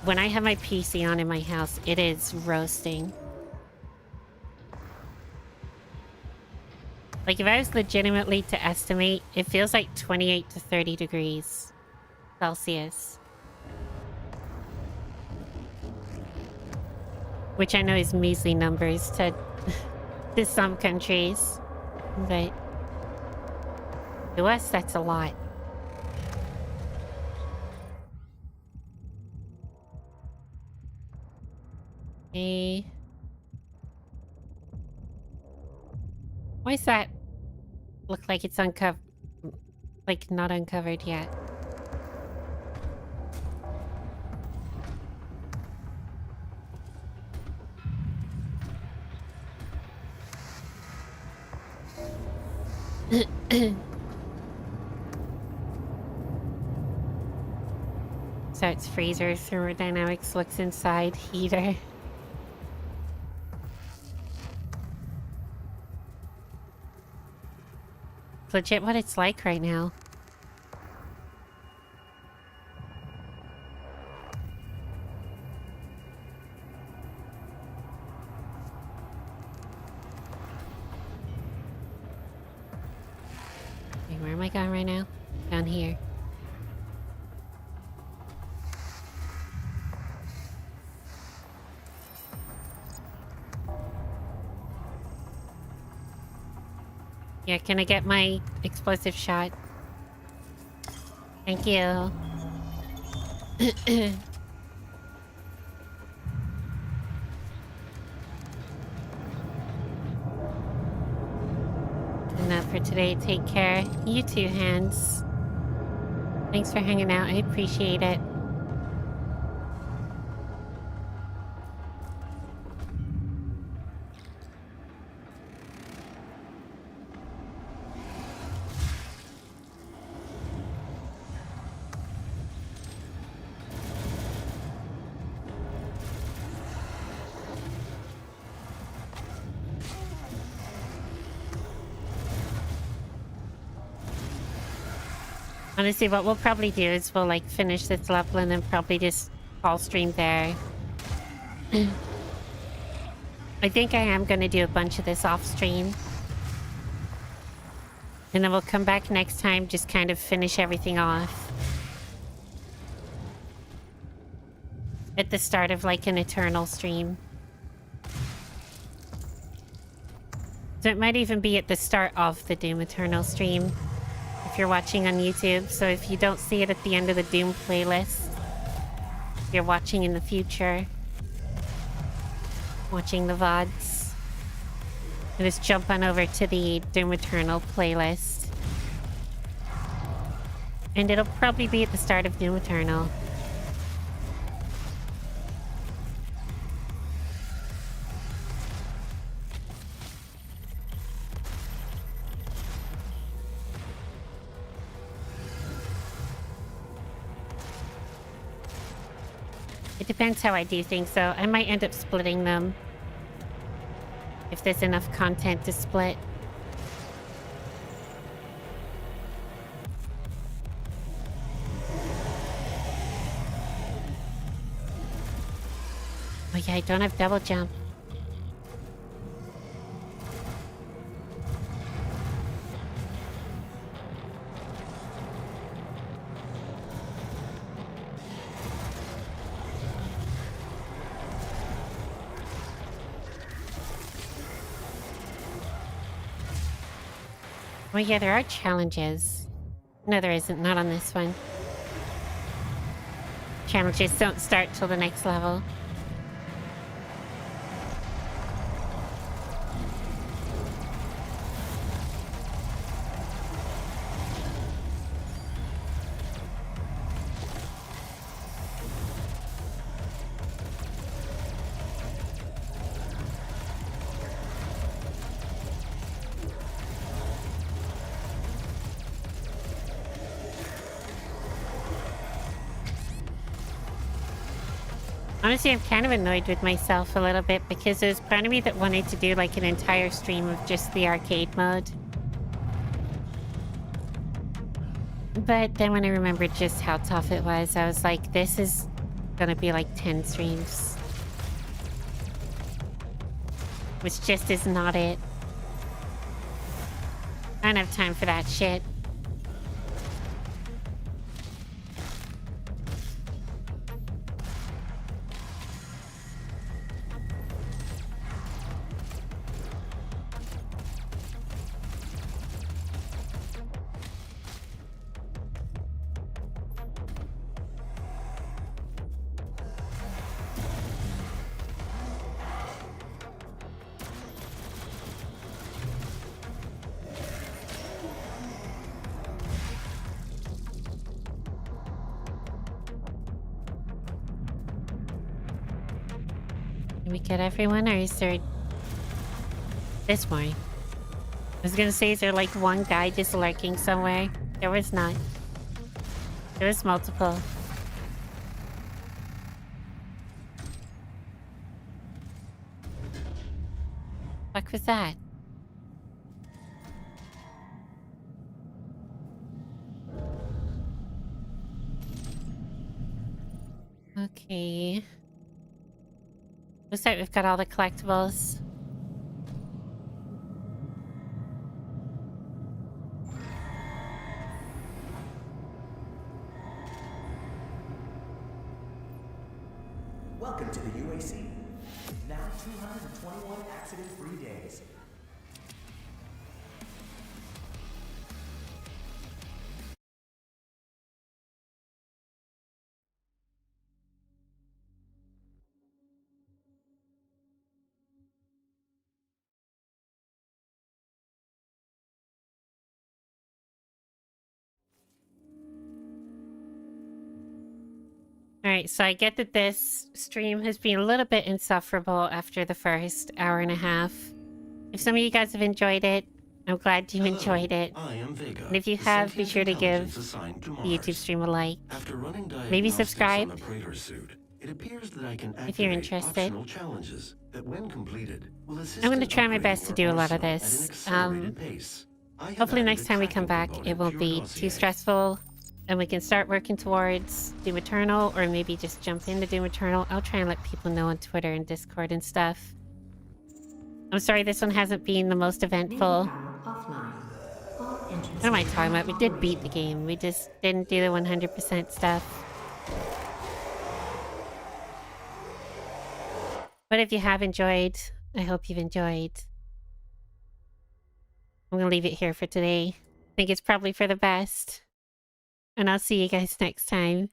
when I have my PC on in my house, it is roasting. Like, if I was legitimately to estimate, it feels like 28 to 30 degrees Celsius. Which I know is measly numbers to to some countries. But to us, that's a lot. Okay. Why does that look like it's uncovered? Like, not uncovered yet. So it's freezer, thermodynamics looks inside, heater. It's legit what it's like right now. Okay, where am I going right now? Down here. Yeah, can I get my explosive shot? Thank you. Enough for today. Take care. You too, Hans. Thanks for hanging out. I appreciate it. Honestly, what we'll probably do is we'll like finish this level and then probably just call stream there. I think I am going to do a bunch of this off stream. And then we'll come back next time, just kind of finish everything off. At the start of like an Eternal stream. So it might even be at the start of the Doom Eternal stream. If you're watching on YouTube, so if you don't see it at the end of the Doom playlist, if you're watching in the future, watching the VODs, just jump on over to the Doom Eternal playlist. And it'll probably be at the start of Doom Eternal. It depends how I do things, though. I might end up splitting them. If there's enough content to split. Oh yeah, I don't have double jump. Oh yeah, there are challenges. No, there isn't. Not on this one. Challenges don't start till the next level. Honestly, I'm kind of annoyed with myself a little bit because there's part of me that wanted to do like an entire stream of just the arcade mode. But then when I remembered just how tough it was, I was like, this is gonna be like 10 streams. Which just is not it. I don't have time for that shit. we get everyone, or is there... This more. I was gonna say, is there like one guy just lurking somewhere? There was not. There was multiple. What was that? Okay. Looks like we've got all the collectibles.
Welcome to the UAC. Now 221 accident-free days.
Alright, so I get that this stream has been a little bit insufferable after the first hour and a half. If some of you guys have enjoyed it, I'm glad you enjoyed it.
I am Vega,
And if you
the
have, be
sentient
sure to give
intelligence assigned to
the
Mars.
YouTube stream a like.
After running
Maybe
diagnostics
subscribe
on the Praetor suit, it appears that I can
if you're
activate
interested.
optional challenges that, when completed, will assist
I'm going to
in
try my
upgrading
best to
your
do a lot of
arsenal at an
this.
accelerated pace. I have
Hopefully
added
next
a
time we come
tracking
back, it
component
won't
to
be
your
too
dossier.
stressful. And we can start working towards Doom Eternal, or maybe just jump into Doom Eternal. I'll try and let people know on Twitter and Discord and stuff. I'm sorry this one hasn't been the most eventful.
Offline. All
What am I talking about? We did beat the game. We just didn't do the 100% stuff. But if you have enjoyed, I hope you've enjoyed. I'm going to leave it here for today. I think it's probably for the best. And I'll see you guys next time.